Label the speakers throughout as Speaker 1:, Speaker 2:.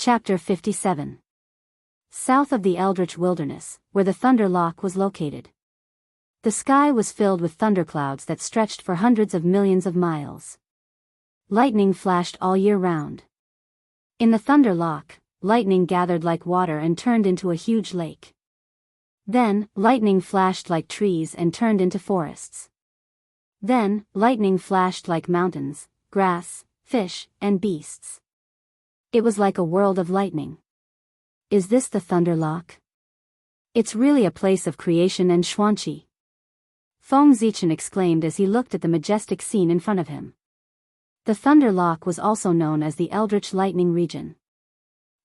Speaker 1: Chapter 57. South of the Eldritch Wilderness, where the Thunder Loch was located. The sky was filled with thunderclouds that stretched for hundreds of millions of miles. Lightning flashed all year round. In the Thunder Loch, lightning gathered like water and turned into a huge lake. Then, lightning flashed like trees and turned into forests. Then, lightning flashed like mountains, grass, fish, and beasts. It was like a world of lightning. Is this the Thunder Loch? It's really a place of creation and Xianxia. Feng Zichen exclaimed as he looked at the majestic scene in front of him. The Thunder Loch was also known as the Eldritch Lightning Region.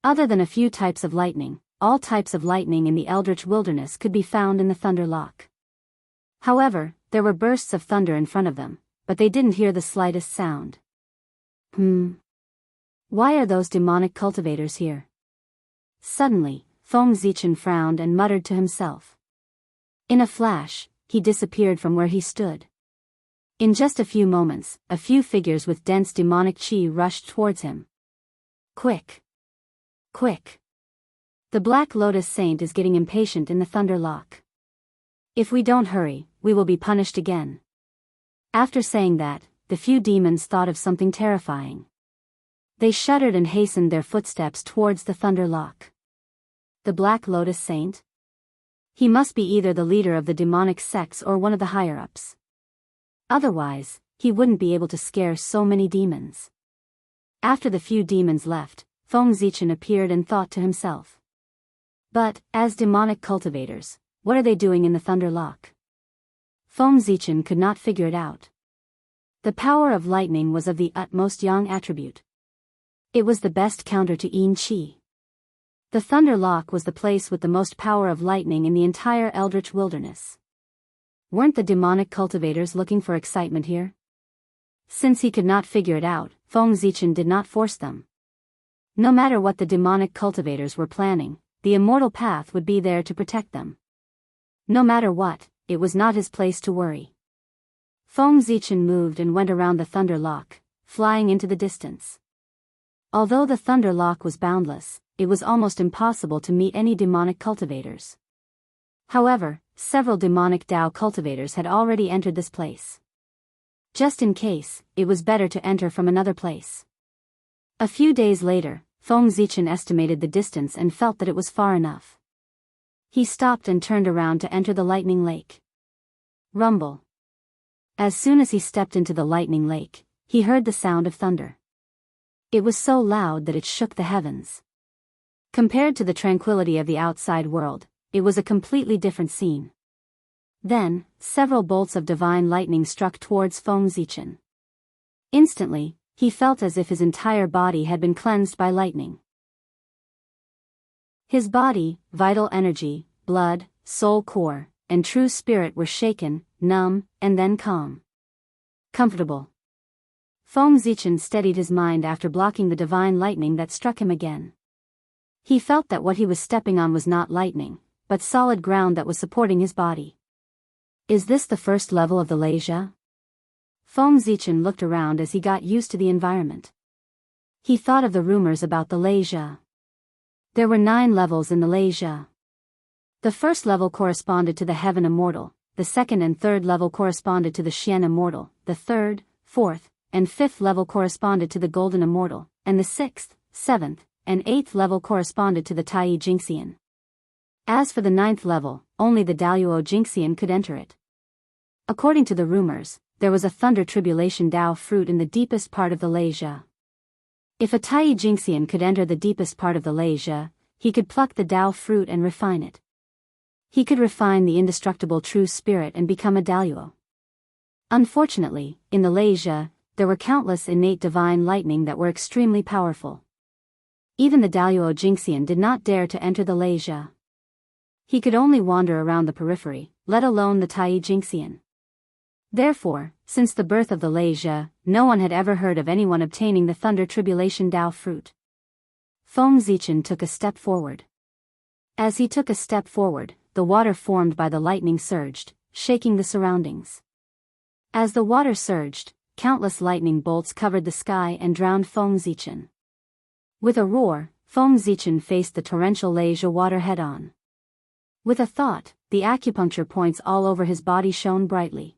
Speaker 1: Other than a few types of lightning, all types of lightning in the Eldritch Wilderness could be found in the Thunder Loch. However, there were bursts of thunder in front of them, but they didn't hear the slightest sound. Why are those demonic cultivators here? Suddenly, Feng Zichen frowned and muttered to himself. In a flash, he disappeared from where he stood. In just a few moments, a few figures with dense demonic chi rushed towards him. Quick! Quick! The Black Lotus Saint is getting impatient in the Thunder Loch. If we don't hurry, we will be punished again. After saying that, the few demons thought of something terrifying. They shuddered and hastened their footsteps towards the Thunder Loch. The Black Lotus Saint? He must be either the leader of the demonic sects or one of the higher-ups. Otherwise, he wouldn't be able to scare so many demons. After the few demons left, Feng Zichen appeared and thought to himself. But, as demonic cultivators, what are they doing in the Thunder Loch? Feng Zichen could not figure it out. The power of lightning was of the utmost yang attribute. It was the best counter to yin qi. The Thunder Loch was the place with the most power of lightning in the entire Eldritch Wilderness. Weren't the demonic cultivators looking for excitement here? Since he could not figure it out, Feng Zichen did not force them. No matter what the demonic cultivators were planning, the immortal path would be there to protect them. No matter what, it was not his place to worry. Feng Zichen moved and went around the Thunder Loch, flying into the distance. Although the Thunder Loch was boundless, it was almost impossible to meet any demonic cultivators. However, several demonic Dao cultivators had already entered this place. Just in case, it was better to enter from another place. A few days later, Feng Zichen estimated the distance and felt that it was far enough. He stopped and turned around to enter the lightning lake. Rumble. As soon as he stepped into the lightning lake, he heard the sound of thunder. It was so loud that it shook the heavens. Compared to the tranquility of the outside world, it was a completely different scene. Then, several bolts of divine lightning struck towards Feng Zichen. Instantly, he felt as if his entire body had been cleansed by lightning. His body, vital energy, blood, soul core, and true spirit were shaken, numb, and then calm. Comfortable. Feng Zichen steadied his mind after blocking the divine lightning that struck him again. He felt that what he was stepping on was not lightning, but solid ground that was supporting his body. Is this the first level of the Leijia? Feng Zichen looked around as he got used to the environment. He thought of the rumors about the Leijia. There were 9 levels in the Leijia. The first level corresponded to the Heaven Immortal, the second and third level corresponded to the Xian Immortal, the third, fourth, and fifth level corresponded to the Golden Immortal, and the sixth, seventh, and eighth level corresponded to the Taiyi Jingxian. As for the 9th level, only the Daoist Jingxian could enter it. According to the rumors, there was a Thunder Tribulation Dao fruit in the deepest part of the Leijia. If a Taiyi Jingxian could enter the deepest part of the Leijia, he could pluck the Dao fruit and refine it. He could refine the indestructible true spirit and become a Daoist. Unfortunately, in the Leijia, there were countless innate divine lightning that were extremely powerful. Even the Daoist Jingxian did not dare to enter the Leijia. He could only wander around the periphery, let alone the Taiyi Jingxian. Therefore, since the birth of the Leijia, no one had ever heard of anyone obtaining the Thunder Tribulation Dao fruit. Feng Zichen took a step forward. As he took a step forward, the water formed by the lightning surged, shaking the surroundings. As the water surged, countless lightning bolts covered the sky and drowned Feng Zichen. With a roar, Feng Zichen faced the torrential Leisha water head-on. With a thought, the acupuncture points all over his body shone brightly.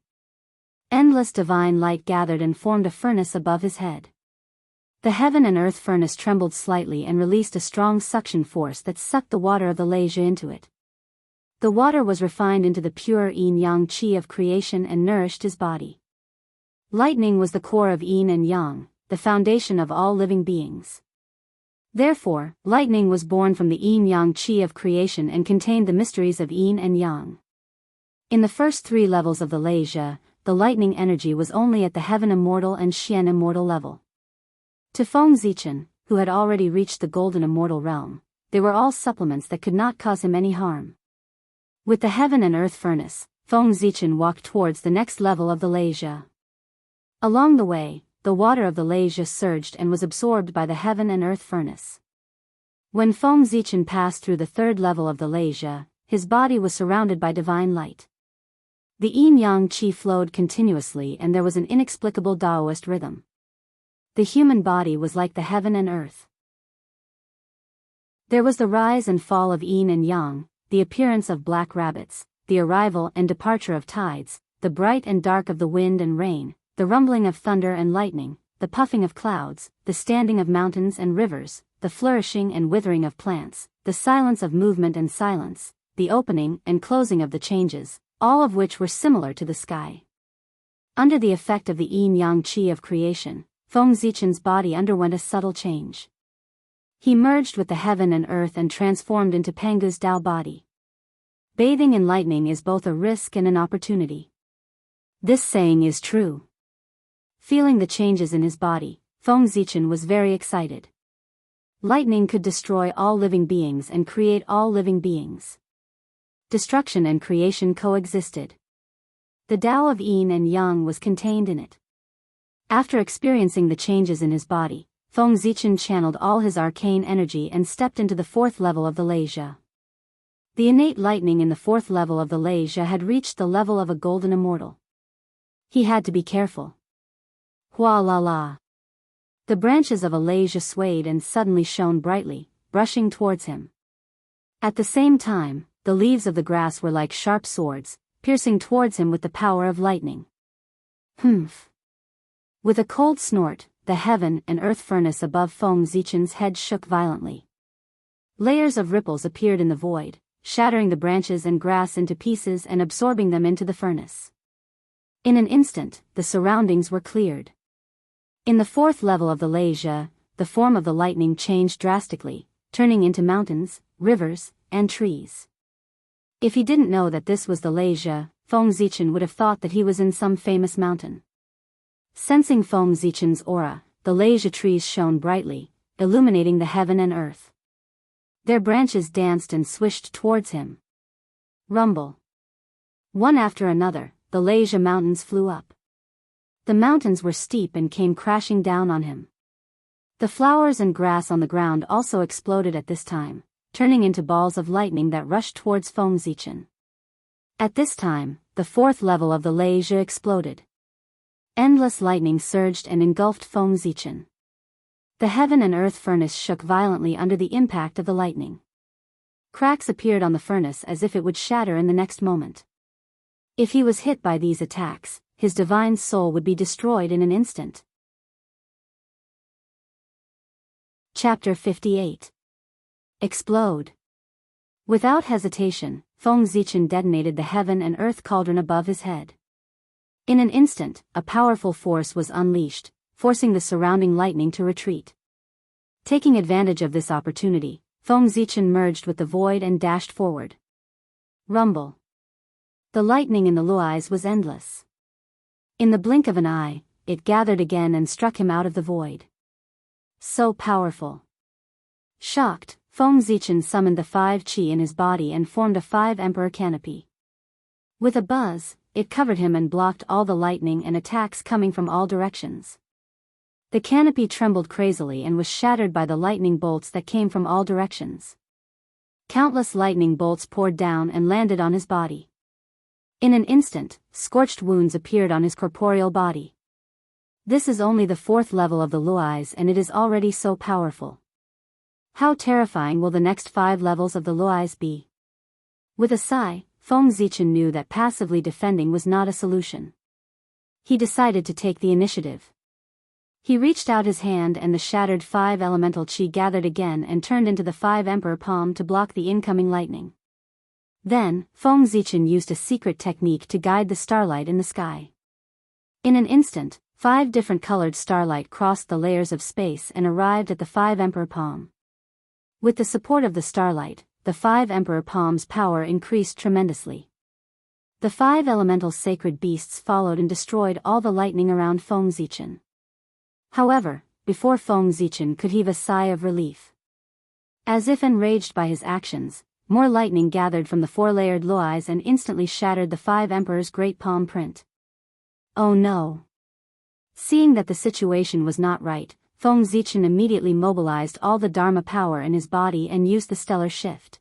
Speaker 1: Endless divine light gathered and formed a furnace above his head. The heaven and earth furnace trembled slightly and released a strong suction force that sucked the water of the Leisha into it. The water was refined into the pure yin-yang qi of creation and nourished his body. Lightning was the core of yin and yang, the foundation of all living beings. Therefore, lightning was born from the yin-yang qi of creation and contained the mysteries of yin and yang. In the first 3 levels of the Leisha, the lightning energy was only at the heaven immortal and Xian immortal level. To Feng Zichen, who had already reached the golden immortal realm, they were all supplements that could not cause him any harm. With the heaven and earth furnace, Feng Zichen walked towards the next level of the Leisha. Along the way, the water of the Leisha surged and was absorbed by the heaven and earth furnace. When Feng Zichen passed through the 3rd level of the Leisha, his body was surrounded by divine light. The yin-yang qi flowed continuously and there was an inexplicable Daoist rhythm. The human body was like the heaven and earth. There was the rise and fall of yin and yang, the appearance of black rabbits, the arrival and departure of tides, the bright and dark of the wind and rain, the rumbling of thunder and lightning, the puffing of clouds, the standing of mountains and rivers, the flourishing and withering of plants, the silence of movement and silence, the opening and closing of the changes, all of which were similar to the sky. Under the effect of the yin-yang qi of creation, Feng Zichen's body underwent a subtle change. He merged with the heaven and earth and transformed into Pangu's Dao body. Bathing in lightning is both a risk and an opportunity. This saying is true. Feeling the changes in his body, Feng Zichen was very excited. Lightning could destroy all living beings and create all living beings. Destruction and creation coexisted. The Tao of yin and yang was contained in it. After experiencing the changes in his body, Feng Zichen channeled all his arcane energy and stepped into the 4th level of the Leisha. The innate lightning in the 4th level of the Leisha had reached the level of a golden immortal. He had to be careful. Hua la la. The branches of a Leisha swayed and suddenly shone brightly, brushing towards him. At the same time, the leaves of the grass were like sharp swords, piercing towards him with the power of lightning. Humph. With a cold snort, the heaven and earth furnace above Feng Zichen's head shook violently. Layers of ripples appeared in the void, shattering the branches and grass into pieces and absorbing them into the furnace. In an instant, the surroundings were cleared. In the 4th level of the Leisha, the form of the lightning changed drastically, turning into mountains, rivers, and trees. If he didn't know that this was the Leisha, Feng Zichen would have thought that he was in some famous mountain. Sensing Feng Zichen's aura, the Leisha trees shone brightly, illuminating the heaven and earth. Their branches danced and swished towards him. Rumble. One after another, the Leisha mountains flew up. The mountains were steep and came crashing down on him. The flowers and grass on the ground also exploded at this time, turning into balls of lightning that rushed towards Feng Zichen. At this time, the 4th level of the Leisha exploded. Endless lightning surged and engulfed Feng Zichen. The heaven and earth furnace shook violently under the impact of the lightning. Cracks appeared on the furnace as if it would shatter in the next moment. If he was hit by these attacks, his divine soul would be destroyed in an instant. Chapter 58. Explode. Without hesitation, Feng Zichen detonated the heaven and earth cauldron above his head. In an instant, a powerful force was unleashed, forcing the surrounding lightning to retreat. Taking advantage of this opportunity, Feng Zichen merged with the void and dashed forward. Rumble. The lightning in the luais was endless. In the blink of an eye, it gathered again and struck him out of the void. So powerful. Shocked, Feng Zichen summoned the 5 qi in his body and formed a 5 emperor canopy. With a buzz, it covered him and blocked all the lightning and attacks coming from all directions. The canopy trembled crazily and was shattered by the lightning bolts that came from all directions. Countless lightning bolts poured down and landed on his body. In an instant, scorched wounds appeared on his corporeal body. This is only the 4th level of the luais and it is already so powerful. How terrifying will the next 5 levels of the Luais be? With a sigh, Feng Zichen knew that passively defending was not a solution. He decided to take the initiative. He reached out his hand and the shattered 5 elemental chi gathered again and turned into the 5 emperor palm to block the incoming lightning. Then, Feng Zichen used a secret technique to guide the starlight in the sky. In an instant, 5 different colored starlight crossed the layers of space and arrived at the 5 emperor palm. With the support of the starlight, the 5 emperor palm's power increased tremendously. The 5 elemental sacred beasts followed and destroyed all the lightning around Feng Zichen. However, before Feng Zichen could heave a sigh of relief. As if enraged by his actions, more lightning gathered from the 4-layered Luais and instantly shattered the 5 emperor's great palm print. Oh no! Seeing that the situation was not right, Feng Zichen immediately mobilized all the Dharma power in his body and used the stellar shift.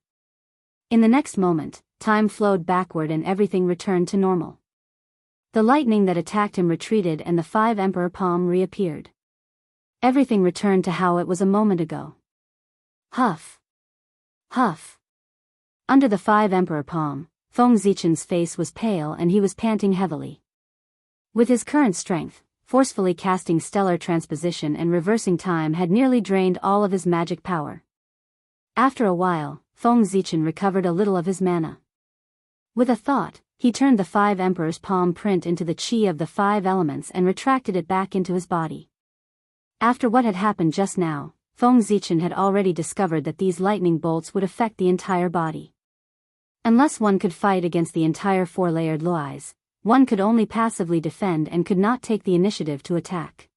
Speaker 1: In the next moment, time flowed backward and everything returned to normal. The lightning that attacked him retreated and the 5 emperor palm reappeared. Everything returned to how it was a moment ago. Huff! Huff! Under the 5 emperor palm, Feng Zichen's face was pale and he was panting heavily. With his current strength, forcefully casting stellar transposition and reversing time had nearly drained all of his magic power. After a while, Feng Zichen recovered a little of his mana. With a thought, he turned the 5 emperor's palm print into the chi of the 5 elements and retracted it back into his body. After what had happened just now, Feng Zichen had already discovered that these lightning bolts would affect the entire body. Unless one could fight against the entire 4-layered Luais, one could only passively defend and could not take the initiative to attack.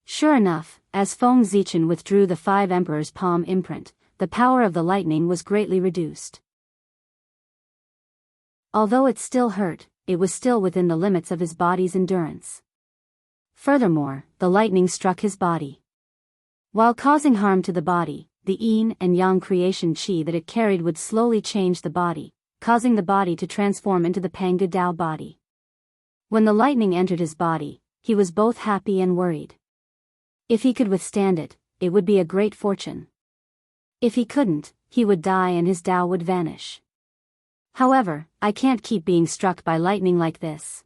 Speaker 1: Sure enough, as Feng Zichen withdrew the 5 emperor's palm imprint, the power of the lightning was greatly reduced. Although it still hurt, it was still within the limits of his body's endurance. Furthermore, the lightning struck his body. While causing harm to the body, the yin and yang creation chi that it carried would slowly change the body, causing the body to transform into the Panga Dao body. When the lightning entered his body, he was both happy and worried. If he could withstand it, it would be a great fortune. If he couldn't, he would die and his Dao would vanish. However, I can't keep being struck by lightning like this.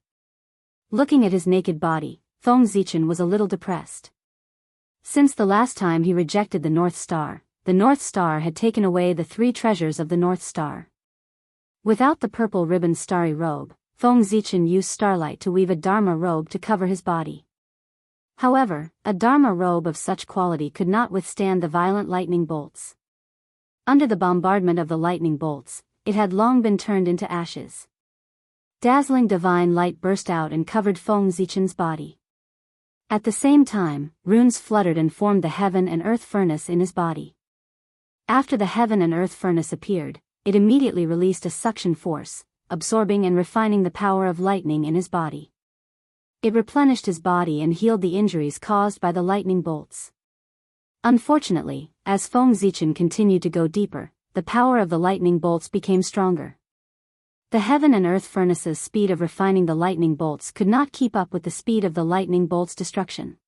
Speaker 1: Looking at his naked body, Feng Zichen was a little depressed. Since the last time he rejected the North Star had taken away the 3 treasures of the North Star. Without the purple ribbon starry robe, Feng Zichen used starlight to weave a Dharma robe to cover his body. However, a Dharma robe of such quality could not withstand the violent lightning bolts. Under the bombardment of the lightning bolts, it had long been turned into ashes. Dazzling divine light burst out and covered Feng Zichen's body. At the same time, runes fluttered and formed the heaven and earth furnace in his body. After the heaven and earth furnace appeared, it immediately released a suction force, absorbing and refining the power of lightning in his body. It replenished his body and healed the injuries caused by the lightning bolts. Unfortunately, as Feng Zichen continued to go deeper, the power of the lightning bolts became stronger. The heaven and earth furnace's speed of refining the lightning bolts could not keep up with the speed of the lightning bolts' destruction.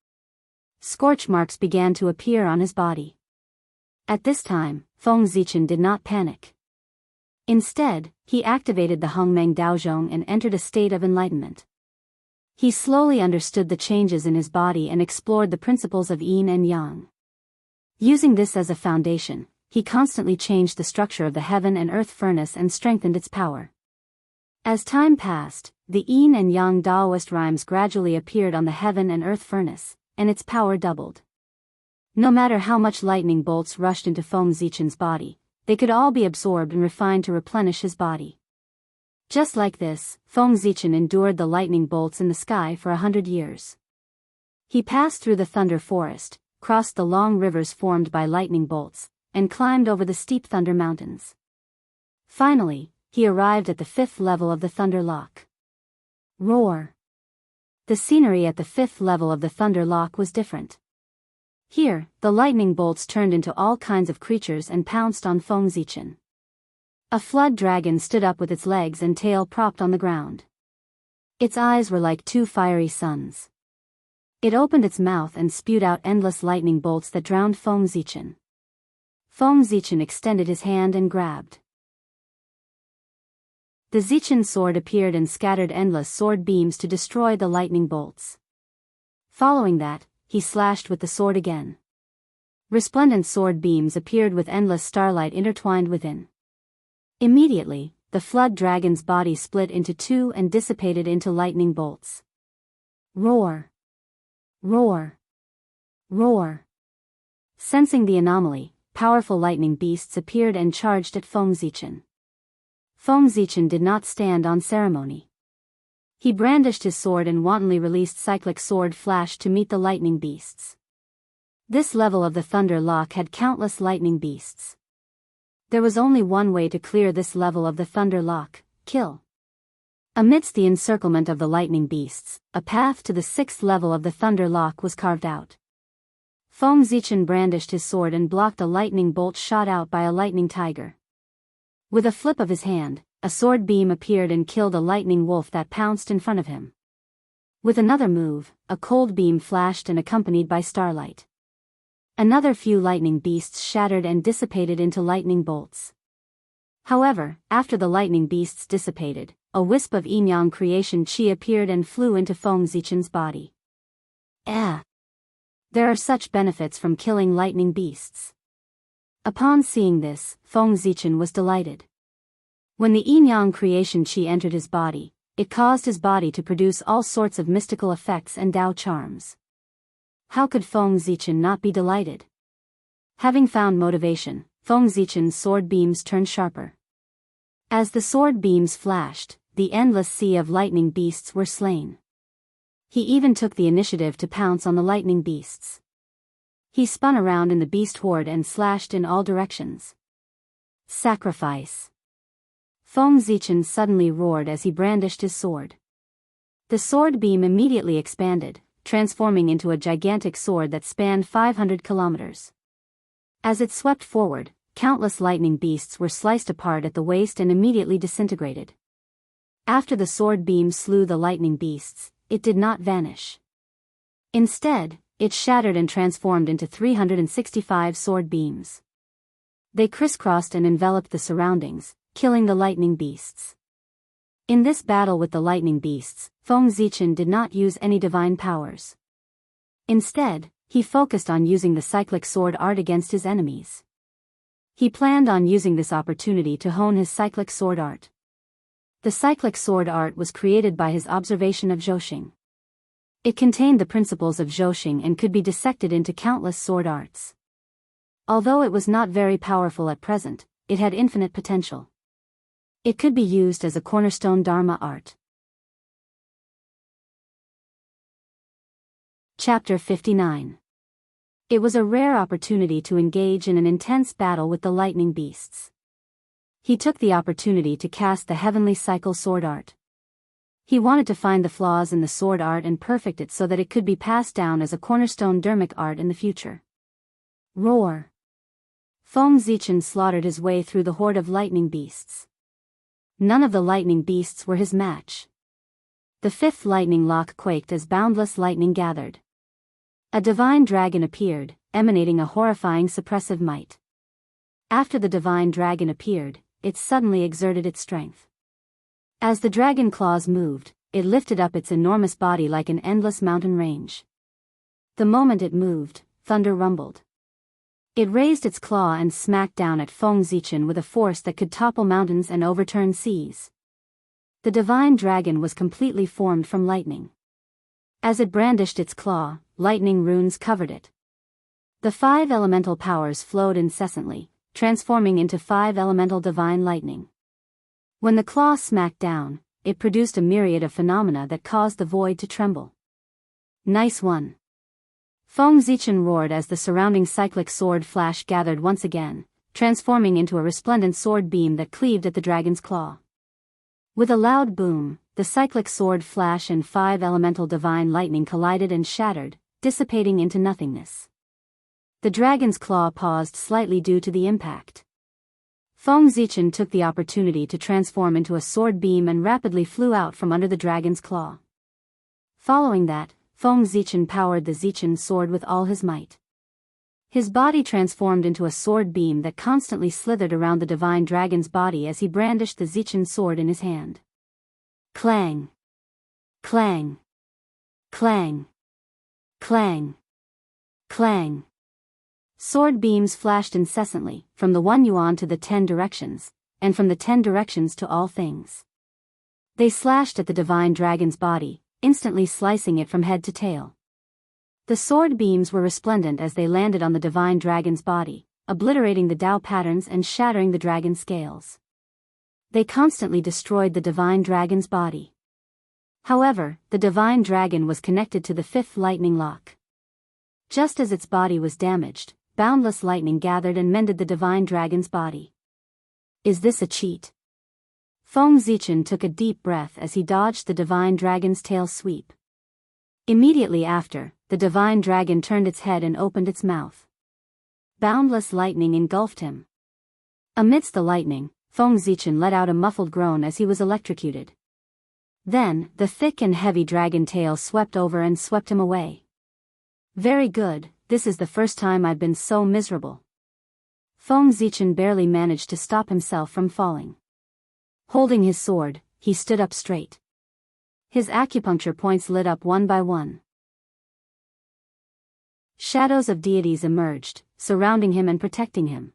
Speaker 1: Scorch marks began to appear on his body. At this time, Feng Zichen did not panic. Instead, he activated the Hongmeng Daozhong and entered a state of enlightenment. He slowly understood the changes in his body and explored the principles of yin and yang. Using this as a foundation, he constantly changed the structure of the heaven and earth furnace and strengthened its power. As time passed, the yin and yang Daoist rhymes gradually appeared on the heaven and earth furnace, and its power doubled. No matter how much lightning bolts rushed into Feng Zichen's body, they could all be absorbed and refined to replenish his body. Just like this, Feng Zichen endured the lightning bolts in the sky for 100 years. He passed through the thunder forest, crossed the long rivers formed by lightning bolts, and climbed over the steep thunder mountains. Finally, he arrived at the 5th level of the Thunder Lock. Roar! The scenery at the 5th level of the Thunder Lock was different. Here, the lightning bolts turned into all kinds of creatures and pounced on Feng Zichen. A flood dragon stood up with its legs and tail propped on the ground. Its eyes were like 2 fiery suns. It opened its mouth and spewed out endless lightning bolts that drowned Feng Zichen. Feng Zichen extended his hand and grabbed. The Zichen sword appeared and scattered endless sword beams to destroy the lightning bolts. Following that, he slashed with the sword again. Resplendent sword beams appeared with endless starlight intertwined within. Immediately, the flood dragon's body split into two and dissipated into lightning bolts. Roar! Roar! Roar! Sensing the anomaly, powerful lightning beasts appeared and charged at Feng Zichen. Feng Zichen did not stand on ceremony. He brandished his sword and wantonly released cyclic sword flash to meet the lightning beasts. This level of the thunder lock had countless lightning beasts. There was only one way to clear this level of the thunder lock: kill. Amidst the encirclement of the lightning beasts, a path to the 6th level of the thunder lock was carved out. Feng Zichen brandished his sword and blocked a lightning bolt shot out by a lightning tiger. With a flip of his hand, a sword beam appeared and killed a lightning wolf that pounced in front of him. With another move, a cold beam flashed and accompanied by starlight. Another few lightning beasts shattered and dissipated into lightning bolts. However, after the lightning beasts dissipated, a wisp of yin-yang creation chi appeared and flew into Feng Zichen's body. There are such benefits from killing lightning beasts. Upon seeing this, Feng Zichen was delighted. When the yin-yang creation chi entered his body, it caused his body to produce all sorts of mystical effects and Dao charms. How could Feng Zichen not be delighted? Having found motivation, Feng Zichen's sword beams turned sharper. As the sword beams flashed, the endless sea of lightning beasts were slain. He even took the initiative to pounce on the lightning beasts. He spun around in the beast horde and slashed in all directions. Sacrifice! Feng Zichen suddenly roared as he brandished his sword. The sword beam immediately expanded, transforming into a gigantic sword that spanned 500 kilometers. As it swept forward, countless lightning beasts were sliced apart at the waist and immediately disintegrated. After the sword beam slew the lightning beasts, it did not vanish. Instead, it shattered and transformed into 365 sword beams. They crisscrossed and enveloped the surroundings, killing the lightning beasts. In this battle with the lightning beasts, Feng Zichen did not use any divine powers. Instead, he focused on using the cyclic sword art against his enemies. He planned on using this opportunity to hone his cyclic sword art. The cyclic sword art was created by his observation of Zhouxing. It contained the principles of Zhouxing and could be dissected into countless sword arts. Although it was not very powerful at present, it had infinite potential. It could be used as a cornerstone Dharma art. Chapter 59. It was a rare opportunity to engage in an intense battle with the lightning beasts. He took the opportunity to cast the heavenly cycle sword art. He wanted to find the flaws in the sword art and perfect it so that it could be passed down as a cornerstone Dharmic art in the future. Roar! Feng Zichen slaughtered his way through the horde of lightning beasts. None of the lightning beasts were his match. The 5th lightning lock quaked as boundless lightning gathered. A divine dragon appeared, emanating a horrifying suppressive might. After the divine dragon appeared, it suddenly exerted its strength. As the dragon claws moved, it lifted up its enormous body like an endless mountain range. The moment it moved, thunder rumbled. It raised its claw and smacked down at Feng Zichen with a force that could topple mountains and overturn seas. The divine dragon was completely formed from lightning. As it brandished its claw, lightning runes covered it. The 5 elemental powers flowed incessantly, transforming into 5 elemental divine lightning. When the claw smacked down, it produced a myriad of phenomena that caused the void to tremble. Nice one! Feng Zichen roared as the surrounding cyclic sword flash gathered once again, transforming into a resplendent sword beam that cleaved at the dragon's claw. With a loud boom, the cyclic sword flash and 5 elemental divine lightning collided and shattered, dissipating into nothingness. The dragon's claw paused slightly due to the impact. Feng Zichen took the opportunity to transform into a sword beam and rapidly flew out from under the dragon's claw. Following that, Feng Zichen powered the Zichen sword with all his might. His body transformed into a sword beam that constantly slithered around the divine dragon's body as he brandished the Zichen sword in his hand. Clang! Clang! Clang! Clang! Clang! Sword beams flashed incessantly, from the 1 yuan to the 10 directions, and from the 10 directions to all things. They slashed at the divine dragon's body, instantly slicing it from head to tail. The sword beams were resplendent as they landed on the divine dragon's body, obliterating the Dao patterns and shattering the dragon's scales. They constantly destroyed the divine dragon's body. However, the divine dragon was connected to the 5th lightning lock. Just as its body was damaged, boundless lightning gathered and mended the divine dragon's body. Is this a cheat? Feng Zichen took a deep breath as he dodged the divine dragon's tail sweep. Immediately after, the divine dragon turned its head and opened its mouth. Boundless lightning engulfed him. Amidst the lightning, Feng Zichen let out a muffled groan as he was electrocuted. Then, the thick and heavy dragon tail swept over and swept him away. Very good, this is the first time I've been so miserable. Feng Zichen barely managed to stop himself from falling. Holding his sword, he stood up straight. His acupuncture points lit up one by one. Shadows of deities emerged, surrounding him and protecting him.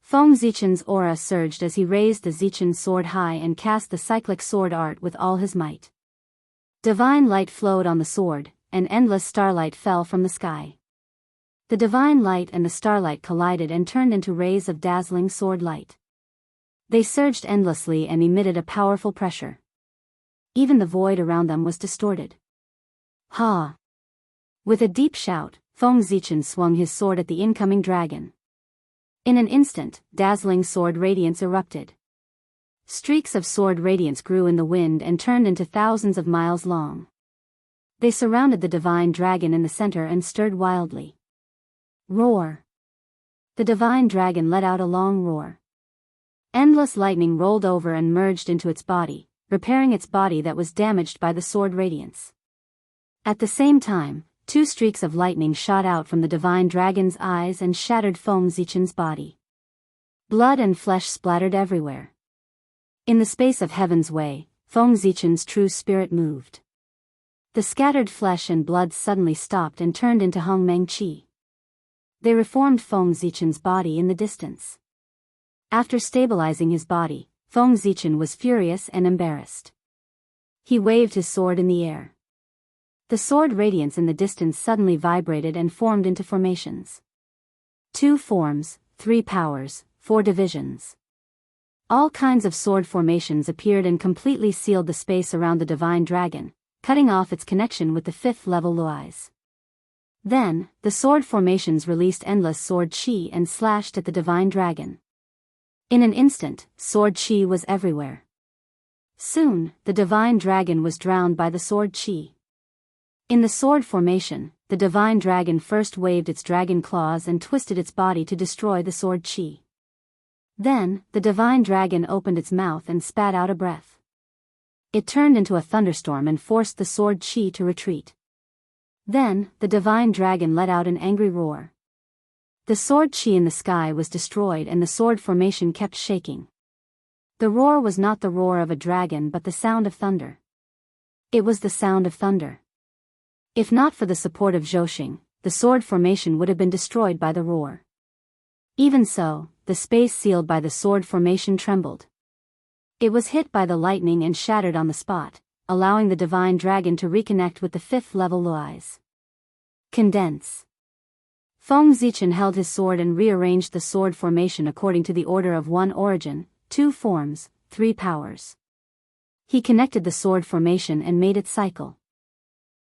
Speaker 1: Feng Zichen's aura surged as he raised the Zichen sword high and cast the cyclic sword art with all his might. Divine light flowed on the sword, and endless starlight fell from the sky. The divine light and the starlight collided and turned into rays of dazzling sword light. They surged endlessly and emitted a powerful pressure. Even the void around them was distorted. Ha! With a deep shout, Feng Zichen swung his sword at the incoming dragon. In an instant, dazzling sword radiance erupted. Streaks of sword radiance grew in the wind and turned into thousands of miles long. They surrounded the divine dragon in the center and stirred wildly. Roar! The divine dragon let out a long roar. Endless lightning rolled over and merged into its body, repairing its body that was damaged by the sword radiance. At the same time, 2 streaks of lightning shot out from the divine dragon's eyes and shattered Feng Zichen's body. Blood and flesh splattered everywhere. In the space of heaven's way, Feng Zichen's true spirit moved. The scattered flesh and blood suddenly stopped and turned into Hongmeng Qi. They reformed Feng Zichen's body in the distance. After stabilizing his body, Feng Zichen was furious and embarrassed. He waved his sword in the air. The sword radiance in the distance suddenly vibrated and formed into formations. 2 forms, 3 powers, 4 divisions. All kinds of sword formations appeared and completely sealed the space around the divine dragon, cutting off its connection with the 5th level Luais. Then, the sword formations released endless sword chi and slashed at the divine dragon. In an instant, sword chi was everywhere. Soon, the divine dragon was drowned by the sword chi. In the sword formation, the divine dragon first waved its dragon claws and twisted its body to destroy the sword chi. Then, the divine dragon opened its mouth and spat out a breath. It turned into a thunderstorm and forced the sword chi to retreat. Then, the divine dragon let out an angry roar. The sword chi in the sky was destroyed and the sword formation kept shaking. The roar was not the roar of a dragon but the sound of thunder. It was the sound of thunder. If not for the support of Zhouxing, the sword formation would have been destroyed by the roar. Even so, the space sealed by the sword formation trembled. It was hit by the lightning and shattered on the spot, allowing the divine dragon to reconnect with the 5th level Luais. Condense. Feng Zichen held his sword and rearranged the sword formation according to the order of 1 origin, 2 forms, 3 powers. He connected the sword formation and made it cycle.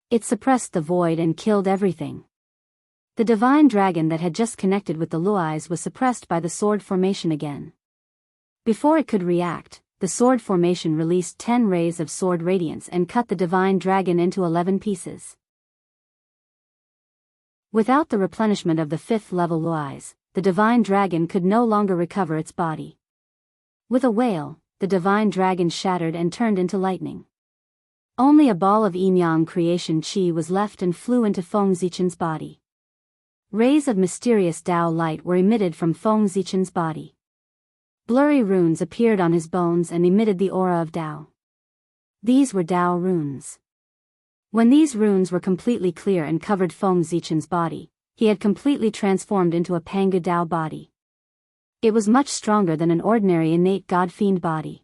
Speaker 1: It suppressed the void and killed everything. The divine dragon that had just connected with the Luais was suppressed by the sword formation again. Before it could react, the sword formation released 10 rays of sword radiance and cut the divine dragon into 11 pieces. Without the replenishment of the 5th level Luais, the divine dragon could no longer recover its body. With a wail, the divine dragon shattered and turned into lightning. Only a ball of Yin Yang creation chi was left and flew into Feng Zichen's body. Rays of mysterious Dao light were emitted from Feng Zichen's body. Blurry runes appeared on his bones and emitted the aura of Dao. These were Dao runes. When these runes were completely clear and covered Feng Zichen's body, he had completely transformed into a Pangu Dao body. It was much stronger than an ordinary innate god-fiend body.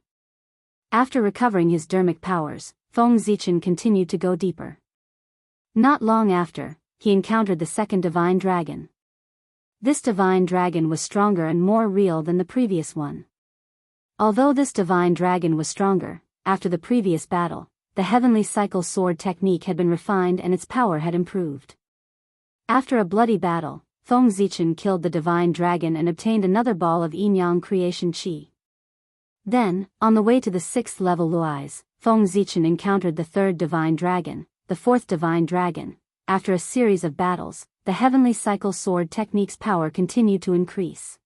Speaker 1: After recovering his dermic powers, Feng Zichen continued to go deeper. Not long after, he encountered the second divine dragon. This divine dragon was stronger and more real than the previous one. Although this divine dragon was stronger, after the previous battle, the heavenly cycle sword technique had been refined and its power had improved. After a bloody battle, Feng Zichen killed the divine dragon and obtained another ball of yin-yang creation chi. Then, on the way to the 6th level Luais, Feng Zichen encountered the third divine dragon, the fourth divine dragon. After a series of battles, the heavenly cycle sword technique's power continued to increase.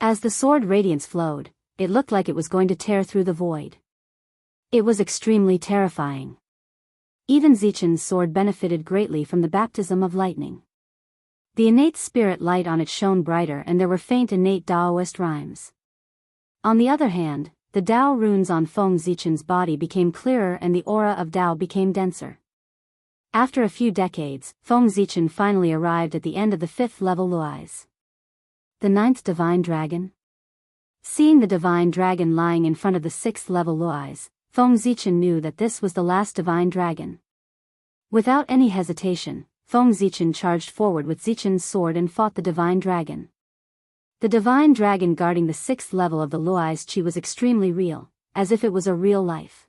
Speaker 1: As the sword radiance flowed, it looked like it was going to tear through the void. It was extremely terrifying. Even Zichen's sword benefited greatly from the baptism of lightning. The innate spirit light on it shone brighter and there were faint innate Daoist rhymes. On the other hand, the Dao runes on Feng Zichen's body became clearer and the aura of Dao became denser. After a few decades, Feng Zichen finally arrived at the end of the 5th level Luais. The 9th divine dragon? Seeing the divine dragon lying in front of the 6th level Luais, Feng Zichen knew that this was the last divine dragon. Without any hesitation, Feng Zichen charged forward with Zichen's sword and fought the divine dragon. The divine dragon guarding the 6th level of the Luais Chi was extremely real, as if it was a real life.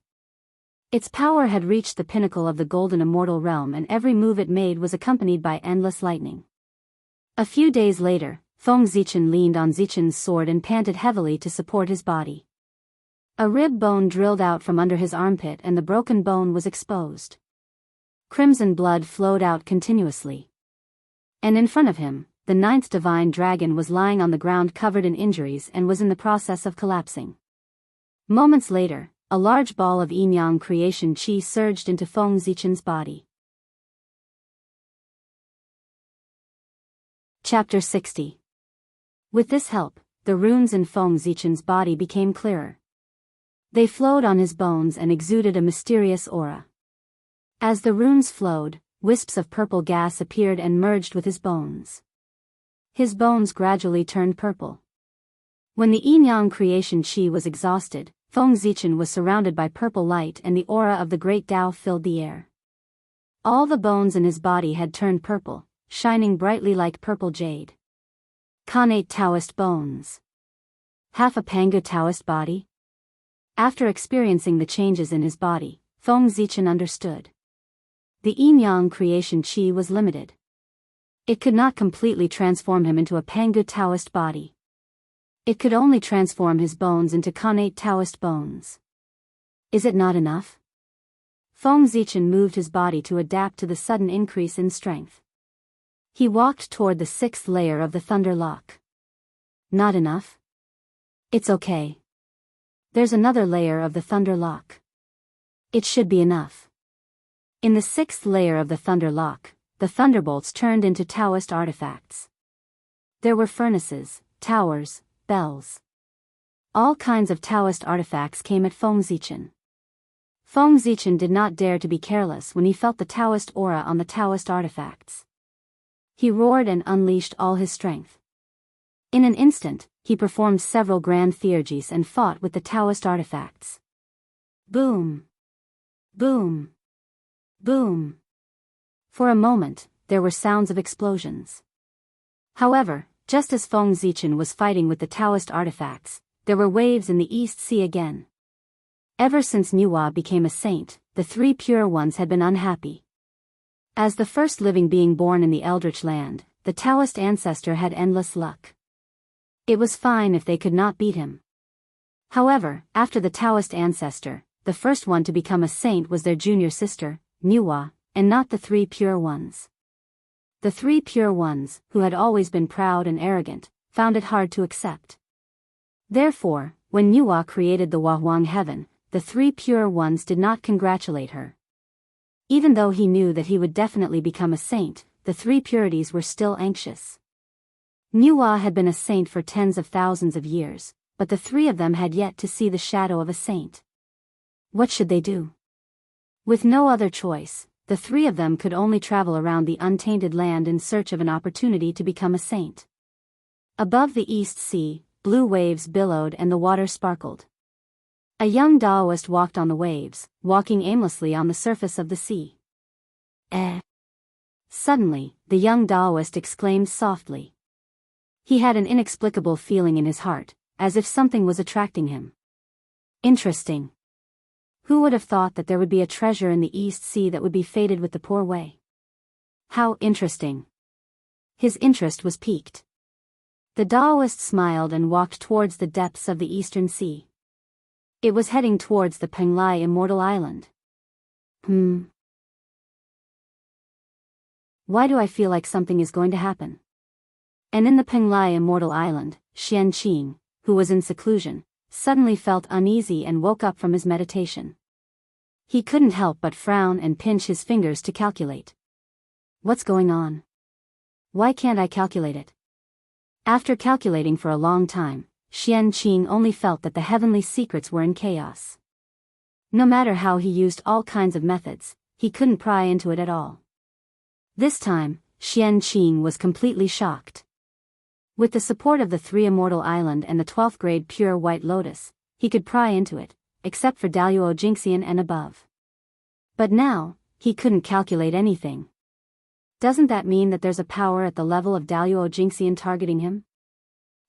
Speaker 1: Its power had reached the pinnacle of the golden immortal realm and every move it made was accompanied by endless lightning. A few days later, Feng Zichen leaned on Zichen's sword and panted heavily to support his body. A rib bone drilled out from under his armpit and the broken bone was exposed. Crimson blood flowed out continuously. And in front of him, the 9th divine dragon was lying on the ground covered in injuries and was in the process of collapsing. Moments later, a large ball of yin-yang creation chi surged into Feng Zichen's body. Chapter 60. With this help, the runes in Feng Zichen's body became clearer. They flowed on his bones and exuded a mysterious aura. As the runes flowed, wisps of purple gas appeared and merged with his bones. His bones gradually turned purple. When the yin-yang creation chi was exhausted, Feng Zichen was surrounded by purple light and the aura of the great Dao filled the air. All the bones in his body had turned purple, shining brightly like purple jade. Connate Taoist bones. Half a Pangu Taoist body? After experiencing the changes in his body, Feng Zichen understood. The yin-yang creation chi was limited. It could not completely transform him into a Pangu Taoist body. It could only transform his bones into connate Taoist bones. Is it not enough? Feng Zichen moved his body to adapt to the sudden increase in strength. He walked toward the 6th layer of the Thunder Lock. Not enough? It's okay. There's another layer of the Thunder Lock. It should be enough. In the 6th layer of the Thunder Lock, the thunderbolts turned into Taoist artifacts. There were furnaces, towers, bells. All kinds of Taoist artifacts came at Feng Zichen. Feng Zichen did not dare to be careless when he felt the Taoist aura on the Taoist artifacts. He roared and unleashed all his strength. In an instant, he performed several grand theurgies and fought with the Taoist artifacts. Boom! Boom! Boom! For a moment, there were sounds of explosions. However, just as Feng Zichen was fighting with the Taoist artifacts, there were waves in the East Sea again. Ever since Niwa became a saint, the 3 pure ones had been unhappy. As the first living being born in the Eldritch land, the Taoist ancestor had endless luck. It was fine if they could not beat him. However, after the Taoist ancestor, the first one to become a saint was their junior sister, Niwa, and not the 3 pure ones. The 3 pure ones, who had always been proud and arrogant, found it hard to accept. Therefore, when Niwa created the Wahuang heaven, the 3 pure ones did not congratulate her. Even though he knew that he would definitely become a saint, the three purities were still anxious. Nuwa had been a saint for tens of thousands of years, but the three of them had yet to see the shadow of a saint. What should they do? With no other choice, the three of them could only travel around the untainted land in search of an opportunity to become a saint. Above the East Sea, blue waves billowed and the water sparkled. A young Daoist walked on the waves, walking aimlessly on the surface of the sea. Eh! Suddenly, the young Daoist exclaimed softly. He had an inexplicable feeling in his heart, as if something was attracting him. Interesting. Who would have thought that there would be a treasure in the East Sea that would be fated with the poor way? How interesting. His interest was piqued. The Daoist smiled and walked towards the depths of the Eastern Sea. It was heading towards the Penglai Immortal Island. Why do I feel like something is going to happen? And in the Penglai Immortal Island, Xianxia, who was in seclusion, suddenly felt uneasy and woke up from his meditation. He couldn't help but frown and pinch his fingers to calculate. What's going on? Why can't I calculate it? After calculating for a long time, Xianxia only felt that the heavenly secrets were in chaos. No matter how he used all kinds of methods, he couldn't pry into it at all. This time, Xianxia was completely shocked. With the support of the three Immortal Island and the 12th grade pure white lotus, he could pry into it, except for Daoist Jingxian and above. But now, he couldn't calculate anything. Doesn't that mean that there's a power at the level of Daoist Jingxian targeting him?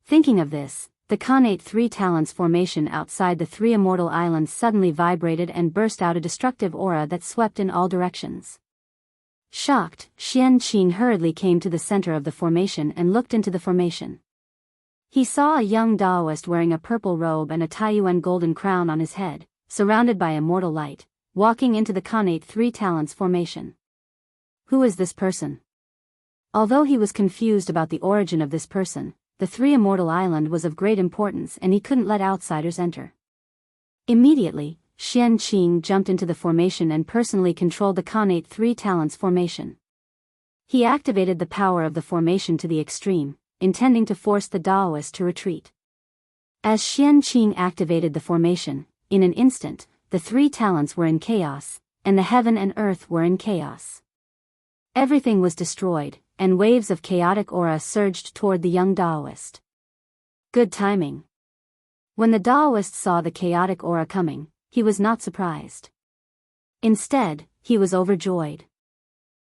Speaker 1: Thinking of this, the Khanate Three Talents formation outside the three Immortal Islands suddenly vibrated and burst out a destructive aura that swept in all directions. Shocked, Xianxia hurriedly came to the center of the formation and looked into the formation. He saw a young Daoist wearing a purple robe and a Taiyuan golden crown on his head, surrounded by immortal light, walking into the Khanate Three Talents formation. Who is this person? Although he was confused about the origin of this person, the Three Immortal Island was of great importance and he couldn't let outsiders enter. Immediately, Xianxia jumped into the formation and personally controlled the Khanate Three Talents formation. He activated the power of the formation to the extreme, intending to force the Daoist to retreat. As Xianxia activated the formation, in an instant, the three talents were in chaos, and the heaven and earth were in chaos. Everything was destroyed, and waves of chaotic aura surged toward the young Daoist. Good timing. When the Daoist saw the chaotic aura coming, he was not surprised. Instead, he was overjoyed.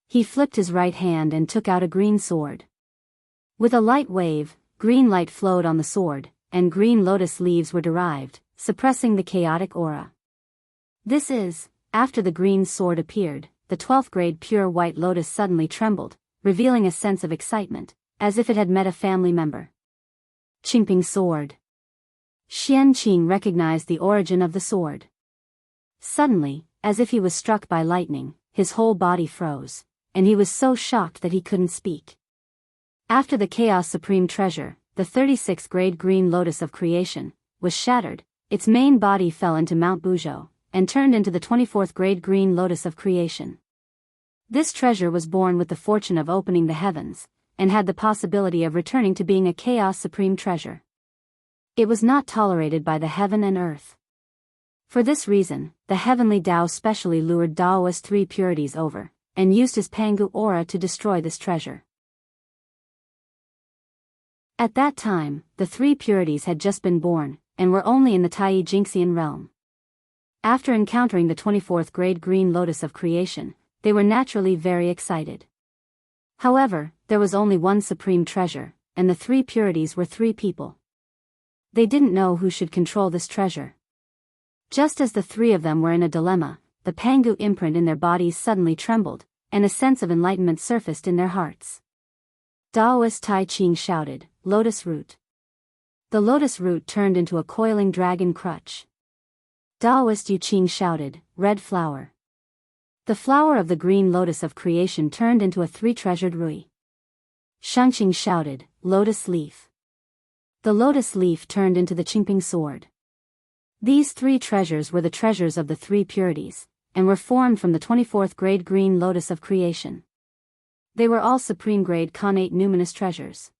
Speaker 1: He flipped his right hand and took out a green sword. With a light wave, green light flowed on the sword, and green lotus leaves were derived, suppressing the chaotic aura. This is, after the green sword appeared, the 12th grade pure white lotus suddenly trembled, revealing a sense of excitement, as if it had met a family member. Qingping sword. Xianxia recognized the origin of the sword. Suddenly, as if he was struck by lightning, his whole body froze, and he was so shocked that he couldn't speak. After the Chaos Supreme Treasure, the 36th grade green lotus of creation, was shattered, its main body fell into Mount Buzhou, and turned into the 24th grade green lotus of creation. This treasure was born with the fortune of opening the heavens, and had the possibility of returning to being a Chaos Supreme Treasure. It was not tolerated by the heaven and earth. For this reason, the heavenly Tao specially lured Daoist three purities over, and used his Pangu aura to destroy this treasure. At that time, the three purities had just been born, and were only in the Tai Jingxian realm. After encountering the 24th grade green lotus of creation, they were naturally very excited. However, there was only one supreme treasure, and the three purities were three people. They didn't know who should control this treasure. Just as the three of them were in a dilemma, the Pangu imprint in their bodies suddenly trembled, and a sense of enlightenment surfaced in their hearts. Daoist Tai Ching shouted, "Lotus root." The lotus root turned into a coiling dragon crutch. Daoist Yu Qing shouted, "Red flower." The flower of the green lotus of creation turned into a three-treasured rui. Shangqing shouted, "Lotus leaf." The lotus leaf turned into the Qingping sword. These three treasures were the treasures of the three purities, and were formed from the 24th grade green lotus of creation. They were all supreme-grade connate numinous treasures.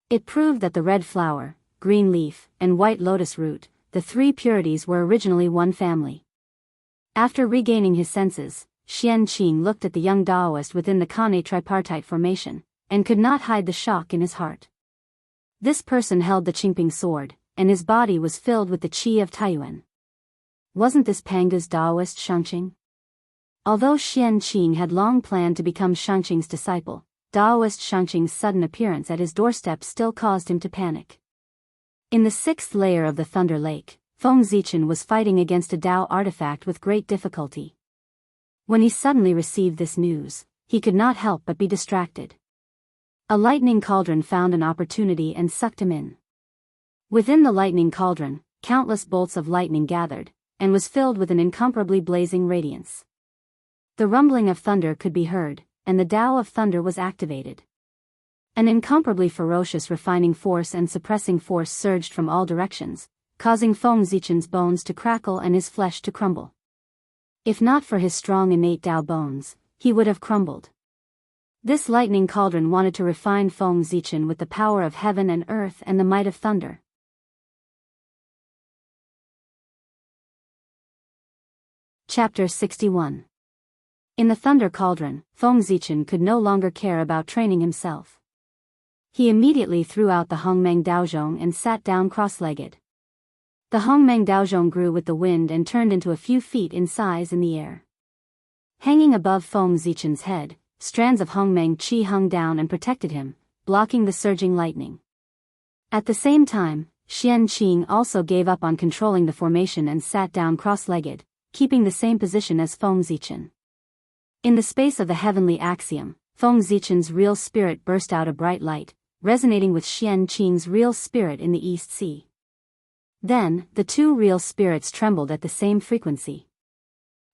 Speaker 1: It proved that the red flower, green leaf, and white lotus root, the three purities, were originally one family. After regaining his senses, Xianqing looked at the young Daoist within the connate tripartite formation, and could not hide the shock in his heart. This person held the Qingping sword, and his body was filled with the qi of Taiyuan. Wasn't this Panga's Daoist Xianqing? Although Xianqing had long planned to become Xianqing's disciple, Daoist Xianqing's sudden appearance at his doorstep still caused him to panic. In the sixth layer of the Thunder Lake, Feng Zichen was fighting against a Dao artifact with great difficulty. When he suddenly received this news, he could not help but be distracted. A lightning cauldron found an opportunity and sucked him in. Within the lightning cauldron, countless bolts of lightning gathered, and was filled with an incomparably blazing radiance. The rumbling of thunder could be heard, and the Tao of thunder was activated. An incomparably ferocious refining force and suppressing force surged from all directions, causing Feng Zichen's bones to crackle and his flesh to crumble. If not for his strong innate Tao bones, he would have crumbled. This lightning cauldron wanted to refine Feng Zichen with the power of heaven and earth and the might of thunder. Chapter 61. In the thunder cauldron, Feng Zichen could no longer care about training himself. He immediately threw out the Hongmeng Daozhong and sat down cross-legged. The Hongmeng Daozhong grew with the wind and turned into a few feet in size in the air. Hanging above Feng Zichen's head, strands of Hongmeng Qi hung down and protected him, blocking the surging lightning. At the same time, Xianqing also gave up on controlling the formation and sat down cross-legged, keeping the same position as Feng Zichen. In the space of the heavenly axiom, Feng Zichen's real spirit burst out a bright light, resonating with Xianqing's real spirit in the East Sea. Then, the two real spirits trembled at the same frequency.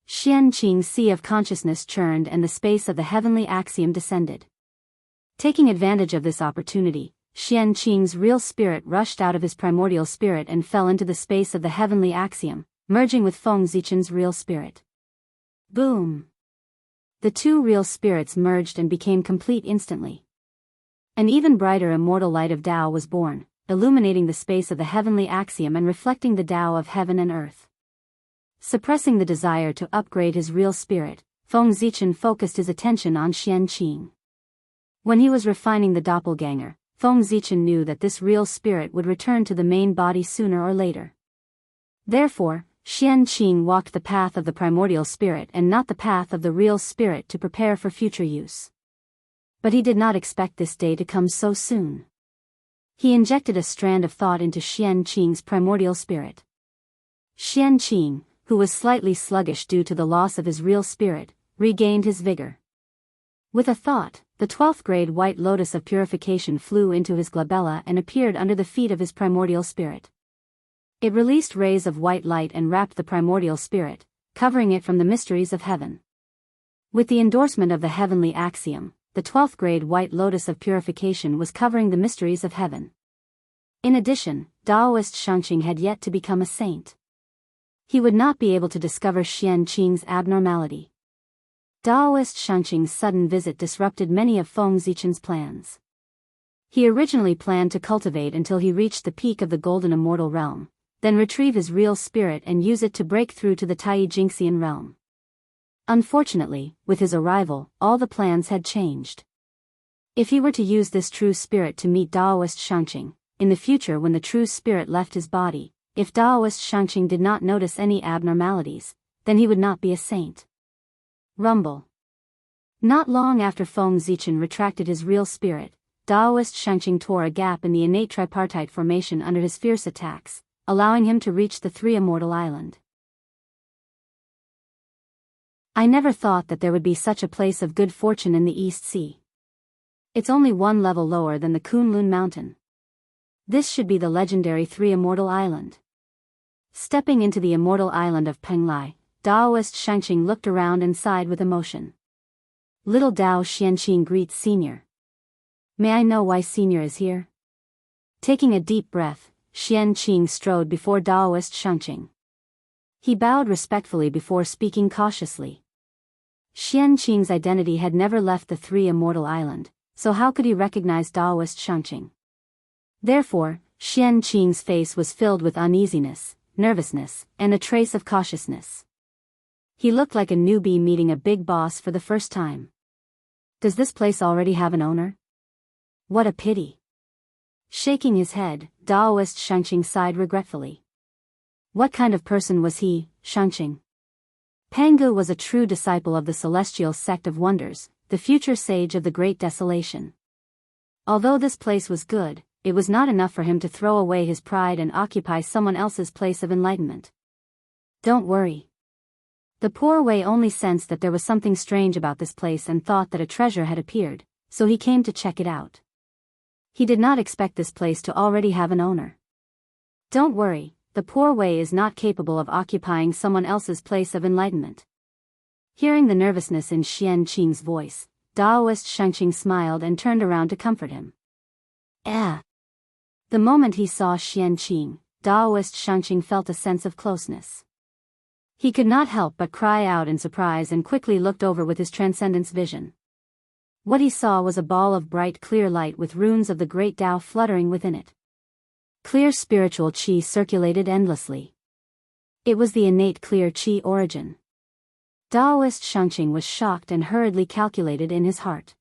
Speaker 1: Xianqing's sea of consciousness churned and the space of the heavenly axiom descended. Taking advantage of this opportunity, Xianqing's real spirit rushed out of his primordial spirit and fell into the space of the heavenly axiom, merging with Feng Zichen's real spirit. Boom! The two real spirits merged and became complete instantly. An even brighter immortal light of Tao was born, illuminating the space of the heavenly axiom and reflecting the Tao of heaven and earth. Suppressing the desire to upgrade his real spirit, Feng Zichen focused his attention on Xianqing. When he was refining the doppelganger, Feng Zichen knew that this real spirit would return to the main body sooner or later. Therefore, Xianqing walked the path of the primordial spirit and not the path of the real spirit to prepare for future use. But he did not expect this day to come so soon. He injected a strand of thought into Xianqing's primordial spirit. Xianqing, who was slightly sluggish due to the loss of his real spirit, regained his vigor. With a thought, the 12th grade white lotus of purification flew into his glabella and appeared under the feet of his primordial spirit. It released rays of white light and wrapped the primordial spirit, covering it from the mysteries of heaven. With the endorsement of the heavenly axiom, the 12th grade white lotus of purification was covering the mysteries of heaven. In addition, Daoist Xianqing had yet to become a saint. He would not be able to discover Xianqing's abnormality. Daoist Xianqing's sudden visit disrupted many of Feng Zichen's plans. He originally planned to cultivate until he reached the peak of the golden immortal realm, then retrieve his real spirit and use it to break through to the Tai Jingxian realm. Unfortunately, with his arrival, all the plans had changed. If he were to use this true spirit to meet Daoist Xianqing, in the future when the true spirit left his body, if Daoist Xianqing did not notice any abnormalities, then he would not be a saint. Rumble. Not long after Feng Zichen retracted his real spirit, Daoist Xianqing tore a gap in the innate tripartite formation under his fierce attacks, allowing him to reach the three immortal island. I never thought that there would be such a place of good fortune in the East Sea. It's only one level lower than the Kunlun Mountain. This should be the legendary Three Immortal Island. Stepping into the immortal island of Penglai, Daoist Xianqing looked around and sighed with emotion. Little Dao Xianqing greets Senior. May I know why Senior is here? Taking a deep breath, Xianqing strode before Daoist Xianqing. He bowed respectfully before speaking cautiously. Xianqing's identity had never left the Three Immortal Island, so how could he recognize Daoist Xianxia? Therefore, Xianqing's face was filled with uneasiness, nervousness, and a trace of cautiousness. He looked like a newbie meeting a big boss for the first time. Does this place already have an owner? What a pity. Shaking his head, Daoist Xianxia sighed regretfully. What kind of person was he, Xianxia? Pangu was a true disciple of the celestial sect of wonders, the future sage of the Great Desolation. Although this place was good, it was not enough for him to throw away his pride and occupy someone else's place of enlightenment. Don't worry. The poor Wei only sensed that there was something strange about this place and thought that a treasure had appeared, so he came to check it out. He did not expect this place to already have an owner. Don't worry, the poor Wei is not capable of occupying someone else's place of enlightenment. Hearing the nervousness in Xianqing's voice, Daoist Xianxia smiled and turned around to comfort him. The moment he saw Xianqing, Daoist Xianxia felt a sense of closeness. He could not help but cry out in surprise and quickly looked over with his transcendence vision. What he saw was a ball of bright clear light with runes of the great Tao fluttering within it. Clear spiritual qi circulated endlessly. It was the innate clear qi origin. Daoist Xianxia was shocked and hurriedly calculated in his heart.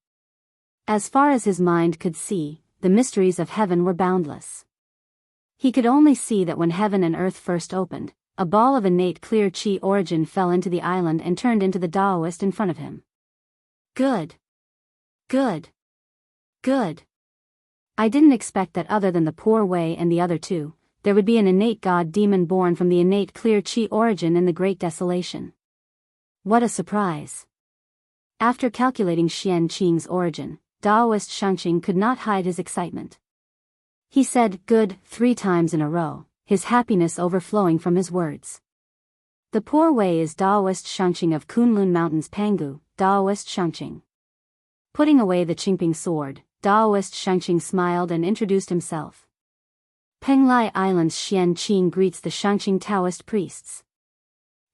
Speaker 1: As far as his mind could see, the mysteries of heaven were boundless. He could only see that when heaven and earth first opened, a ball of innate clear qi origin fell into the island and turned into the Daoist in front of him. Good. Good. Good. I didn't expect that other than the poor Wei and the other two, there would be an innate god demon born from the innate clear qi origin in the Great Desolation. What a surprise. After calculating Xianqing's origin, Daoist Xianxia could not hide his excitement. He said "good" 3 times in a row, his happiness overflowing from his words. The poor Wei is Daoist Xianxia of Kunlun Mountains Pangu, Daoist Xianxia. Putting away the Qingping sword, Daoist Xianxia smiled and introduced himself. Penglai Island's Xianqing greets the Xianxia Taoist priests.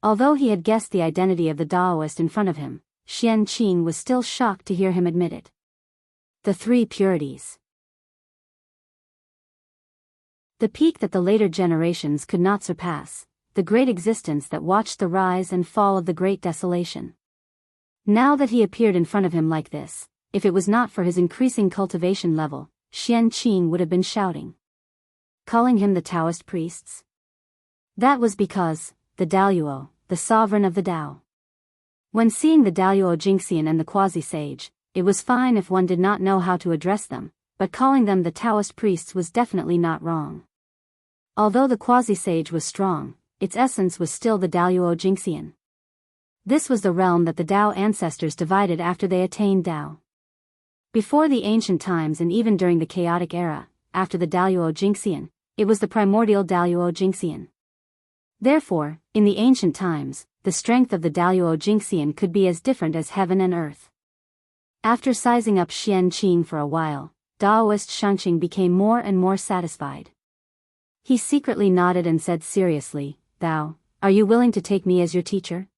Speaker 1: Although he had guessed the identity of the Daoist in front of him, Xianqing was still shocked to hear him admit it. The 3 purities. The peak that the later generations could not surpass, the great existence that watched the rise and fall of the Great Desolation. Now that he appeared in front of him like this, if it was not for his increasing cultivation level, Xianqing would have been shouting. Calling him the Taoist priests? That was because, the Daoyuo, the sovereign of the Tao. When seeing the Daoyuo Jingxian and the quasi-sage, it was fine if one did not know how to address them, but calling them the Taoist priests was definitely not wrong. Although the quasi-sage was strong, its essence was still the Daoyuo Jingxian. This was the realm that the Tao ancestors divided after they attained Tao. Before the ancient times and even during the chaotic era, after the Daoyuo Jingxian, it was the primordial Daoyuo Jingxian. Therefore, in the ancient times, the strength of the Daoyuo Jingxian could be as different as heaven and earth. After sizing up Xianqing for a while, Daoist Xianxia became more and more satisfied. He secretly nodded and said seriously, "Thou, are you willing to take me as your teacher?"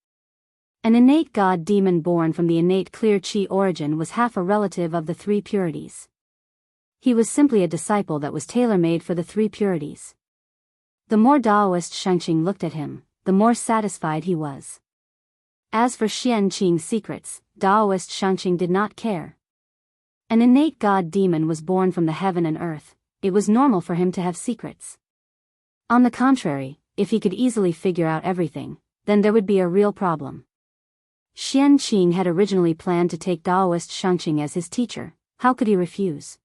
Speaker 1: An innate god demon born from the innate clear qi origin was half a relative of the 3 purities. He was simply a disciple that was tailor-made for the 3 purities. The more Daoist Xianxia looked at him, the more satisfied he was. As for Xianqing's secrets, Daoist Xianxia did not care. An innate god demon was born from the heaven and earth, it was normal for him to have secrets. On the contrary, if he could easily figure out everything, then there would be a real problem. Xianqing had originally planned to take Daoist Xianxia as his teacher, how could he refuse?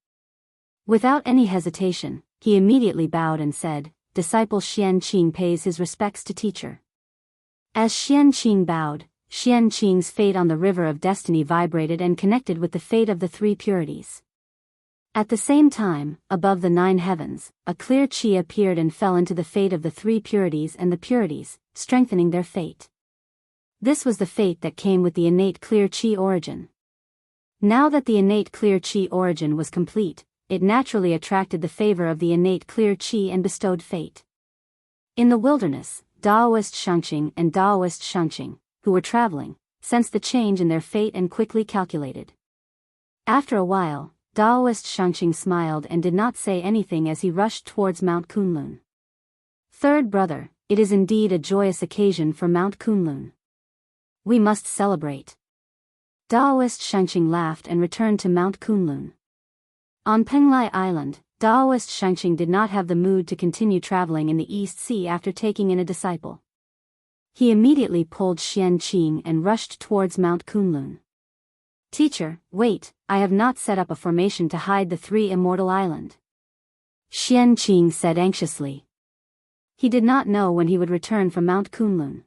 Speaker 1: Without any hesitation, he immediately bowed and said, "Disciple Xianqing pays his respects to teacher." As Xianqing bowed, Xianqing's fate on the river of destiny vibrated and connected with the fate of the 3 purities. At the same time, above the 9 heavens, a clear qi appeared and fell into the fate of the 3 purities and the purities, strengthening their fate. This was the fate that came with the innate clear qi origin. Now that the innate clear qi origin was complete, it naturally attracted the favor of the innate clear qi and bestowed fate. In the wilderness, Daoist Xianxia and Daoist Xianxia, who were traveling, sensed the change in their fate and quickly calculated. After a while, Daoist Xianxia smiled and did not say anything as he rushed towards Mount Kunlun. Third brother, it is indeed a joyous occasion for Mount Kunlun. We must celebrate. Daoist Xianxia laughed and returned to Mount Kunlun. On Penglai Island, Daoist Xianxia did not have the mood to continue traveling in the East Sea after taking in a disciple. He immediately pulled Xian Qing and rushed towards Mount Kunlun. Teacher, wait, I have not set up a formation to hide the three immortal island. Xian Qing said anxiously. He did not know when he would return from Mount Kunlun.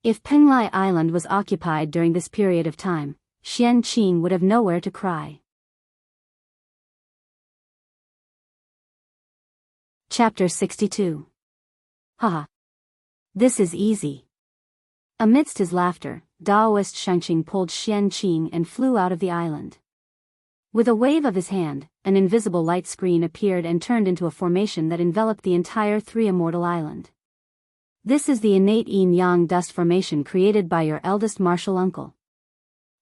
Speaker 1: If Penglai Island was occupied during this period of time, Xian Qing would have nowhere to cry. Chapter 62. Haha. This is easy. Amidst his laughter, Daoist Xianxia pulled Xian Qing and flew out of the island. With a wave of his hand, an invisible light screen appeared and turned into a formation that enveloped the entire three immortal island. This is the innate yin-yang dust formation created by your eldest martial uncle.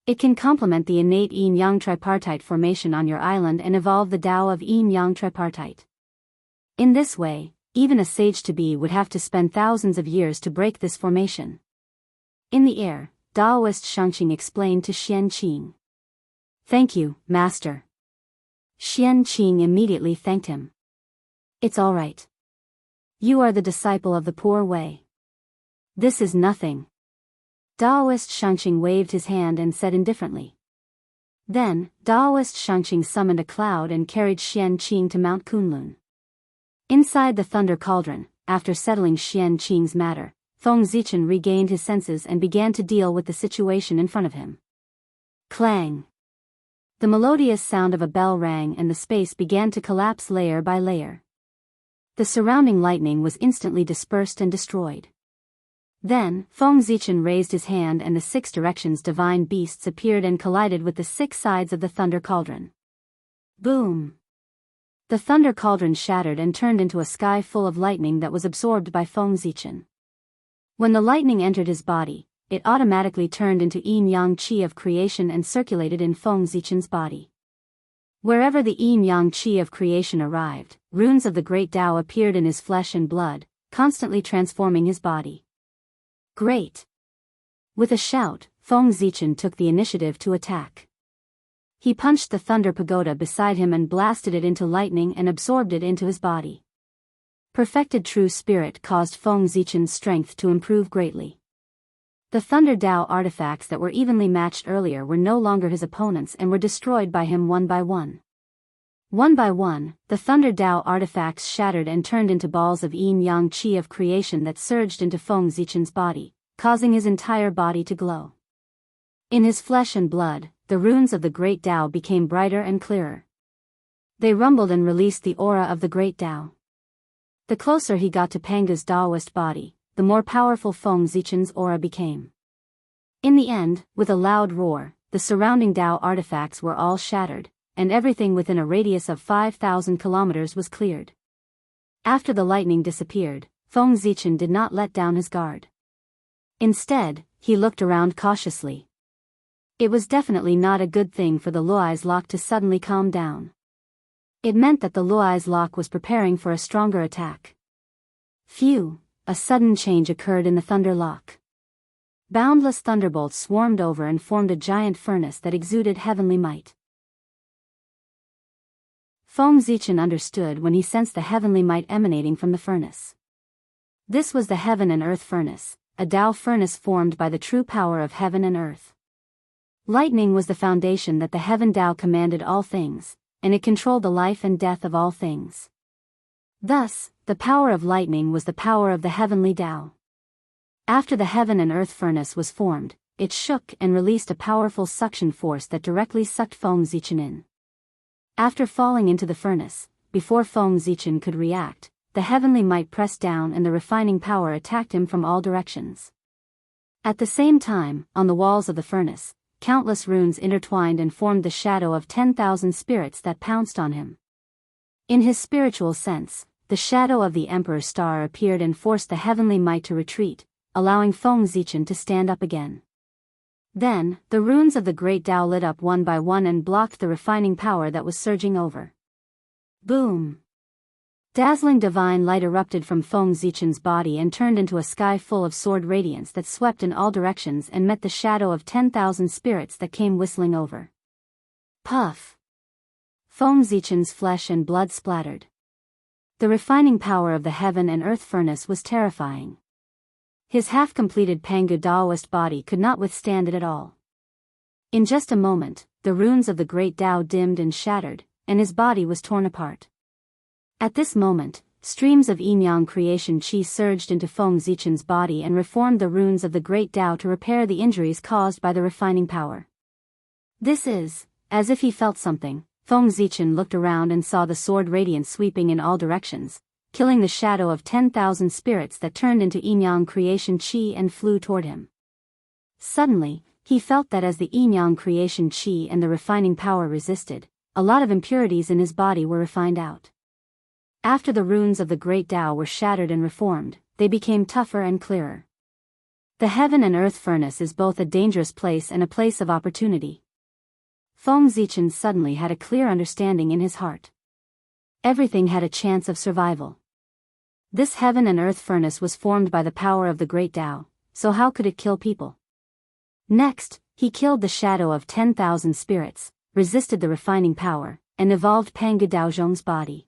Speaker 1: It can complement the innate yin-yang tripartite formation on your island and evolve the Tao of yin-yang tripartite. In this way, even a sage-to-be would have to spend thousands of years to break this formation. In the air, Daoist Xianxia explained to Xian Qing. Thank you, master. Xian Qing immediately thanked him. It's all right. You are the disciple of the poor way. This is nothing. Daoist Xianxia waved his hand and said indifferently. Then, Daoist Xianxia summoned a cloud and carried Xian Qing to Mount Kunlun. Inside the thunder cauldron, after settling Xian Qing's matter, Feng Zichen regained his senses and began to deal with the situation in front of him. Clang! The melodious sound of a bell rang and the space began to collapse layer by layer. The surrounding lightning was instantly dispersed and destroyed. Then, Feng Zichen raised his hand and the 6 directions divine beasts appeared and collided with the 6 sides of the thunder cauldron. Boom! The thunder cauldron shattered and turned into a sky full of lightning that was absorbed by Feng Zichen. When the lightning entered his body, it automatically turned into yin-yang qi of creation and circulated in Feng Zichen's body. Wherever the yin-yang qi of creation arrived, runes of the great Tao appeared in his flesh and blood, constantly transforming his body. Great! With a shout, Feng Zichen took the initiative to attack. He punched the thunder pagoda beside him and blasted it into lightning and absorbed it into his body. Perfected true spirit caused Feng Zichen's strength to improve greatly. The Thunder Tao artifacts that were evenly matched earlier were no longer his opponents and were destroyed by him one by one. One by one, the Thunder Tao artifacts shattered and turned into balls of yin-yang qi of creation that surged into Feng Zichen's body, causing his entire body to glow. In his flesh and blood, the runes of the Great Tao became brighter and clearer. They rumbled and released the aura of the Great Tao. The closer he got to Panga's Daoist body, the more powerful Feng Zichen's aura became. In the end, with a loud roar, the surrounding Tao artifacts were all shattered, and everything within a radius of 5,000 kilometers was cleared. After the lightning disappeared, Feng Zichen did not let down his guard. Instead, he looked around cautiously. It was definitely not a good thing for the Luai's lock to suddenly calm down. It meant that the Luai's lock was preparing for a stronger attack. Phew! A sudden change occurred in the thunder lock. Boundless thunderbolts swarmed over and formed a giant furnace that exuded heavenly might. Feng Zichen understood when he sensed the heavenly might emanating from the furnace. This was the heaven and earth furnace, a Tao furnace formed by the true power of heaven and earth. Lightning was the foundation that the heaven Tao commanded all things, and it controlled the life and death of all things. Thus, the power of lightning was the power of the heavenly Tao. After the heaven and earth furnace was formed, it shook and released a powerful suction force that directly sucked Feng Zichen in. After falling into the furnace, before Feng Zichen could react, the heavenly might pressed down and the refining power attacked him from all directions. At the same time, on the walls of the furnace, countless runes intertwined and formed the shadow of 10,000 spirits that pounced on him. In his spiritual sense, the shadow of the Emperor Star appeared and forced the heavenly might to retreat, allowing Feng Zichen to stand up again. Then, the runes of the Great Tao lit up one by one and blocked the refining power that was surging over. Boom! Dazzling divine light erupted from Feng Zichen's body and turned into a sky full of sword radiance that swept in all directions and met the shadow of 10,000 spirits that came whistling over. Puff! Feng Zichen's flesh and blood splattered. The refining power of the heaven and earth furnace was terrifying. His half-completed Pangu Daoist body could not withstand it at all. In just a moment, the runes of the Great Tao dimmed and shattered, and his body was torn apart. At this moment, streams of yin-yang creation qi surged into Feng Zichen's body and reformed the runes of the Great Tao to repair the injuries caused by the refining power. This is, as if he felt something, Feng Zichen looked around and saw the sword radiance sweeping in all directions, killing the shadow of 10,000 spirits that turned into yin-yang creation qi and flew toward him. Suddenly, he felt that as the yin-yang creation qi and the refining power resisted, a lot of impurities in his body were refined out. After the runes of the Great Tao were shattered and reformed, they became tougher and clearer. The heaven and earth furnace is both a dangerous place and a place of opportunity. Feng Zichen suddenly had a clear understanding in his heart. Everything had a chance of survival. This heaven and earth furnace was formed by the power of the Great Tao, so how could it kill people? Next, he killed the shadow of 10,000 spirits, resisted the refining power, and evolved Pangu Daozhong's body.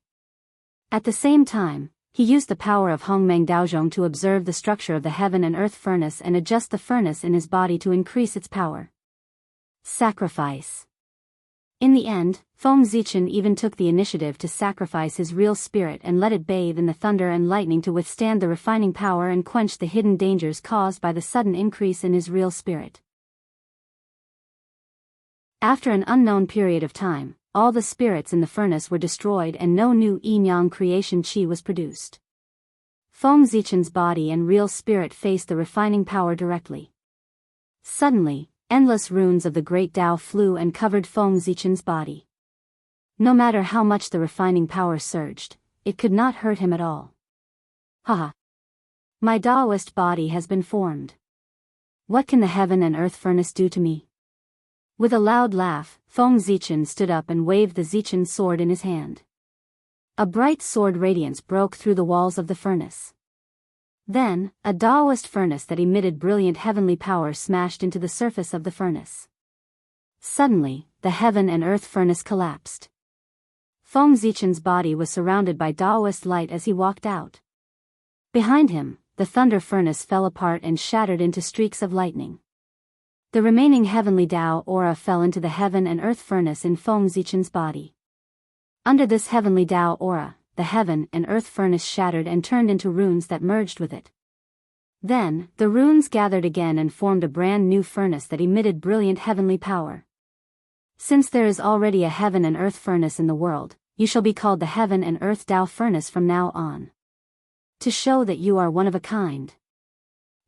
Speaker 1: At the same time, he used the power of Hongmeng Daozhong to observe the structure of the heaven and earth furnace and adjust the furnace in his body to increase its power. Sacrifice. In the end, Feng Zichen even took the initiative to sacrifice his real spirit and let it bathe in the thunder and lightning to withstand the refining power and quench the hidden dangers caused by the sudden increase in his real spirit. After an unknown period of time, all the spirits in the furnace were destroyed and no new yin-yang creation qi was produced. Feng Zichen's body and real spirit faced the refining power directly. Suddenly, endless runes of the Great Tao flew and covered Feng Zichen's body. No matter how much the refining power surged, it could not hurt him at all. Haha! My Daoist body has been formed. What can the heaven and earth furnace do to me? With a loud laugh, Feng Zichen stood up and waved the Zichen sword in his hand. A bright sword radiance broke through the walls of the furnace. Then, a Daoist furnace that emitted brilliant heavenly power smashed into the surface of the furnace. Suddenly, the heaven and earth furnace collapsed. Feng Zichen's body was surrounded by Daoist light as he walked out. Behind him, the thunder furnace fell apart and shattered into streaks of lightning. The remaining heavenly Tao aura fell into the heaven and earth furnace in Feng Zichen's body. Under this heavenly Tao aura, the heaven and earth furnace shattered and turned into runes that merged with it. Then, the runes gathered again and formed a brand new furnace that emitted brilliant heavenly power. Since there is already a heaven and earth furnace in the world, you shall be called the heaven and earth Tao furnace from now on. To show that you are one of a kind.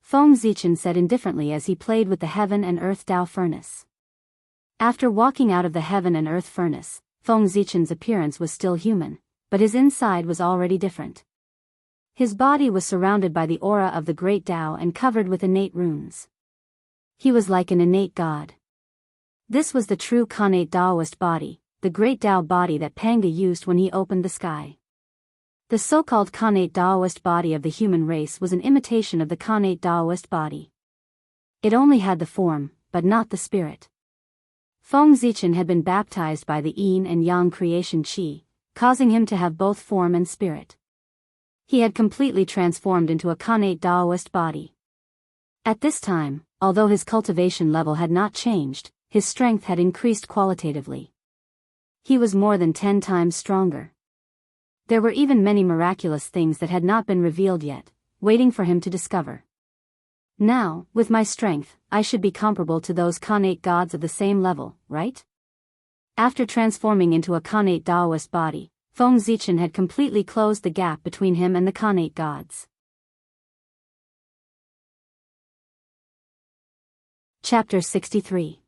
Speaker 1: Feng Zichen said indifferently as he played with the heaven and earth Tao furnace. After walking out of the heaven and earth furnace, Feng Zichen's appearance was still human, but his inside was already different. His body was surrounded by the aura of the Great Tao and covered with innate runes. He was like an innate god. This was the true Khanate Daoist body, the Great Tao body that Pangu used when he opened the sky. The so-called Khanate Daoist body of the human race was an imitation of the Khanate Daoist body. It only had the form, but not the spirit. Feng Zichen had been baptized by the yin and yang creation qi, causing him to have both form and spirit. He had completely transformed into a Khanate Daoist body. At this time, although his cultivation level had not changed, his strength had increased qualitatively. He was more than 10 times stronger. There were even many miraculous things that had not been revealed yet, waiting for him to discover. Now, with my strength, I should be comparable to those Khanate gods of the same level, right? After transforming into a Khanate Daoist body, Feng Zichen had completely closed the gap between him and the Khanate gods. Chapter 63.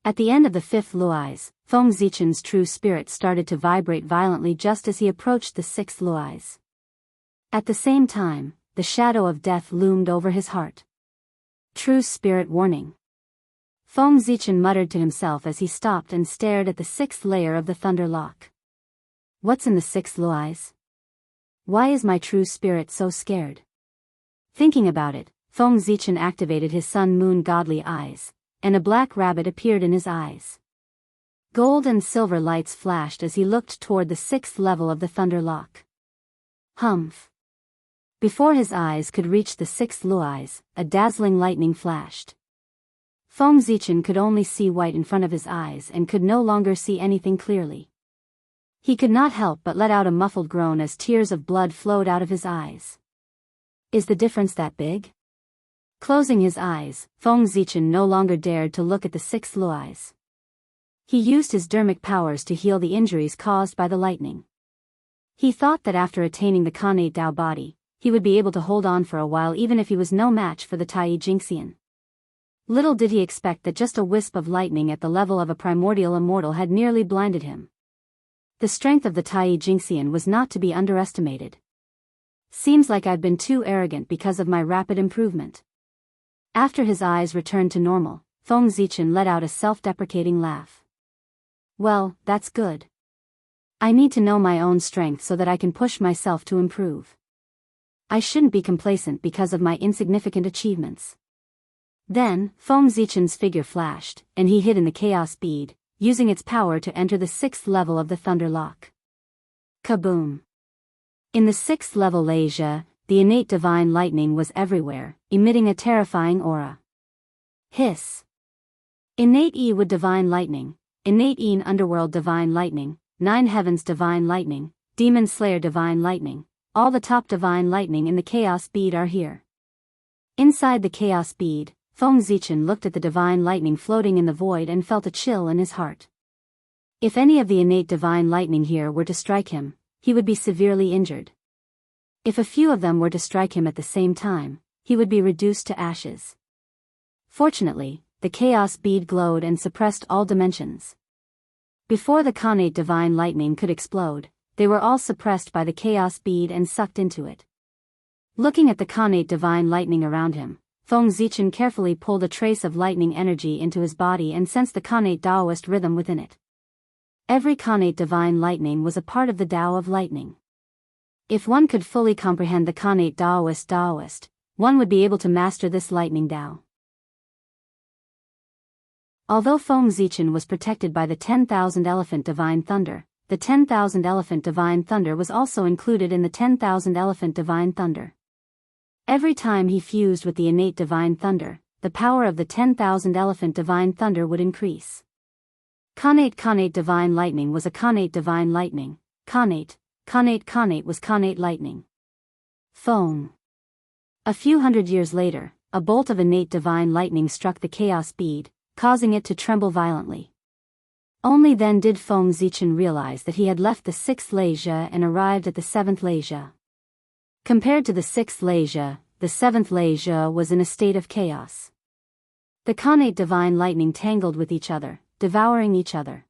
Speaker 1: At the end of the 5th luais, Feng Zichen's true spirit started to vibrate violently just as he approached the 6th luais. At the same time, the shadow of death loomed over his heart. True spirit warning. Feng Zichen muttered to himself as he stopped and stared at the 6th layer of the thunder lock. What's in the 6th eyes? Why is my true spirit so scared? Thinking about it, Feng Zichen activated his sun-moon godly eyes, and a black rabbit appeared in his eyes. Gold and silver lights flashed as he looked toward the 6th level of the thunder lock. Humph! Before his eyes could reach the 6th eyes, a dazzling lightning flashed. Feng Zichen could only see white in front of his eyes and could no longer see anything clearly. He could not help but let out a muffled groan as tears of blood flowed out of his eyes. Is the difference that big? Closing his eyes, Feng Zichen no longer dared to look at the 6th eyes. He used his dermic powers to heal the injuries caused by the lightning. He thought that after attaining the Khanate Dao body, he would be able to hold on for a while even if he was no match for the Tai Jingxian. Little did he expect that just a wisp of lightning at the level of a primordial immortal had nearly blinded him. The strength of the Tai Jingxian was not to be underestimated. Seems like I've been too arrogant because of my rapid improvement. After his eyes returned to normal, Feng Zichen let out a self-deprecating laugh. Well, that's good. I need to know my own strength so that I can push myself to improve. I shouldn't be complacent because of my insignificant achievements. Then, Feng Zichen's figure flashed, and he hid in the chaos bead, using its power to enter the 6th level of the thunder lock. Kaboom! In the 6th level Leisha, the innate divine lightning was everywhere, emitting a terrifying aura. Hiss! Innate E with divine lightning, innate E in underworld divine lightning, 9 heavens divine lightning, demon slayer divine lightning, all the top divine lightning in the chaos bead are here. Inside the chaos bead, Feng Zichen looked at the divine lightning floating in the void and felt a chill in his heart. If any of the innate divine lightning here were to strike him, he would be severely injured. If a few of them were to strike him at the same time, he would be reduced to ashes. Fortunately, the chaos bead glowed and suppressed all dimensions. Before the Khanate divine lightning could explode, they were all suppressed by the chaos bead and sucked into it. Looking at the Khanate divine lightning around him, Feng Zichen carefully pulled a trace of lightning energy into his body and sensed the Khanate Daoist rhythm within it. Every Khanate divine lightning was a part of the Tao of lightning. If one could fully comprehend the Khanate Daoist, one would be able to master this lightning Tao. Although Feng Zichen was protected by the 10,000 elephant divine thunder, the 10,000 elephant divine thunder was also included in the 10,000 elephant divine thunder. Every time he fused with the innate divine thunder, the power of the 10,000 elephant divine thunder would increase. Khanate divine lightning was a Khanate divine lightning, Khanate was Khanate lightning. Foam. A few hundred years later, a bolt of innate divine lightning struck the chaos bead, causing it to tremble violently. Only then did Feng Zichen realize that he had left the 6th Leisha and arrived at the 7th Leisha. Compared to the 6th Leisha, the 7th Leisha was in a state of chaos. The Khanate divine lightning tangled with each other, devouring each other.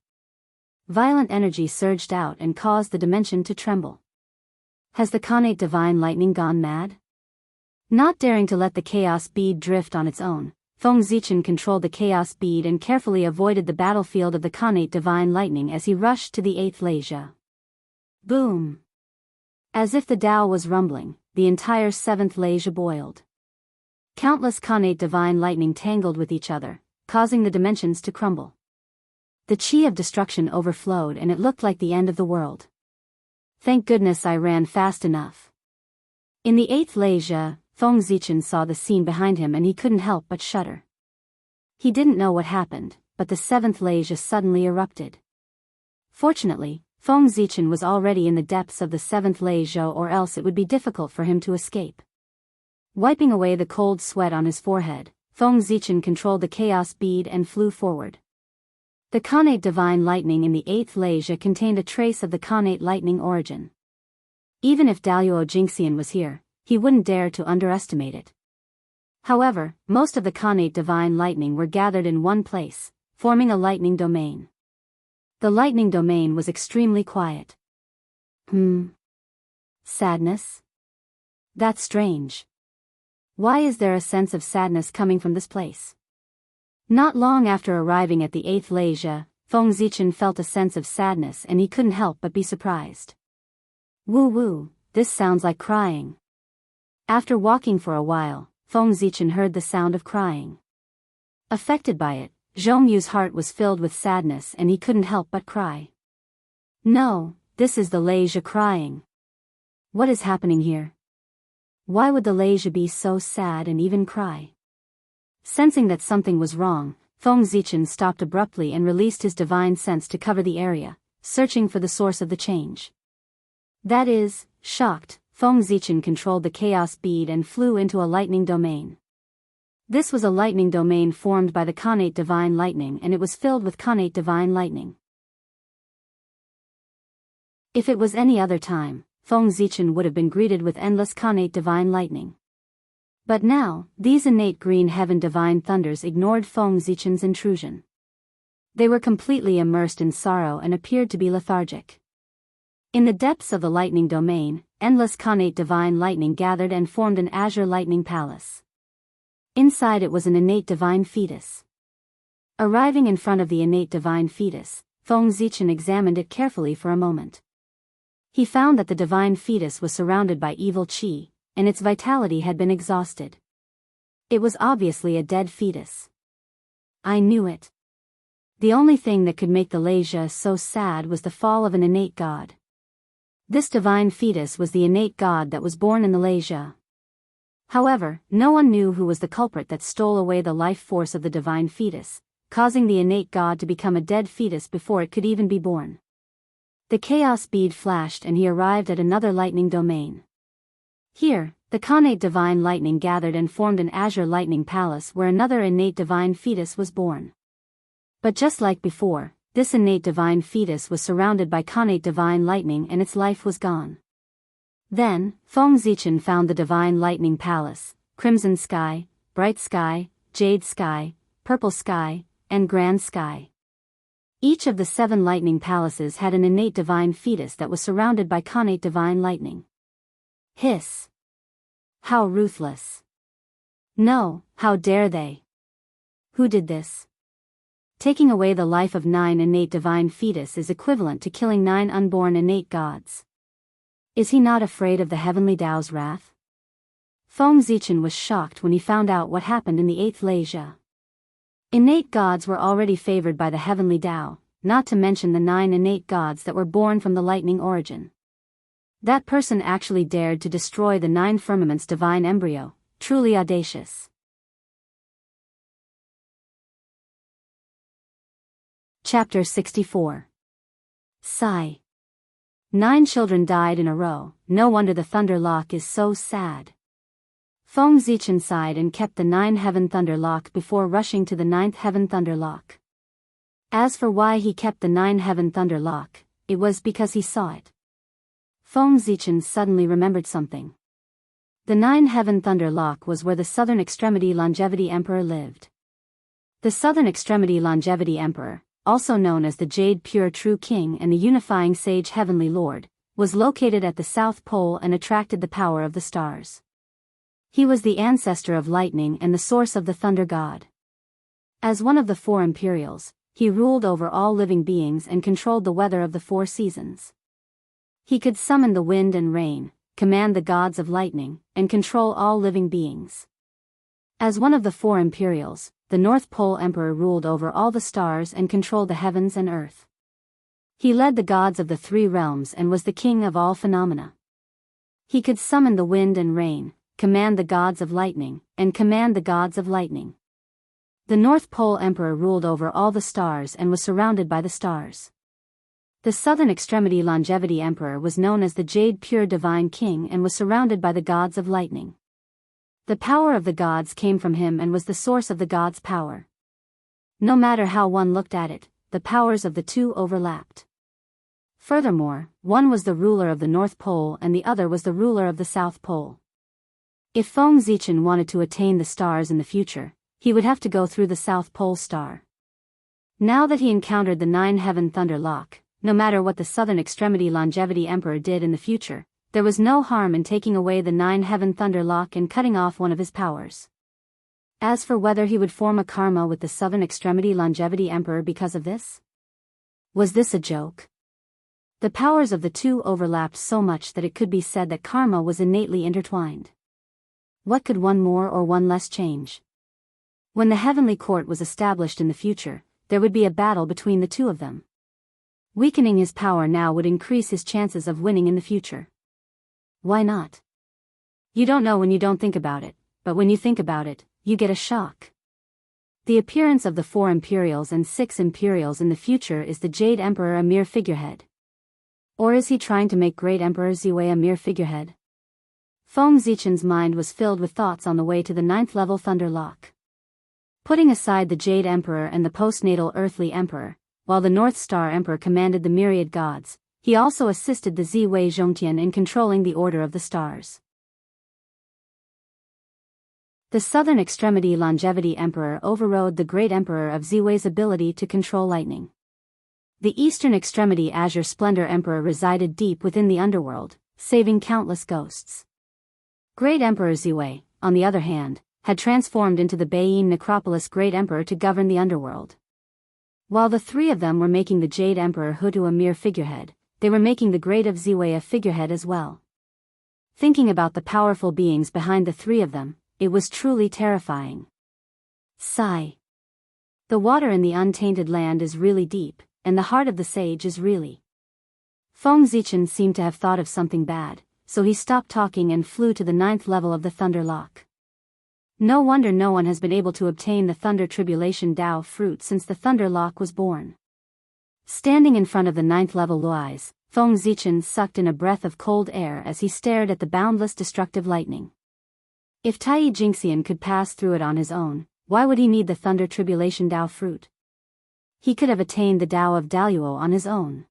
Speaker 1: Violent energy surged out and caused the dimension to tremble. Has the Khanate divine lightning gone mad? Not daring to let the chaos bead drift on its own, Feng Zichen controlled the chaos bead and carefully avoided the battlefield of the Khanate divine lightning as he rushed to the 8th Leisha. Boom! As if the Tao was rumbling, the entire 7th Leisha boiled. Countless Khanate divine lightning tangled with each other, causing the dimensions to crumble. The chi of destruction overflowed and it looked like the end of the world. Thank goodness I ran fast enough. In the 8th Leisha, Feng Zichen saw the scene behind him and he couldn't help but shudder. He didn't know what happened, but the 7th Leisha suddenly erupted. Fortunately, Feng Zichen was already in the depths of the 7th Leisha, or else it would be difficult for him to escape. Wiping away the cold sweat on his forehead, Feng Zichen controlled the chaos bead and flew forward. The Khanate divine lightning in the 8th Leisha contained a trace of the Khanate lightning origin. Even if Daoist Jingxian was here, he wouldn't dare to underestimate it. However, most of the Khanate divine lightning were gathered in one place, forming a lightning domain. The lightning domain was extremely quiet. Sadness? That's strange. Why is there a sense of sadness coming from this place? Not long after arriving at the 8th Leisure, Feng Zichen felt a sense of sadness and he couldn't help but be surprised. Woo, this sounds like crying. After walking for a while, Feng Zichen heard the sound of crying. Affected by it, Zhongyu's heart was filled with sadness and he couldn't help but cry. No, this is the Leisure crying. What is happening here? Why would the Leisure be so sad and even cry? Sensing that something was wrong, Feng Zichen stopped abruptly and released his divine sense to cover the area, searching for the source of the change. That is, shocked, Feng Zichen controlled the chaos bead and flew into a lightning domain. This was a lightning domain formed by the Khanate divine lightning and it was filled with Khanate divine lightning. If it was any other time, Feng Zichen would have been greeted with endless Khanate divine lightning. But now, these innate green heaven divine thunders ignored Feng Zichen's intrusion. They were completely immersed in sorrow and appeared to be lethargic. In the depths of the lightning domain, endless Khanate divine lightning gathered and formed an azure lightning palace. Inside it was an innate divine fetus. Arriving in front of the innate divine fetus, Feng Zichen examined it carefully for a moment. He found that the divine fetus was surrounded by evil qi, and its vitality had been exhausted. It was obviously a dead fetus. I knew it. The only thing that could make the Leisure so sad was the fall of an innate god. This divine fetus was the innate god that was born in the Leisure. However, no one knew who was the culprit that stole away the life force of the divine fetus, causing the innate god to become a dead fetus before it could even be born. The chaos bead flashed and he arrived at another lightning domain. Here, the Khanate divine lightning gathered and formed an azure lightning palace where another innate divine fetus was born. But just like before, this innate divine fetus was surrounded by Khanate divine lightning and its life was gone. Then, Feng Zichen found the divine lightning palace, crimson sky, bright sky, jade sky, purple sky, and grand sky. Each of the 7 lightning palaces had an innate divine fetus that was surrounded by Khanate divine lightning. Hiss! How ruthless! No, how dare they! Who did this? Taking away the life of 9 innate divine fetus is equivalent to killing 9 unborn innate gods. Is he not afraid of the heavenly Tao's wrath? Feng Zichen was shocked when he found out what happened in the 8th Leisure. Innate gods were already favored by the heavenly Tao, not to mention the 9 innate gods that were born from the lightning origin. That person actually dared to destroy the 9 firmament's divine embryo, truly audacious. Chapter 64. Sigh. 9 children died in a row, no wonder the Thunder Lock is so sad. Feng Zichen sighed and kept the 9 heaven Thunder Lock before rushing to the 9th heaven Thunder Lock. As for why he kept the 9 heaven Thunder Lock, it was because he saw it. Feng Zichen suddenly remembered something. The 9 heaven Thunder Lock was where the Southern Extremity Longevity Emperor lived. The Southern Extremity Longevity Emperor, also known as the Jade Pure True King and the Unifying Sage Heavenly Lord, was located at the South Pole and attracted the power of the stars. He was the ancestor of lightning and the source of the thunder god. As one of the 4 Imperials, he ruled over all living beings and controlled the weather of the 4 seasons. He could summon the wind and rain, command the gods of lightning, and control all living beings. As one of the 4 Imperials, the North Pole Emperor ruled over all the stars and controlled the heavens and earth. He led the gods of the 3 realms and was the king of all phenomena. He could summon the wind and rain, command the gods of lightning, and command the gods of lightning. The North Pole Emperor ruled over all the stars and was surrounded by the stars. The Southern Extremity Longevity Emperor was known as the Jade Pure Divine King and was surrounded by the gods of lightning. The power of the gods came from him and was the source of the gods' power. No matter how one looked at it, the powers of the 2 overlapped. Furthermore, one was the ruler of the North Pole and the other was the ruler of the South Pole. If Feng Zichen wanted to attain the stars in the future, he would have to go through the South Pole star. Now that he encountered the 9 heaven Thunder Lock, no matter what the Southern Extremity Longevity Emperor did in the future, there was no harm in taking away the 9-heaven thunder lock and cutting off one of his powers. As for whether he would form a karma with the southern extremity longevity emperor because of this? Was this a joke? The powers of the two overlapped so much that it could be said that karma was innately intertwined. What could one more or one less change? When the heavenly court was established in the future, there would be a battle between the two of them. Weakening his power now would increase his chances of winning in the future. Why not? You don't know when you don't think about it, but when you think about it, you get a shock. The appearance of the 4 Imperials and 6 Imperials in the future is the Jade Emperor a mere figurehead? Or is he trying to make Great Emperor Ziwei a mere figurehead? Feng Zichen's mind was filled with thoughts on the way to the 9th level Thunder Lock. Putting aside the Jade Emperor and the postnatal Earthly Emperor, while the North Star Emperor commanded the myriad gods, he also assisted the Ziwei Zhongtian in controlling the Order of the Stars. The Southern Extremity Longevity Emperor overrode the Great Emperor of Ziwei's ability to control lightning. The Eastern Extremity Azure Splendor Emperor resided deep within the underworld, saving countless ghosts. Great Emperor Ziwei, on the other hand, had transformed into the Baiyin Necropolis Great Emperor to govern the underworld. While the three of them were making the Jade Emperor Hutu a mere figurehead, they were making the Great of Ziwei a figurehead as well. Thinking about the powerful beings behind the three of them, it was truly terrifying. Sigh. The water in the untainted land is really deep, and the heart of the sage is really. Feng Zichen seemed to have thought of something bad, so he stopped talking and flew to the 9th level of the Thunder Lock. No wonder no one has been able to obtain the Thunder Tribulation Dao fruit since the Thunder Lock was born. Standing in front of the 9th level Luais, Feng Zichen sucked in a breath of cold air as he stared at the boundless destructive lightning. If Tai Jingxian could pass through it on his own, why would he need the Thunder Tribulation Dao fruit? He could have attained the Dao of Daluo on his own.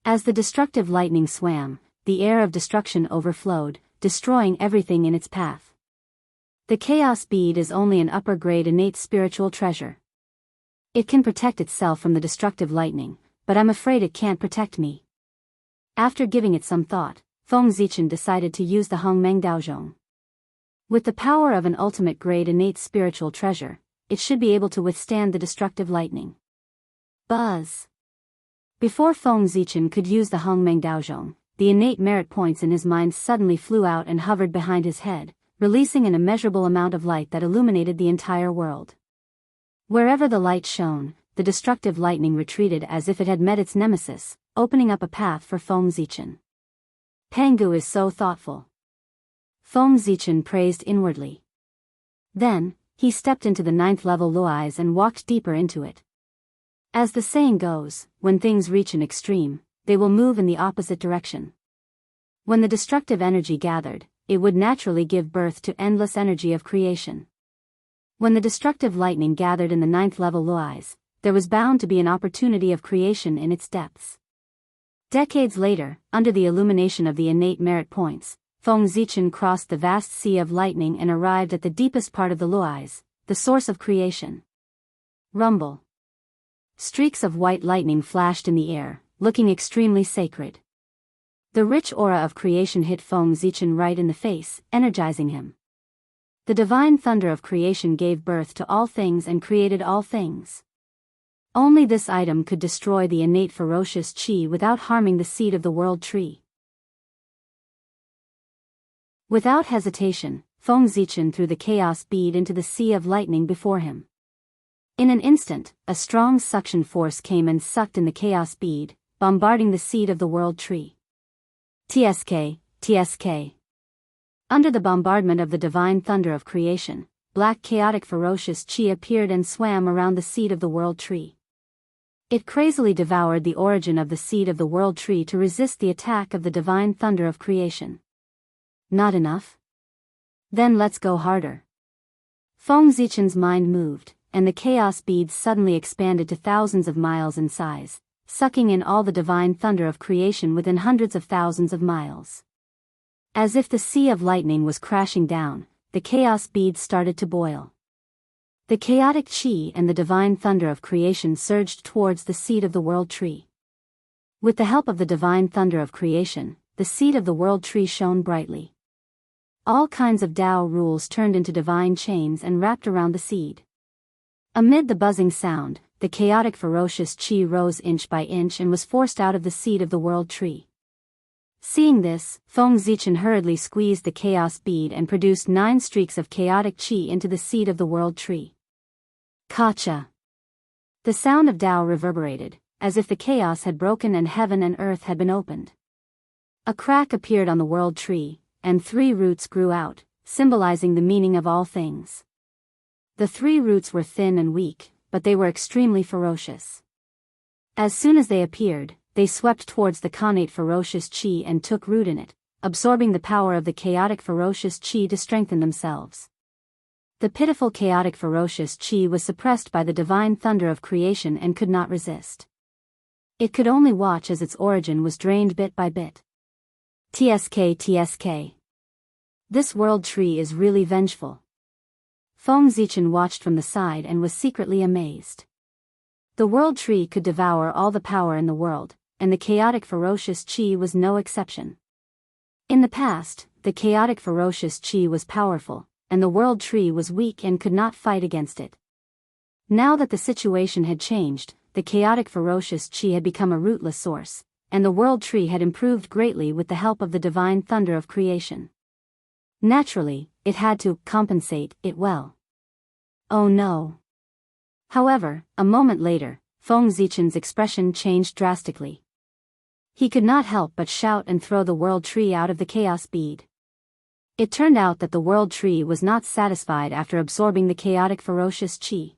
Speaker 1: As the destructive lightning swam, the air of destruction overflowed, destroying everything in its path. The Chaos Bead is only an upper-grade innate spiritual treasure. It can protect itself from the destructive lightning, but I'm afraid it can't protect me. After giving it some thought, Feng Zichen decided to use the Hongmeng Daozhong. With the power of an ultimate grade innate spiritual treasure, it should be able to withstand the destructive lightning. Buzz! Before Feng Zichen could use the Hongmeng Daozhong, the innate merit points in his mind suddenly flew out and hovered behind his head, releasing an immeasurable amount of light that illuminated the entire world. Wherever the light shone, the destructive lightning retreated as if it had met its nemesis, opening up a path for Feng Zichen. Pangu is so thoughtful. Feng Zichen praised inwardly. Then, he stepped into the 9th level Luais and walked deeper into it. As the saying goes, when things reach an extreme, they will move in the opposite direction. When the destructive energy gathered, it would naturally give birth to endless energy of creation. When the destructive lightning gathered in the 9th level Luais, there was bound to be an opportunity of creation in its depths. Decades later, under the illumination of the innate merit points, Feng Zichen crossed the vast sea of lightning and arrived at the deepest part of the Luais, the source of creation. Rumble. Streaks of white lightning flashed in the air, looking extremely sacred. The rich aura of creation hit Feng Zichen right in the face, energizing him. The divine thunder of creation gave birth to all things and created all things. Only this item could destroy the innate ferocious qi without harming the seed of the world tree. Without hesitation, Feng Zichen threw the chaos bead into the sea of lightning before him. In an instant, a strong suction force came and sucked in the chaos bead, bombarding the seed of the world tree. TSK, TSK. Under the bombardment of the divine thunder of creation, black chaotic ferocious qi appeared and swam around the seed of the world tree. It crazily devoured the origin of the seed of the world tree to resist the attack of the divine thunder of creation. Not enough? Then let's go harder. Feng Zichen's mind moved, and the chaos bead suddenly expanded to thousands of miles in size, sucking in all the divine thunder of creation within hundreds of thousands of miles. As if the sea of lightning was crashing down, the chaos bead started to boil. The chaotic qi and the divine thunder of creation surged towards the seed of the world tree. With the help of the divine thunder of creation, the seed of the world tree shone brightly. All kinds of Tao rules turned into divine chains and wrapped around the seed. Amid the buzzing sound, the chaotic ferocious qi rose inch by inch and was forced out of the seed of the world tree. Seeing this, Feng Zichen hurriedly squeezed the chaos bead and produced 9 streaks of chaotic qi into the seed of the world tree. Kacha! The sound of Tao reverberated, as if the chaos had broken and heaven and earth had been opened. A crack appeared on the world tree, and 3 roots grew out, symbolizing the meaning of all things. The 3 roots were thin and weak, but they were extremely ferocious. As soon as they appeared, they swept towards the connate ferocious qi and took root in it, absorbing the power of the chaotic ferocious qi to strengthen themselves. The pitiful chaotic ferocious qi was suppressed by the divine thunder of creation and could not resist. It could only watch as its origin was drained bit by bit. TSK. This world tree is really vengeful. Feng Zichen watched from the side and was secretly amazed. The world tree could devour all the power in the world, and the chaotic ferocious qi was no exception. In the past, the chaotic ferocious qi was powerful, and the world tree was weak and could not fight against it. Now that the situation had changed, the chaotic ferocious qi had become a rootless source, and the world tree had improved greatly with the help of the divine thunder of creation. Naturally, it had to compensate it well. Oh no! However, a moment later, Feng Zichen's expression changed drastically. He could not help but shout and throw the world tree out of the chaos bead. It turned out that the world tree was not satisfied after absorbing the chaotic ferocious qi.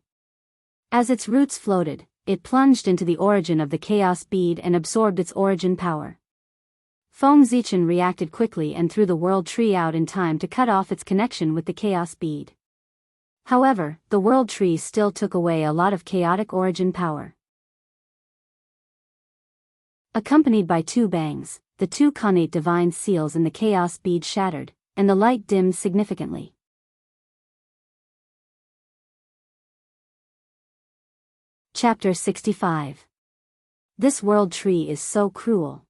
Speaker 1: As its roots floated, it plunged into the origin of the chaos bead and absorbed its origin power. Feng Zichen reacted quickly and threw the world tree out in time to cut off its connection with the chaos bead. However, the world tree still took away a lot of chaotic origin power. Accompanied by 2 bangs, the 2 connate divine seals in the chaos bead shattered, and the light dimmed significantly. Chapter 65. This world tree is so cruel.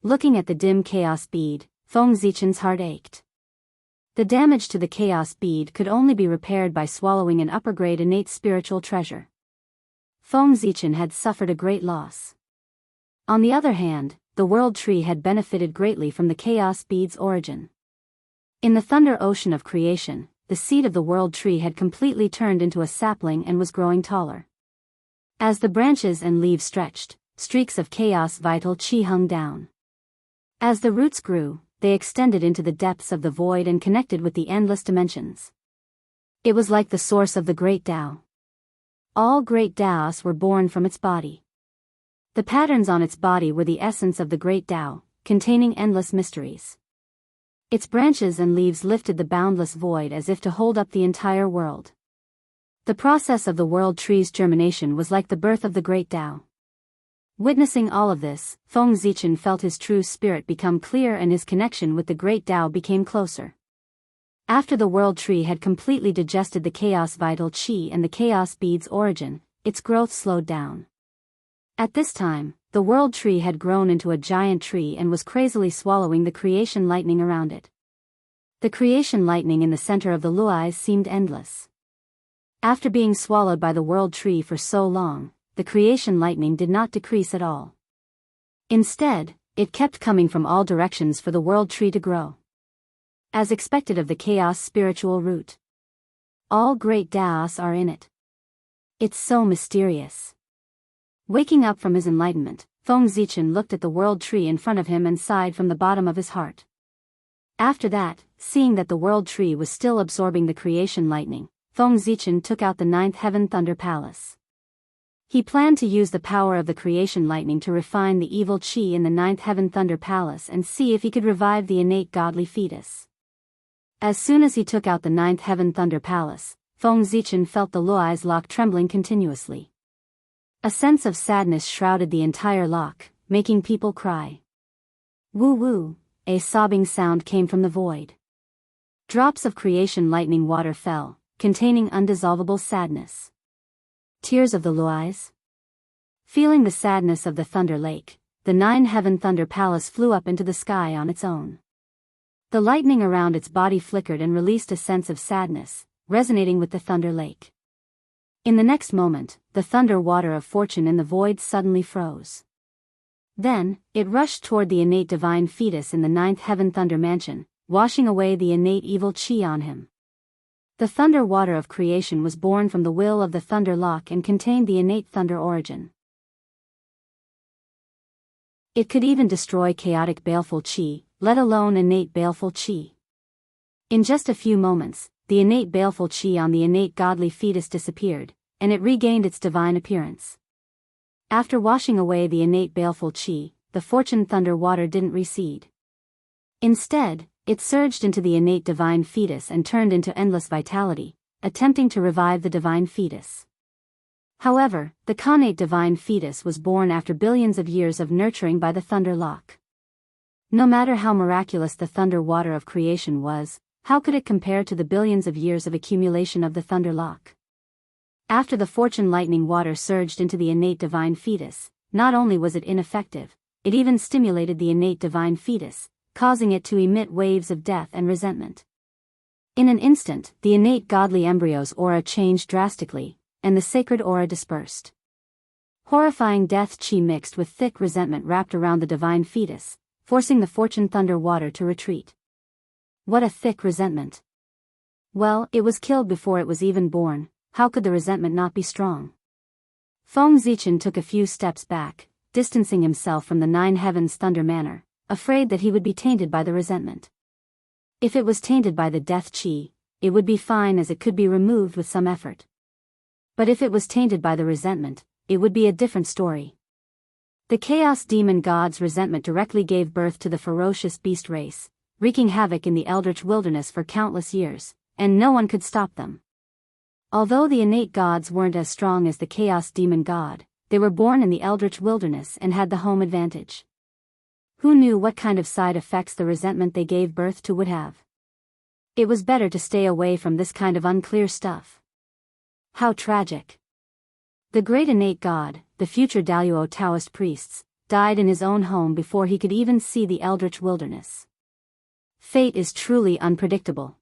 Speaker 1: Looking at the dim chaos bead, Feng Zichen's heart ached. The damage to the chaos bead could only be repaired by swallowing an upper-grade innate spiritual treasure. Feng Zichen had suffered a great loss. On the other hand, the world tree had benefited greatly from the chaos bead's origin. In the thunder ocean of creation, the seed of the world tree had completely turned into a sapling and was growing taller. As the branches and leaves stretched, streaks of chaos vital qi hung down. As the roots grew, they extended into the depths of the void and connected with the endless dimensions. It was like the source of the great Tao. All great Daoists were born from its body. The patterns on its body were the essence of the great Tao, containing endless mysteries. Its branches and leaves lifted the boundless void as if to hold up the entire world. The process of the world tree's germination was like the birth of the great Tao. Witnessing all of this, Feng Zichen felt his true spirit become clear and his connection with the great Tao became closer. After the world tree had completely digested the chaos vital qi and the chaos bead's origin, its growth slowed down. At this time, the world tree had grown into a giant tree and was crazily swallowing the creation lightning around it. The creation lightning in the center of the luais seemed endless. After being swallowed by the world tree for so long, the creation lightning did not decrease at all. Instead, it kept coming from all directions for the world tree to grow. As expected of the chaos spiritual root. All great Daoists are in it. It's so mysterious. Waking up from his enlightenment, Feng Zichen looked at the world tree in front of him and sighed from the bottom of his heart. After that, seeing that the world tree was still absorbing the creation lightning, Feng Zichen took out the 9th Heaven Thunder Palace. He planned to use the power of the creation lightning to refine the evil qi in the 9th Heaven Thunder Palace and see if he could revive the innate godly fetus. As soon as he took out the 9th Heaven Thunder Palace, Feng Zichen felt the luai's lock trembling continuously. A sense of sadness shrouded the entire lock, making people cry. Woo woo, a sobbing sound came from the void. Drops of creation lightning water fell, containing undissolvable sadness. Tears of the luais? Feeling the sadness of the thunder lake, the 9-heaven thunder palace flew up into the sky on its own. The lightning around its body flickered and released a sense of sadness, resonating with the Thunder Lake. In the next moment, the thunder water of fortune in the void suddenly froze. Then, it rushed toward the innate divine fetus in the 9th heaven thunder mansion, washing away the innate evil chi on him. The thunder water of creation was born from the will of the thunder lock and contained the innate thunder origin. It could even destroy chaotic baleful chi, let alone innate baleful chi. In just a few moments, the innate baleful chi on the innate godly fetus disappeared, and it regained its divine appearance. After washing away the innate baleful chi, the fortune thunder water didn't recede. Instead, it surged into the innate divine fetus and turned into endless vitality, attempting to revive the divine fetus. However, the connate divine fetus was born after billions of years of nurturing by the thunder lock. No matter how miraculous the thunder water of creation was, how could it compare to the billions of years of accumulation of the thunder lock? After the fortune lightning water surged into the innate divine fetus, not only was it ineffective, it even stimulated the innate divine fetus, causing it to emit waves of death and resentment. In an instant, the innate godly embryo's aura changed drastically, and the sacred aura dispersed. Horrifying death chi mixed with thick resentment wrapped around the divine fetus, forcing the fortune thunder water to retreat. What a thick resentment. Well, it was killed before it was even born, how could the resentment not be strong? Feng Zichen took a few steps back, distancing himself from the 9 heavens thunder manor, afraid that he would be tainted by the resentment. If it was tainted by the death chi, it would be fine as it could be removed with some effort. But if it was tainted by the resentment, it would be a different story. The chaos demon god's resentment directly gave birth to the ferocious beast race, wreaking havoc in the eldritch wilderness for countless years, and no one could stop them. Although the innate gods weren't as strong as the chaos demon god, they were born in the eldritch wilderness and had the home advantage. Who knew what kind of side effects the resentment they gave birth to would have? It was better to stay away from this kind of unclear stuff. How tragic. The great innate god, the future Daoist Taoist priests, died in his own home before he could even see the eldritch wilderness. Fate is truly unpredictable.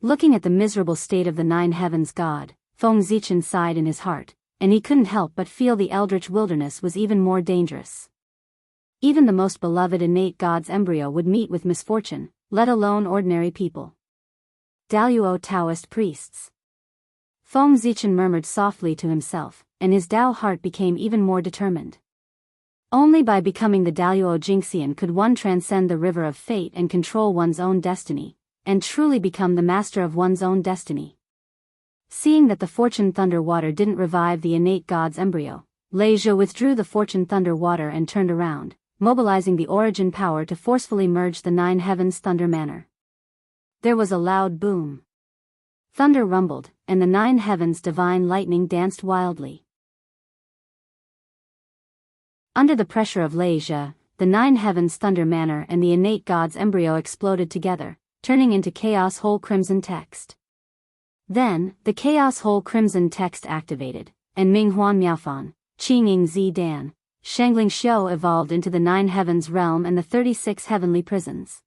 Speaker 1: Looking at the miserable state of the 9 heavens god, Feng Zichen sighed in his heart, and he couldn't help but feel the eldritch wilderness was even more dangerous. Even the most beloved innate god's embryo would meet with misfortune, let alone ordinary people. Daoist Taoist priests. Feng Zichen murmured softly to himself, and his Dao heart became even more determined. Only by becoming the Daoist Jingxian could one transcend the river of fate and control one's own destiny, and truly become the master of one's own destiny. Seeing that the fortune thunder water didn't revive the innate god's embryo, Lei Zhou withdrew the fortune thunder water and turned around, mobilizing the origin power to forcefully merge the 9 heavens thunder manor. There was a loud boom. Thunder rumbled, and the 9 heavens divine lightning danced wildly. Under the pressure of Lei Zhou, the 9 heavens thunder manor and the innate god's embryo exploded together, turning into chaos whole crimson text. Then, the chaos whole crimson text activated, and Ming Huan Miaofan, Qinging Zi Dan, Shangling Xiu evolved into the 9 heavens realm and the 36 heavenly prisons.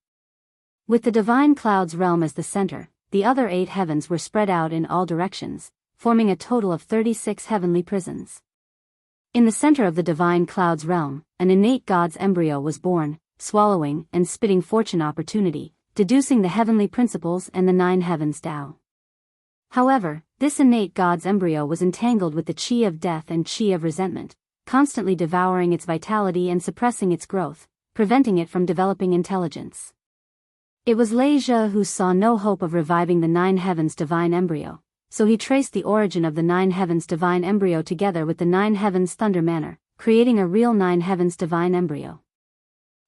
Speaker 1: With the divine clouds realm as the center, the other 8 heavens were spread out in all directions, forming a total of 36 heavenly prisons. In the center of the divine clouds realm, an innate god's embryo was born, swallowing and spitting fortune opportunity, deducing the heavenly principles and the 9 heavens Tao. However, this innate god's embryo was entangled with the chi of death and chi of resentment, constantly devouring its vitality and suppressing its growth, preventing it from developing intelligence. It was Lei Zhou who saw no hope of reviving the 9 heavens divine embryo, so he traced the origin of the 9 heavens divine embryo together with the 9 heavens thunder manor, creating a real 9 heavens divine embryo.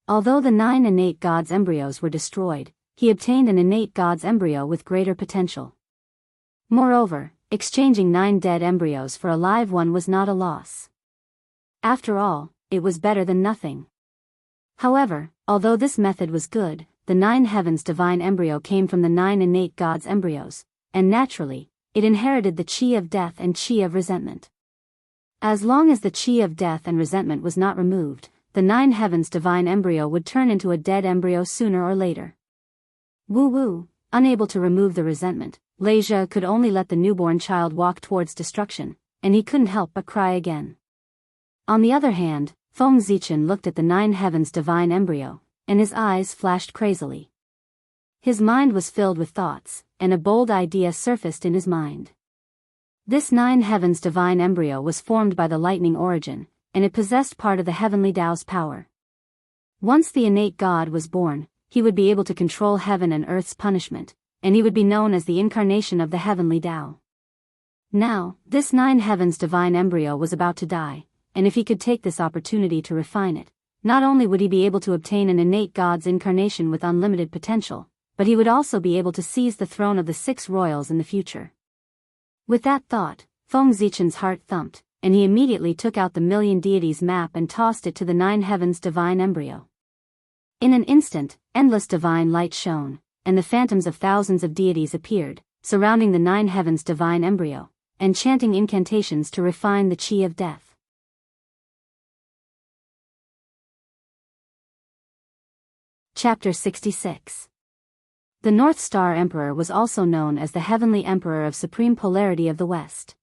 Speaker 1: Although the 9 innate gods' embryos were destroyed, he obtained an innate god's embryo with greater potential. Moreover, exchanging 9 dead embryos for a live one was not a loss. After all, it was better than nothing. However, although this method was good, the 9 heavens divine embryo came from the 9 innate gods' embryos, and naturally, it inherited the chi of death and chi of resentment. As long as the chi of death and resentment was not removed, the the 9 heavens divine embryo would turn into a dead embryo sooner or later. Wu, unable to remove the resentment, Leisha could only let the newborn child walk towards destruction, and he couldn't help but cry again. On the other hand, Feng Zichen looked at the 9 heavens divine embryo, and his eyes flashed crazily. His mind was filled with thoughts, and a bold idea surfaced in his mind. This 9 heavens divine embryo was formed by the lightning origin, and it possessed part of the heavenly Tao's power. Once the innate God was born, he would be able to control heaven and earth's punishment, and he would be known as the incarnation of the heavenly Tao. Now, this 9 heavens divine embryo was about to die, and if he could take this opportunity to refine it, not only would he be able to obtain an innate God's incarnation with unlimited potential, but he would also be able to seize the throne of the 6 royals in the future. With that thought, Feng Zichen's heart thumped, and he immediately took out the Million Deities map and tossed it to the 9 heavens divine embryo. In an instant, endless divine light shone, and the phantoms of thousands of deities appeared, surrounding the 9 heavens divine embryo, and chanting incantations to refine the chi of death. Chapter 66. The North Star Emperor was also known as the Heavenly Emperor of Supreme Polarity of the West.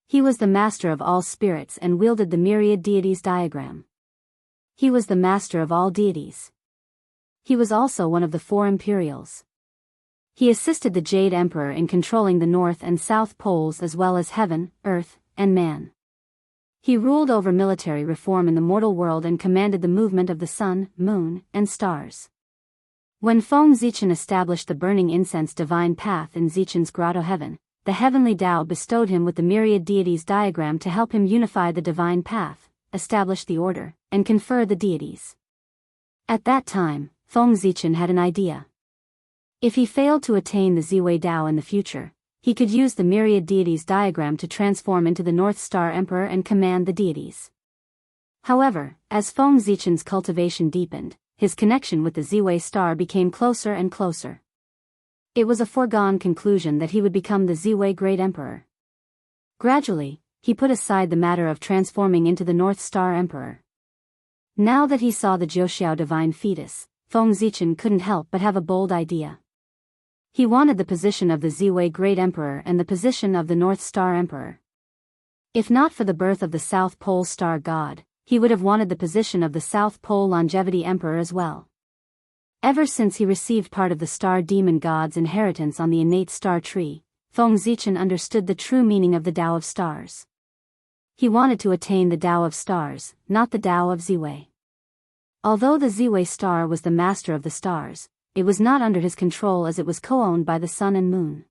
Speaker 1: He was the master of all spirits and wielded the myriad deities diagram. He was the master of all deities. He was also one of the 4 Imperials. He assisted the Jade Emperor in controlling the North and South Poles as well as heaven, earth, and man. He ruled over military reform in the mortal world and commanded the movement of the sun, moon, and stars. When Feng Zichen established the burning incense divine path in Zichen's grotto heaven, the heavenly Tao bestowed him with the myriad deities diagram to help him unify the divine path, establish the order, and confer the deities. At that time, Feng Zichen had an idea. If he failed to attain the Ziwei Tao in the future, he could use the myriad deities diagram to transform into the North Star Emperor and command the deities. However, as Feng Zichen's cultivation deepened, his connection with the Ziwei Star became closer and closer. It was a foregone conclusion that he would become the Ziwei Great Emperor. Gradually, he put aside the matter of transforming into the North Star Emperor. Now that he saw the Jiuxiao divine fetus, Feng Zichen couldn't help but have a bold idea. He wanted the position of the Ziwei Great Emperor and the position of the North Star Emperor. If not for the birth of the South Pole Star God, he would have wanted the position of the South Pole Longevity Emperor as well. Ever since he received part of the Star Demon God's inheritance on the innate star tree, Feng Zichen understood the true meaning of the Tao of Stars. He wanted to attain the Tao of Stars, not the Tao of Ziwei. Although the Ziwei Star was the master of the stars, it was not under his control as it was co-owned by the sun and moon.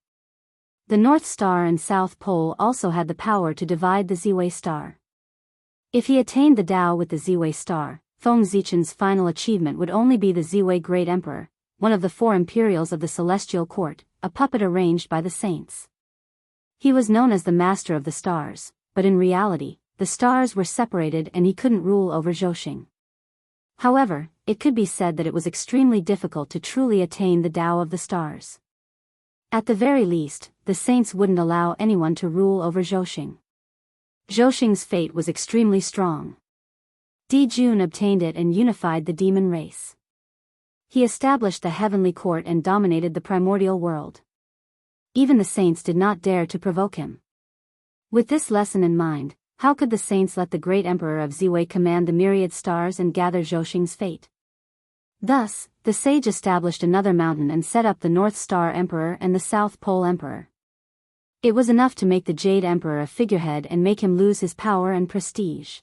Speaker 1: The North Star and South Pole also had the power to divide the Ziwei Star. If he attained the Tao with the Ziwei Star, Feng Zichen's final achievement would only be the Ziwei Great Emperor, one of the 4 Imperials of the Celestial Court, a puppet arranged by the saints. He was known as the Master of the Stars, but in reality, the stars were separated and he couldn't rule over Zhousing. However, it could be said that it was extremely difficult to truly attain the Tao of the stars. At the very least, the saints wouldn't allow anyone to rule over Zhousing. Zhousing's fate was extremely strong. Di Jun obtained it and unified the demon race. He established the heavenly court and dominated the primordial world. Even the saints did not dare to provoke him. With this lesson in mind, how could the saints let the great emperor of Ziwei command the myriad stars and gather Zhousing's fate? Thus, the sage established another mountain and set up the North Star Emperor and the South Pole Emperor. It was enough to make the Jade Emperor a figurehead and make him lose his power and prestige.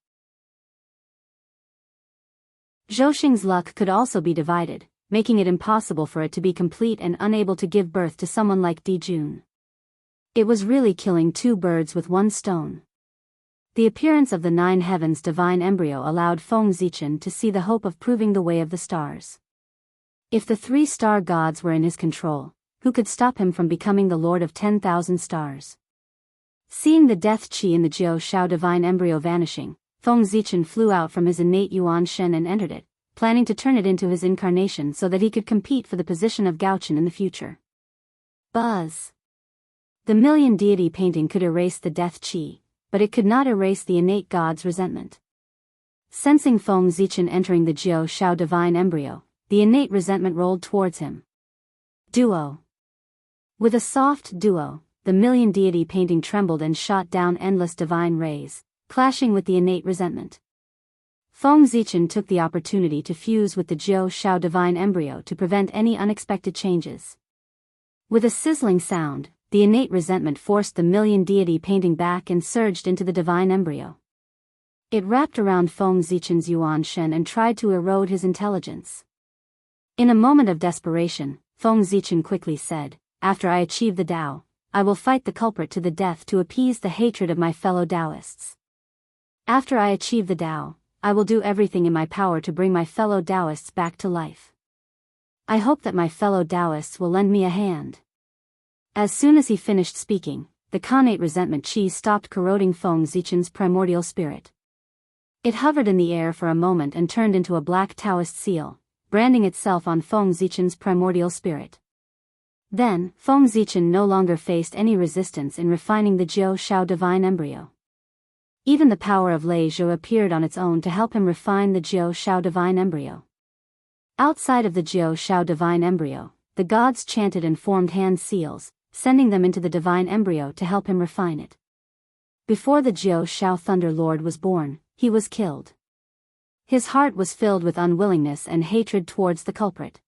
Speaker 1: Zhousing's luck could also be divided, making it impossible for it to be complete and unable to give birth to someone like Di Jun. It was really killing 2 birds with 1 stone. The appearance of the 9 heavens divine embryo allowed Feng Zichen to see the hope of proving the way of the stars. If the 3 star gods were in his control, who could stop him from becoming the lord of 10,000 stars? Seeing the death chi in the Jiao Shao divine embryo vanishing, Feng Zichen flew out from his innate Yuan Shen and entered it, planning to turn it into his incarnation so that he could compete for the position of Gaochen in the future. Buzz! The million deity painting could erase the death chi, but it could not erase the innate god's resentment. Sensing Feng Zichen entering the Jiao Shao divine embryo, the innate resentment rolled towards him. Duo. With a soft duo, the million deity painting trembled and shot down endless divine rays, clashing with the innate resentment. Feng Zichen took the opportunity to fuse with the Jiao Shao divine embryo to prevent any unexpected changes. With a sizzling sound, the innate resentment forced the million deity painting back and surged into the divine embryo. It wrapped around Feng Zichen's Yuan Shen and tried to erode his intelligence. In a moment of desperation, Feng Zichen quickly said, "After I achieve the Tao, I will fight the culprit to the death to appease the hatred of my fellow Daoists. After I achieve the Tao, I will do everything in my power to bring my fellow Daoists back to life. I hope that my fellow Daoists will lend me a hand." As soon as he finished speaking, the connate resentment chi stopped corroding Feng Zichen's primordial spirit. It hovered in the air for a moment and turned into a black Taoist seal, branding itself on Feng Zichen's primordial spirit. Then, Feng Zichen no longer faced any resistance in refining the Jiao Shao divine embryo. Even the power of Lei Zhou appeared on its own to help him refine the Jiao Shao divine embryo. Outside of the Jiao Shao divine embryo, the gods chanted and formed hand seals, sending them into the divine embryo to help him refine it. Before the Jiao Shao Thunder Lord was born, he was killed. His heart was filled with unwillingness and hatred towards the culprit.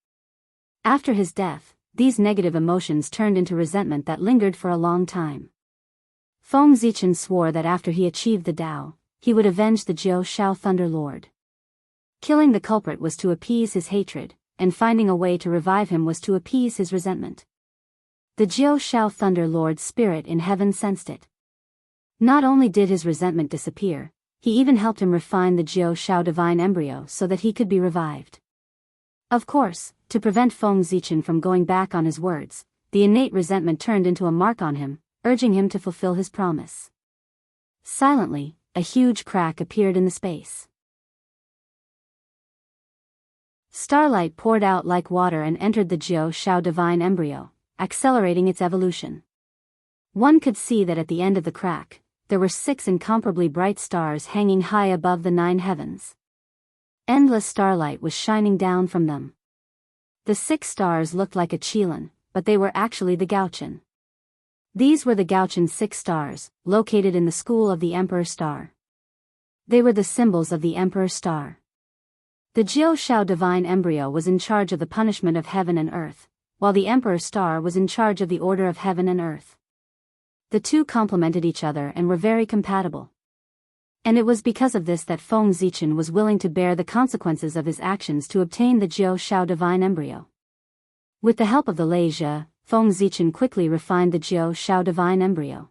Speaker 1: After his death, these negative emotions turned into resentment that lingered for a long time. Feng Zichen swore that after he achieved the Tao, he would avenge the Jiao Shao Thunder Lord. Killing the culprit was to appease his hatred, and finding a way to revive him was to appease his resentment. The Jiao Shao Thunder Lord's spirit in heaven sensed it. Not only did his resentment disappear, he even helped him refine the Jiao Shao divine embryo so that he could be revived. Of course, to prevent Feng Zichen from going back on his words, the innate resentment turned into a mark on him, urging him to fulfill his promise. Silently, a huge crack appeared in the space. Starlight poured out like water and entered the Jiao Shao divine embryo, accelerating its evolution. One could see that at the end of the crack, there were 6 incomparably bright stars hanging high above the 9 heavens. Endless starlight was shining down from them. The 6 stars looked like a qilin, but they were actually the Gaochen. These were the Gaochen 6 stars, located in the school of the Emperor Star. They were the symbols of the Emperor Star. The Jiao Shao divine embryo was in charge of the punishment of heaven and earth, while the Emperor Star was in charge of the order of heaven and earth. The two complemented each other and were very compatible. And it was because of this that Feng Zichen was willing to bear the consequences of his actions to obtain the Jiao Shao divine embryo. With the help of the Lei Zhe, Feng Zichen quickly refined the Jiao Shao divine embryo.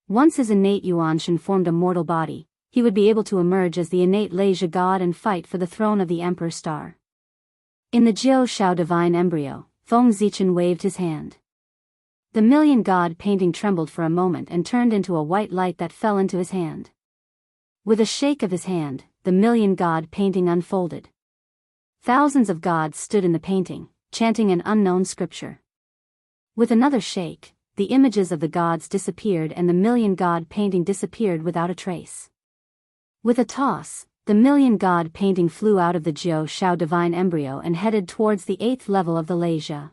Speaker 1: Once his innate Yuan Shen formed a mortal body, he would be able to emerge as the innate Lei Zhe god and fight for the throne of the Emperor Star. In the Jiao Shao divine embryo, Feng Zichen waved his hand. The million god painting trembled for a moment and turned into a white light that fell into his hand. With a shake of his hand, the million god painting unfolded. Thousands of gods stood in the painting, chanting an unknown scripture. With another shake, the images of the gods disappeared and the million god painting disappeared without a trace. With a toss, the million god painting flew out of the Jiao Shao divine embryo and headed towards the 8th level of the Lei Zhe.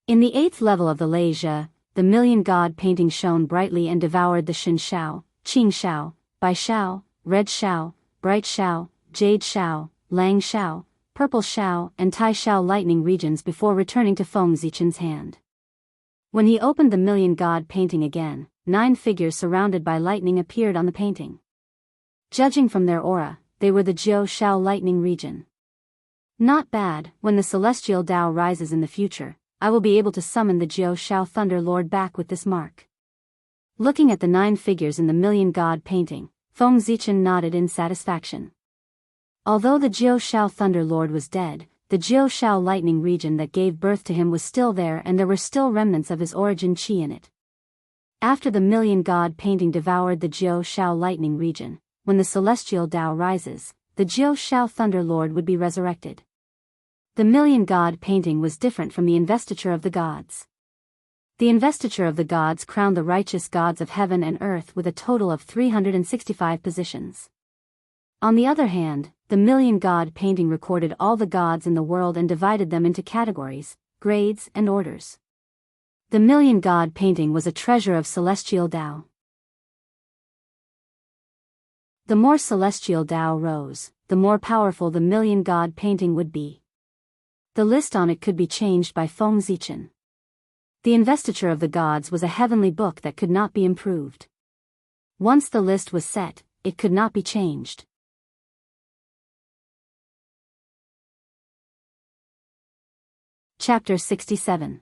Speaker 1: In the 8th level of the Lei Zhe, the million god painting shone brightly and devoured the Shin Shao, Qing Shao, Bai Shao, Red Shao, Bright Shao, Jade Shao, Lang Shao, Purple Shao and Tai Shao lightning regions before returning to Feng Zichen's hand. When he opened the million god painting again, 9 figures surrounded by lightning appeared on the painting. Judging from their aura, they were the Jiao Shao lightning region. Not bad. When the celestial Tao rises in the future, I will be able to summon the Jiao Shao Thunder Lord back with this mark. Looking at the 9 figures in the million god painting, Feng Zichen nodded in satisfaction. Although the Jiao Shao Thunder Lord was dead, the Jiao Shao lightning region that gave birth to him was still there and there were still remnants of his origin chi in it. After the million god painting devoured the Jiao Shao lightning region, when the celestial Tao rises, the Jiao Shao Thunder Lord would be resurrected. The million god painting was different from the investiture of the gods. The investiture of the gods crowned the righteous gods of heaven and earth with a total of 365 positions. On the other hand, the Million God painting recorded all the gods in the world and divided them into categories, grades, and orders. The Million God painting was a treasure of celestial Tao. The more celestial Tao rose, the more powerful the Million God painting would be. The list on it could be changed by Feng Zichen. The investiture of the gods was a heavenly book that could not be improved. Once the list was set, it could not be changed. Chapter 67.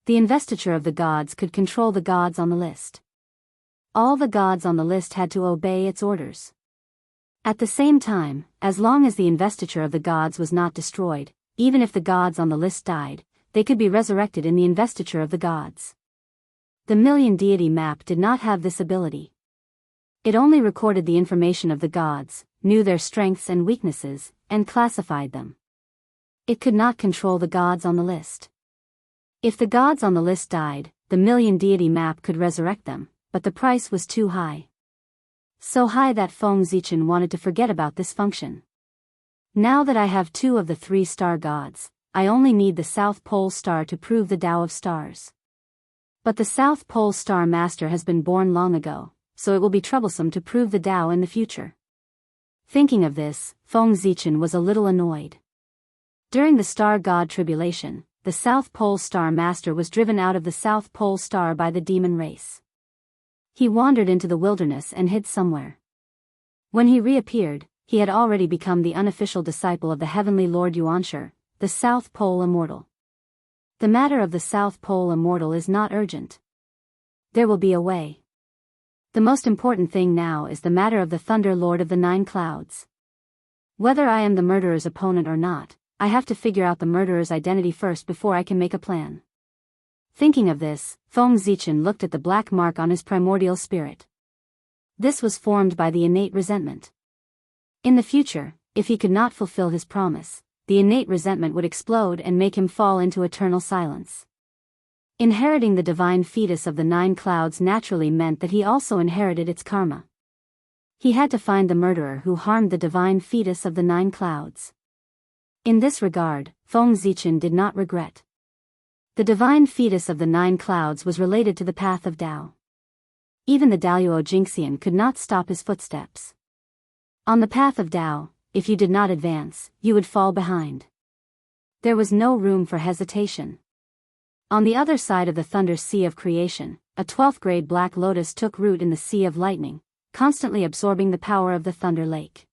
Speaker 1: The investiture of the gods could control the gods on the list. All the gods on the list had to obey its orders. At the same time, as long as the investiture of the gods was not destroyed, even if the gods on the list died, they could be resurrected in the investiture of the gods. The Million Deity map did not have this ability. It only recorded the information of the gods, knew their strengths and weaknesses, and classified them. It could not control the gods on the list. If the gods on the list died, the Million Deity map could resurrect them, but the price was too high. So high that Feng Zichen wanted to forget about this function. Now that I have 2 of the 3 star gods, I only need the South Pole Star to prove the Tao of Stars. But the South Pole Star Master has been born long ago, so it will be troublesome to prove the Tao in the future. Thinking of this, Feng Zichen was a little annoyed. During the Star God tribulation, the South Pole Star Master was driven out of the South Pole Star by the demon race. He wandered into the wilderness and hid somewhere. When he reappeared, he had already become the unofficial disciple of the heavenly Lord Yuanshi, the South Pole Immortal. The matter of the South Pole Immortal is not urgent. There will be a way. The most important thing now is the matter of the Thunder Lord of the 9 Clouds. Whether I am the murderer's opponent or not, I have to figure out the murderer's identity first before I can make a plan. Thinking of this, Feng Zichen looked at the black mark on his primordial spirit. This was formed by the innate resentment. In the future, if he could not fulfill his promise, the innate resentment would explode and make him fall into eternal silence. Inheriting the divine fetus of the 9 Clouds naturally meant that he also inherited its karma. He had to find the murderer who harmed the divine fetus of the 9 Clouds. In this regard, Feng Zichen did not regret. The divine fetus of the 9 Clouds was related to the path of Tao. Even the Daoist Jingxian could not stop his footsteps. On the path of Tao, if you did not advance, you would fall behind. There was no room for hesitation. On the other side of the thunder sea of creation, a 12th grade black lotus took root in the sea of lightning, constantly absorbing the power of the thunder lake.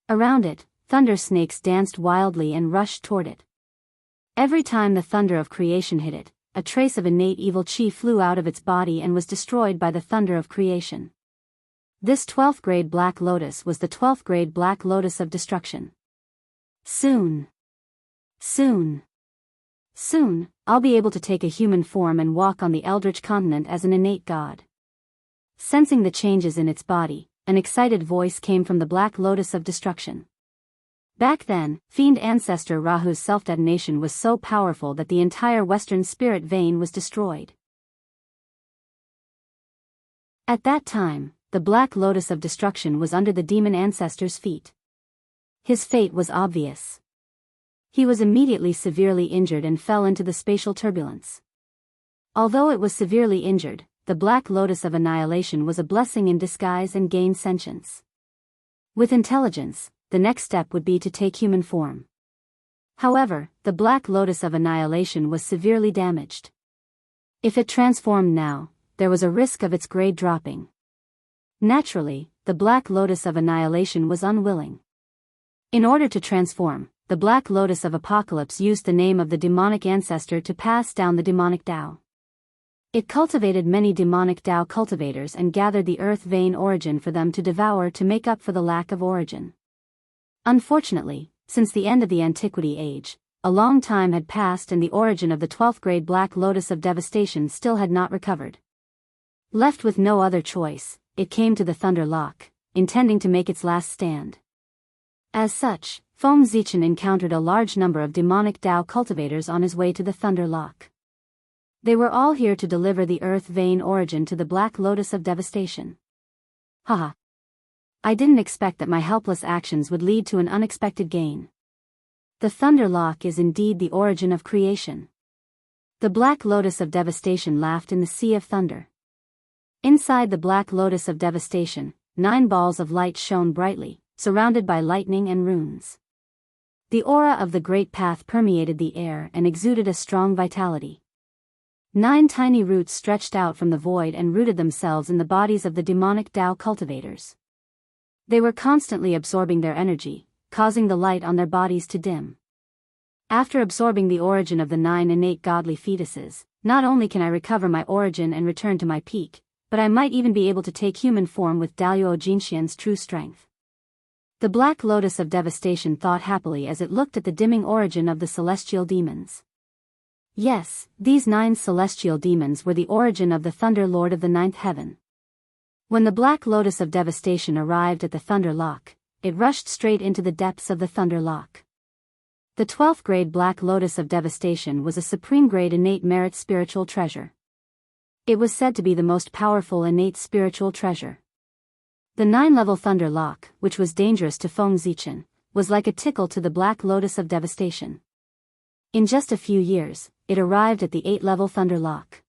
Speaker 1: Around it, thunder snakes danced wildly and rushed toward it. Every time the thunder of creation hit it, a trace of innate evil chi flew out of its body and was destroyed by the thunder of creation. This 12th grade black lotus was the 12th grade black lotus of destruction. Soon, I'll be able to take a human form and walk on the Eldritch continent as an innate god. Sensing the changes in its body, an excited voice came from the black lotus of destruction. Back then, fiend ancestor Rahu's self-detonation was so powerful that the entire western spirit vein was destroyed. At that time, the black lotus of destruction was under the demon ancestor's feet. His fate was obvious. He was immediately severely injured and fell into the spatial turbulence. Although it was severely injured, the black lotus of annihilation was a blessing in disguise and gained sentience. With intelligence, the next step would be to take human form. However, the black lotus of annihilation was severely damaged. If it transformed now, there was a risk of its grade dropping. Naturally, the black lotus of annihilation was unwilling. In order to transform, the black lotus of apocalypse used the name of the demonic ancestor to pass down the demonic Tao. It cultivated many demonic Tao cultivators and gathered the earth vein origin for them to devour to make up for the lack of origin. Unfortunately, since the end of the Antiquity Age, a long time had passed and the origin of the 12th grade black lotus of devastation still had not recovered. Left with no other choice, it came to the Thunder Lock, intending to make its last stand. As such, Feng Zichen encountered a large number of demonic Tao cultivators on his way to the Thunder Lock. They were all here to deliver the earth vein origin to the black lotus of devastation. Haha. I didn't expect that my helpless actions would lead to an unexpected gain. The Thunder Lock is indeed the origin of creation. The Black Lotus of Devastation laughed in the sea of thunder. Inside the Black Lotus of Devastation, 9 balls of light shone brightly, surrounded by lightning and runes. The aura of the Great Path permeated the air and exuded a strong vitality. 9 tiny roots stretched out from the void and rooted themselves in the bodies of the demonic Dao cultivators. They were constantly absorbing their energy, causing the light on their bodies to dim. After absorbing the origin of the 9 innate godly fetuses, not only can I recover my origin and return to my peak, but I might even be able to take human form with Wuxia Xianxia's true strength. The Black Lotus of Devastation thought happily as it looked at the dimming origin of the celestial demons. Yes, these 9 celestial demons were the origin of the Thunder Lord of the 9th Heaven. When the Black Lotus of Devastation arrived at the Thunder Lock, it rushed straight into the depths of the Thunder Lock. The 12th grade Black Lotus of Devastation was a supreme grade innate merit spiritual treasure. It was said to be the most powerful innate spiritual treasure. The 9-level Thunder Lock, which was dangerous to Feng Zichen, was like a tickle to the Black Lotus of Devastation. In just a few years, it arrived at the 8-level Thunder Lock.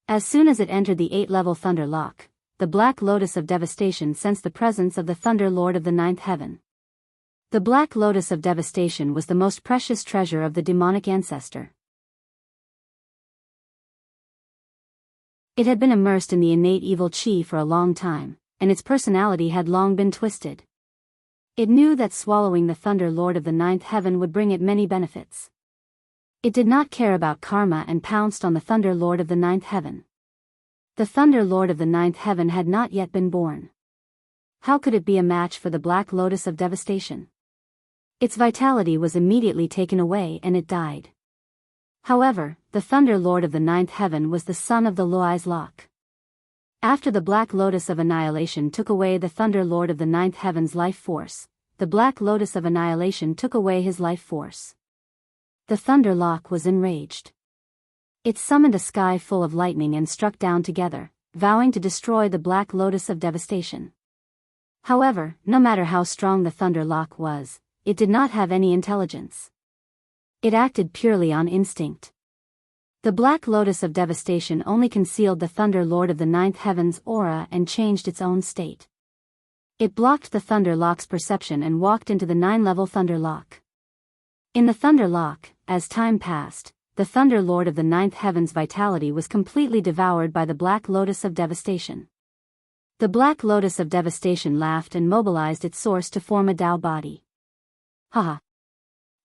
Speaker 1: As soon as it entered the 8-level Thunder Lock, the Black Lotus of Devastation sensed the presence of the Thunder Lord of the 9th Heaven. The Black Lotus of Devastation was the most precious treasure of the demonic ancestor. It had been immersed in the innate evil chi for a long time, and its personality had long been twisted. It knew that swallowing the Thunder Lord of the 9th Heaven would bring it many benefits. It did not care about karma and pounced on the Thunder Lord of the 9th Heaven. The Thunder Lord of the 9th Heaven had not yet been born. How could it be a match for the Black Lotus of Devastation? Its vitality was immediately taken away and it died. However, the Thunder Lord of the 9th Heaven was the son of the Loai's Lock. After the Black Lotus of Annihilation took away the Thunder Lord of the 9th Heaven's life force, the Black Lotus of Annihilation took away his life force. The Thunder Lock was enraged. It summoned a sky full of lightning and struck down together, vowing to destroy the Black Lotus of Devastation. However, no matter how strong the Thunder Lock was, it did not have any intelligence. It acted purely on instinct. The Black Lotus of Devastation only concealed the Thunder Lord of the 9th Heaven's aura and changed its own state. It blocked the Thunder Lock's perception and walked into the 9-level Thunder Lock. In the Thunder Lock, as time passed, the Thunder Lord of the 9th Heaven's vitality was completely devoured by the Black Lotus of Devastation. The Black Lotus of Devastation laughed and mobilized its source to form a Dao body. Haha!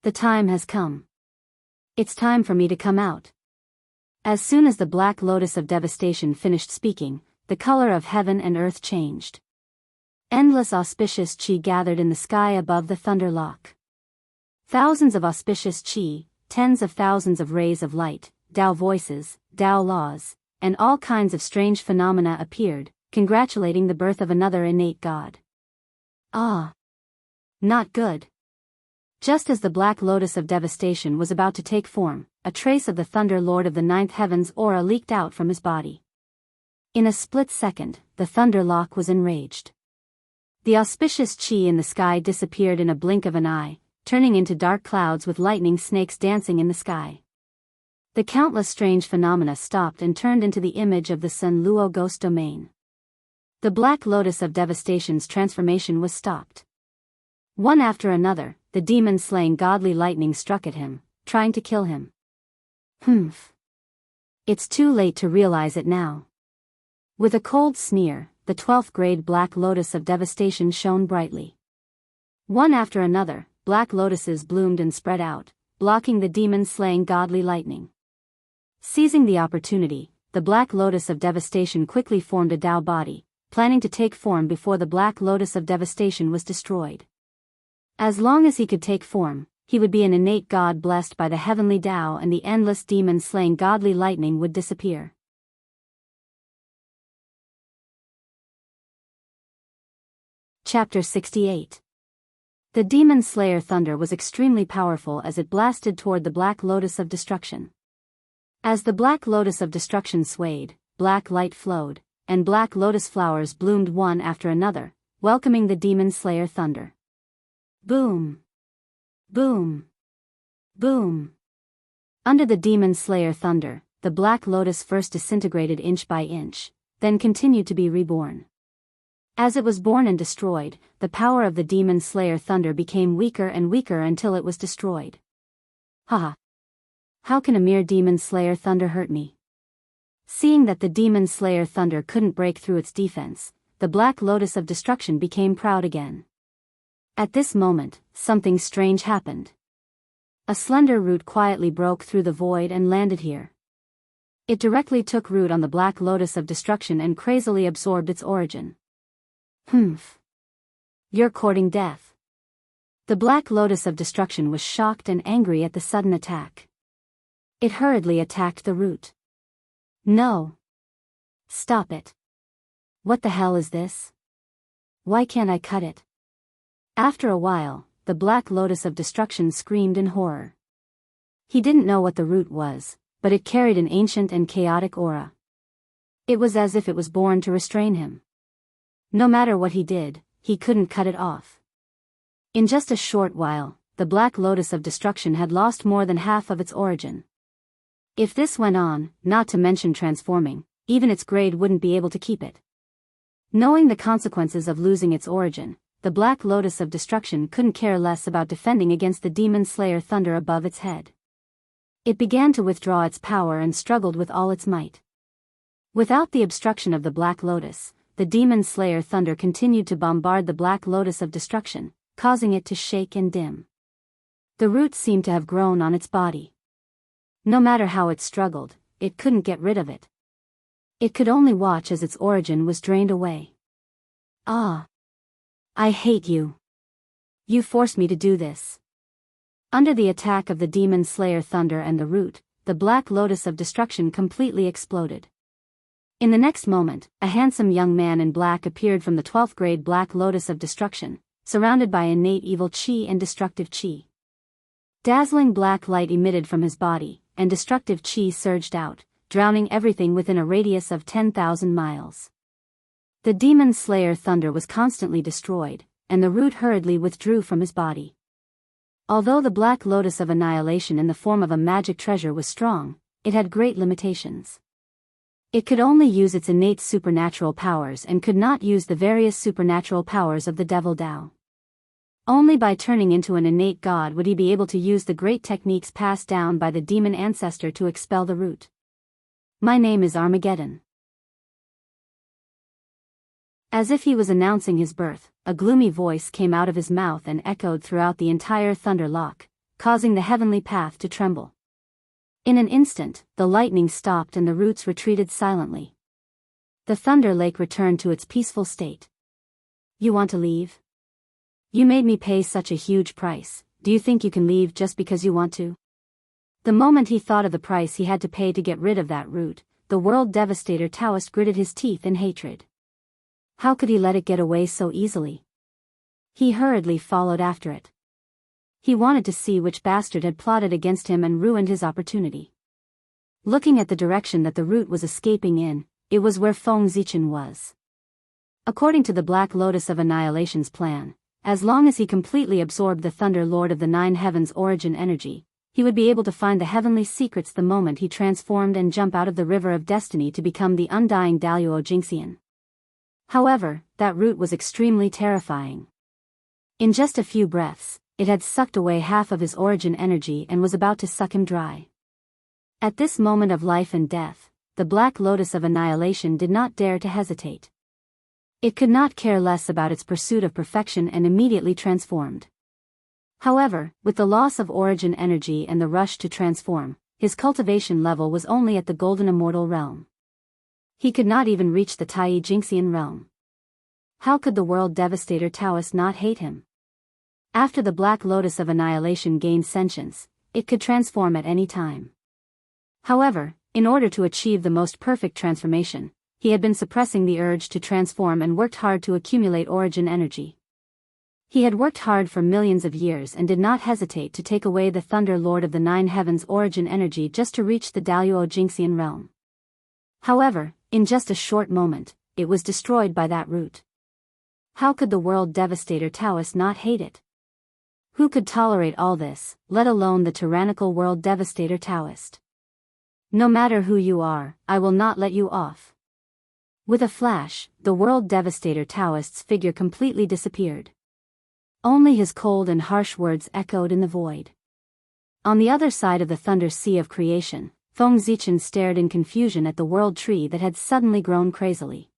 Speaker 1: The time has come. It's time for me to come out. As soon as the Black Lotus of Devastation finished speaking, the color of heaven and earth changed. Endless auspicious chi gathered in the sky above the Thunder Lock. Thousands of auspicious chi, tens of thousands of rays of light, Dao voices, Dao laws, and all kinds of strange phenomena appeared, congratulating the birth of another innate god. Ah! Not good. Just as the Black Lotus of Devastation was about to take form, a trace of the Thunder Lord of the 9th Heaven's aura leaked out from his body. In a split second, the Thunder Lock was enraged. The auspicious chi in the sky disappeared in a blink of an eye, turning into dark clouds with lightning snakes dancing in the sky. The countless strange phenomena stopped and turned into the image of the Sun Luo ghost domain. The Black Lotus of Devastation's transformation was stopped. One after another, the demon-slaying godly lightning struck at him, trying to kill him. Humph. It's too late to realize it now. With a cold sneer, the 12th grade Black Lotus of Devastation shone brightly. One after another, black lotuses bloomed and spread out, blocking the demon-slaying godly lightning. Seizing the opportunity, the Black Lotus of Devastation quickly formed a Dao body, planning to take form before the Black Lotus of Devastation was destroyed. As long as he could take form, he would be an innate god blessed by the heavenly Dao and the endless demon-slaying godly lightning would disappear. Chapter 68. The Demon Slayer Thunder was extremely powerful as it blasted toward the Black Lotus of Destruction. As the Black Lotus of Destruction swayed, black light flowed, and black lotus flowers bloomed one after another, welcoming the demon slayer thunder. Boom! Boom! Boom! Under the demon slayer thunder, the Black Lotus first disintegrated inch by inch, then continued to be reborn. As it was born and destroyed, the power of the demon slayer thunder became weaker and weaker until it was destroyed. Haha! How can a mere demon slayer thunder hurt me? Seeing that the demon slayer thunder couldn't break through its defense, the Black Lotus of Destruction became proud again. At this moment, something strange happened. A slender root quietly broke through the void and landed here. It directly took root on the Black Lotus of Destruction and crazily absorbed its origin. Humph! You're courting death. The Black Lotus of Destruction was shocked and angry at the sudden attack. It hurriedly attacked the root. No! Stop it! What the hell is this? Why can't I cut it? After a while, the Black Lotus of Destruction screamed in horror. He didn't know what the root was, but it carried an ancient and chaotic aura. It was as if it was born to restrain him. No matter what he did, he couldn't cut it off. In just a short while, the Black Lotus of Destruction had lost more than half of its origin. If this went on, not to mention transforming, even its grade wouldn't be able to keep it. Knowing the consequences of losing its origin, the Black Lotus of Destruction couldn't care less about defending against the demon slayer thunder above its head. It began to withdraw its power and struggled with all its might. Without the obstruction of the Black Lotus, the demon slayer thunder continued to bombard the Black Lotus of Destruction, causing it to shake and dim. The root seemed to have grown on its body. No matter how it struggled, it couldn't get rid of it. It could only watch as its origin was drained away. Ah! I hate you. You forced me to do this. Under the attack of the demon slayer thunder and the root, the Black Lotus of Destruction completely exploded. In the next moment, a handsome young man in black appeared from the 12th grade Black Lotus of Destruction, surrounded by innate evil chi and destructive chi. Dazzling black light emitted from his body, and destructive chi surged out, drowning everything within a radius of 10,000 miles. The demon slayer thunder was constantly destroyed, and the root hurriedly withdrew from his body. Although the Black Lotus of Annihilation in the form of a magic treasure was strong, it had great limitations. It could only use its innate supernatural powers and could not use the various supernatural powers of the Devil Dao. Only by turning into an innate god would he be able to use the great techniques passed down by the demon ancestor to expel the root. My name is Armageddon. As if he was announcing his birth, a gloomy voice came out of his mouth and echoed throughout the entire thunder lock, causing the heavenly path to tremble. In an instant, the lightning stopped and the roots retreated silently. The Thunder Lake returned to its peaceful state. You want to leave? You made me pay such a huge price, do you think you can leave just because you want to? The moment he thought of the price he had to pay to get rid of that root, the world devastator Daoist gritted his teeth in hatred. How could he let it get away so easily? He hurriedly followed after it. He wanted to see which bastard had plotted against him and ruined his opportunity. Looking at the direction that the root was escaping in, it was where Feng Zichen was. According to the Black Lotus of Annihilation's plan, as long as he completely absorbed the Thunder Lord of the Nine Heavens' origin energy, he would be able to find the heavenly secrets the moment he transformed and jump out of the river of destiny to become the undying Daoist Jingxian. However, that route was extremely terrifying. In just a few breaths, it had sucked away half of his origin energy and was about to suck him dry. At this moment of life and death, the Black Lotus of Annihilation did not dare to hesitate. It could not care less about its pursuit of perfection and immediately transformed. However, with the loss of origin energy and the rush to transform, his cultivation level was only at the Golden Immortal realm. He could not even reach the Tai Jingxian realm. How could the world devastator Daoist not hate him? After the Black Lotus of Annihilation gained sentience, it could transform at any time. However, in order to achieve the most perfect transformation, he had been suppressing the urge to transform and worked hard to accumulate origin energy. He had worked hard for millions of years and did not hesitate to take away the Thunder Lord of the Nine Heavens' origin energy just to reach the Daoist Jingxian realm. However, in just a short moment, it was destroyed by that root. How could the world devastator Taoist not hate it? Who could tolerate all this, let alone the tyrannical world devastator Taoist? No matter who you are, I will not let you off. With a flash, the world devastator Taoist's figure completely disappeared. Only his cold and harsh words echoed in the void. On the other side of the thunder sea of creation, Feng Zichen stared in confusion at the world tree that had suddenly grown crazily.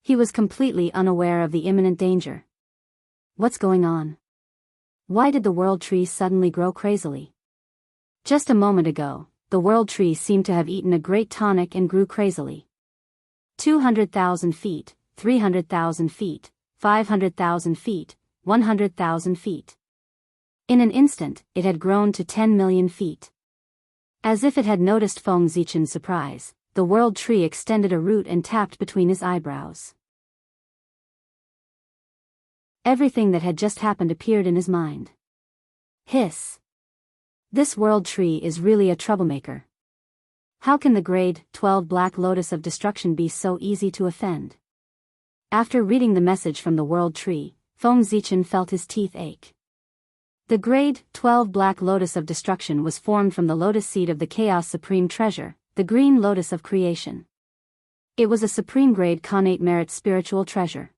Speaker 1: He was completely unaware of the imminent danger. What's going on? Why did the world tree suddenly grow crazily? Just a moment ago, the world tree seemed to have eaten a great tonic and grew crazily. 200,000 feet, 300,000 feet, 500,000 feet, 100,000 feet. In an instant, it had grown to 10 million feet. As if it had noticed Feng Zichen's surprise, the world tree extended a root and tapped between his eyebrows. Everything that had just happened appeared in his mind. Hiss. This world tree is really a troublemaker. How can the grade 12 Black Lotus of Destruction be so easy to offend? After reading the message from the world tree, Feng Zichen felt his teeth ache. The grade 12 Black Lotus of Destruction was formed from the lotus seed of the Chaos Supreme Treasure, the Green Lotus of Creation. It was a supreme grade Khanate merit spiritual treasure.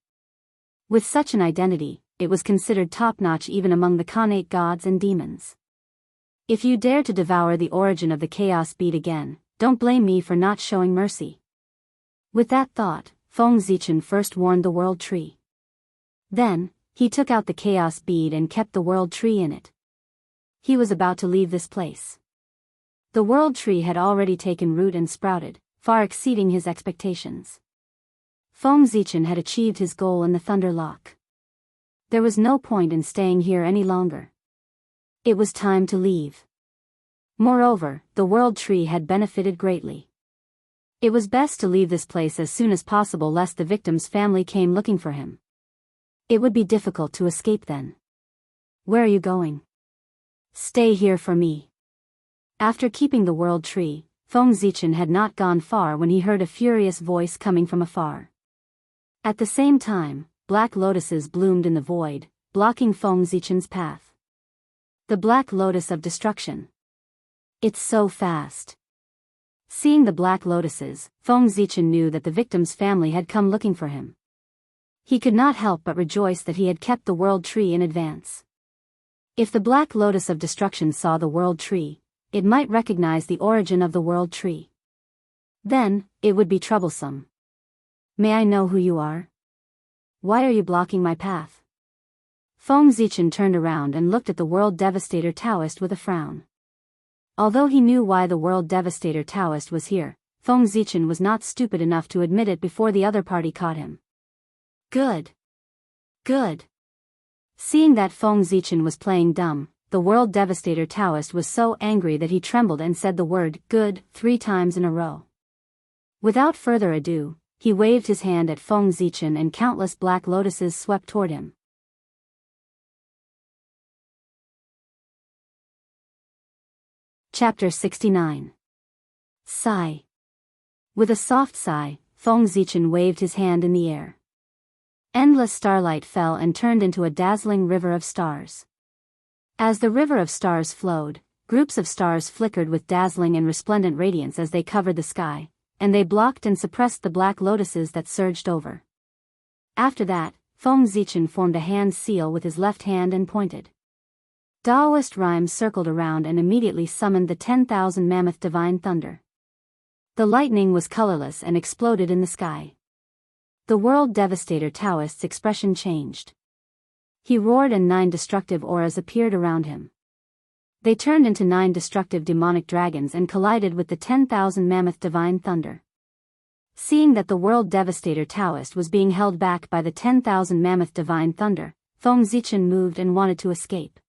Speaker 1: With such an identity, it was considered top-notch even among the Khanate gods and demons. If you dare to devour the origin of the Chaos Bead again, don't blame me for not showing mercy. With that thought, Feng Zichen first warned the world tree. Then, he took out the Chaos Bead and kept the world tree in it. He was about to leave this place. The world tree had already taken root and sprouted, far exceeding his expectations. Feng Zichen had achieved his goal in the Thunder Lock. There was no point in staying here any longer. It was time to leave. Moreover, the world tree had benefited greatly. It was best to leave this place as soon as possible lest the victim's family came looking for him. It would be difficult to escape then. Where are you going? Stay here for me. After keeping the world tree, Feng Zichen had not gone far when he heard a furious voice coming from afar. At the same time, black lotuses bloomed in the void, blocking Feng Zichen's path. The Black Lotus of Destruction. It's so fast. Seeing the black lotuses, Feng Zichen knew that the victim's family had come looking for him. He could not help but rejoice that he had kept the world tree in advance. If the Black Lotus of Destruction saw the world tree, it might recognize the origin of the world tree. Then, it would be troublesome. May I know who you are? Why are you blocking my path? Feng Zichen turned around and looked at the world devastator Taoist with a frown. Although he knew why the world devastator Taoist was here, Feng Zichen was not stupid enough to admit it before the other party caught him. Good. Good. Seeing that Feng Zichen was playing dumb, the world devastator Taoist was so angry that he trembled and said the word good 3 times in a row. Without further ado, he waved his hand at Feng Zichen and countless black lotuses swept toward him. Chapter 69. Sigh. With a soft sigh, Feng Zichen waved his hand in the air. Endless starlight fell and turned into a dazzling river of stars. As the river of stars flowed, groups of stars flickered with dazzling and resplendent radiance as they covered the sky, and they blocked and suppressed the black lotuses that surged over. After that, Feng Zichen formed a hand seal with his left hand and pointed. Daoist rhymes circled around and immediately summoned the 10,000 mammoth divine thunder. The lightning was colorless and exploded in the sky. The world devastator Taoist's expression changed. He roared and 9 destructive auras appeared around him. They turned into 9 destructive demonic dragons and collided with the 10,000 mammoth divine thunder. Seeing that the world devastator Taoist was being held back by the 10,000 mammoth divine thunder, Feng Zichen moved and wanted to escape.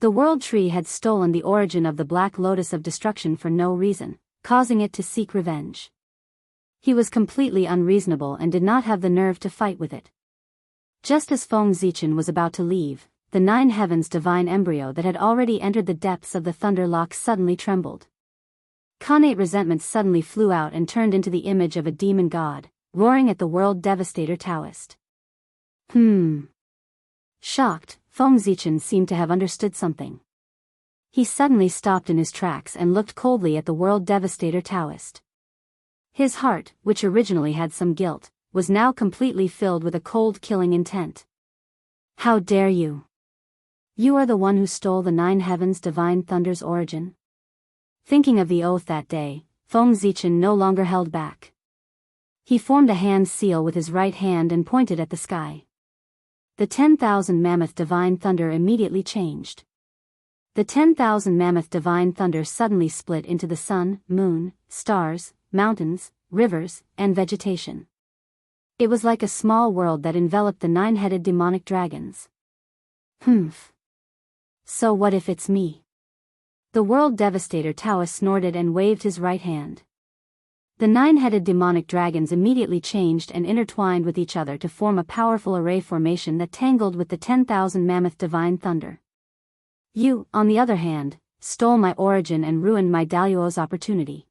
Speaker 1: The world tree had stolen the origin of the Black Lotus of Destruction for no reason, causing it to seek revenge. He was completely unreasonable and did not have the nerve to fight with it. Just as Feng Zichen was about to leave, the 9 heavens divine embryo that had already entered the depths of the thunder lock suddenly trembled. Khanate resentment suddenly flew out and turned into the image of a demon god, roaring at the world devastator Taoist. Shocked, Feng Zichen seemed to have understood something. He suddenly stopped in his tracks and looked coldly at the World Devastator Daoist. His heart, which originally had some guilt, was now completely filled with a cold killing intent. How dare you? You are the one who stole the 9 heavens' divine thunder's origin? Thinking of the oath that day, Feng Zichen no longer held back. He formed a hand seal with his right hand and pointed at the sky. The 10,000 mammoth divine thunder immediately changed. The 10,000 mammoth divine thunder suddenly split into the sun, moon, stars, mountains, rivers, and vegetation. It was like a small world that enveloped the 9-headed demonic dragons. So what if it's me? The World Devastator Daoist snorted and waved his right hand. The 9-headed demonic dragons immediately changed and intertwined with each other to form a powerful array formation that tangled with the 10,000 mammoth divine thunder. You, on the other hand, stole my origin and ruined my Daoist's opportunity.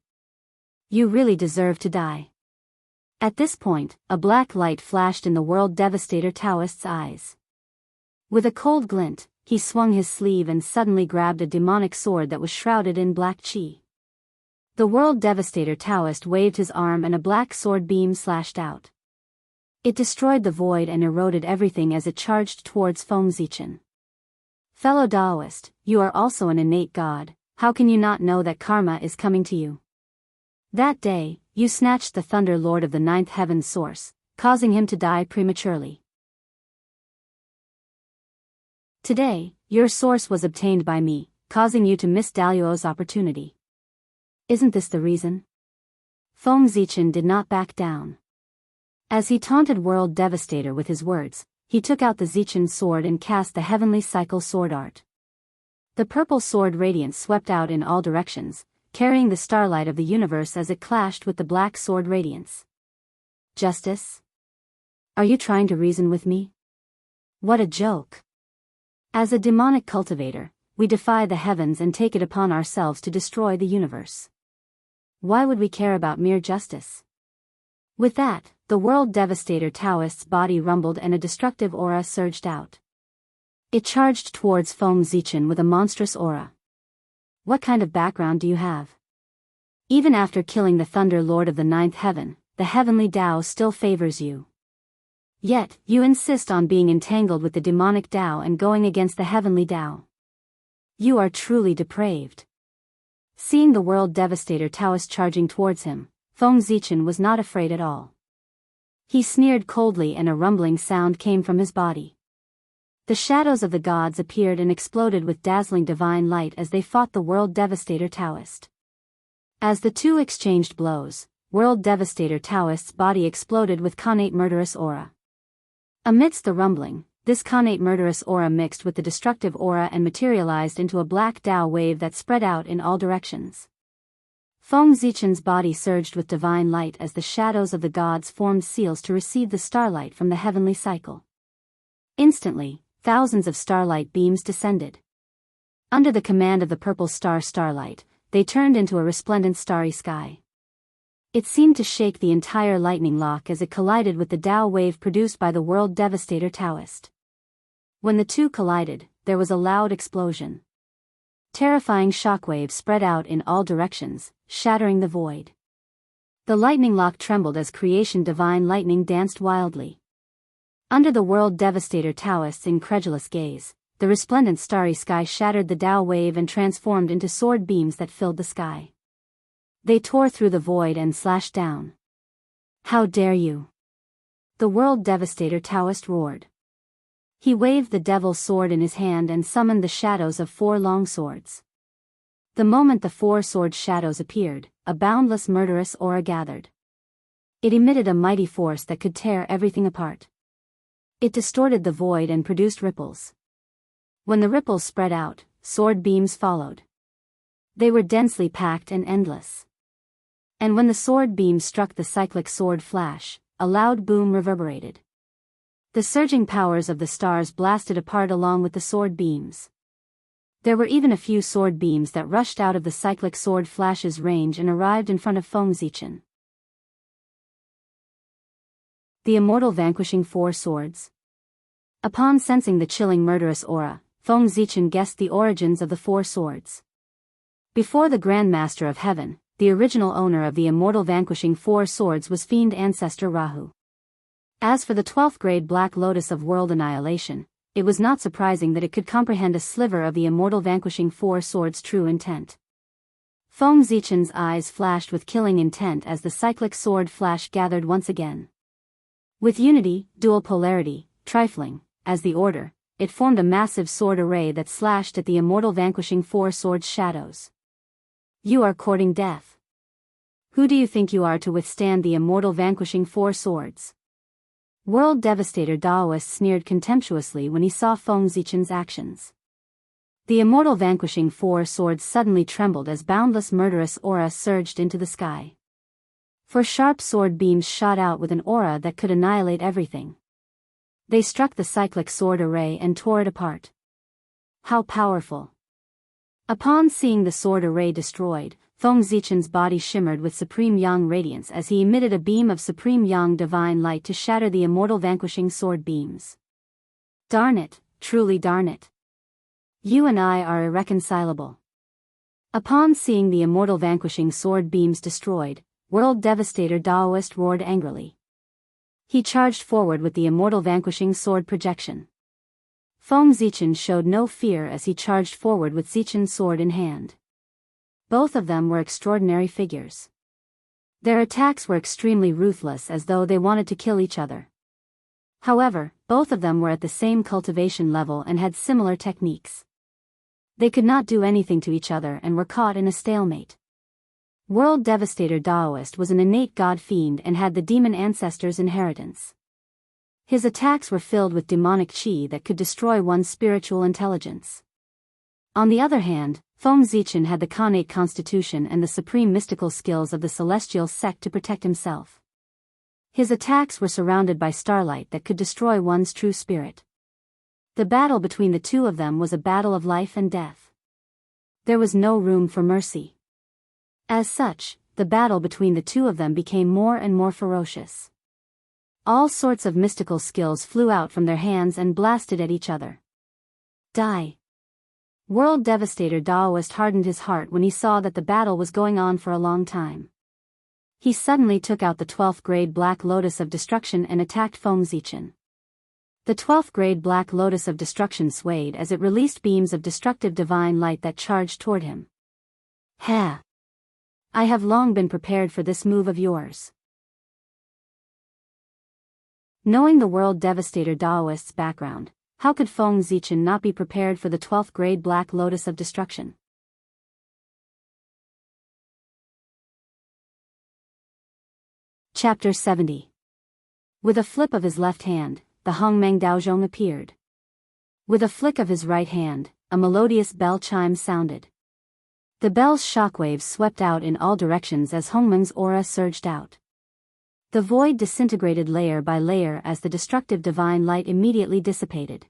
Speaker 1: You really deserve to die. At this point, a black light flashed in the World Devastator Daoist's eyes. With a cold glint, he swung his sleeve and suddenly grabbed a demonic sword that was shrouded in black chi. The World Devastator Daoist waved his arm and a black sword beam slashed out. It destroyed the void and eroded everything as it charged towards Feng Zichen. Fellow Daoist, you are also an innate god, how can you not know that karma is coming to you? That day, you snatched the Thunder Lord of the 9th Heaven's source, causing him to die prematurely. Today, your source was obtained by me, causing you to miss Daoist's opportunity. Isn't this the reason? Feng Zichen did not back down. As he taunted World Devastator with his words, he took out the Zichen sword and cast the Heavenly Cycle sword art. The purple sword radiance swept out in all directions, carrying the starlight of the universe as it clashed with the black sword radiance. Justice? Are you trying to reason with me? What a joke! As a demonic cultivator, we defy the heavens and take it upon ourselves to destroy the universe. Why would we care about mere justice? With that, the World Devastator Daoist's body rumbled and a destructive aura surged out. It charged towards Feng Zichen with a monstrous aura. What kind of background do you have? Even after killing the Thunder Lord of the 9th Heaven, the Heavenly Tao still favors you. Yet, you insist on being entangled with the demonic Tao and going against the Heavenly Tao. You are truly depraved. Seeing the World Devastator Daoist charging towards him, Feng Zichen was not afraid at all. He sneered coldly and a rumbling sound came from his body. The shadows of the gods appeared and exploded with dazzling divine light as they fought the World Devastator Daoist. As the two exchanged blows, World Devastator Daoist's body exploded with connate murderous aura. Amidst the rumbling, this connate murderous aura mixed with the destructive aura and materialized into a black Tao wave that spread out in all directions. Feng Zichen's body surged with divine light as the shadows of the gods formed seals to receive the starlight from the heavenly cycle. Instantly, thousands of starlight beams descended. Under the command of the purple star Starlight, they turned into a resplendent starry sky. It seemed to shake the entire lightning lock as it collided with the Tao wave produced by the World Devastator Daoist. When the two collided, there was a loud explosion. Terrifying shockwaves spread out in all directions, shattering the void. The lightning lock trembled as creation divine lightning danced wildly. Under the World Devastator Daoist's incredulous gaze, the resplendent starry sky shattered the Tao wave and transformed into sword beams that filled the sky. They tore through the void and slashed down. How dare you! The World Devastator Daoist roared. He waved the devil's sword in his hand and summoned the shadows of 4 long swords. The moment the 4 sword shadows appeared, a boundless murderous aura gathered. It emitted a mighty force that could tear everything apart. It distorted the void and produced ripples. When the ripples spread out, sword beams followed. They were densely packed and endless. And when the sword beams struck the cyclic sword flash, a loud boom reverberated. The surging powers of the stars blasted apart along with the sword beams. There were even a few sword beams that rushed out of the cyclic sword flash's range and arrived in front of Feng Zichen. The Immortal vanquishing 4 swords. Upon sensing the chilling murderous aura, Feng Zichen guessed the origins of the four swords. Before the Grand Master of Heaven, the original owner of the immortal vanquishing four swords was fiend ancestor Rahu. As for the 12th grade Black Lotus of world annihilation, it was not surprising that it could comprehend a sliver of the immortal vanquishing four swords' true intent. Feng Zichen's eyes flashed with killing intent as the cyclic sword flash gathered once again. With unity, dual polarity, trifling, as the order, it formed a massive sword array that slashed at the immortal vanquishing four swords' shadows. You are courting death. Who do you think you are to withstand the immortal vanquishing four swords? World Devastator Daoist sneered contemptuously when he saw Feng Zichen's actions. The immortal vanquishing four swords suddenly trembled as boundless murderous aura surged into the sky. Four sharp sword beams shot out with an aura that could annihilate everything. They struck the cyclic sword array and tore it apart. How powerful! Upon seeing the sword array destroyed, Feng Zichen's body shimmered with supreme yang radiance as he emitted a beam of supreme yang divine light to shatter the immortal vanquishing sword beams. Darn it, truly darn it. You and I are irreconcilable. Upon seeing the immortal vanquishing sword beams destroyed, World Devastator Daoist roared angrily. He charged forward with the immortal vanquishing sword projection. Feng Zichen showed no fear as he charged forward with Zichen's sword in hand. Both of them were extraordinary figures. Their attacks were extremely ruthless as though they wanted to kill each other. However, both of them were at the same cultivation level and had similar techniques. They could not do anything to each other and were caught in a stalemate. World Devastator Daoist was an innate god fiend and had the demon ancestor's inheritance. His attacks were filled with demonic qi that could destroy one's spiritual intelligence. On the other hand, Feng Zichen had the connate constitution and the supreme mystical skills of the celestial sect to protect himself. His attacks were surrounded by starlight that could destroy one's true spirit. The battle between the two of them was a battle of life and death. There was no room for mercy. As such, the battle between the two of them became more and more ferocious. All sorts of mystical skills flew out from their hands and blasted at each other. Die! World Devastator Daoist hardened his heart when he saw that the battle was going on for a long time. He suddenly took out the 12th grade Black Lotus of Destruction and attacked Feng Zichen. The 12th grade Black Lotus of Destruction swayed as it released beams of destructive divine light that charged toward him. Ha! I have long been prepared for this move of yours. Knowing the World Devastator Daoist's background, how could Feng Zichen not be prepared for the 12th grade Black Lotus of Destruction? Chapter 70. With a flip of his left hand, the Hongmeng Daozhong appeared. With a flick of his right hand, a melodious bell chime sounded. The bell's shockwaves swept out in all directions as Hongmeng's aura surged out. The void disintegrated layer by layer as the destructive divine light immediately dissipated.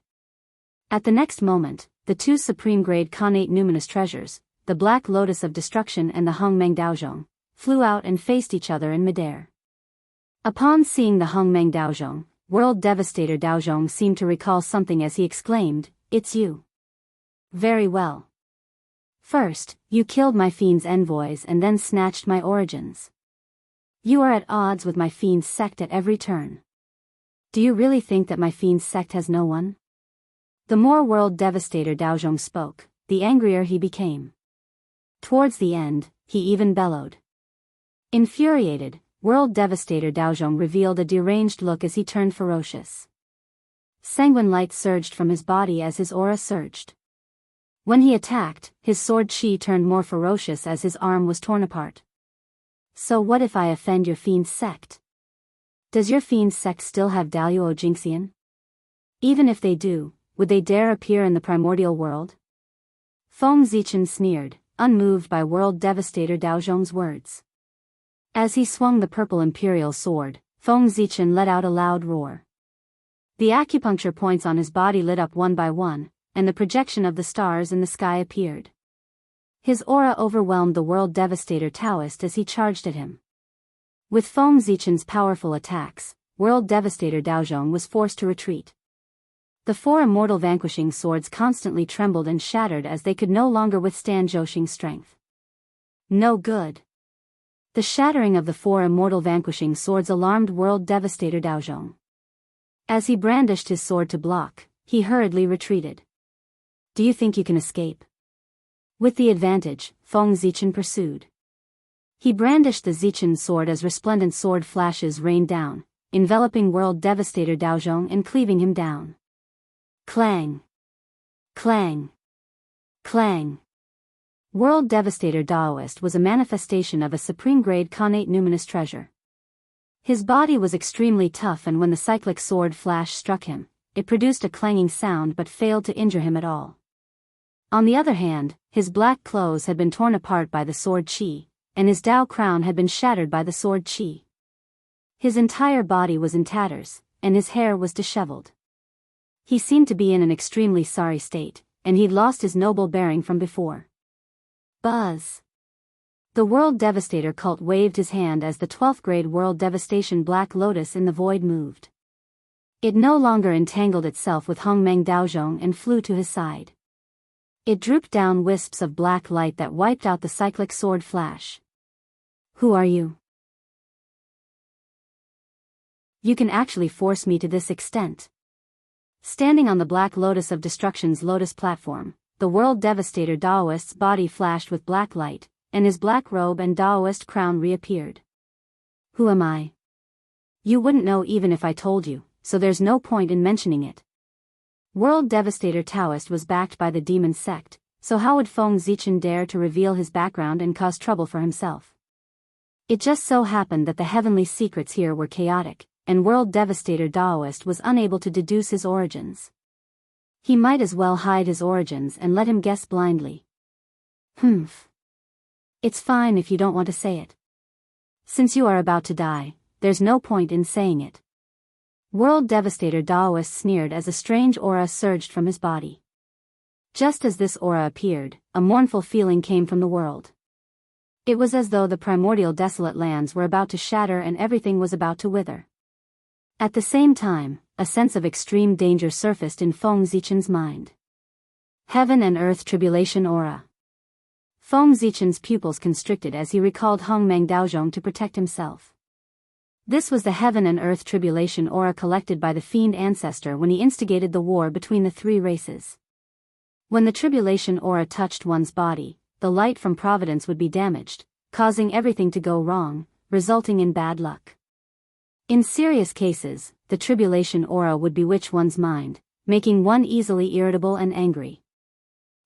Speaker 1: At the next moment, the two supreme-grade connate numinous treasures, the Black Lotus of Destruction and the Hongmeng Daozhong, flew out and faced each other in midair. Upon seeing the Hongmeng Daozhong, World Devastator Daozhong seemed to recall something as he exclaimed, "It's you." Very well. First, you killed my fiend's envoys and then snatched my origins. You are at odds with my fiend's sect at every turn. Do you really think that my fiend's sect has no one? The more World Devastator Daozhong spoke, the angrier he became. Towards the end, he even bellowed. Infuriated, World Devastator Daozhong revealed a deranged look as he turned ferocious. Sanguine light surged from his body as his aura surged. When he attacked, his sword qi turned more ferocious as his arm was torn apart. So what if I offend your fiend's sect? Does your fiend's sect still have Daoist Jingxian? Even if they do, would they dare appear in the primordial world? Feng Zichen sneered, unmoved by World Devastator Daozhong's words. As he swung the purple imperial sword, Feng Zichen let out a loud roar. The acupuncture points on his body lit up one by one, and the projection of the stars in the sky appeared. His aura overwhelmed the World Devastator Daoist as he charged at him. With Feng Zichen's powerful attacks, World Devastator Daozhong was forced to retreat. The four immortal vanquishing swords constantly trembled and shattered as they could no longer withstand Zhouxing's strength. No good. The shattering of the four immortal vanquishing swords alarmed World Devastator Daozhong. As he brandished his sword to block, he hurriedly retreated. Do you think you can escape? With the advantage, Feng Zichen pursued. He brandished the Zichen sword as resplendent sword flashes rained down, enveloping World Devastator Daozhong and cleaving him down. Clang! Clang! Clang! World Devastator Daoist was a manifestation of a supreme-grade connate numinous treasure. His body was extremely tough, and when the cyclic sword flash struck him, it produced a clanging sound but failed to injure him at all. On the other hand, his black clothes had been torn apart by the sword qi, and his Dao crown had been shattered by the sword qi. His entire body was in tatters, and his hair was disheveled. He seemed to be in an extremely sorry state, and he'd lost his noble bearing from before. Buzz! The World Devastator cult waved his hand as the 12th grade World Devastation Black Lotus in the void moved. It no longer entangled itself with Hongmeng Daozhong and flew to his side. It drooped down wisps of black light that wiped out the cyclic sword flash. Who are you? You can actually force me to this extent. Standing on the Black Lotus of Destruction's lotus platform, the World Devastator Daoist's body flashed with black light, and his black robe and Daoist crown reappeared. Who am I? You wouldn't know even if I told you, so there's no point in mentioning it. World Devastator Taoist was backed by the demon sect, so how would Feng Zichen dare to reveal his background and cause trouble for himself? It just so happened that the heavenly secrets here were chaotic, and World Devastator Daoist was unable to deduce his origins. He might as well hide his origins and let him guess blindly. Humph. It's fine if you don't want to say it. Since you are about to die, there's no point in saying it. World Devastator Daoist sneered as a strange aura surged from his body. Just as this aura appeared, a mournful feeling came from the world. It was as though the primordial desolate lands were about to shatter and everything was about to wither. At the same time, a sense of extreme danger surfaced in Feng Zichen's mind. Heaven and Earth Tribulation Aura. Feng Zichen's pupils constricted as he recalled Hongmeng Daozhong to protect himself. This was the Heaven and Earth Tribulation Aura collected by the Fiend Ancestor when he instigated the war between the three races. When the Tribulation Aura touched one's body, the light from Providence would be damaged, causing everything to go wrong, resulting in bad luck. In serious cases, the Tribulation Aura would bewitch one's mind, making one easily irritable and angry.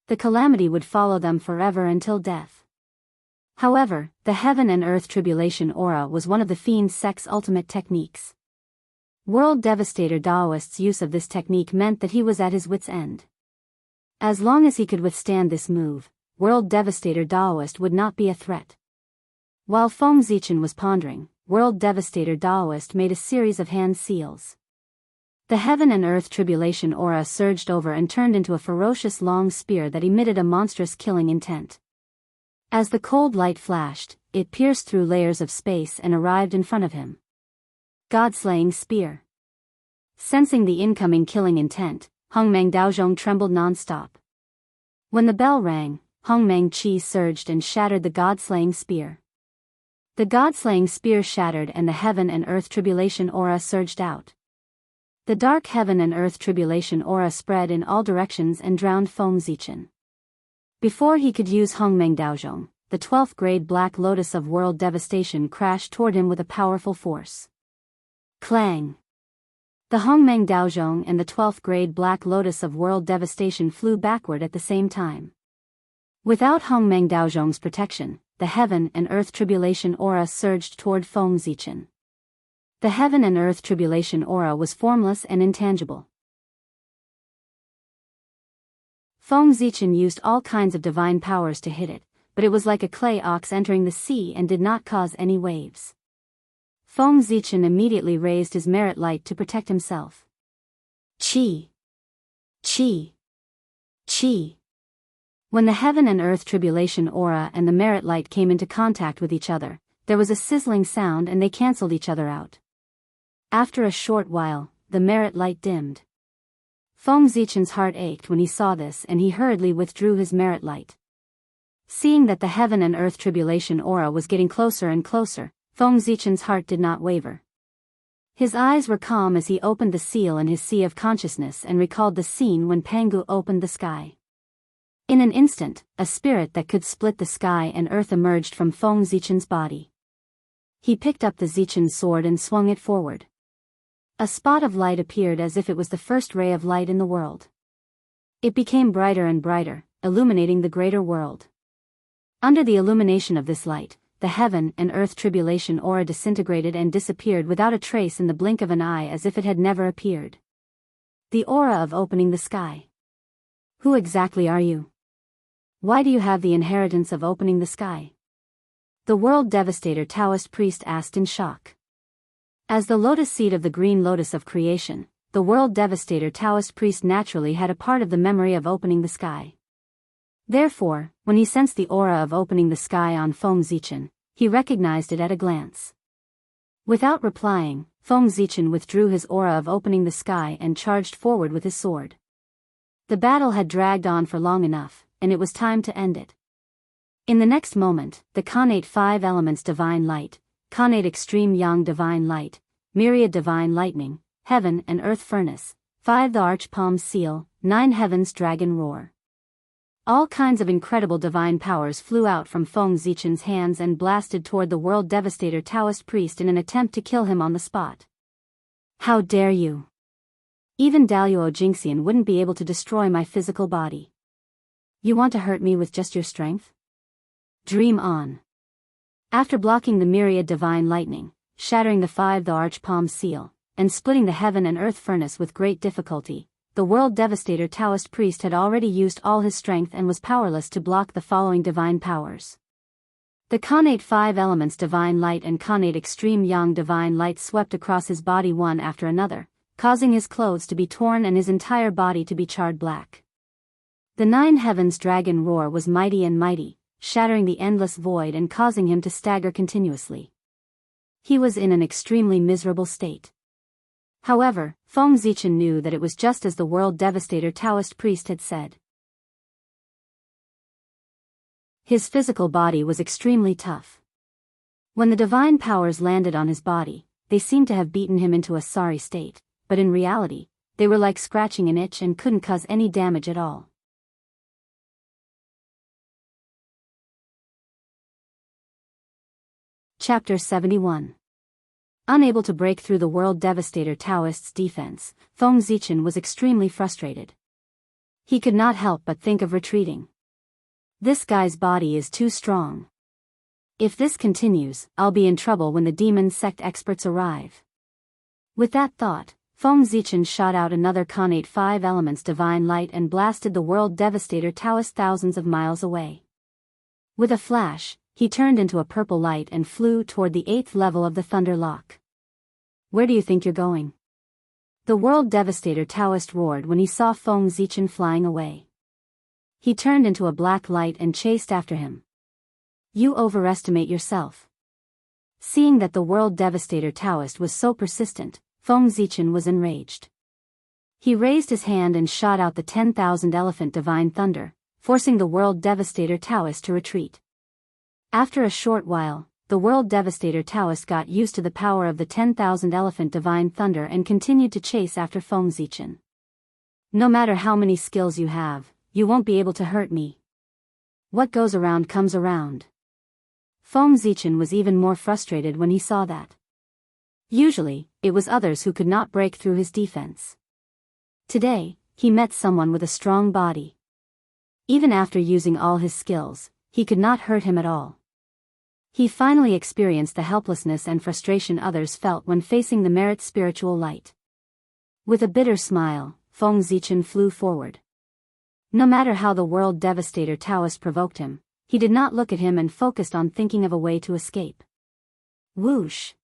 Speaker 1: The calamity would follow them forever until death. However, the Heaven and Earth Tribulation Aura was one of the Fiend sect's ultimate techniques. World Devastator Daoist's use of this technique meant that he was at his wit's end. As long as he could withstand this move, World Devastator Daoist would not be a threat. While Feng Zichen was pondering, World Devastator Daoist made a series of hand seals. The Heaven and Earth Tribulation Aura surged over and turned into a ferocious long spear that emitted a monstrous killing intent. As the cold light flashed, it pierced through layers of space and arrived in front of him. God-slaying spear. Sensing the incoming killing intent, Hongmeng Daozhong trembled non-stop. When the bell rang, Hongmeng Qi surged and shattered the God-slaying spear. The God-slaying spear shattered and the Heaven and Earth Tribulation Aura surged out. The dark Heaven and Earth Tribulation Aura spread in all directions and drowned Feng Zichen. Before he could use Hongmeng Daozhong, the 12th grade Black Lotus of World Devastation crashed toward him with a powerful force. Clang! The Hongmeng Daozhong and the 12th grade Black Lotus of World Devastation flew backward at the same time. Without Hongmeng Daozhong's protection, the Heaven and Earth Tribulation Aura surged toward Feng Zichen. The Heaven and Earth Tribulation Aura was formless and intangible. Feng Zichen used all kinds of divine powers to hit it, but it was like a clay ox entering the sea and did not cause any waves. Feng Zichen immediately raised his merit light to protect himself. Qi! Qi! Qi! When the Heaven and Earth Tribulation Aura and the merit light came into contact with each other, there was a sizzling sound and they cancelled each other out. After a short while, the merit light dimmed. Feng Zichen's heart ached when he saw this, and he hurriedly withdrew his merit light. Seeing that the heaven and earth tribulation aura was getting closer and closer, Feng Zichen's heart did not waver. His eyes were calm as he opened the seal in his sea of consciousness and recalled the scene when Pangu opened the sky. In an instant, a spirit that could split the sky and earth emerged from Feng Zichen's body. He picked up the Zichen sword and swung it forward. A spot of light appeared as if it was the first ray of light in the world. It became brighter and brighter, illuminating the greater world. Under the illumination of this light, the heaven and earth tribulation aura disintegrated and disappeared without a trace in the blink of an eye, as if it had never appeared. The aura of opening the sky. Who exactly are you? Why do you have the inheritance of opening the sky? The world devastator Taoist priest asked in shock. As the lotus seed of the green lotus of creation, the world devastator Taoist priest naturally had a part of the memory of opening the sky. Therefore, when he sensed the aura of opening the sky on Feng Zichen, he recognized it at a glance. Without replying, Feng Zichen withdrew his aura of opening the sky and charged forward with his sword. The battle had dragged on for long enough, and it was time to end it. In the next moment, the Khanate 5 elements divine light, Khanate extreme yang divine light, myriad divine lightning, heaven and earth furnace, 5 the arch palm seal, 9 heavens dragon roar. All kinds of incredible divine powers flew out from Feng Zichen's hands and blasted toward the world devastator Taoist priest in an attempt to kill him on the spot. How dare you! Even Daoist Jingxian wouldn't be able to destroy my physical body. You want to hurt me with just your strength? Dream on. After blocking the myriad divine lightning, shattering the 5 the arch palm seal, and splitting the heaven and earth furnace with great difficulty, the world devastator Taoist priest had already used all his strength and was powerless to block the following divine powers. The Khanate 5 elements divine light and Khanate extreme yang divine light swept across his body one after another, causing his clothes to be torn and his entire body to be charred black. The 9 heavens dragon roar was mighty and mighty, shattering the endless void and causing him to stagger continuously. He was in an extremely miserable state. However, Feng Zichen knew that it was just as the world devastator Taoist priest had said. His physical body was extremely tough. When the divine powers landed on his body, they seemed to have beaten him into a sorry state, but in reality, they were like scratching an itch and couldn't cause any damage at all. Chapter 71. Unable to break through the world devastator Taoist's defense, Feng Zichen was extremely frustrated. He could not help but think of retreating. This guy's body is too strong. If this continues, I'll be in trouble when the demon sect experts arrive. With that thought, Feng Zichen shot out another Khanate 5 elements divine light and blasted the world devastator Taoist thousands of miles away. With a flash, he turned into a purple light and flew toward the 8th level of the Thunder Lock. Where do you think you're going? The world devastator Taoist roared when he saw Feng Zichen flying away. He turned into a black light and chased after him. You overestimate yourself. Seeing that the world devastator Taoist was so persistent, Feng Zichen was enraged. He raised his hand and shot out the 10,000 elephant divine thunder, forcing the world devastator Taoist to retreat. After a short while, the world devastator Taoist got used to the power of the 10,000 elephant divine thunder and continued to chase after Feng Zichen. No matter how many skills you have, you won't be able to hurt me. What goes around comes around. Feng Zichen was even more frustrated when he saw that. Usually, it was others who could not break through his defense. Today, he met someone with a strong body. Even after using all his skills, he could not hurt him at all. He finally experienced the helplessness and frustration others felt when facing the merit spiritual light. With a bitter smile, Feng Zichen flew forward. No matter how the world devastator Taoist provoked him, he did not look at him and focused on thinking of a way to escape. Whoosh!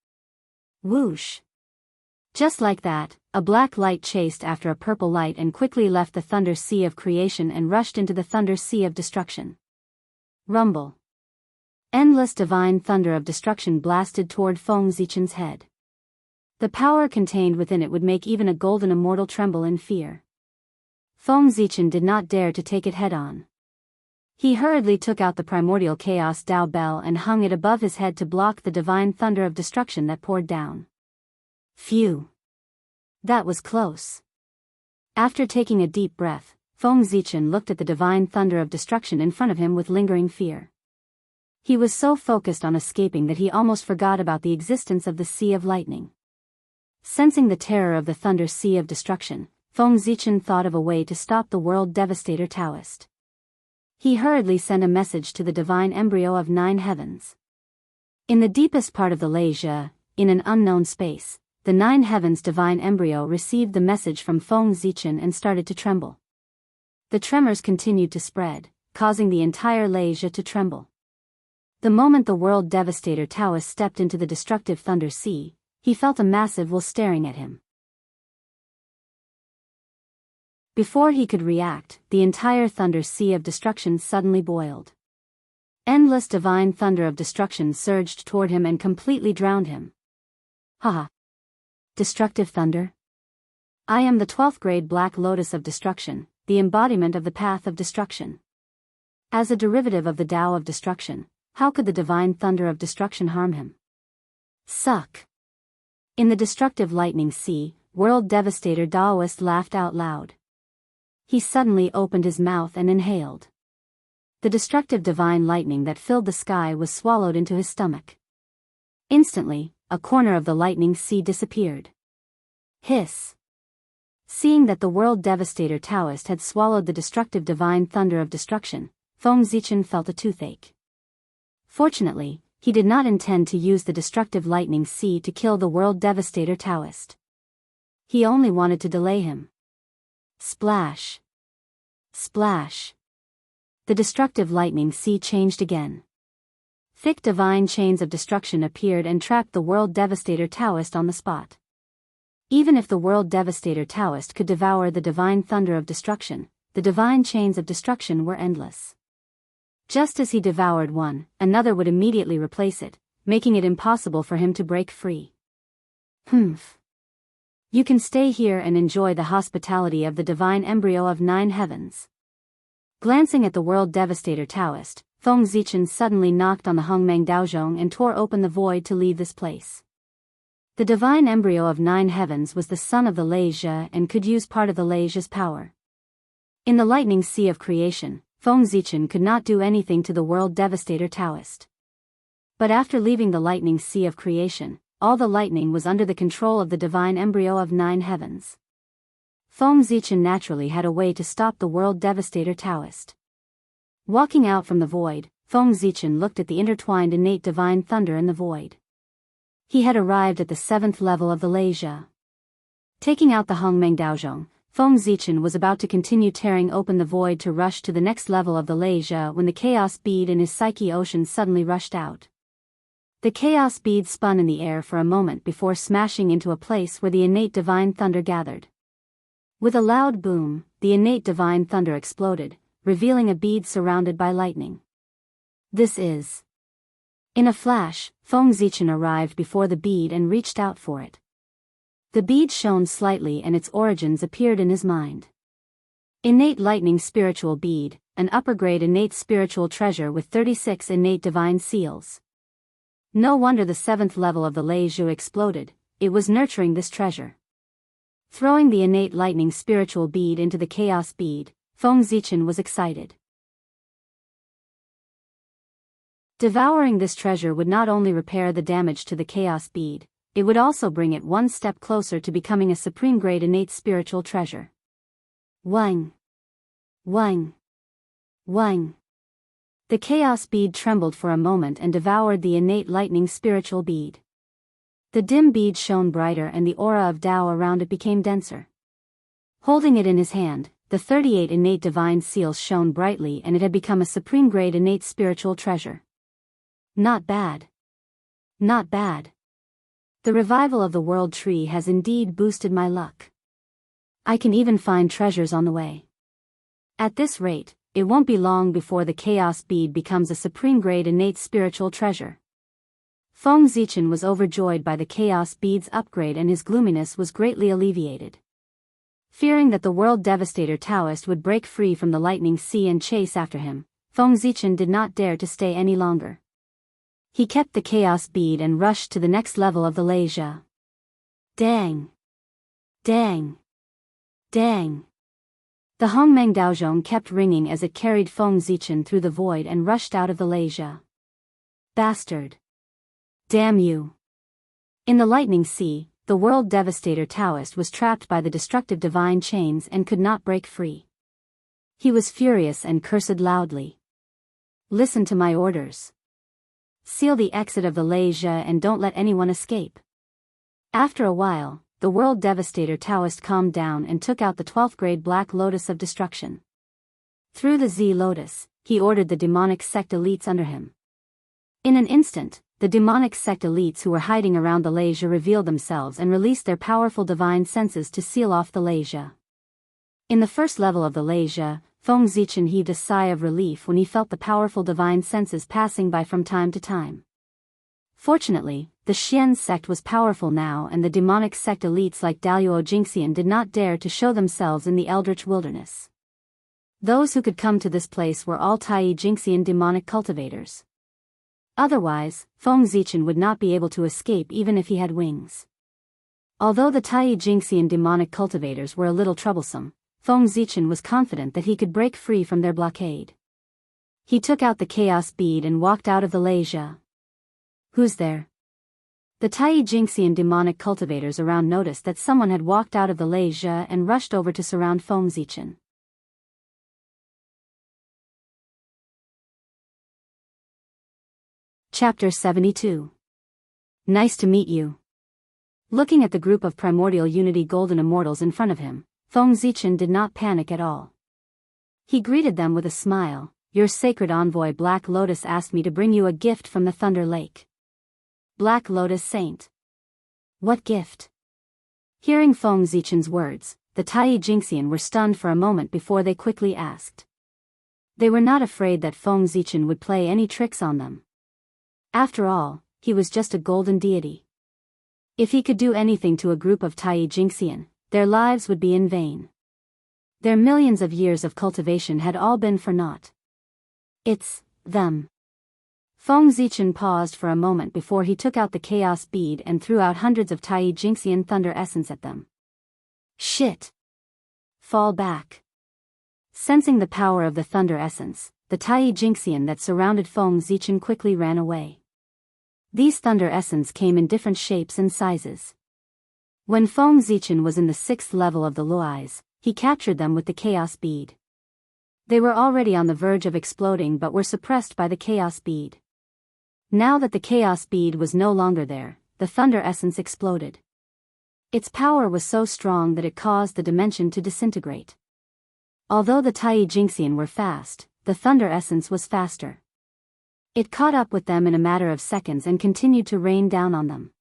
Speaker 1: Whoosh! Just like that, a black light chased after a purple light and quickly left the thunder sea of creation and rushed into the thunder sea of destruction. Rumble! Endless divine thunder of destruction blasted toward Feng Zichen's head. The power contained within it would make even a golden immortal tremble in fear. Feng Zichen did not dare to take it head-on. He hurriedly took out the primordial chaos Dao bell and hung it above his head to block the divine thunder of destruction that poured down. Phew! That was close. After taking a deep breath, Feng Zichen looked at the divine thunder of destruction in front of him with lingering fear. He was so focused on escaping that he almost forgot about the existence of the Sea of Lightning. Sensing the terror of the Thunder Sea of Destruction, Feng Zichen thought of a way to stop the world devastator Daoist. He hurriedly sent a message to the divine embryo of 9 heavens. In the deepest part of the Leisure, in an unknown space, the 9 heavens divine embryo received the message from Feng Zichen and started to tremble. The tremors continued to spread, causing the entire Leisure to tremble. The moment the world devastator Daoist stepped into the destructive Thunder Sea, he felt a massive will staring at him. Before he could react, the entire Thunder Sea of Destruction suddenly boiled. Endless divine thunder of destruction surged toward him and completely drowned him. Haha! Destructive thunder? I am the 12th grade Black Lotus of Destruction, the embodiment of the path of destruction. As a derivative of the Tao of destruction, how could the divine thunder of destruction harm him? Suck! In the destructive lightning sea, world devastator Daoist laughed out loud. He suddenly opened his mouth and inhaled. The destructive divine lightning that filled the sky was swallowed into his stomach. Instantly, a corner of the lightning sea disappeared. Hiss! Seeing that the world devastator Daoist had swallowed the destructive divine thunder of destruction, Feng Zichen felt a toothache. Fortunately, he did not intend to use the destructive lightning sea to kill the world devastator Daoist. He only wanted to delay him. Splash! Splash! The destructive lightning sea changed again. Thick divine chains of destruction appeared and trapped the world devastator Daoist on the spot. Even if the world devastator Daoist could devour the divine thunder of destruction, the divine chains of destruction were endless. Just as he devoured one, another would immediately replace it, making it impossible for him to break free. Humph! You can stay here and enjoy the hospitality of the divine embryo of 9 heavens. Glancing at the world devastator Daoist, Feng Zichen suddenly knocked on the Hongmeng Daozhong and tore open the void to leave this place. The divine embryo of 9 heavens was the son of the Leisure and could use part of the Leisure's power. In the lightning sea of creation, Feng Zichen could not do anything to the world devastator Daoist. But after leaving the lightning sea of creation, all the lightning was under the control of the divine embryo of 9 heavens. Feng Zichen naturally had a way to stop the world devastator Daoist. Walking out from the void, Feng Zichen looked at the intertwined innate divine thunder in the void. He had arrived at the 7th level of the Leisure. Taking out the Hongmeng Daozhong, Feng Zichen was about to continue tearing open the void to rush to the next level of the Leisure when the chaos bead in his psyche ocean suddenly rushed out. The chaos bead spun in the air for a moment before smashing into a place where the innate divine thunder gathered. With a loud boom, the innate divine thunder exploded, revealing a bead surrounded by lightning. This is... In a flash, Feng Zichen arrived before the bead and reached out for it. The bead shone slightly and its origins appeared in his mind. Innate lightning spiritual bead, an upper-grade innate spiritual treasure with 36 innate divine seals. No wonder the 7th level of the Leisure exploded, it was nurturing this treasure. Throwing the innate lightning spiritual bead into the chaos bead, Feng Zichen was excited. Devouring this treasure would not only repair the damage to the chaos bead, it would also bring it one step closer to becoming a supreme-grade innate spiritual treasure. Wang! Wang! Wang! The chaos bead trembled for a moment and devoured the innate lightning spiritual bead. The dim bead shone brighter and the aura of Tao around it became denser. Holding it in his hand, the 38 innate divine seals shone brightly and it had become a supreme-grade innate spiritual treasure. Not bad. Not bad. The revival of the world tree has indeed boosted my luck. I can even find treasures on the way. At this rate, it won't be long before the chaos bead becomes a supreme-grade innate spiritual treasure. Feng Zichen was overjoyed by the chaos bead's upgrade and his gloominess was greatly alleviated. Fearing that the world devastator Daoist would break free from the lightning sea and chase after him, Feng Zichen did not dare to stay any longer. He kept the chaos bead and rushed to the next level of the Leisure. Dang! Dang! Dang! The Hongmeng Daozhong kept ringing as it carried Feng Zichen through the void and rushed out of the Leisure. Bastard! Damn you! In the lightning sea, the world devastator Daoist was trapped by the destructive divine chains and could not break free. He was furious and cursed loudly. Listen to my orders. Seal the exit of the Leisure and don't let anyone escape. After a while, the world devastator Daoist calmed down and took out the 12th grade Black Lotus of Destruction. Through the Z Lotus, he ordered the demonic sect elites under him. In an instant, the demonic sect elites who were hiding around the Leisure revealed themselves and released their powerful divine senses to seal off the Leisure. In the first level of the Leisure, Feng Zichen heaved a sigh of relief when he felt the powerful divine senses passing by from time to time. Fortunately, the Xian sect was powerful now and the demonic sect elites like Daoist Jingxian did not dare to show themselves in the Eldritch Wilderness. Those who could come to this place were all Tai Jingxian demonic cultivators. Otherwise, Feng Zichen would not be able to escape even if he had wings. Although the Tai Jingxian demonic cultivators were a little troublesome, Feng Zichen was confident that he could break free from their blockade. He took out the chaos bead and walked out of the Leisure. Who's there? The Tai Jingxian demonic cultivators around noticed that someone had walked out of the Leisure and rushed over to surround Feng Zichen. Chapter 72. Nice to meet you. Looking at the group of primordial unity golden immortals in front of him, Feng Zichen did not panic at all. He greeted them with a smile. Your sacred envoy Black Lotus asked me to bring you a gift from the Thunder Lake. Black Lotus Saint. What gift? Hearing Feng Zichen's words, the Tai Jingxian were stunned for a moment before they quickly asked. They were not afraid that Feng Zichen would play any tricks on them. After all, he was just a golden deity. If he could do anything to a group of Tai Jingxian, their lives would be in vain. Their millions of years of cultivation had all been for naught. It's them. Feng Zichen paused for a moment before he took out the chaos bead and threw out hundreds of Tai Jingxian thunder essence at them. Shit! Fall back. Sensing the power of the thunder essence, the Tai Jingxian that surrounded Feng Zichen quickly ran away. These thunder essence came in different shapes and sizes. When Feng Zichen was in the 6th level of the Luais, he captured them with the chaos bead. They were already on the verge of exploding but were suppressed by the chaos bead. Now that the chaos bead was no longer there, the thunder essence exploded. Its power was so strong that it caused the dimension to disintegrate. Although the Tai Jingxian were fast, the thunder essence was faster. It caught up with them in a matter of seconds and continued to rain down on them.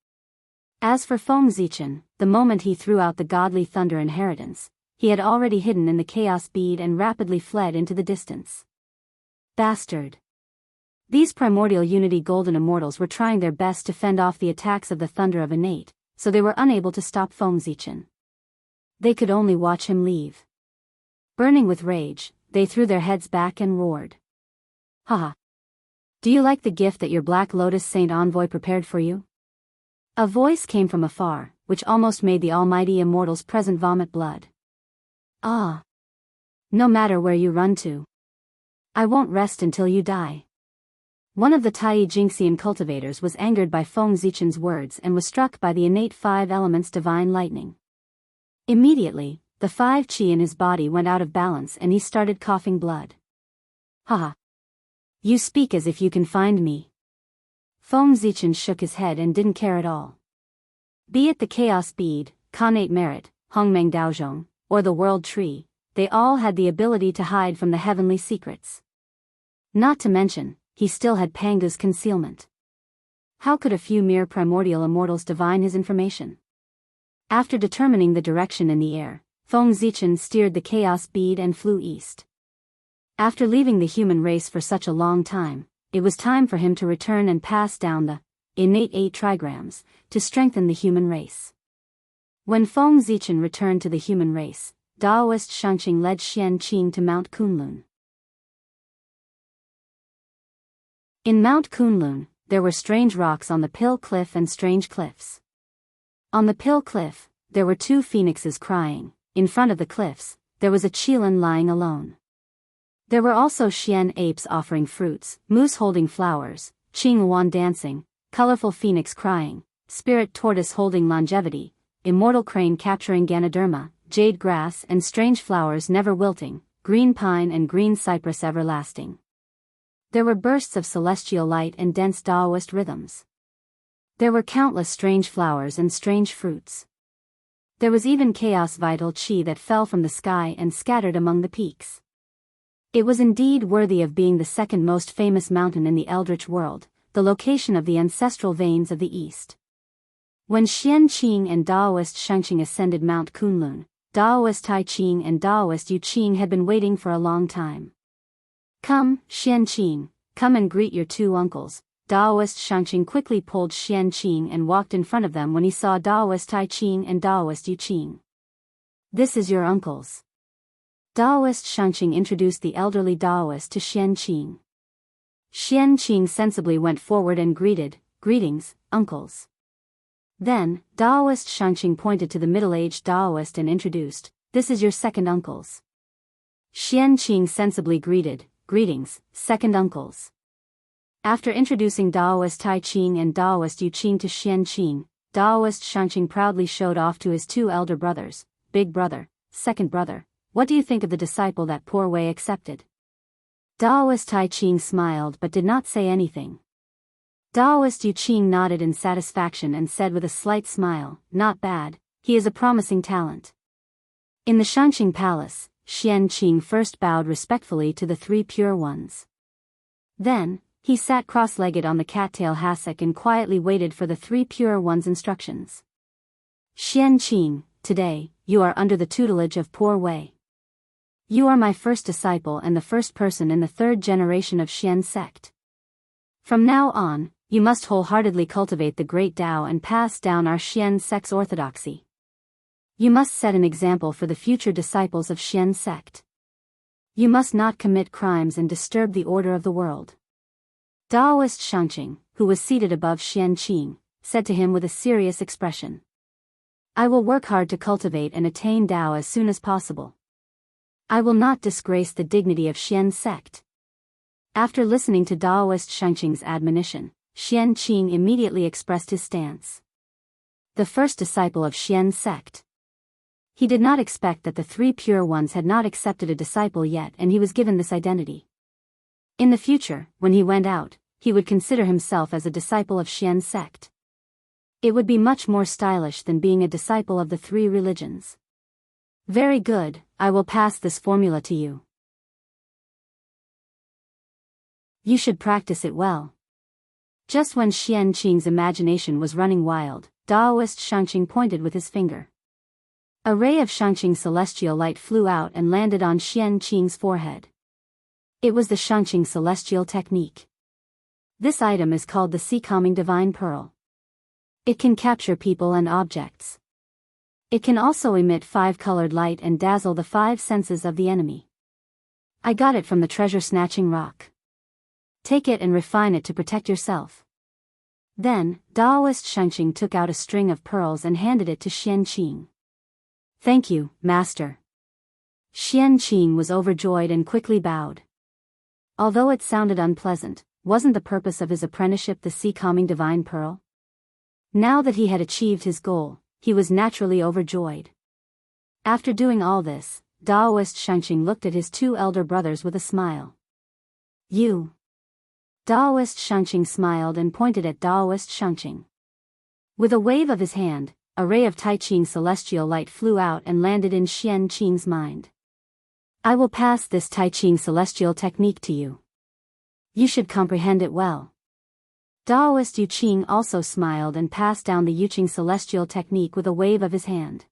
Speaker 1: As for Feng Zichen, the moment he threw out the godly thunder inheritance, he had already hidden in the chaos bead and rapidly fled into the distance. Bastard! These primordial unity golden immortals were trying their best to fend off the attacks of the thunder of innate, so they were unable to stop Feng Zichen. They could only watch him leave. Burning with rage, they threw their heads back and roared. Haha! Do you like the gift that your Black Lotus Saint envoy prepared for you? A voice came from afar, which almost made the almighty immortals present vomit blood. Ah! No matter where you run to, I won't rest until you die. One of the Tai Jingxian cultivators was angered by Feng Zichen's words and was struck by the innate 5 elements divine lightning. Immediately, the 5 qi in his body went out of balance and he started coughing blood. Haha! You speak as if you can find me. Feng Zichen shook his head and didn't care at all. Be it the chaos bead, Khanate merit, Hongmeng Daozhong, or the world tree, they all had the ability to hide from the heavenly secrets. Not to mention, he still had Pangu's concealment. How could a few mere primordial immortals divine his information? After determining the direction in the air, Feng Zichen steered the chaos bead and flew east. After leaving the human race for such a long time, it was time for him to return and pass down the innate 8 trigrams to strengthen the human race. When Feng Zichen returned to the human race, Daoist Xianxia led Xianqing to Mount Kunlun. In Mount Kunlun, there were strange rocks on the Pill Cliff and strange cliffs. On the Pill Cliff, there were 2 phoenixes crying. In front of the cliffs, there was a Qilin lying alone. There were also Xian apes offering fruits, moose holding flowers, Qing Wan dancing, colorful phoenix crying, spirit tortoise holding longevity, immortal crane capturing Ganoderma, jade grass and strange flowers never wilting, green pine and green cypress everlasting. There were bursts of celestial light and dense Daoist rhythms. There were countless strange flowers and strange fruits. There was even chaos vital chi that fell from the sky and scattered among the peaks. It was indeed worthy of being the second most famous mountain in the Eldritch world, the location of the ancestral veins of the East. When Xianqing and Daoist Xianxia ascended Mount Kunlun, Daoist Taiqing and Daoist Yuqing had been waiting for a long time. Come, Xianqing, come and greet your 2 uncles. Daoist Xianxia quickly pulled Xianqing and walked in front of them when he saw Daoist Taiqing and Daoist Yuqing. This is your uncles. Daoist Xianxia introduced the elderly Daoist to Xianqing. Xianqing sensibly went forward and greeted, "Greetings, uncles." Then, Daoist Xianxia pointed to the middle-aged Daoist and introduced, "This is your second uncles." Xianqing sensibly greeted, "Greetings, second uncles." After introducing Daoist Taiqing and Daoist Yuqing to Xianqing, Daoist Xianxia proudly showed off to his 2 elder brothers, "Big brother, second brother, what do you think of the disciple that poor Wei accepted?" Daoist Taiqing smiled but did not say anything. Daoist Yuqing nodded in satisfaction and said with a slight smile, "Not bad, he is a promising talent." In the Xianqing Palace, Xianqing first bowed respectfully to the 3 pure ones. Then, he sat cross-legged on the cattail hassock and quietly waited for the 3 pure ones' instructions. "Xianqing, today, you are under the tutelage of poor Wei. You are my first disciple and the first person in the 3rd generation of Xian sect. From now on, you must wholeheartedly cultivate the great Tao and pass down our Xian sect's orthodoxy. You must set an example for the future disciples of Xian sect. You must not commit crimes and disturb the order of the world." Daoist Xianxia, who was seated above Xianqing, said to him with a serious expression, "I will work hard to cultivate and attain Tao as soon as possible. I will not disgrace the dignity of Xian sect." After listening to Daoist Xianxing's admonition, Xianqing immediately expressed his stance. The first disciple of Xian sect. He did not expect that the 3 pure ones had not accepted a disciple yet, and he was given this identity. In the future, when he went out, he would consider himself as a disciple of Xian sect. It would be much more stylish than being a disciple of the 3 religions. "Very good, I will pass this formula to you. You should practice it well." Just when Xianqing's imagination was running wild, Daoist Xianxia pointed with his finger. A ray of Xianqing celestial light flew out and landed on Xianqing's forehead. It was the Xianqing celestial technique. This item is called the Sea-Calming Divine Pearl. It can capture people and objects. It can also emit 5-colored light and dazzle the 5 senses of the enemy. I got it from the treasure-snatching rock. Take it and refine it to protect yourself. Then, Daoist Xianxia took out a string of pearls and handed it to Xianqing. "Thank you, master." Xianqing was overjoyed and quickly bowed. Although it sounded unpleasant, wasn't the purpose of his apprenticeship the Sea-Calming Divine Pearl? Now that he had achieved his goal, he was naturally overjoyed. After doing all this, Daoist Xianxia looked at his 2 elder brothers with a smile. "You." Daoist Xianxia smiled and pointed at Daoist Xianxia. With a wave of his hand, a ray of Taiqing celestial light flew out and landed in Xianqing's mind. "I will pass this Taiqing celestial technique to you. You should comprehend it well." Daoist Yuqing also smiled and passed down the Yuqing celestial technique with a wave of his hand.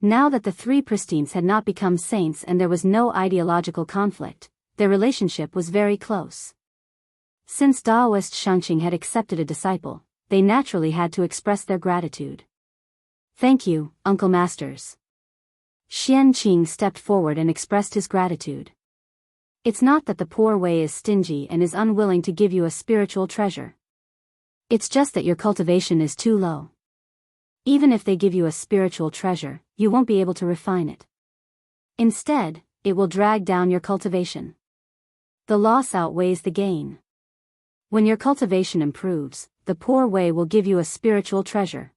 Speaker 1: Now that the 3 pristines had not become saints and there was no ideological conflict, their relationship was very close. Since Daoist Xianxia had accepted a disciple, they naturally had to express their gratitude. "Thank you, Uncle Masters. Xianqing stepped forward and expressed his gratitude. It's not that the poor Wei is stingy and is unwilling to give you a spiritual treasure. It's just that your cultivation is too low. Even if they give you a spiritual treasure, you won't be able to refine it. Instead, it will drag down your cultivation. The loss outweighs the gain. When your cultivation improves, the poor Wei will give you a spiritual treasure.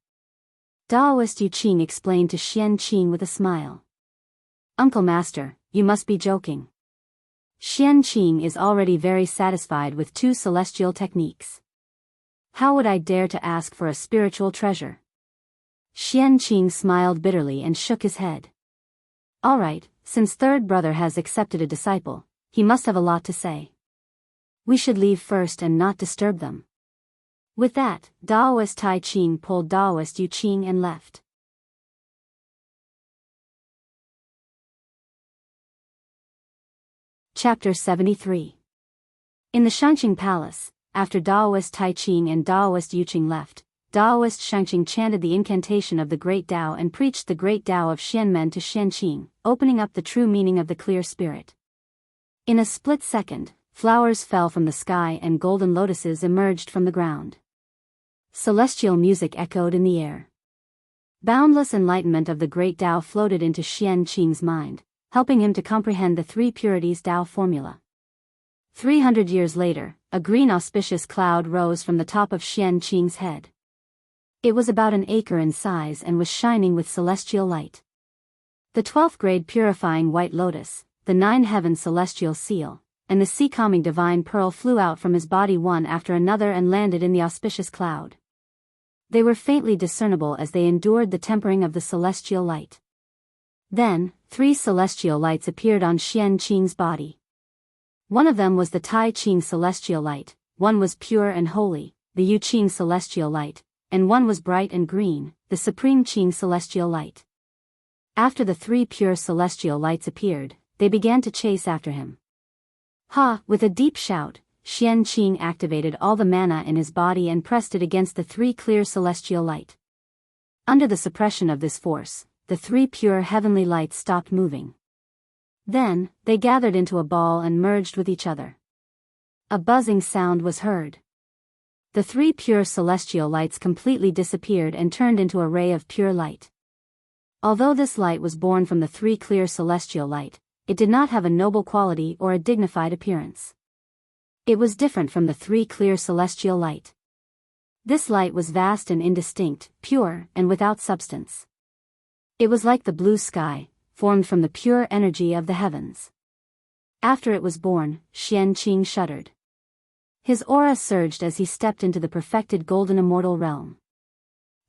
Speaker 1: Daoist Yu Qing explained to Xianqing with a smile. Uncle Master, you must be joking. Xianqing is already very satisfied with 2 celestial techniques. How would I dare to ask for a spiritual treasure? Xianqing smiled bitterly and shook his head. All right, since third brother has accepted a disciple, he must have a lot to say. We should leave first and not disturb them. With that, Daoist Tai Qing pulled Daoist Yu Qing and left. Chapter 73. In the Xianxia Palace, after Daoist Tai Qing and Daoist Yu Qing left, Daoist Xianxia chanted the incantation of the Great Tao and preached the Great Tao of Xianmen to Xianqing, opening up the true meaning of the clear spirit. In a split second, flowers fell from the sky and golden lotuses emerged from the ground. Celestial music echoed in the air. Boundless enlightenment of the Great Tao floated into Xianqing's mind, helping him to comprehend the 3 purities Tao formula. 300 years later, a green auspicious cloud rose from the top of Xianqing's head. It was about an acre in size and was shining with celestial light. The 12th grade purifying white lotus, the 9 heaven celestial seal, and the sea-calming divine pearl flew out from his body one after another and landed in the auspicious cloud. They were faintly discernible as they endured the tempering of the celestial light. Then, 3 celestial lights appeared on Xianqing's body. One of them was the Tai Qing celestial light, one was pure and holy, the Yu Qing celestial light, and one was bright and green, the Supreme Qing celestial light. After the 3 pure celestial lights appeared, they began to chase after him. Ha! With a deep shout, Xianqing activated all the mana in his body and pressed it against the 3 clear celestial light. Under the suppression of this force, the 3 pure heavenly lights stopped moving. Then, they gathered into a ball and merged with each other. A buzzing sound was heard. The 3 pure celestial lights completely disappeared and turned into a ray of pure light. Although this light was born from the 3 clear celestial light, it did not have a noble quality or a dignified appearance. It was different from the 3 clear celestial light. This light was vast and indistinct, pure and without substance. It was like the blue sky, formed from the pure energy of the heavens. After it was born, Xianqing shuddered. His aura surged as he stepped into the perfected golden immortal realm.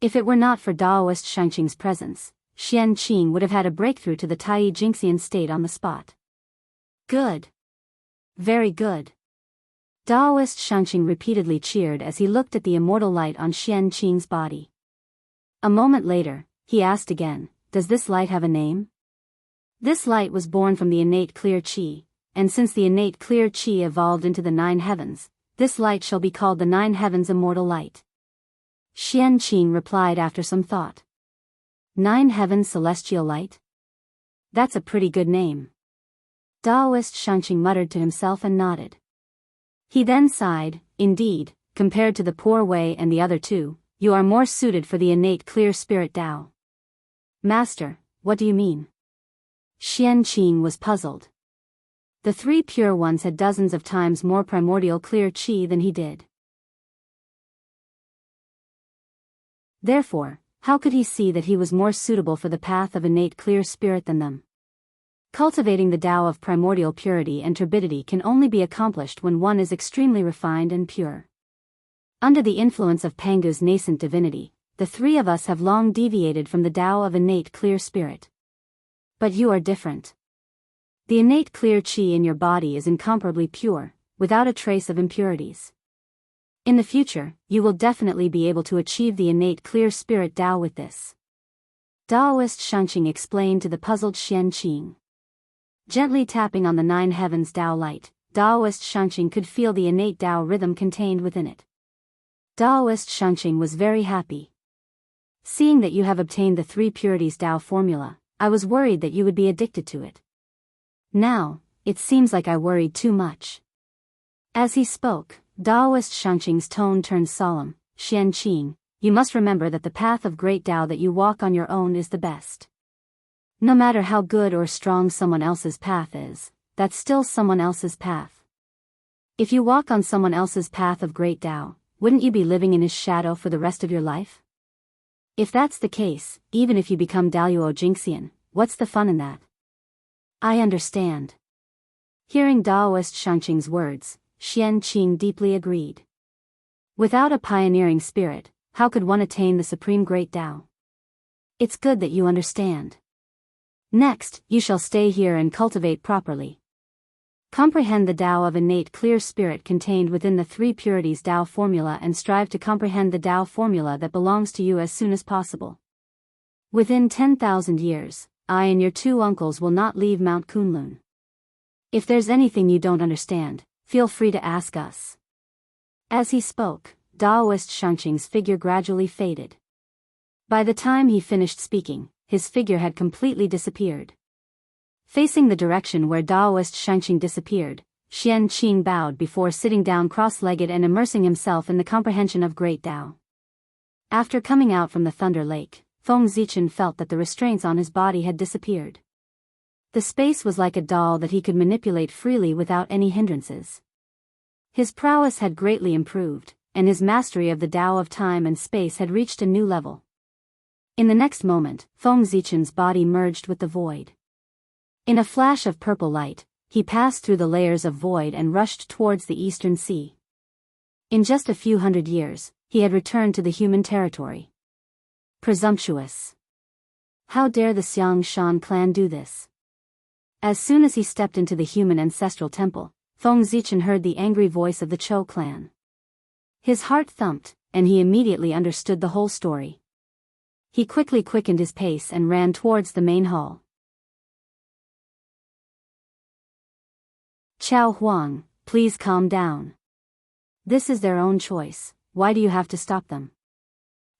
Speaker 1: If it were not for Daoist Xianqing's presence, Xianqing would have had a breakthrough to the Tai Jingxian state on the spot. Good. Very good. Daoist Xianxing repeatedly cheered as he looked at the immortal light on Xianqing's body. A moment later, he asked again, does this light have a name? This light was born from the innate clear qi, and since the innate clear qi evolved into the 9 heavens, this light shall be called the 9 heavens immortal light. Xianqing replied after some thought. 9 heavens celestial light? That's a pretty good name. Daoist Xianxing muttered to himself and nodded. He then sighed, indeed, compared to the poor Wei and the other 2, you are more suited for the innate clear spirit Tao. Master, what do you mean? Xianqing was puzzled. The 3 pure ones had dozens of times more primordial clear qi than he did. Therefore, how could he see that he was more suitable for the path of innate clear spirit than them? Cultivating the Tao of primordial purity and turbidity can only be accomplished when one is extremely refined and pure. Under the influence of Pangu's nascent divinity, the 3 of us have long deviated from the Tao of innate clear spirit. But you are different. The innate clear qi in your body is incomparably pure, without a trace of impurities. In the future, you will definitely be able to achieve the innate clear spirit Tao with this. Daoist Xianxing explained to the puzzled Xianqing. Gently tapping on the 9 heavens Tao light, Daoist Xianxing could feel the innate Tao rhythm contained within it. Daoist Xianxing was very happy. Seeing that you have obtained the 3 purities Tao formula, I was worried that you would be addicted to it. Now, it seems like I worried too much. As he spoke, Daoist Xianxia's tone turned solemn. Xianqing, you must remember that the path of great Tao that you walk on your own is the best. No matter how good or strong someone else's path is, that's still someone else's path. If you walk on someone else's path of great Tao, wouldn't you be living in his shadow for the rest of your life? If that's the case, even if you become Daoist Jingxian, what's the fun in that? I understand. Hearing Daoist Xianxing's words, Xianqing deeply agreed. Without a pioneering spirit, how could one attain the supreme great Tao? It's good that you understand. Next, you shall stay here and cultivate properly. Comprehend the Tao of innate clear spirit contained within the three purities Tao formula and strive to comprehend the Tao formula that belongs to you as soon as possible. Within 10,000 years, I and your two uncles will not leave Mount Kunlun. If there's anything you don't understand, feel free to ask us. As he spoke, Daoist Xianxing's figure gradually faded. By the time he finished speaking, his figure had completely disappeared. Facing the direction where Daoist Xianxing disappeared, Xianqing bowed before sitting down cross-legged and immersing himself in the comprehension of great Tao. After coming out from the Thunder Lake, Feng Zichen felt that the restraints on his body had disappeared. The space was like a doll that he could manipulate freely without any hindrances. His prowess had greatly improved, and his mastery of the Tao of time and space had reached a new level. In the next moment, Feng Zichen's body merged with the void. In a flash of purple light, he passed through the layers of void and rushed towards the eastern sea. In just a few hundred years, he had returned to the human territory. Presumptuous. How dare the Xiangshan clan do this? As soon as he stepped into the human ancestral temple, Feng Zichen heard the angry voice of the Chou clan. His heart thumped, and he immediately understood the whole story. He quickly quickened his pace and ran towards the main hall. Chao Huang, please calm down. This is their own choice, why do you have to stop them?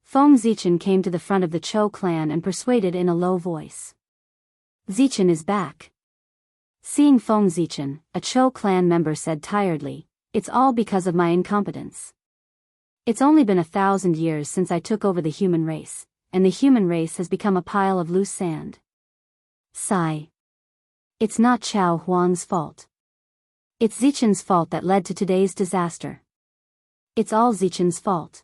Speaker 1: Feng Zichen came to the front of the Chou clan and persuaded in a low voice. Zichen is back. Seeing Feng Zichen, a Chou clan member said tiredly, it's all because of my incompetence. It's only been 1,000 years since I took over the human race, and the human race has become a pile of loose sand. Sigh. It's not Chao Huang's fault. It's Zichen's fault that led to today's disaster. It's all Zichen's fault.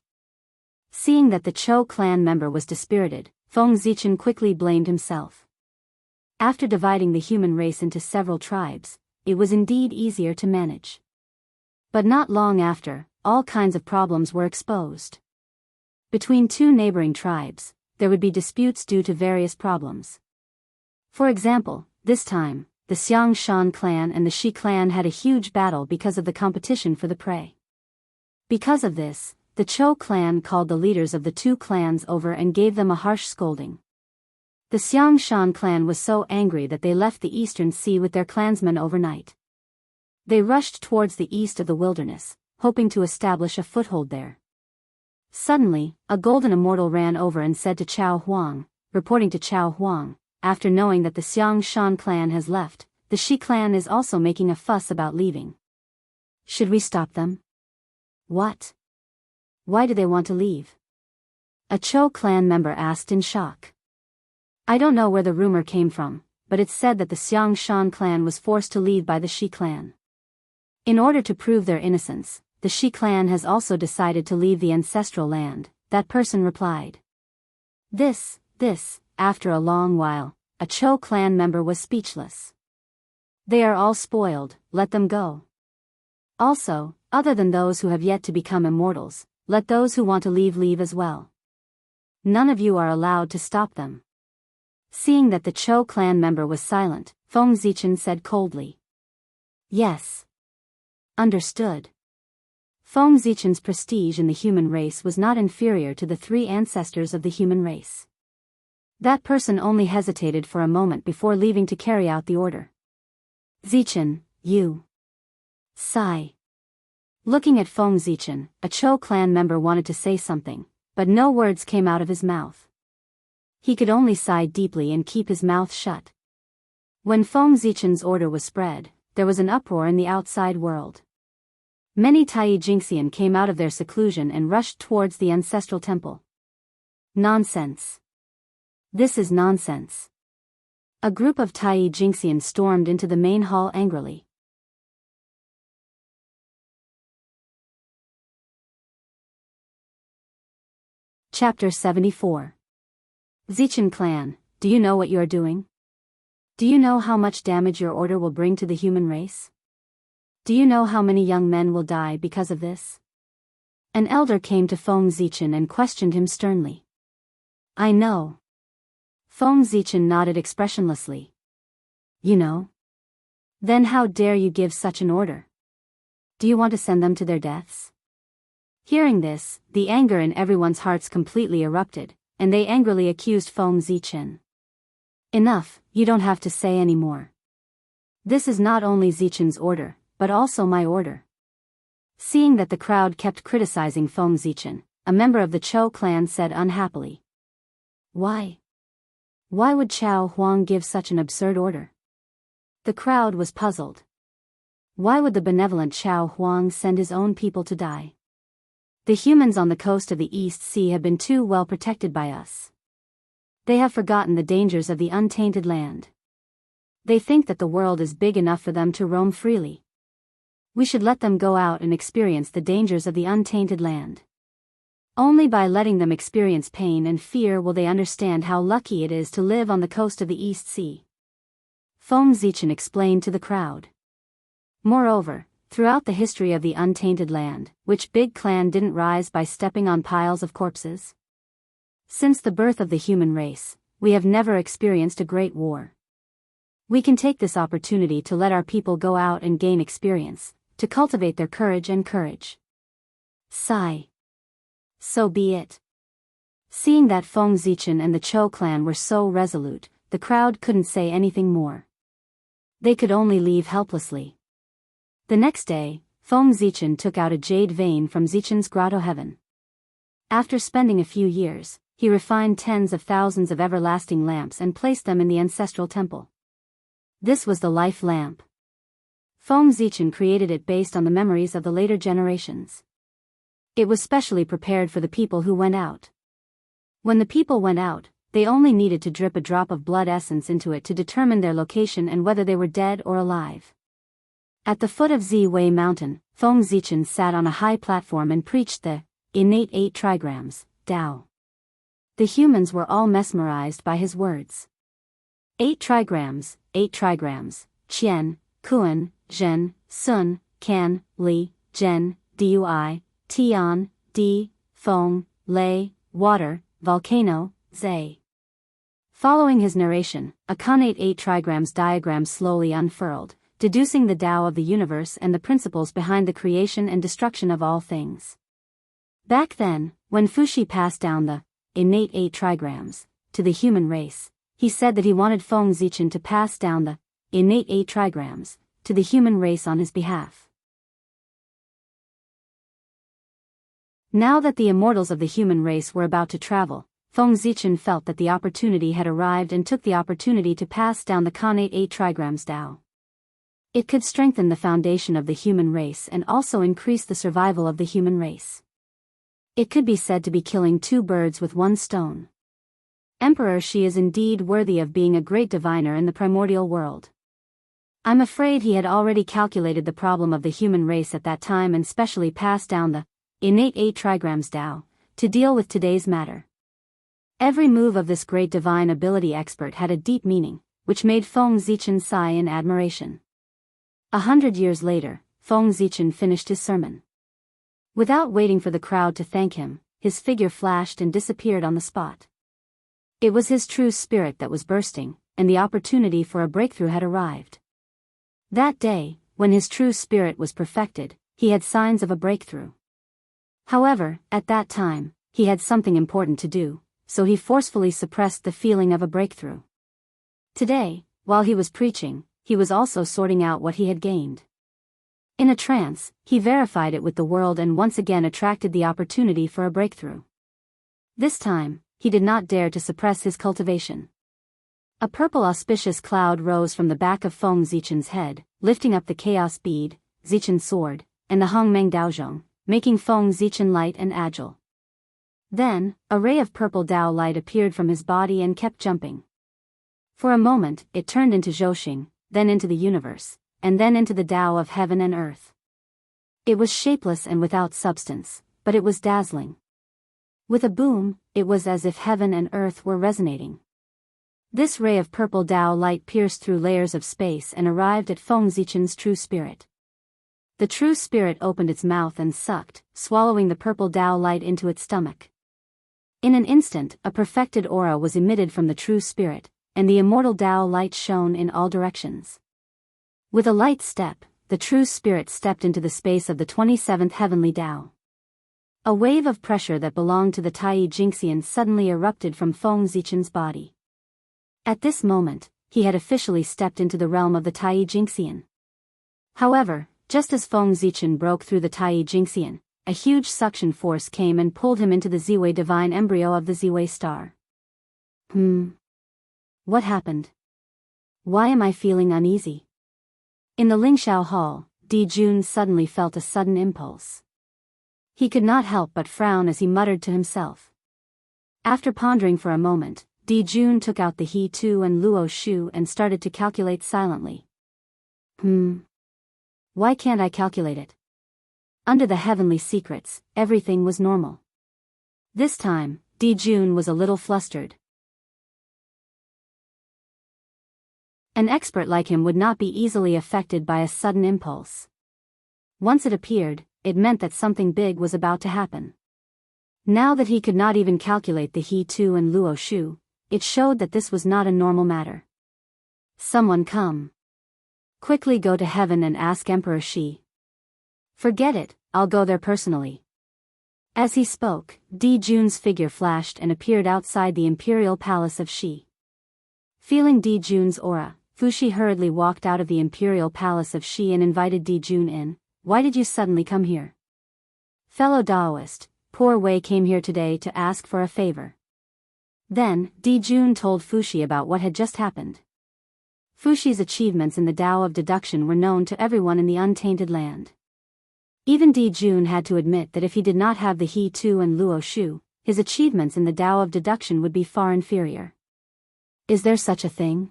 Speaker 1: Seeing that the Chou clan member was dispirited, Feng Zichen quickly blamed himself. After dividing the human race into several tribes, it was indeed easier to manage. But not long after, all kinds of problems were exposed. Between two neighboring tribes, there would be disputes due to various problems. For example, this time, the Xiangshan clan and the Shi clan had a huge battle because of the competition for the prey. Because of this, the Chou clan called the leaders of the two clans over and gave them a harsh scolding. The Xiangshan clan was so angry that they left the eastern sea with their clansmen overnight. They rushed towards the east of the wilderness, hoping to establish a foothold there. Suddenly, a golden immortal ran over and said to Chao Huang, reporting to Chao Huang, after knowing that the Xiangshan clan has left, the Shi clan is also making a fuss about leaving. Should we stop them? What? Why do they want to leave? A Chou clan member asked in shock. I don't know where the rumor came from, but it's said that the Xiangshan clan was forced to leave by the Shi clan. In order to prove their innocence, the Shi clan has also decided to leave the ancestral land, that person replied. This, after a long while, a Chou clan member was speechless. They are all spoiled, let them go. Also, other than those who have yet to become immortals, let those who want to leave as well. None of you are allowed to stop them. Seeing that the Chou clan member was silent, Feng Zichen said coldly. Yes. Understood. Feng Zichen's prestige in the human race was not inferior to the three ancestors of the human race. That person only hesitated for a moment before leaving to carry out the order. Zichen, you. Sigh. Looking at Feng Zichen, a Chou clan member wanted to say something, but no words came out of his mouth. He could only sigh deeply and keep his mouth shut. When Feng Zichen's order was spread, there was an uproar in the outside world. Many Tai Jingxian came out of their seclusion and rushed towards the ancestral temple. Nonsense. This is nonsense. A group of Tai Jingxian stormed into the main hall angrily. Chapter 74. Zichen clan, do you know what you are doing? Do you know how much damage your order will bring to the human race? Do you know how many young men will die because of this? An elder came to Feng Zichen and questioned him sternly. I know. Feng Zichen nodded expressionlessly. You know? Then how dare you give such an order? Do you want to send them to their deaths? Hearing this, the anger in everyone's hearts completely erupted, and they angrily accused Feng Zichen. Enough, you don't have to say any more. This is not only Zichen's order, but also my order. Seeing that the crowd kept criticizing Feng Zichen, a member of the Chou clan said unhappily. Why? Why would Chao Huang give such an absurd order? The crowd was puzzled. Why would the benevolent Chao Huang send his own people to die? The humans on the coast of the East Sea have been too well protected by us. They have forgotten the dangers of the untainted land. They think that the world is big enough for them to roam freely. We should let them go out and experience the dangers of the untainted land. Only by letting them experience pain and fear will they understand how lucky it is to live on the coast of the East Sea. Feng Zichen explained to the crowd. Moreover, throughout the history of the untainted land, which big clan didn't rise by stepping on piles of corpses? Since the birth of the human race, we have never experienced a great war. We can take this opportunity to let our people go out and gain experience, to cultivate their courage and courage. Sigh. So be it. Seeing that Feng Zichen and the Chou clan were so resolute, the crowd couldn't say anything more. They could only leave helplessly. The next day, Feng Zichen took out a jade vein from Zichen's grotto heaven. After spending a few years, he refined tens of thousands of everlasting lamps and placed them in the ancestral temple. This was the life lamp. Feng Zichen created it based on the memories of the later generations. It was specially prepared for the people who went out. When the people went out, they only needed to drip a drop of blood essence into it to determine their location and whether they were dead or alive. At the foot of Ziwei Mountain, Feng Zichen sat on a high platform and preached the innate 8 trigrams, Tao. The humans were all mesmerized by his words. 8 trigrams, Qian, Kuan, Zhen, Sun, Kan, Li, Zhen, Dui, Tian, Di, Feng, Lei, Water, Volcano, Zai. Following his narration, a connate 8 trigrams diagram slowly unfurled, deducing the Tao of the universe and the principles behind the creation and destruction of all things. Back then, when Fuxi passed down the innate 8 trigrams to the human race, he said that he wanted Feng Zichen to pass down the innate 8 trigrams to the human race on his behalf. Now that the immortals of the human race were about to travel, Feng Zichen felt that the opportunity had arrived and took the opportunity to pass down the connate 8 trigrams Tao. It could strengthen the foundation of the human race and also increase the survival of the human race. It could be said to be killing 2 birds with 1 stone. Emperor Shi is indeed worthy of being a great diviner in the primordial world. I'm afraid he had already calculated the problem of the human race at that time and specially passed down the innate 8 trigrams Tao to deal with today's matter. Every move of this great divine ability expert had a deep meaning, which made Feng Zichen sigh in admiration. 100 years later, Feng Zichen finished his sermon. Without waiting for the crowd to thank him, his figure flashed and disappeared on the spot. It was his true spirit that was bursting, and the opportunity for a breakthrough had arrived. That day, when his true spirit was perfected, he had signs of a breakthrough. However, at that time, he had something important to do, so he forcefully suppressed the feeling of a breakthrough. Today, while he was preaching, he was also sorting out what he had gained. In a trance, he verified it with the world and once again attracted the opportunity for a breakthrough. This time, he did not dare to suppress his cultivation. A purple auspicious cloud rose from the back of Feng Zichen's head, lifting up the chaos bead, Zichen's sword, and the Hongmeng Daozhong, making Feng Zichen light and agile. Then, a ray of purple Dao light appeared from his body and kept jumping. For a moment, it turned into Zhouxing, then into the universe, and then into the Tao of heaven and earth. It was shapeless and without substance, but it was dazzling. With a boom, it was as if heaven and earth were resonating. This ray of purple Tao light pierced through layers of space and arrived at Feng Zichen's true spirit. The true spirit opened its mouth and sucked, swallowing the purple Tao light into its stomach. In an instant, a perfected aura was emitted from the true spirit, and the immortal Tao light shone in all directions. With a light step, the true spirit stepped into the space of the 27th heavenly Tao. A wave of pressure that belonged to the Tai Jingxian suddenly erupted from Feng Zichen's body. At this moment, he had officially stepped into the realm of the Tai Jingxian. However, just as Feng Zichen broke through the Tai Jingxian, a huge suction force came and pulled him into the Ziwei divine embryo of the Ziwei star. What happened? Why am I feeling uneasy? In the Lingxiao Hall, Di Jun suddenly felt a sudden impulse. He could not help but frown as he muttered to himself. After pondering for a moment, Di Jun took out the He Tu and Luo Shu and started to calculate silently. Why can't I calculate it? Under the heavenly secrets, everything was normal. This time, Di Jun was a little flustered. An expert like him would not be easily affected by a sudden impulse. Once it appeared, it meant that something big was about to happen. Now that he could not even calculate the He Tu and Luo Shu, it showed that this was not a normal matter. Someone come. Quickly go to heaven and ask Emperor Shi. Forget it, I'll go there personally. As he spoke, Di Jun's figure flashed and appeared outside the imperial palace of Shi. Feeling Di Jun's aura, Fushi hurriedly walked out of the imperial palace of Shi and invited Di Jun in. Why did you suddenly come here? Fellow Daoist, poor Wei came here today to ask for a favor. Then, Di Jun told Fushi about what had just happened. Fushi's achievements in the Tao of deduction were known to everyone in the untainted land. Even Di Jun had to admit that if he did not have the He Tu and Luo Shu, his achievements in the Tao of deduction would be far inferior. Is there such a thing?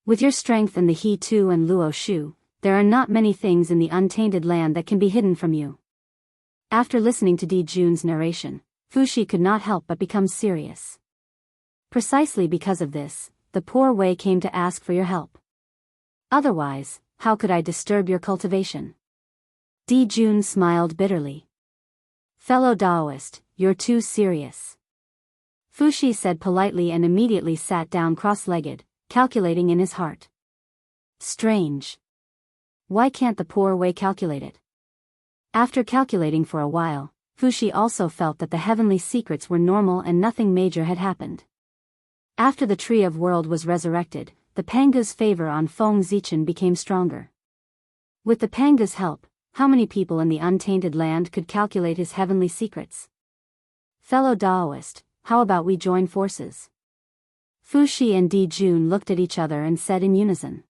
Speaker 1: With your strength and the He Tu and Luo Shu, there are not many things in the untainted land that can be hidden from you. After listening to Di Jun's narration, Fushi could not help but become serious. Precisely because of this, the poor Wei came to ask for your help. Otherwise, how could I disturb your cultivation? Di Jun smiled bitterly. Fellow Daoist, you're too serious. Fushi said politely and immediately sat down cross-legged, calculating in his heart. Strange. Why can't the poor Wei calculate it? After calculating for a while, Fushi also felt that the heavenly secrets were normal and nothing major had happened. After the Tree of World was resurrected, the Panga's favor on Feng Zichen became stronger. With the Panga's help, how many people in the untainted land could calculate his heavenly secrets? Fellow Daoist, how about we join forces? Fushi and Di Jun looked at each other and said in unison.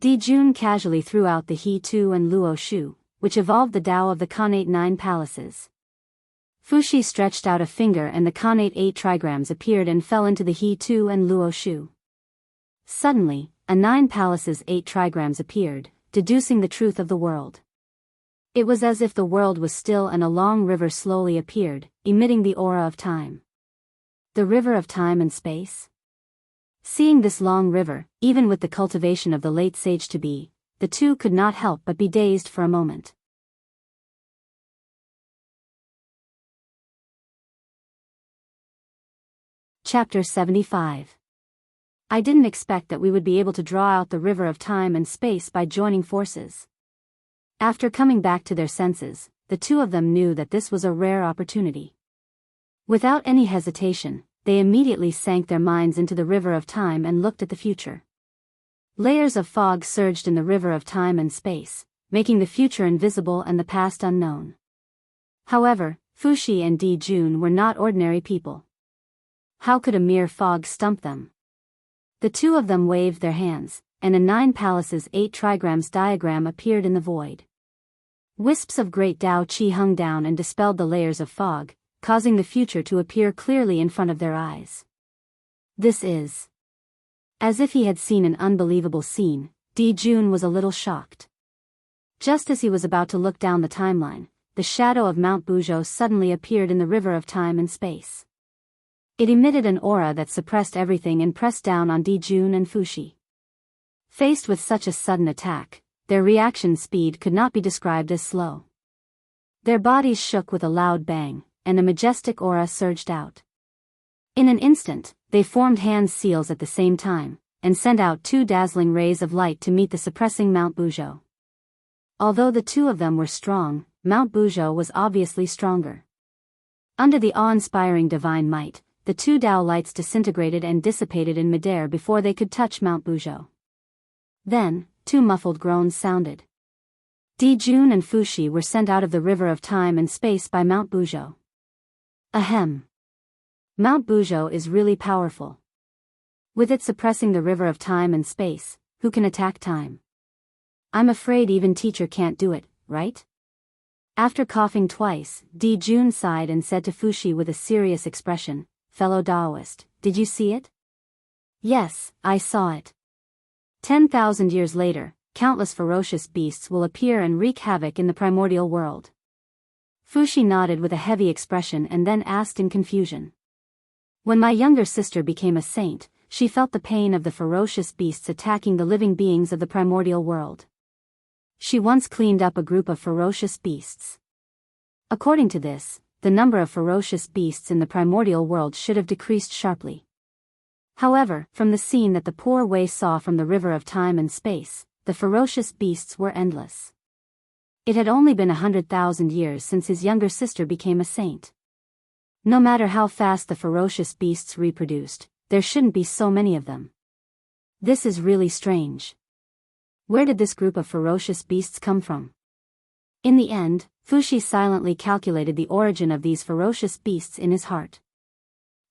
Speaker 1: Di Jun casually threw out the He Tu and Luo Shu, which evolved the Tao of the Khanate 9 palaces. Fushi stretched out a finger and the Khanate 8 trigrams appeared and fell into the He Tu and Luo Shu. Suddenly, a 9 palaces 8 trigrams appeared, deducing the truth of the world. It was as if the world was still and a long river slowly appeared, emitting the aura of time. The river of time and space? Seeing this long river, even with the cultivation of the late sage-to-be, the two could not help but be dazed for a moment. Chapter 75. I didn't expect that we would be able to draw out the river of time and space by joining forces. After coming back to their senses, the two of them knew that this was a rare opportunity. Without any hesitation, they immediately sank their minds into the river of time and looked at the future. Layers of fog surged in the river of time and space, making the future invisible and the past unknown. However, Fushi and Di Jun were not ordinary people. How could a mere fog stump them? The two of them waved their hands, and a 9 palaces 8 trigrams diagram appeared in the void. Wisps of great Dao Qi hung down and dispelled the layers of fog, causing the future to appear clearly in front of their eyes. This is... As if he had seen an unbelievable scene, Di Jun was a little shocked. Just as he was about to look down the timeline, the shadow of Mount Buzhou suddenly appeared in the river of time and space. It emitted an aura that suppressed everything and pressed down on Di Jun and Fuxi. Faced with such a sudden attack, their reaction speed could not be described as slow. Their bodies shook with a loud bang, and a majestic aura surged out. In an instant, they formed hand seals at the same time, and sent out 2 dazzling rays of light to meet the suppressing Mount Buzhou. Although the two of them were strong, Mount Buzhou was obviously stronger. Under the awe-inspiring divine might, the 2 Dao lights disintegrated and dissipated in midair before they could touch Mount Buzhou. Then, 2 muffled groans sounded. Di Jun and Fuxi were sent out of the river of time and space by Mount Buzhou. Ahem. Mount Buzhou is really powerful. With it suppressing the river of time and space, who can attack time? I'm afraid even teacher can't do it, right? After coughing twice, Di Jun sighed and said to Fuxi with a serious expression, "Fellow Daoist, did you see it?" "Yes, I saw it. 10,000 years later, countless ferocious beasts will appear and wreak havoc in the primordial world." Fuxi nodded with a heavy expression and then asked in confusion. "When my younger sister became a saint, she felt the pain of the ferocious beasts attacking the living beings of the primordial world. She once cleaned up a group of ferocious beasts. According to this, the number of ferocious beasts in the primordial world should have decreased sharply. However, from the scene that the poor Wei saw from the river of time and space, the ferocious beasts were endless. It had only been 100,000 years since his younger sister became a saint. No matter how fast the ferocious beasts reproduced, there shouldn't be so many of them. This is really strange. Where did this group of ferocious beasts come from?" In the end, Fuxi silently calculated the origin of these ferocious beasts in his heart.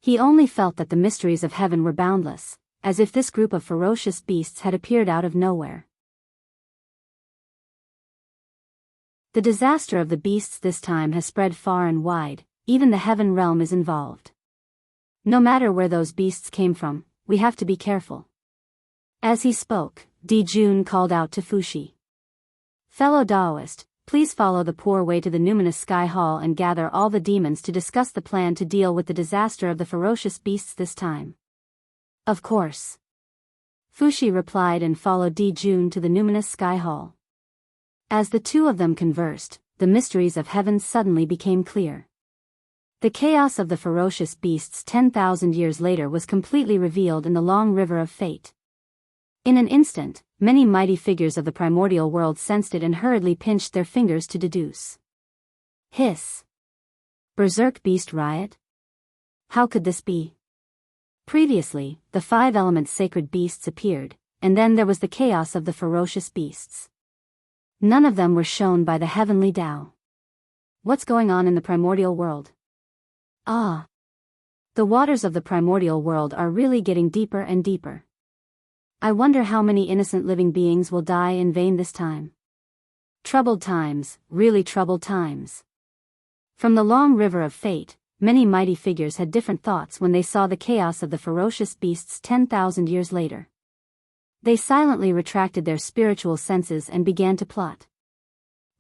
Speaker 1: He only felt that the mysteries of heaven were boundless, as if this group of ferocious beasts had appeared out of nowhere. The disaster of the beasts this time has spread far and wide, even the heaven realm is involved. No matter where those beasts came from, we have to be careful. As he spoke, Di Jun called out to Fuxi. "Fellow Daoist, please follow the poor way to the numinous sky hall and gather all the demons to discuss the plan to deal with the disaster of the ferocious beasts this time." "Of course." Fuxi replied and followed Di Jun to the numinous sky hall. As the two of them conversed, the mysteries of heaven suddenly became clear. The chaos of the ferocious beasts 10,000 years later was completely revealed in the long river of fate. In an instant, many mighty figures of the primordial world sensed it and hurriedly pinched their fingers to deduce. Hiss! Berserk beast riot? How could this be? Previously, the 5 elements sacred beasts appeared, and then there was the chaos of the ferocious beasts. None of them were shown by the heavenly Tao. What's going on in the primordial world? Ah! The waters of the primordial world are really getting deeper and deeper. I wonder how many innocent living beings will die in vain this time. Troubled times, really troubled times. From the long river of fate, many mighty figures had different thoughts when they saw the chaos of the ferocious beasts 10,000 years later. They silently retracted their spiritual senses and began to plot.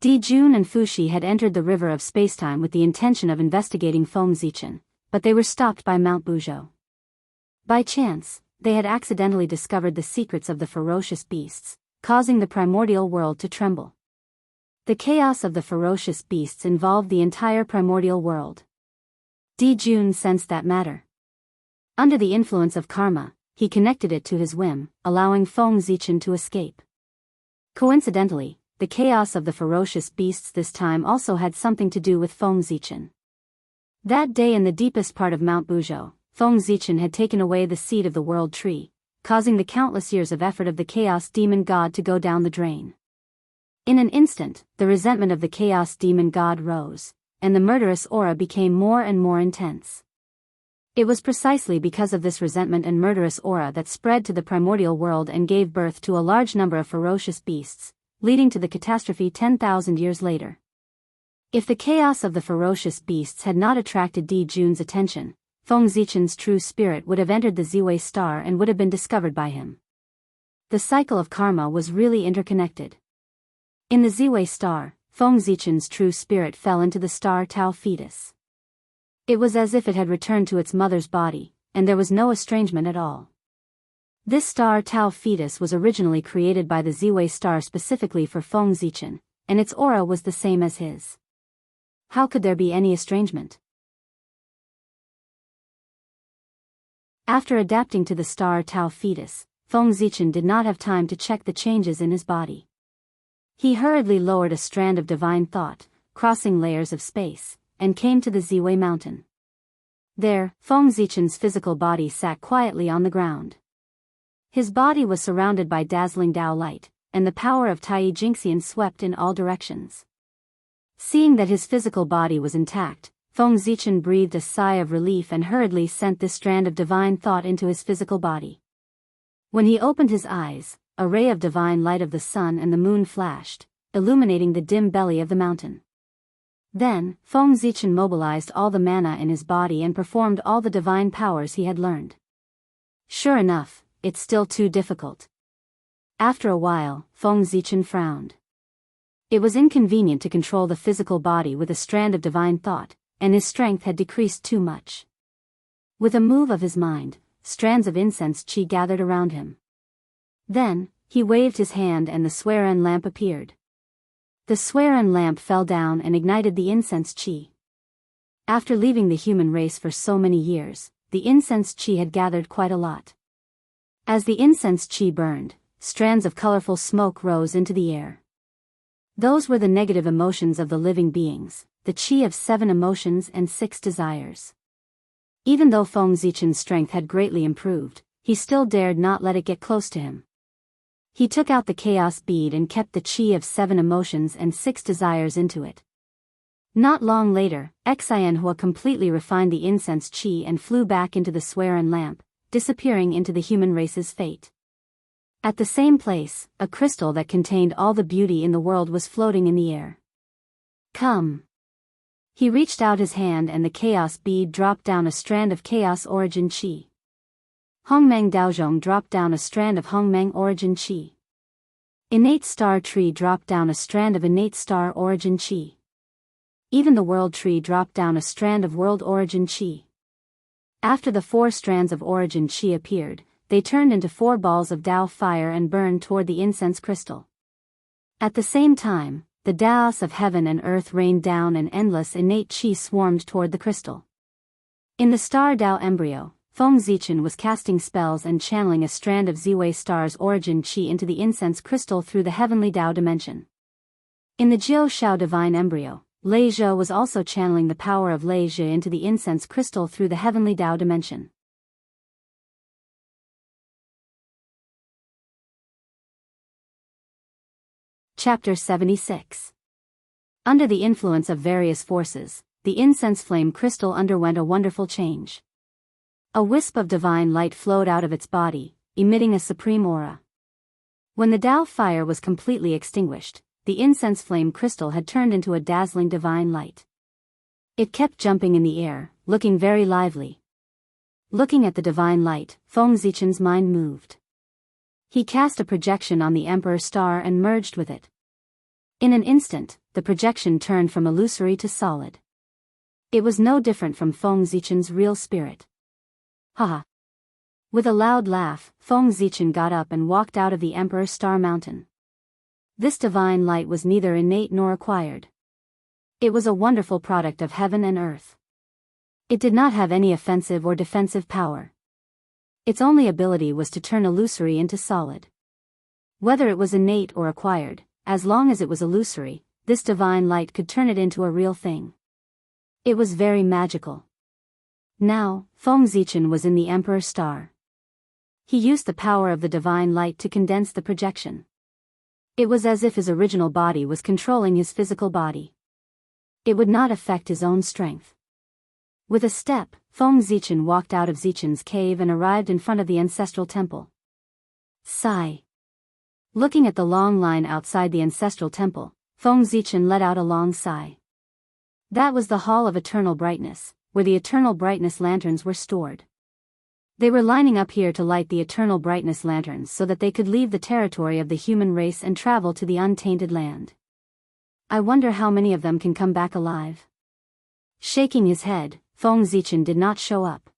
Speaker 1: Di Jun and Fuxi had entered the river of spacetime with the intention of investigating Fengzichen, but they were stopped by Mount Buzhou. By chance, they had accidentally discovered the secrets of the ferocious beasts, causing the primordial world to tremble. The chaos of the ferocious beasts involved the entire primordial world. Di Jun sensed that matter. Under the influence of karma, he connected it to his whim, allowing Fengzichen to escape. Coincidentally, the chaos of the ferocious beasts this time also had something to do with Fengzichen. That day in the deepest part of Mount Buzhou, Fengzichen had taken away the seed of the world tree, causing the countless years of effort of the chaos demon god to go down the drain. In an instant, the resentment of the chaos demon god rose, and the murderous aura became more and more intense. It was precisely because of this resentment and murderous aura that spread to the primordial world and gave birth to a large number of ferocious beasts, leading to the catastrophe 10,000 years later. If the chaos of the ferocious beasts had not attracted Di Jun's attention, Feng Zichen's true spirit would have entered the Ziwei star and would have been discovered by him. The cycle of karma was really interconnected. In the Ziwei star, Feng Zichen's true spirit fell into the star Tao fetus. It was as if it had returned to its mother's body, and there was no estrangement at all. This star Tao fetus was originally created by the Ziwei star specifically for Feng Zichen, and its aura was the same as his. How could there be any estrangement? After adapting to the star Tao fetus, Feng Zichen did not have time to check the changes in his body. He hurriedly lowered a strand of divine thought, crossing layers of space, and came to the Ziwei mountain. There, Feng Zichen's physical body sat quietly on the ground. His body was surrounded by dazzling Dao light, and the power of Tai Jingxian swept in all directions. Seeing that his physical body was intact, Feng Zichen breathed a sigh of relief and hurriedly sent this strand of divine thought into his physical body. When he opened his eyes, a ray of divine light of the sun and the moon flashed, illuminating the dim belly of the mountain. Then, Feng Zichen mobilized all the mana in his body and performed all the divine powers he had learned. Sure enough, it's still too difficult. After a while, Feng Zichen frowned. It was inconvenient to control the physical body with a strand of divine thought, and his strength had decreased too much. With a move of his mind, strands of incense qi gathered around him. Then, he waved his hand and the Sweran lamp appeared. The Sweran lamp fell down and ignited the incense qi. After leaving the human race for so many years, the incense qi had gathered quite a lot. As the incense qi burned, strands of colorful smoke rose into the air. Those were the negative emotions of the living beings, the qi of 7 emotions and 6 desires. Even though Feng Zichen's strength had greatly improved, he still dared not let it get close to him. He took out the chaos bead and kept the qi of 7 emotions and 6 desires into it. Not long later, Xianxia completely refined the incense qi and flew back into the Sweran lamp, disappearing into the human race's fate. At the same place, a crystal that contained all the beauty in the world was floating in the air. Come. He reached out his hand and the chaos bead dropped down a strand of chaos origin qi. Hongmeng Daozhong dropped down a strand of Hongmeng origin qi. Innate star tree dropped down a strand of innate star origin qi. Even the world tree dropped down a strand of world origin qi. After the 4 strands of origin qi appeared, they turned into 4 balls of Dao fire and burned toward the incense crystal. At the same time, the Daos of heaven and earth rained down and endless innate qi swarmed toward the crystal. In the star Dao embryo, Feng Zichen was casting spells and channeling a strand of Ziwei star's origin qi into the incense crystal through the heavenly Dao dimension. In the Jiao Shao divine embryo, Lei Zhe was also channeling the power of Lei Zhe into the incense crystal through the heavenly Dao dimension. Chapter 76. Under the influence of various forces, the incense flame crystal underwent a wonderful change. A wisp of divine light flowed out of its body, emitting a supreme aura. When the Dao fire was completely extinguished, the incense flame crystal had turned into a dazzling divine light. It kept jumping in the air, looking very lively. Looking at the divine light, Feng Zichen's mind moved. He cast a projection on the Emperor star and merged with it. In an instant, the projection turned from illusory to solid. It was no different from Feng Zichen's real spirit. Haha. With a loud laugh, Feng Zichen got up and walked out of the Emperor Star Mountain. This divine light was neither innate nor acquired. It was a wonderful product of heaven and earth. It did not have any offensive or defensive power. Its only ability was to turn illusory into solid. Whether it was innate or acquired, as long as it was illusory, this divine light could turn it into a real thing. It was very magical. Now, Feng Zichen was in the Emperor Star. He used the power of the divine light to condense the projection. It was as if his original body was controlling his physical body. It would not affect his own strength. With a step, Feng Zichen walked out of Zichen's cave and arrived in front of the ancestral temple. Sigh. Looking at the long line outside the ancestral temple, Feng Zichen let out a long sigh. That was the Hall of Eternal Brightness, where the Eternal Brightness lanterns were stored. They were lining up here to light the Eternal Brightness lanterns so that they could leave the territory of the human race and travel to the untainted land. I wonder how many of them can come back alive. Shaking his head, Feng Zichen did not show up.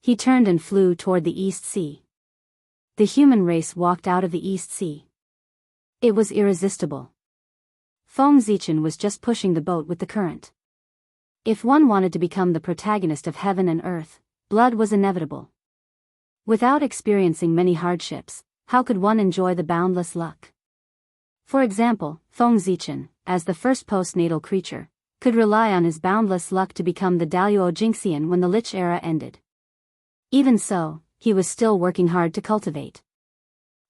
Speaker 1: He turned and flew toward the East Sea. The human race walked out of the East Sea. It was irresistible. Feng Zichen was just pushing the boat with the current. If one wanted to become the protagonist of heaven and earth, blood was inevitable. Without experiencing many hardships, how could one enjoy the boundless luck? For example, Feng Zichen, as the first postnatal creature, could rely on his boundless luck to become the Daoist Jingxian when the Lich era ended. Even so, he was still working hard to cultivate.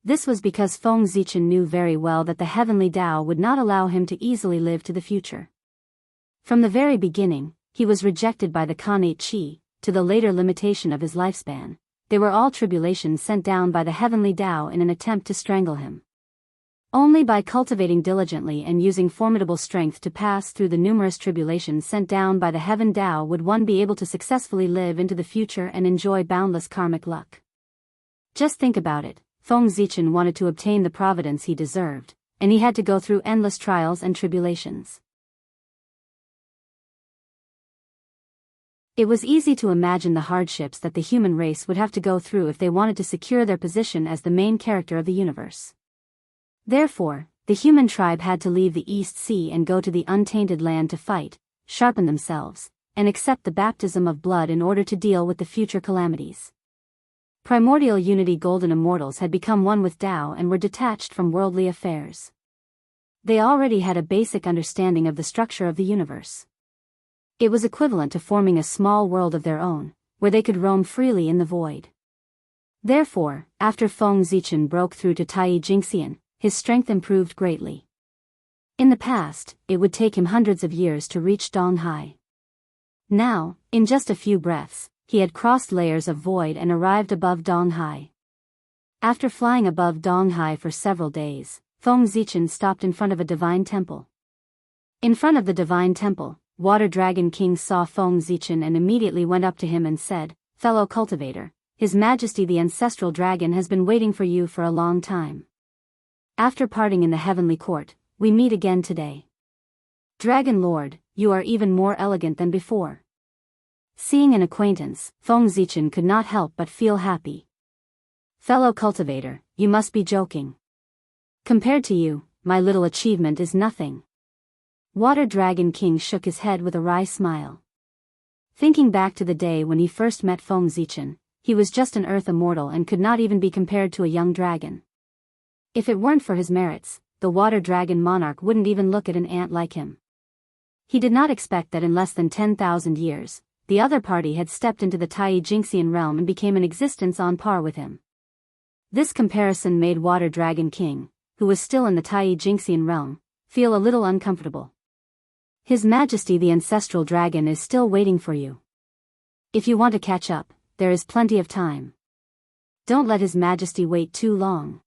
Speaker 1: This was because Feng Zichen knew very well that the heavenly Tao would not allow him to easily live to the future. From the very beginning, he was rejected by the Khanate Qi, to the later limitation of his lifespan. They were all tribulations sent down by the heavenly Tao in an attempt to strangle him. Only by cultivating diligently and using formidable strength to pass through the numerous tribulations sent down by the heaven Tao would one be able to successfully live into the future and enjoy boundless karmic luck. Just think about it, Feng Zichen wanted to obtain the providence he deserved, and he had to go through endless trials and tribulations. It was easy to imagine the hardships that the human race would have to go through if they wanted to secure their position as the main character of the universe. Therefore, the human tribe had to leave the East Sea and go to the untainted land to fight, sharpen themselves, and accept the baptism of blood in order to deal with the future calamities. Primordial Unity Golden Immortals had become one with Tao and were detached from worldly affairs. They already had a basic understanding of the structure of the universe. It was equivalent to forming a small world of their own, where they could roam freely in the void. Therefore, after Feng Zichen broke through to Tai Jingxian, his strength improved greatly. In the past, it would take him hundreds of years to reach Donghai. Now, in just a few breaths, he had crossed layers of void and arrived above Donghai. After flying above Donghai for several days, Feng Zichen stopped in front of a divine temple. In front of the divine temple, Water Dragon King saw Feng Zichen and immediately went up to him and said, "Fellow cultivator, His Majesty the Ancestral Dragon has been waiting for you for a long time. After parting in the heavenly court, we meet again today. Dragon Lord, you are even more elegant than before." Seeing an acquaintance, Feng Zichen could not help but feel happy. "Fellow cultivator, you must be joking. Compared to you, my little achievement is nothing." Water Dragon King shook his head with a wry smile. Thinking back to the day when he first met Feng Zichen, he was just an earth immortal and could not even be compared to a young dragon. If it weren't for his merits, the Water Dragon Monarch wouldn't even look at an ant like him. He did not expect that in less than 10,000 years, the other party had stepped into the Tai Jingxian realm and became an existence on par with him. This comparison made Water Dragon King, who was still in the Tai Jingxian realm, feel a little uncomfortable. His Majesty the Ancestral Dragon is still waiting for you. If you want to catch up, there is plenty of time. Don't let His Majesty wait too long.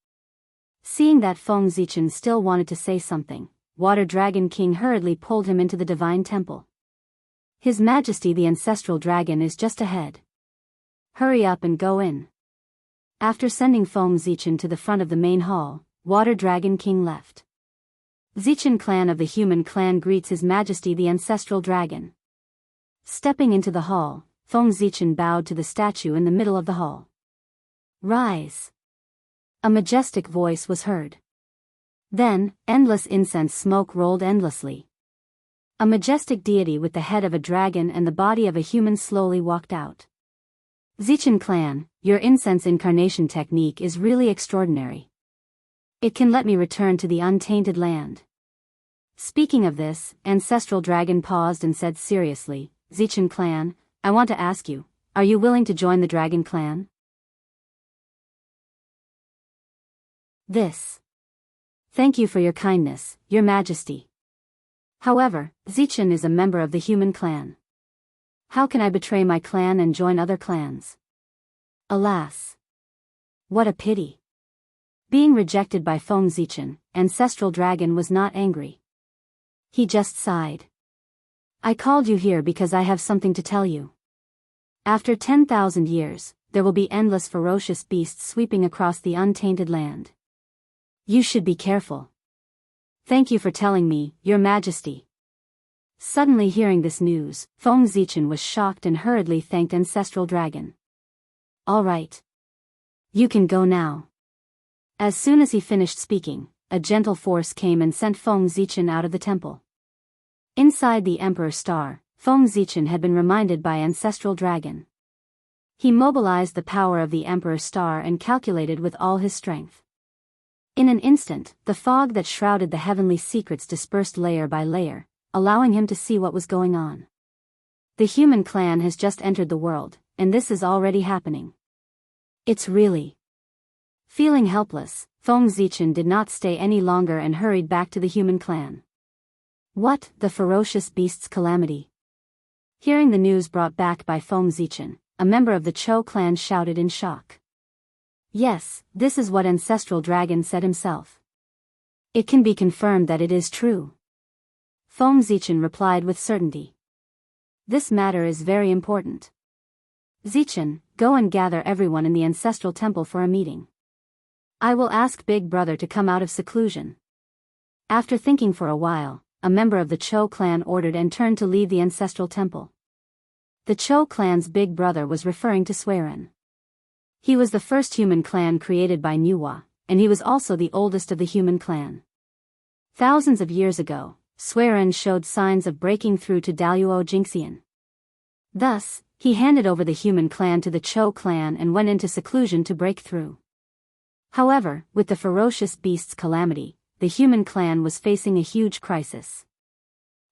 Speaker 1: Seeing that Feng Zichen still wanted to say something, Water Dragon King hurriedly pulled him into the divine temple. "His Majesty the Ancestral Dragon is just ahead. Hurry up and go in." After sending Feng Zichen to the front of the main hall, Water Dragon King left. Zichen clan of the human clan greets His Majesty the Ancestral Dragon. Stepping into the hall, Feng Zichen bowed to the statue in the middle of the hall. "Rise." A majestic voice was heard. Then, endless incense smoke rolled endlessly. A majestic deity with the head of a dragon and the body of a human slowly walked out. "Zichen clan, your incense incarnation technique is really extraordinary. It can let me return to the untainted land." Speaking of this, Ancestral Dragon paused and said seriously, "Zichen clan, I want to ask you, are you willing to join the Dragon clan?" "This. Thank you for your kindness, Your Majesty. However, Zichen is a member of the human clan." How can I betray my clan and join other clans? Alas! What a pity! Being rejected by Feng Zichen, Ancestral Dragon was not angry. He just sighed. I called you here because I have something to tell you. After 10,000 years, there will be endless ferocious beasts sweeping across the untainted land. You should be careful. Thank you for telling me, Your Majesty. Suddenly hearing this news, Feng Zichen was shocked and hurriedly thanked Ancestral Dragon. All right. You can go now. As soon as he finished speaking, a gentle force came and sent Feng Zichen out of the temple. Inside the Emperor Star, Feng Zichen had been reminded by Ancestral Dragon. He mobilized the power of the Emperor Star and calculated with all his strength. In an instant, the fog that shrouded the heavenly secrets dispersed layer by layer, allowing him to see what was going on. The human clan has just entered the world, and this is already happening. It's really... Feeling helpless, Feng Zichen did not stay any longer and hurried back to the human clan. What, the ferocious beast's calamity? Hearing the news brought back by Feng Zichen, a member of the Chou clan shouted in shock. Yes, this is what Ancestral Dragon said himself. It can be confirmed that it is true. Feng Zichen replied with certainty. This matter is very important. Zichen, go and gather everyone in the Ancestral Temple for a meeting. I will ask Big Brother to come out of seclusion. After thinking for a while, a member of the Chou clan ordered and turned to leave the Ancestral Temple. The Chou clan's Big Brother was referring to Suiren. He was the first human clan created by Nuwa, and he was also the oldest of the human clan. Thousands of years ago, Suiren showed signs of breaking through to Daoist Jingxian. Thus, he handed over the human clan to the Chou clan and went into seclusion to break through. However, with the ferocious beast's calamity, the human clan was facing a huge crisis.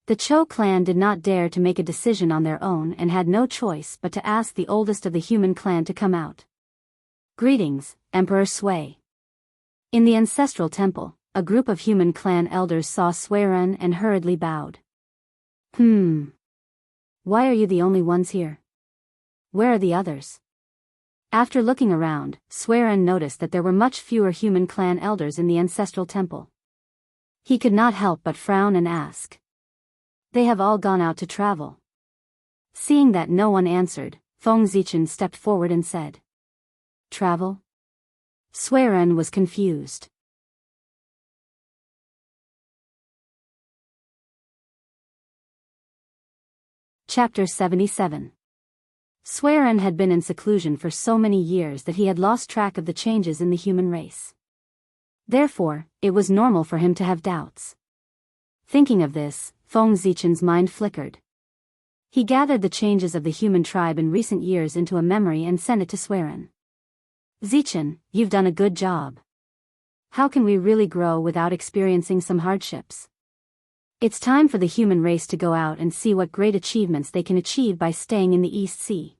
Speaker 1: The Chou clan did not dare to make a decision on their own and had no choice but to ask the oldest of the human clan to come out. Greetings, Emperor Sui. In the Ancestral Temple, a group of human clan elders saw Suiren and hurriedly bowed. Why are you the only ones here? Where are the others? After looking around, Suiren noticed that there were much fewer human clan elders in the Ancestral Temple. He could not help but frown and ask. They have all gone out to travel. Seeing that no one answered, Feng Zichen stepped forward and said. Travel? Suiren was confused. Chapter 77. Suiren had been in seclusion for so many years that he had lost track of the changes in the human race. Therefore, it was normal for him to have doubts. Thinking of this, Feng Zichen's mind flickered. He gathered the changes of the human tribe in recent years into a memory and sent it to Suiren. Zichen, you've done a good job. How can we really grow without experiencing some hardships? It's time for the human race to go out and see what great achievements they can achieve by staying in the East Sea.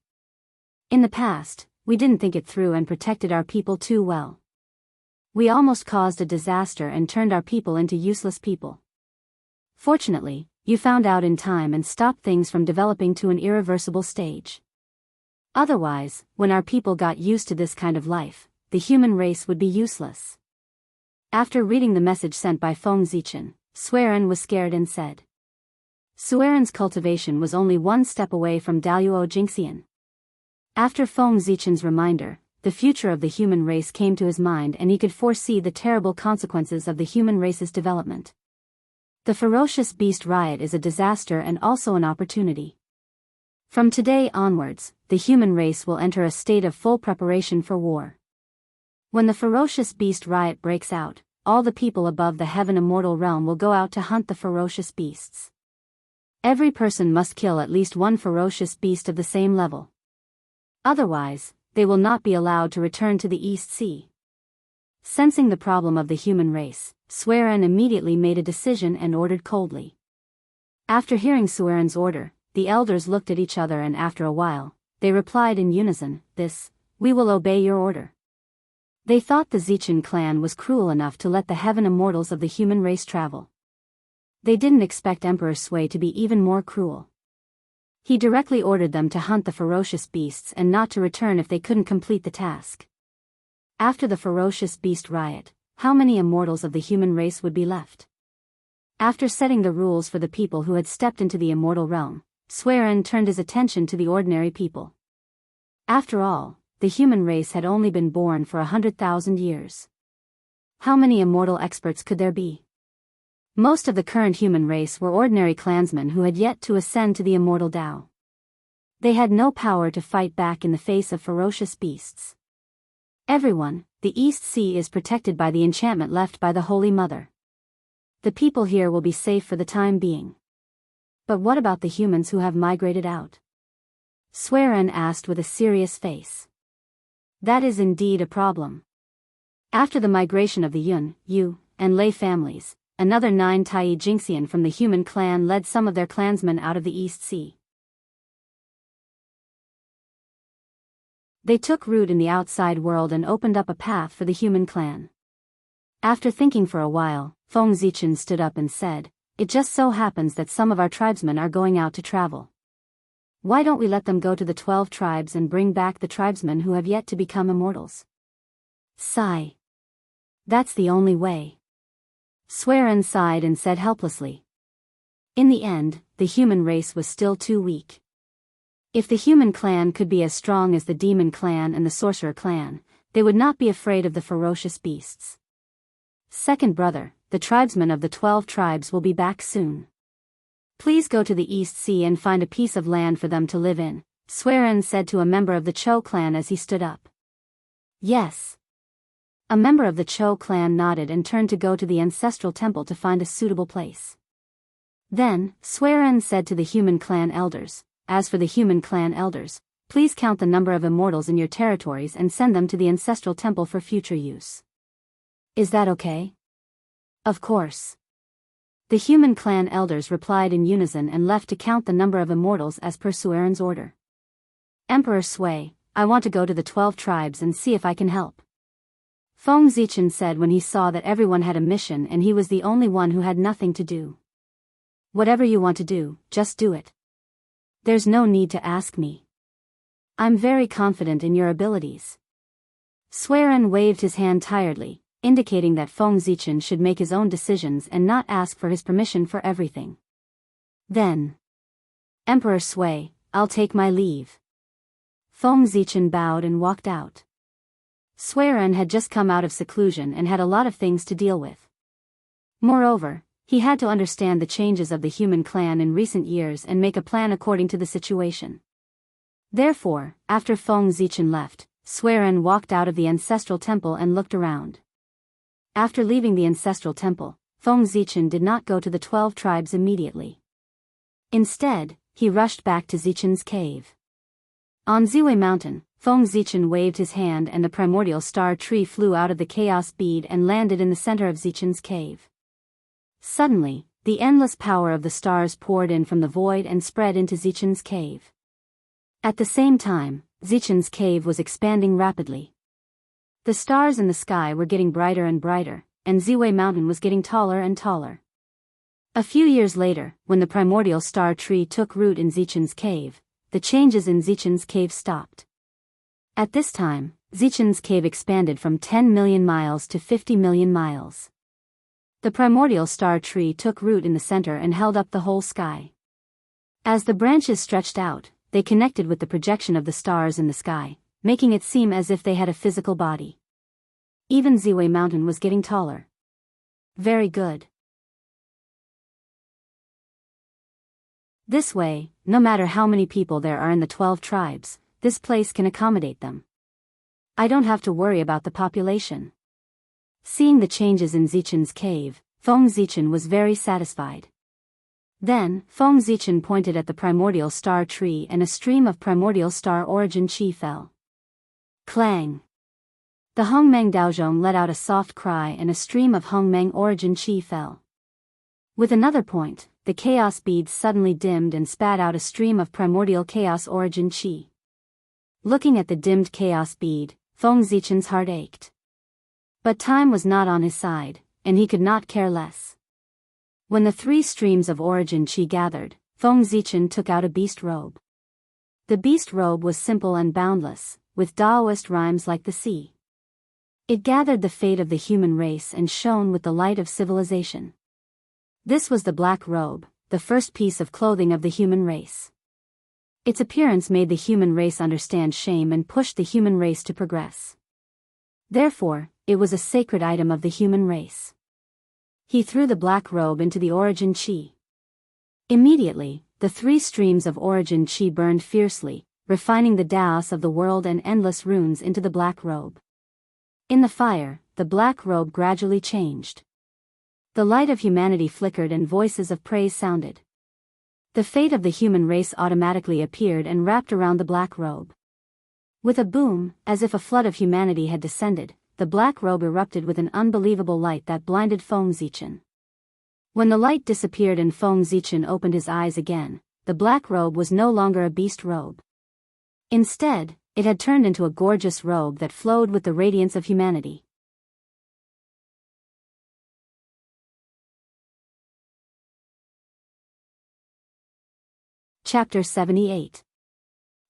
Speaker 1: In the past, we didn't think it through and protected our people too well. We almost caused a disaster and turned our people into useless people. Fortunately, you found out in time and stopped things from developing to an irreversible stage. Otherwise, when our people got used to this kind of life, the human race would be useless. After reading the message sent by Feng Zichen, Suiren was scared and said. Suiren's cultivation was only one step away from Daoist Jingxian. After Feng Zichen's reminder, the future of the human race came to his mind and he could foresee the terrible consequences of the human race's development. The ferocious beast riot is a disaster and also an opportunity. From today onwards, the human race will enter a state of full preparation for war. When the ferocious beast riot breaks out, all the people above the heaven immortal realm will go out to hunt the ferocious beasts. Every person must kill at least one ferocious beast of the same level. Otherwise, they will not be allowed to return to the East Sea. Sensing the problem of the human race, Suiren immediately made a decision and ordered coldly. After hearing Suiren's order, the elders looked at each other and after a while, they replied in unison, we will obey your order. They thought the Zichen clan was cruel enough to let the heaven immortals of the human race travel. They didn't expect Emperor Sui to be even more cruel. He directly ordered them to hunt the ferocious beasts and not to return if they couldn't complete the task. After the ferocious beast riot, how many immortals of the human race would be left? After setting the rules for the people who had stepped into the immortal realm, Swearin turned his attention to the ordinary people. After all, the human race had only been born for 100,000 years. How many immortal experts could there be? Most of the current human race were ordinary clansmen who had yet to ascend to the immortal Tao. They had no power to fight back in the face of ferocious beasts. Everyone, the East Sea is protected by the enchantment left by the Holy Mother. The people here will be safe for the time being. But what about the humans who have migrated out? Swearin asked with a serious face. That is indeed a problem. After the migration of the Yun, Yu, and Lei families, another 9 Tai Jingxian from the human clan led some of their clansmen out of the East Sea. They took root in the outside world and opened up a path for the human clan. After thinking for a while, Feng Zichen stood up and said, "It just so happens that some of our tribesmen are going out to travel. Why don't we let them go to the 12 tribes and bring back the tribesmen who have yet to become immortals?" Sigh. That's the only way. Swearin sighed and said helplessly. In the end, the human race was still too weak. If the human clan could be as strong as the demon clan and the sorcerer clan, they would not be afraid of the ferocious beasts. Second brother, the tribesmen of the 12 tribes will be back soon. Please go to the East Sea and find a piece of land for them to live in, Swearin said to a member of the Chou clan as he stood up. Yes. A member of the Chou clan nodded and turned to go to the ancestral temple to find a suitable place. Then, Swearin said to the human clan elders, "As for the human clan elders, please count the number of immortals in your territories and send them to the ancestral temple for future use." Is that okay? Of course. The human clan elders replied in unison and left to count the number of immortals as per Swearin's order. Emperor Sui, I want to go to the 12 tribes and see if I can help. Feng Zichen said when he saw that everyone had a mission and he was the only one who had nothing to do. Whatever you want to do, just do it. There's no need to ask me. I'm very confident in your abilities. Swearin waved his hand tiredly, indicating that Feng Zichen should make his own decisions and not ask for his permission for everything. Then, Emperor Sui, I'll take my leave. Feng Zichen bowed and walked out. Swearin had just come out of seclusion and had a lot of things to deal with. Moreover, he had to understand the changes of the human clan in recent years and make a plan according to the situation. Therefore, after Feng Zichen left, Swearin walked out of the ancestral temple and looked around. After leaving the ancestral temple, Feng Zichen did not go to the 12 tribes immediately. Instead, he rushed back to Zichen's cave. On Ziwei Mountain, Feng Zichen waved his hand and the primordial star tree flew out of the chaos bead and landed in the center of Zichen's cave. Suddenly, the endless power of the stars poured in from the void and spread into Zichen's cave. At the same time, Zichen's cave was expanding rapidly. The stars in the sky were getting brighter and brighter, and Ziwei Mountain was getting taller and taller. A few years later, when the primordial star tree took root in Zichen's cave, the changes in Zichen's cave stopped. At this time, Zichen's cave expanded from 10 million miles to 50 million miles. The primordial star tree took root in the center and held up the whole sky. As the branches stretched out, they connected with the projection of the stars in the sky, making it seem as if they had a physical body. Even Ziwei Mountain was getting taller. Very good. This way, no matter how many people there are in the 12 tribes, this place can accommodate them. I don't have to worry about the population. Seeing the changes in Zichen's cave, Feng Zichen was very satisfied. Then, Feng Zichen pointed at the primordial star tree and a stream of primordial star origin chi fell. Clang! The Hongmeng Daozhong let out a soft cry and a stream of Hongmeng origin chi fell. With another point, the chaos beads suddenly dimmed and spat out a stream of primordial chaos origin chi. Looking at the dimmed chaos bead, Feng Zichen's heart ached. But time was not on his side, and he could not care less. When the 3 streams of origin chi gathered, Feng Zichen took out a beast robe. The beast robe was simple and boundless, with Daoist rhymes like the sea. It gathered the fate of the human race and shone with the light of civilization. This was the black robe, the first piece of clothing of the human race. Its appearance made the human race understand shame and pushed the human race to progress. Therefore, it was a sacred item of the human race. He threw the black robe into the origin chi. Immediately, the 3 streams of origin chi burned fiercely, refining the Daos of the world and endless runes into the black robe. In the fire, the black robe gradually changed. The light of humanity flickered and voices of praise sounded. The fate of the human race automatically appeared and wrapped around the black robe. With a boom, as if a flood of humanity had descended, the black robe erupted with an unbelievable light that blinded Feng Zichen. When the light disappeared and Feng Zichen opened his eyes again, the black robe was no longer a beast robe. Instead, it had turned into a gorgeous robe that flowed with the radiance of humanity. Chapter 78.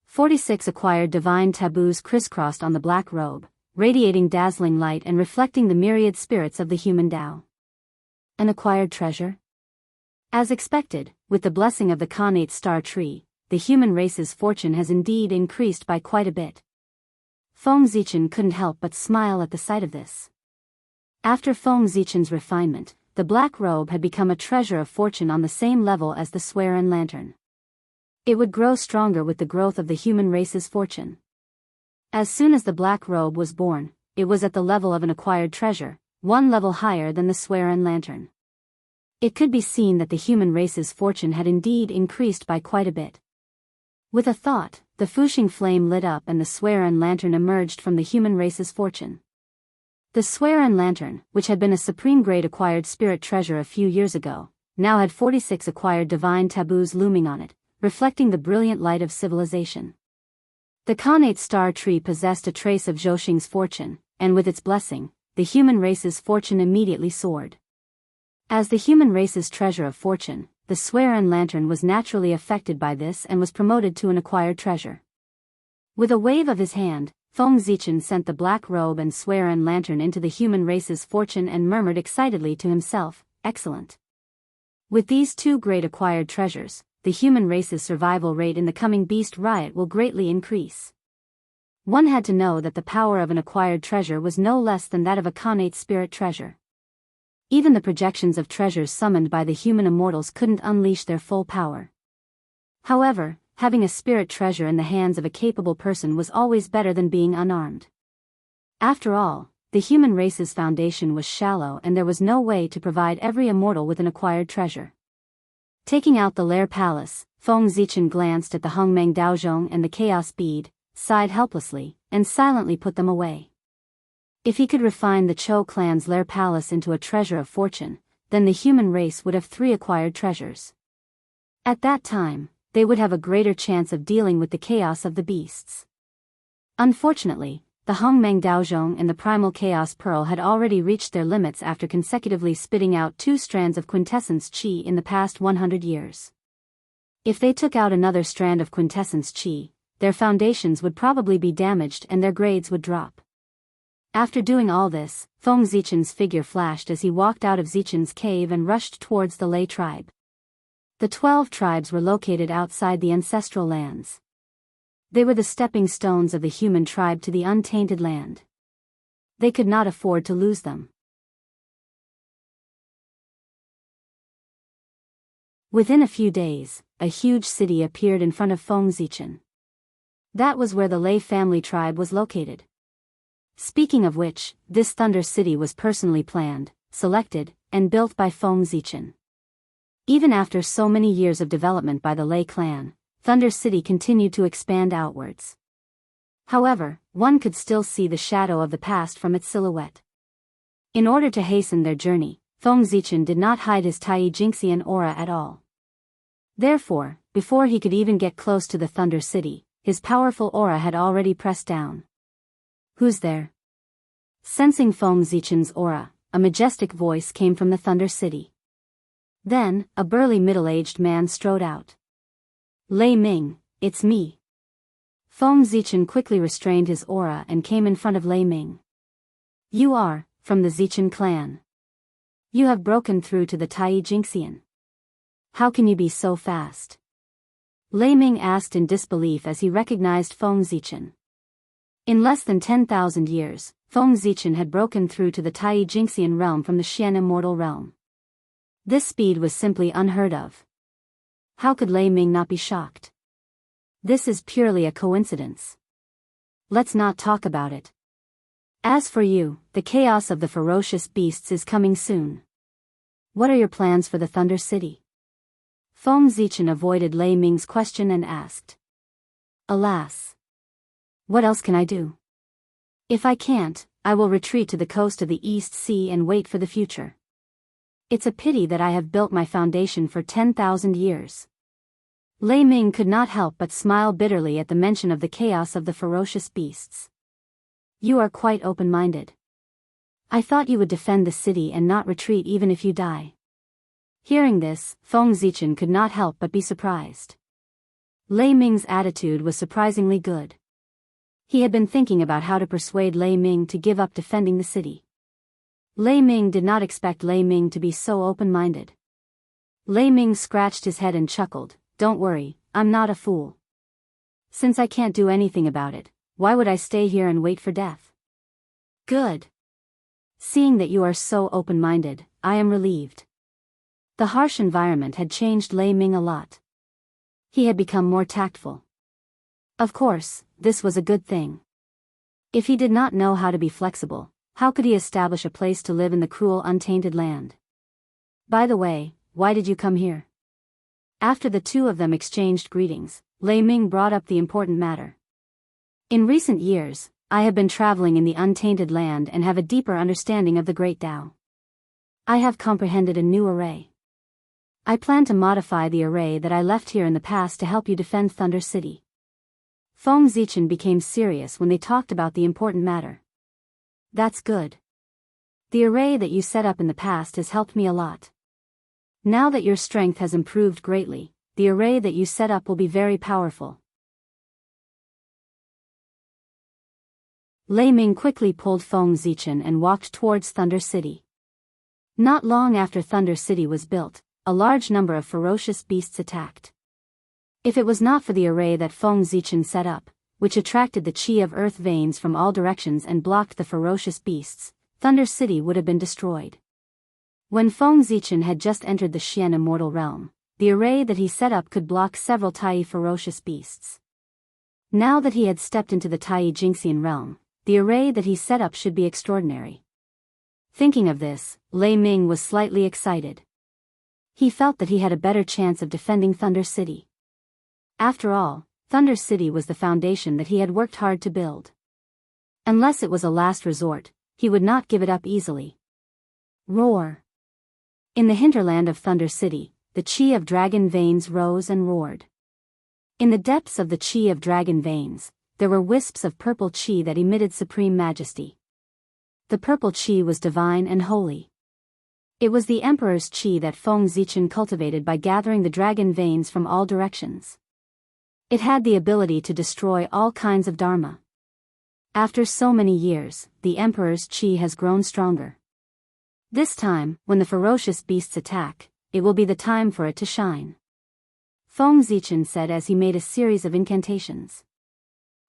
Speaker 1: 46 acquired divine taboos crisscrossed on the black robe, radiating dazzling light and reflecting the myriad spirits of the human Tao. An acquired treasure? As expected, with the blessing of the Khanate star tree, the human race's fortune has indeed increased by quite a bit. Feng Zichen couldn't help but smile at the sight of this. After Feng Zichen's refinement, the black robe had become a treasure of fortune on the same level as the swear-in lantern. It would grow stronger with the growth of the human race's fortune. As soon as the black robe was born, it was at the level of an acquired treasure, 1 level higher than the swear-in lantern. It could be seen that the human race's fortune had indeed increased by quite a bit. With a thought, the Fuxing flame lit up and the swear-in lantern emerged from the human race's fortune. The swear-in lantern, which had been a supreme-grade acquired spirit treasure a few years ago, now had 46 acquired divine taboos looming on it, reflecting the brilliant light of civilization. The Khanate star tree possessed a trace of Zhouxing's fortune, and with its blessing, the human race's fortune immediately soared. As the human race's treasure of fortune, the swear-in lantern was naturally affected by this and was promoted to an acquired treasure. With a wave of his hand, Feng Zichen sent the black robe and swear-in lantern into the human race's fortune and murmured excitedly to himself, "Excellent." With these 2 great acquired treasures, the human race's survival rate in the coming beast riot will greatly increase. One had to know that the power of an acquired treasure was no less than that of a Khanate spirit treasure. Even the projections of treasures summoned by the human immortals couldn't unleash their full power. However, having a spirit treasure in the hands of a capable person was always better than being unarmed. After all, the human race's foundation was shallow and there was no way to provide every immortal with an acquired treasure. Taking out the Lair Palace, Feng Zichen glanced at the Hongmeng Daozhong and the Chaos Bead, sighed helplessly, and silently put them away. If he could refine the Chou clan's Lair Palace into a treasure of fortune, then the human race would have 3 acquired treasures. At that time, they would have a greater chance of dealing with the chaos of the beasts. Unfortunately, the Hongmeng Daozhong and the Primal Chaos Pearl had already reached their limits after consecutively spitting out 2 strands of quintessence chi in the past 100 years. If they took out another strand of quintessence chi, their foundations would probably be damaged and their grades would drop. After doing all this, Feng Zichen's figure flashed as he walked out of Zichen's cave and rushed towards the Lei tribe. The 12 tribes were located outside the ancestral lands. They were the stepping stones of the human tribe to the untainted land. They could not afford to lose them. Within a few days, a huge city appeared in front of Feng Zichen. That was where the Lei family tribe was located. Speaking of which, this Thunder City was personally planned, selected, and built by Feng Zichen. Even after so many years of development by the Lei clan, Thunder City continued to expand outwards. However, one could still see the shadow of the past from its silhouette. In order to hasten their journey, Feng Zichen did not hide his Tai Jingxian aura at all. Therefore, before he could even get close to the Thunder City, his powerful aura had already pressed down. "Who's there?" Sensing Feng Zichen's aura, a majestic voice came from the Thunder City. Then, a burly middle-aged man strode out. Lei Ming, it's me. Feng Zichen quickly restrained his aura and came in front of Lei Ming. You are, from the Zichen clan. You have broken through to the Tai Jingxian. How can you be so fast? Lei Ming asked in disbelief as he recognized Feng Zichen. In less than 10,000 years, Feng Zichen had broken through to the Tai Jingxian realm from the Xian immortal realm. This speed was simply unheard of. How could Lei Ming not be shocked? This is purely a coincidence. Let's not talk about it. As for you, the chaos of the ferocious beasts is coming soon. What are your plans for the Thunder City? Feng Zichen avoided Lei Ming's question and asked. Alas. What else can I do? If I can't, I will retreat to the coast of the East Sea and wait for the future. It's a pity that I have built my foundation for 10,000 years. Lei Ming could not help but smile bitterly at the mention of the chaos of the ferocious beasts. You are quite open-minded. I thought you would defend the city and not retreat even if you die. Hearing this, Feng Zichen could not help but be surprised. Lei Ming's attitude was surprisingly good. He had been thinking about how to persuade Lei Ming to give up defending the city. Lei Ming did not expect Lei Ming to be so open-minded. Lei Ming scratched his head and chuckled, Don't worry, I'm not a fool. Since I can't do anything about it, why would I stay here and wait for death? Good. Seeing that you are so open-minded, I am relieved. The harsh environment had changed Lei Ming a lot. He had become more tactful. Of course, this was a good thing. If he did not know how to be flexible, how could he establish a place to live in the cruel untainted land? By the way, why did you come here? After the two of them exchanged greetings, Lei Ming brought up the important matter. In recent years, I have been traveling in the untainted land and have a deeper understanding of the Great Tao. I have comprehended a new array. I plan to modify the array that I left here in the past to help you defend Thunder City. Feng Zichen became serious when they talked about the important matter. That's good. The array that you set up in the past has helped me a lot. Now that your strength has improved greatly, the array that you set up will be very powerful. Lei Ming quickly pulled Feng Zichen and walked towards Thunder City. Not long after Thunder City was built, a large number of ferocious beasts attacked. If it was not for the array that Feng Zichen set up, which attracted the qi of earth veins from all directions and blocked the ferocious beasts, Thunder City would have been destroyed. When Feng Zichen had just entered the Xian immortal realm, the array that he set up could block several Tai ferocious beasts. Now that he had stepped into the Tai Jingxian realm, the array that he set up should be extraordinary. Thinking of this, Lei Ming was slightly excited. He felt that he had a better chance of defending Thunder City. After all, Thunder City was the foundation that he had worked hard to build. Unless it was a last resort, he would not give it up easily. Roar! In the hinterland of Thunder City, the qi of dragon veins rose and roared. In the depths of the qi of dragon veins, there were wisps of purple qi that emitted supreme majesty. The purple qi was divine and holy. It was the Emperor's qi that Feng Zichen cultivated by gathering the dragon veins from all directions. It had the ability to destroy all kinds of dharma. After so many years, the Emperor's qi has grown stronger. This time, when the ferocious beasts attack, it will be the time for it to shine. Feng Zichen said as he made a series of incantations.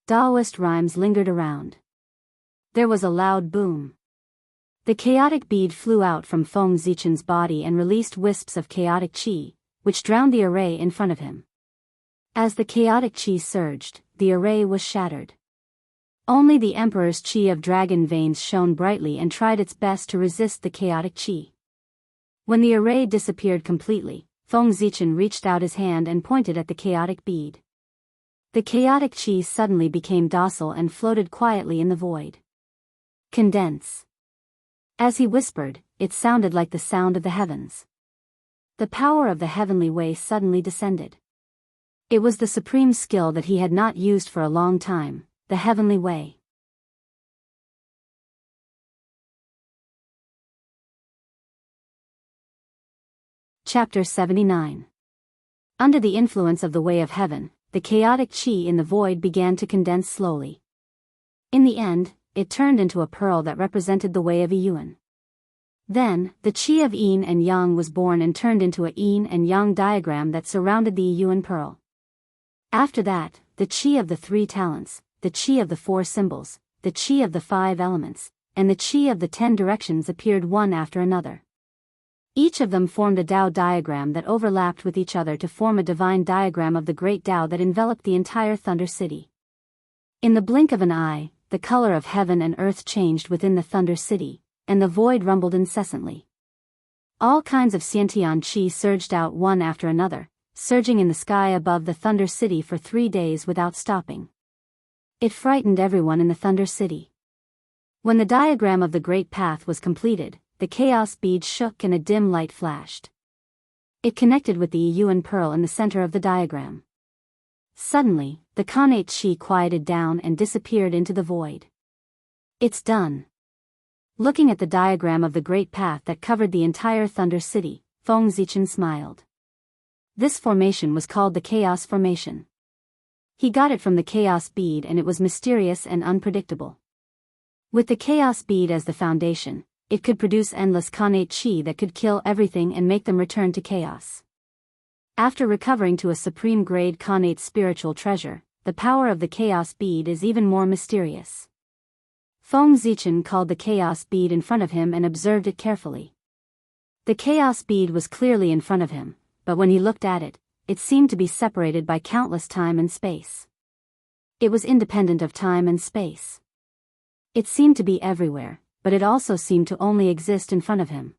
Speaker 1: Daoist rhymes lingered around. There was a loud boom. The chaotic bead flew out from Feng Zichen's body and released wisps of chaotic qi, which drowned the array in front of him. As the chaotic qi surged, the array was shattered. Only the Emperor's qi of dragon veins shone brightly and tried its best to resist the chaotic qi. When the array disappeared completely, Feng Zichen reached out his hand and pointed at the chaotic bead. The chaotic qi suddenly became docile and floated quietly in the void. Condense. As he whispered, it sounded like the sound of the heavens. The power of the heavenly way suddenly descended. It was the supreme skill that he had not used for a long time, the heavenly way. Chapter 79. Under the influence of the Way of Heaven, the chaotic qi in the void began to condense slowly. In the end, it turned into a pearl that represented the way of Yuan. Then, the qi of yin and yang was born and turned into a yin and yang diagram that surrounded the Yuan pearl. After that, the qi of the 3 talents, the qi of the 4 symbols, the qi of the 5 elements, and the qi of the 10 directions appeared one after another. Each of them formed a Dao diagram that overlapped with each other to form a divine diagram of the great Dao that enveloped the entire Thunder City. In the blink of an eye, the color of heaven and earth changed within the Thunder City, and the void rumbled incessantly. All kinds of Xiantian qi surged out one after another, surging in the sky above the Thunder City for 3 days without stopping. It frightened everyone in the Thunder City. When the diagram of the Great Path was completed, the chaos bead shook and a dim light flashed. It connected with the Yuan pearl in the center of the diagram. Suddenly, the Khanate qi quieted down and disappeared into the void. It's done. Looking at the diagram of the Great Path that covered the entire Thunder City, Feng Zichen smiled. This formation was called the Chaos Formation. He got it from the Chaos Bead and it was mysterious and unpredictable. With the Chaos Bead as the foundation, it could produce endless Khanate qi that could kill everything and make them return to chaos. After recovering to a supreme grade Khanate spiritual treasure, the power of the Chaos Bead is even more mysterious. Feng Zichen called the Chaos Bead in front of him and observed it carefully. The Chaos Bead was clearly in front of him, but when he looked at it, it seemed to be separated by countless time and space. It was independent of time and space. It seemed to be everywhere, but it also seemed to only exist in front of him.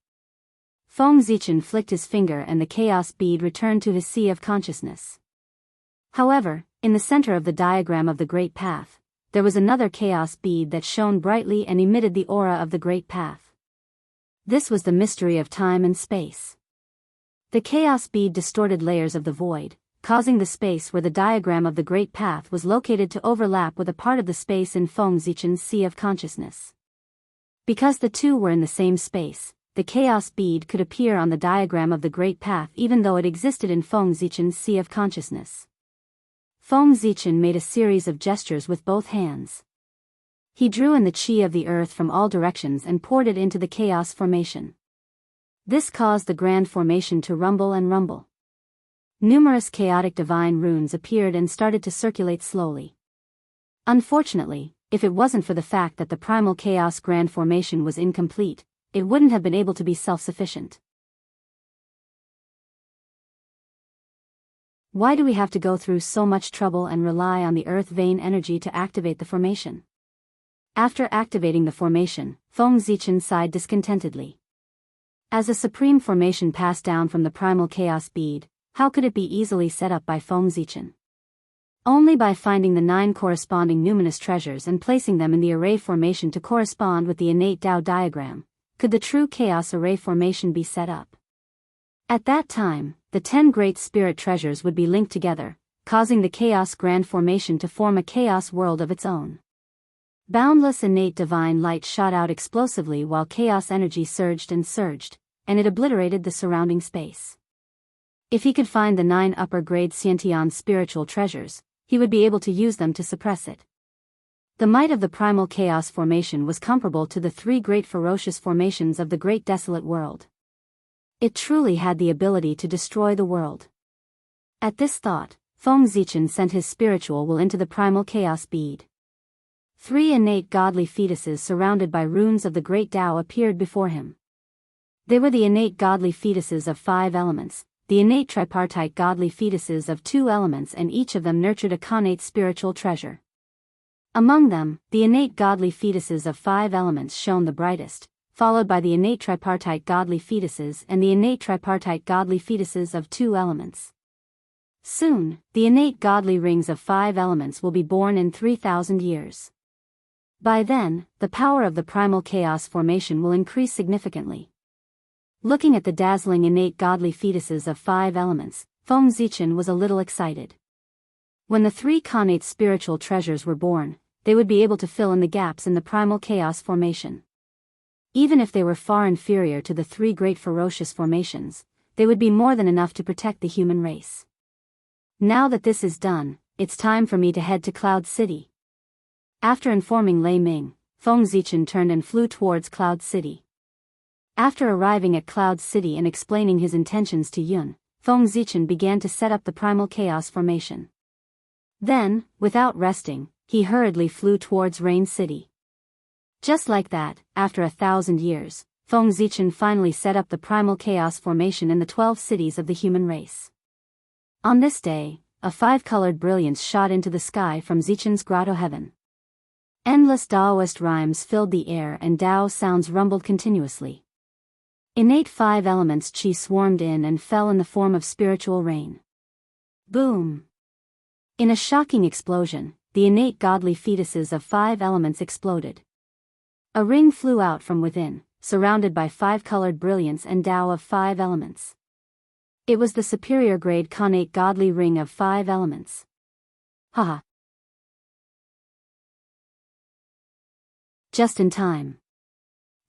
Speaker 1: Feng Zichen flicked his finger and the Chaos Bead returned to his sea of consciousness. However, in the center of the diagram of the Great Path, there was another Chaos Bead that shone brightly and emitted the aura of the Great Path. This was the mystery of time and space. The Chaos Bead distorted layers of the void, causing the space where the diagram of the Great Path was located to overlap with a part of the space in Feng Zichen's sea of consciousness. Because the two were in the same space, the Chaos Bead could appear on the diagram of the Great Path even though it existed in Feng Zichen's sea of consciousness. Feng Zichen made a series of gestures with both hands. He drew in the qi of the earth from all directions and poured it into the Chaos Formation. This caused the grand formation to rumble and rumble. Numerous chaotic divine runes appeared and started to circulate slowly. Unfortunately, if it wasn't for the fact that the primal chaos grand formation was incomplete, it wouldn't have been able to be self-sufficient. Why do we have to go through so much trouble and rely on the earth vein energy to activate the formation? After activating the formation, Feng Zichen sighed discontentedly. As a supreme formation passed down from the primal chaos bead, how could it be easily set up by Feng Zichen? Only by finding the 9 corresponding numinous treasures and placing them in the array formation to correspond with the innate Dao diagram, could the true chaos array formation be set up. At that time, the 10 great spirit treasures would be linked together, causing the chaos grand formation to form a chaos world of its own. Boundless innate divine light shot out explosively while chaos energy surged, and it obliterated the surrounding space. If he could find the 9 upper-grade Xiantian spiritual treasures, he would be able to use them to suppress it. The might of the primal chaos formation was comparable to the 3 great ferocious formations of the great desolate world. It truly had the ability to destroy the world. At this thought, Feng Zichen sent his spiritual will into the primal chaos bead. 3 innate godly fetuses surrounded by runes of the great Tao appeared before him. They were the innate godly fetuses of 5 elements, the innate tripartite godly fetuses of 2 elements, and each of them nurtured a Khanate spiritual treasure. Among them, the innate godly fetuses of 5 elements shone the brightest, followed by the innate tripartite godly fetuses and the innate tripartite godly fetuses of 2 elements. Soon, the innate godly rings of 5 elements will be born in 3,000 years. By then, the power of the primal chaos formation will increase significantly. Looking at the dazzling innate godly fetuses of 5 elements, Feng Zichen was a little excited. When the 3 Khanate spiritual treasures were born, they would be able to fill in the gaps in the primal chaos formation. Even if they were far inferior to the 3 great ferocious formations, they would be more than enough to protect the human race. Now that this is done, it's time for me to head to Cloud City. After informing Lei Ming, Feng Zichen turned and flew towards Cloud City. After arriving at Cloud City and explaining his intentions to Yun, Feng Zichen began to set up the primal chaos formation. Then, without resting, he hurriedly flew towards Rain City. Just like that, after 1,000 years, Feng Zichen finally set up the primal chaos formation in the 12 cities of the human race. On this day, a 5-colored brilliance shot into the sky from Zichen's grotto heaven. Endless Daoist rhymes filled the air and Dao sounds rumbled continuously. Innate 5 elements qi swarmed in and fell in the form of spiritual rain. Boom! In a shocking explosion, the innate godly fetuses of 5 elements exploded. A ring flew out from within, surrounded by 5-colored brilliance and Dao of 5 elements. It was the superior grade connate godly ring of 5 elements. Haha! Just in time.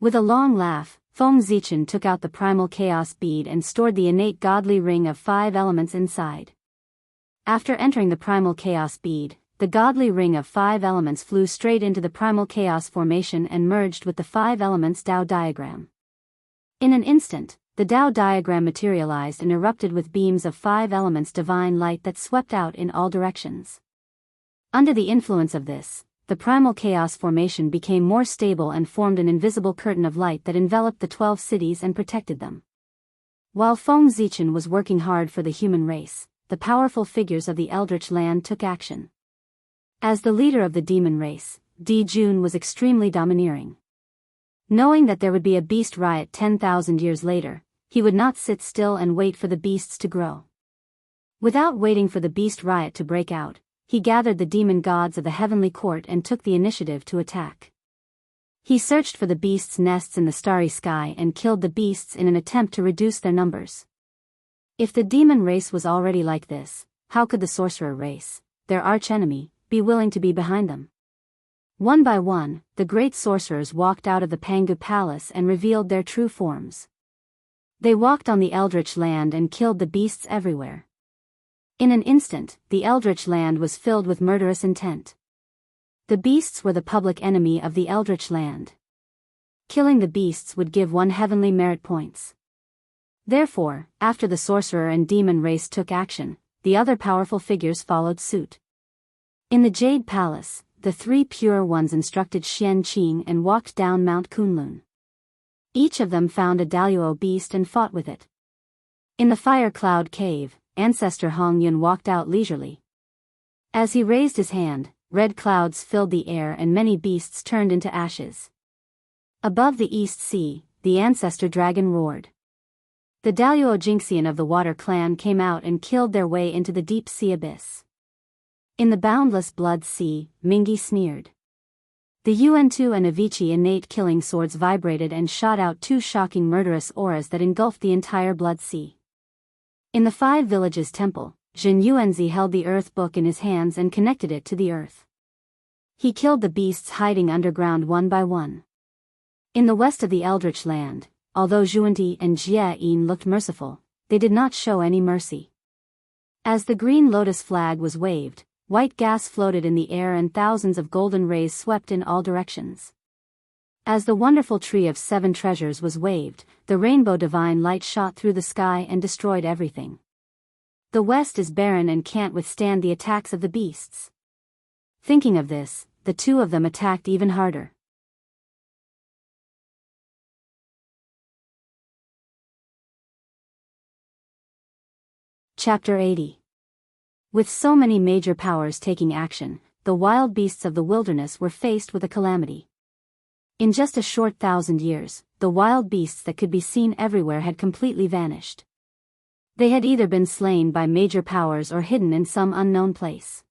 Speaker 1: With a long laugh, Feng Zichen took out the primal chaos bead and stored the innate godly ring of 5 elements inside. After entering the primal chaos bead, the godly ring of 5 elements flew straight into the primal chaos formation and merged with the 5 elements Dao diagram. In an instant, the Dao diagram materialized and erupted with beams of 5 elements divine light that swept out in all directions. Under the influence of this, the primal chaos formation became more stable and formed an invisible curtain of light that enveloped the 12 cities and protected them. While Feng Zichen was working hard for the human race, the powerful figures of the Eldritch Land took action. As the leader of the demon race, Di Jun was extremely domineering. Knowing that there would be a beast riot 10,000 years later, he would not sit still and wait for the beasts to grow. Without waiting for the beast riot to break out, he gathered the demon gods of the heavenly court and took the initiative to attack. He searched for the beasts' nests in the starry sky and killed the beasts in an attempt to reduce their numbers. If the demon race was already like this, how could the sorcerer race, their archenemy, be willing to be behind them? One by one, the great sorcerers walked out of the Pangu Palace and revealed their true forms. They walked on the Eldritch Land and killed the beasts everywhere. In an instant, the Eldritch Land was filled with murderous intent. The beasts were the public enemy of the Eldritch Land. Killing the beasts would give 1 heavenly merit points. Therefore, after the sorcerer and demon race took action, the other powerful figures followed suit. In the Jade Palace, the 3 pure ones instructed Xian Qing and walked down Mount Kunlun. Each of them found a Daluo beast and fought with it. In the Fire Cloud Cave, Ancestor Hong Yun walked out leisurely. As he raised his hand, red clouds filled the air and many beasts turned into ashes. Above the East Sea, the Ancestor Dragon roared. The Daluo Jinxian of the Water Clan came out and killed their way into the deep sea abyss. In the boundless blood sea, Mingi sneered. The Yuan-Tu and Avici innate killing swords vibrated and shot out 2 shocking murderous auras that engulfed the entire blood sea. In the 5 villages temple, Zhen Yuanzi held the earth book in his hands and connected it to the earth. He killed the beasts hiding underground one by one. In the west of the Eldritch Land, although Zhuanti and Jie Yin looked merciful, they did not show any mercy. As the green lotus flag was waved, white gas floated in the air and thousands of golden rays swept in all directions. As the wonderful tree of 7 treasures was waved, the rainbow divine light shot through the sky and destroyed everything. The west is barren and can't withstand the attacks of the beasts. Thinking of this, the 2 of them attacked even harder. Chapter 80. With so many major powers taking action, the wild beasts of the wilderness were faced with a calamity. In just a short 1,000 years, the wild beasts that could be seen everywhere had completely vanished. They had either been slain by major powers or hidden in some unknown place.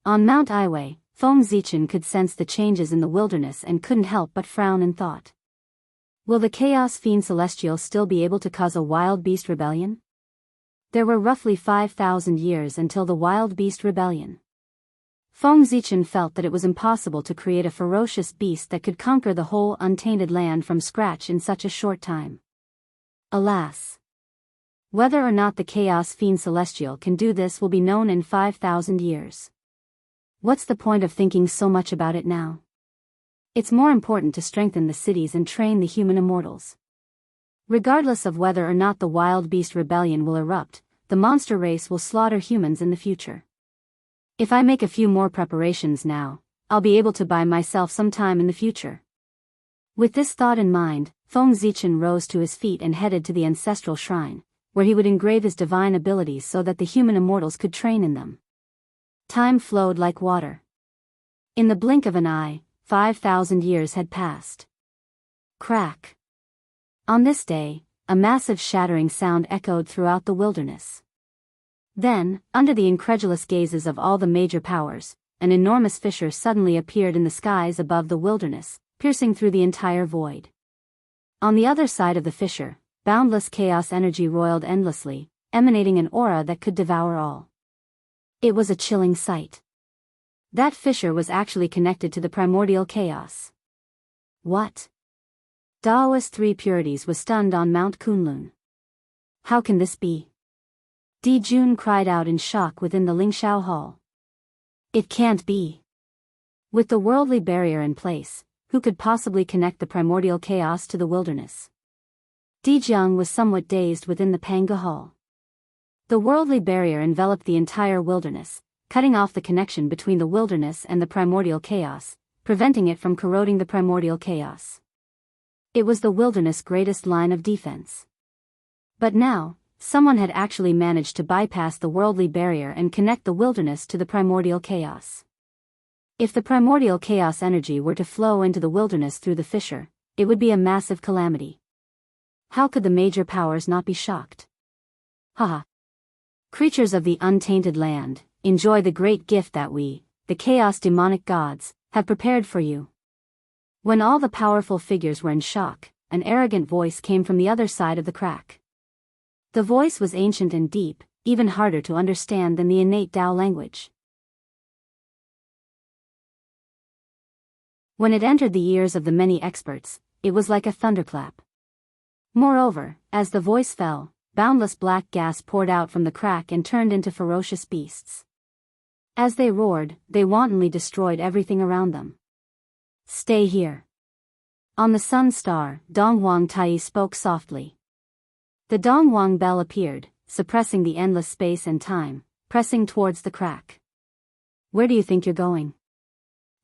Speaker 1: On Mount Iwei, Feng Zichen could sense the changes in the wilderness and couldn't help but frown in thought. Will the Chaos Fiend Celestial still be able to cause a wild beast rebellion? There were roughly 5,000 years until the wild beast rebellion. Feng Zichen felt that it was impossible to create a ferocious beast that could conquer the whole untainted land from scratch in such a short time. Alas! Whether or not the Chaos Fiend Celestial can do this will be known in 5,000 years. What's the point of thinking so much about it now? It's more important to strengthen the cities and train the human immortals. Regardless of whether or not the wild beast rebellion will erupt, the monster race will slaughter humans in the future. If I make a few more preparations now, I'll be able to buy myself some time in the future. With this thought in mind, Feng Zichen rose to his feet and headed to the ancestral shrine, where he would engrave his divine abilities so that the human immortals could train in them. Time flowed like water. In the blink of an eye, 5,000 years had passed. Crack. On this day, a massive shattering sound echoed throughout the wilderness. Then, under the incredulous gazes of all the major powers, an enormous fissure suddenly appeared in the skies above the wilderness, piercing through the entire void. On the other side of the fissure, boundless chaos energy roiled endlessly, emanating an aura that could devour all. It was a chilling sight. That fissure was actually connected to the primordial chaos. What? Daoist 3 Purities was stunned on Mount Kunlun. How can this be? Di Jun cried out in shock within the Lingxiao Hall. It can't be. With the worldly barrier in place, who could possibly connect the primordial chaos to the wilderness? Di Jiang was somewhat dazed within the Panga Hall. The worldly barrier enveloped the entire wilderness, cutting off the connection between the wilderness and the primordial chaos, preventing it from corroding the primordial chaos. It was the wilderness' greatest line of defense. But now, someone had actually managed to bypass the worldly barrier and connect the wilderness to the primordial chaos. If the primordial chaos energy were to flow into the wilderness through the fissure, it would be a massive calamity. How could the major powers not be shocked? Haha. Creatures of the untainted land, enjoy the great gift that we, the chaos demonic gods, have prepared for you. When all the powerful figures were in shock, an arrogant voice came from the other side of the crack. The voice was ancient and deep, even harder to understand than the innate Dao language. When it entered the ears of the many experts, it was like a thunderclap. Moreover, as the voice fell, boundless black gas poured out from the crack and turned into ferocious beasts. As they roared, they wantonly destroyed everything around them. Stay here. On the sun star, Donghuang Tai spoke softly. The Donghuang bell appeared, suppressing the endless space and time, pressing towards the crack. Where do you think you're going?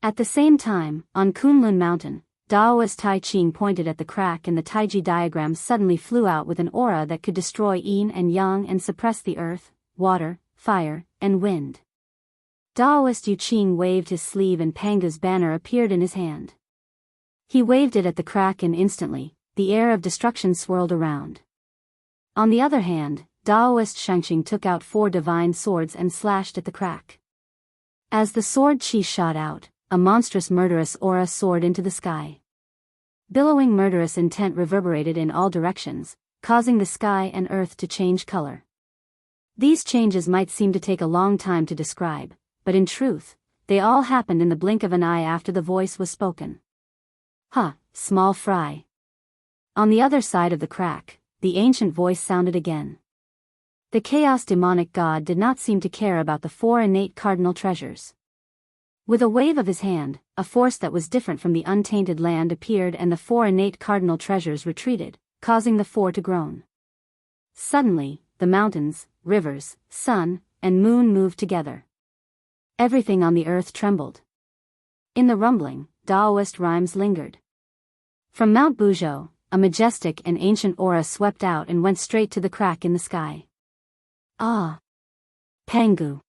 Speaker 1: At the same time, on Kunlun Mountain, Daoist Tai Ching pointed at the crack and the Taiji diagram suddenly flew out with an aura that could destroy yin and yang and suppress the earth, water, fire, and wind. Daoist Yu Qing waved his sleeve and Panga's banner appeared in his hand. He waved it at the crack and instantly, the air of destruction swirled around. On the other hand, Daoist Xianxia took out 4 divine swords and slashed at the crack. As the sword chi shot out, a monstrous murderous aura soared into the sky. Billowing murderous intent reverberated in all directions, causing the sky and earth to change color. These changes might seem to take a long time to describe, but in truth, they all happened in the blink of an eye after the voice was spoken. Small fry. On the other side of the crack, the ancient voice sounded again. The chaos demonic god did not seem to care about the 4 innate cardinal treasures. With a wave of his hand, a force that was different from the untainted land appeared and the 4 innate cardinal treasures retreated, causing the 4 to groan. Suddenly, the mountains, rivers, sun, and moon moved together. Everything on the earth trembled. In the rumbling, Daoist rhymes lingered. From Mount Buzhou, a majestic and ancient aura swept out and went straight to the crack in the sky. Pangu.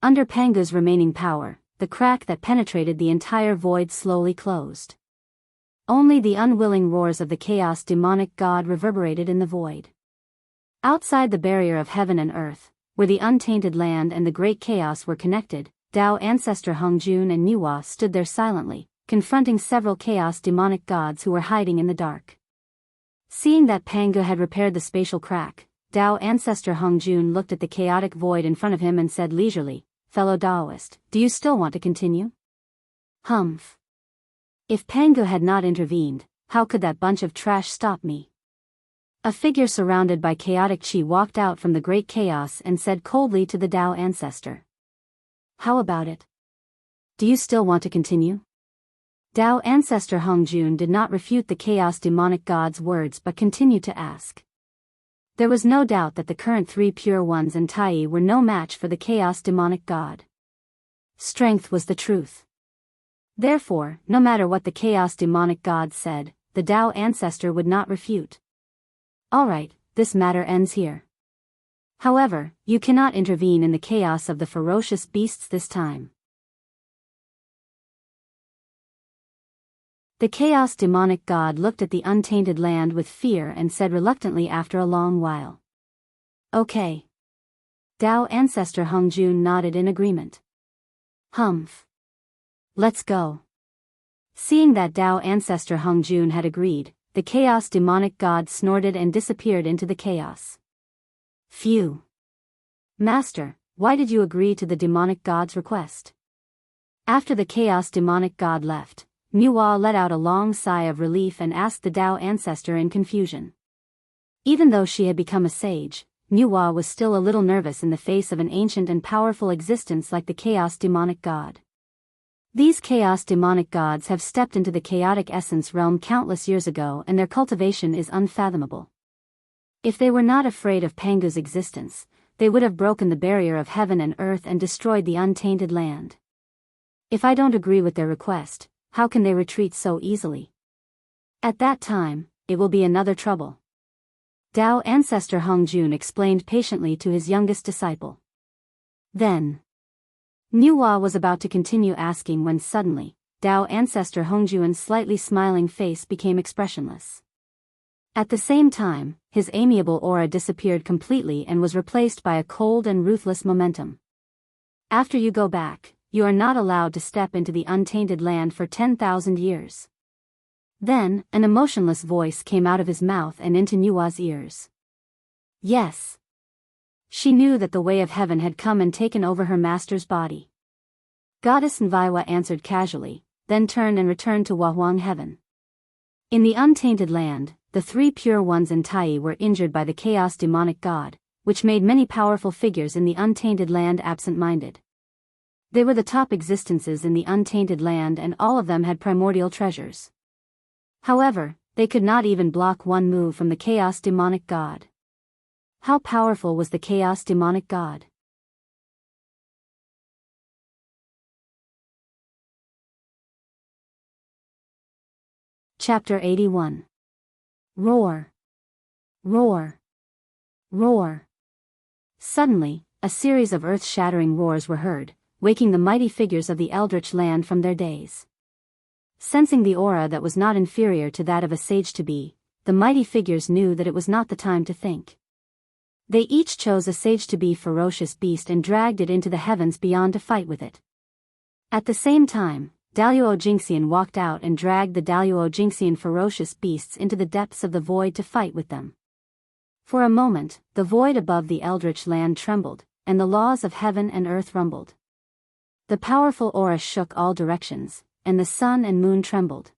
Speaker 1: Under Pangu's remaining power, the crack that penetrated the entire void slowly closed. Only the unwilling roars of the chaos demonic god reverberated in the void. Outside the barrier of heaven and earth, where the untainted land and the great chaos were connected, Dao ancestor Hongjun and Niwa stood there silently, confronting several chaos demonic gods who were hiding in the dark. Seeing that Pangu had repaired the spatial crack, Dao ancestor Hongjun looked at the chaotic void in front of him and said leisurely, "Fellow Daoist, do you still want to continue?" Humph. If Pangu had not intervened, how could that bunch of trash stop me? A figure surrounded by chaotic qi walked out from the great chaos and said coldly to the Dao ancestor. How about it? Do you still want to continue? Dao ancestor Hongjun did not refute the chaos demonic god's words but continued to ask. There was no doubt that the current three pure ones and Tai were no match for the chaos demonic god. Strength was the truth. Therefore, no matter what the chaos demonic god said, the Dao ancestor would not refute. Alright, this matter ends here. However, you cannot intervene in the chaos of the ferocious beasts this time. The chaos demonic god looked at the untainted land with fear and said reluctantly after a long while. Okay. Dao ancestor Hongjun nodded in agreement. Humph. Let's go. Seeing that Dao ancestor Hongjun had agreed, the chaos demonic god snorted and disappeared into the chaos. Phew. Master, why did you agree to the demonic god's request? After the chaos demonic god left, Nuwa let out a long sigh of relief and asked the Dao ancestor in confusion. Even though she had become a sage, Nuwa was still a little nervous in the face of an ancient and powerful existence like the chaos demonic god. These chaos demonic gods have stepped into the chaotic essence realm countless years ago and their cultivation is unfathomable. If they were not afraid of Pangu's existence, they would have broken the barrier of heaven and earth and destroyed the untainted land. If I don't agree with their request, how can they retreat so easily? At that time, it will be another trouble. Dao ancestor Hongjun explained patiently to his youngest disciple. Then, Nuwa was about to continue asking when suddenly, Dao ancestor Hongjun's slightly smiling face became expressionless. At the same time, his amiable aura disappeared completely and was replaced by a cold and ruthless momentum. After you go back, you are not allowed to step into the untainted land for 10,000 years. Then, an emotionless voice came out of his mouth and into Nuwa's ears. Yes. She knew that the way of heaven had come and taken over her master's body. Goddess Nviwa answered casually, then turned and returned to Wahuang heaven. In the untainted land, the three pure ones and Tai were injured by the chaos demonic god, which made many powerful figures in the untainted land absent-minded. They were the top existences in the untainted land and all of them had primordial treasures. However, they could not even block one move from the chaos demonic god. How powerful was the chaos demonic god? Chapter 81. Roar. Roar. Roar. Suddenly, a series of earth-shattering roars were heard, waking the mighty figures of the eldritch land from their daze. Sensing the aura that was not inferior to that of a sage-to-be, the mighty figures knew that it was not the time to think. They each chose a sage-to-be ferocious beast and dragged it into the heavens beyond to fight with it. At the same time, Daoist Jingxian walked out and dragged the Daoist Jingxian ferocious beasts into the depths of the void to fight with them. For a moment, the void above the eldritch land trembled, and the laws of heaven and earth rumbled. The powerful aura shook all directions, and the sun and moon trembled.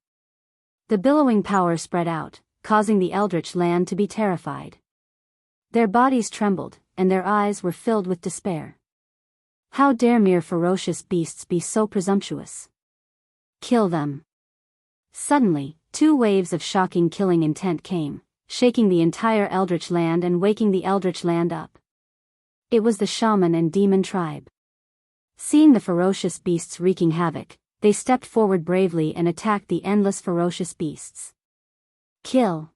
Speaker 1: The billowing power spread out, causing the eldritch land to be terrified. Their bodies trembled, and their eyes were filled with despair. How dare mere ferocious beasts be so presumptuous? Kill them. Suddenly, two waves of shocking killing intent came, shaking the entire eldritch land and waking the eldritch land up. It was the shaman and demon tribe. Seeing the ferocious beasts wreaking havoc, they stepped forward bravely and attacked the endless ferocious beasts. Kill.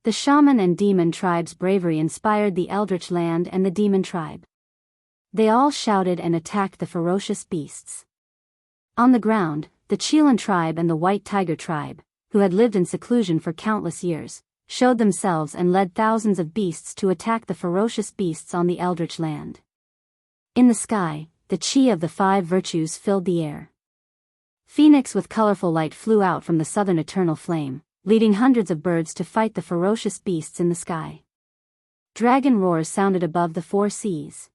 Speaker 1: The shaman and demon tribe's bravery inspired the eldritch land and the demon tribe. They all shouted and attacked the ferocious beasts. On the ground, the Chilan tribe and the White Tiger tribe, who had lived in seclusion for countless years, showed themselves and led thousands of beasts to attack the ferocious beasts on the eldritch land. In the sky, the chi of the five virtues filled the air. Phoenix with colorful light flew out from the southern eternal flame, leading hundreds of birds to fight the ferocious beasts in the sky. Dragon roars sounded above the four seas.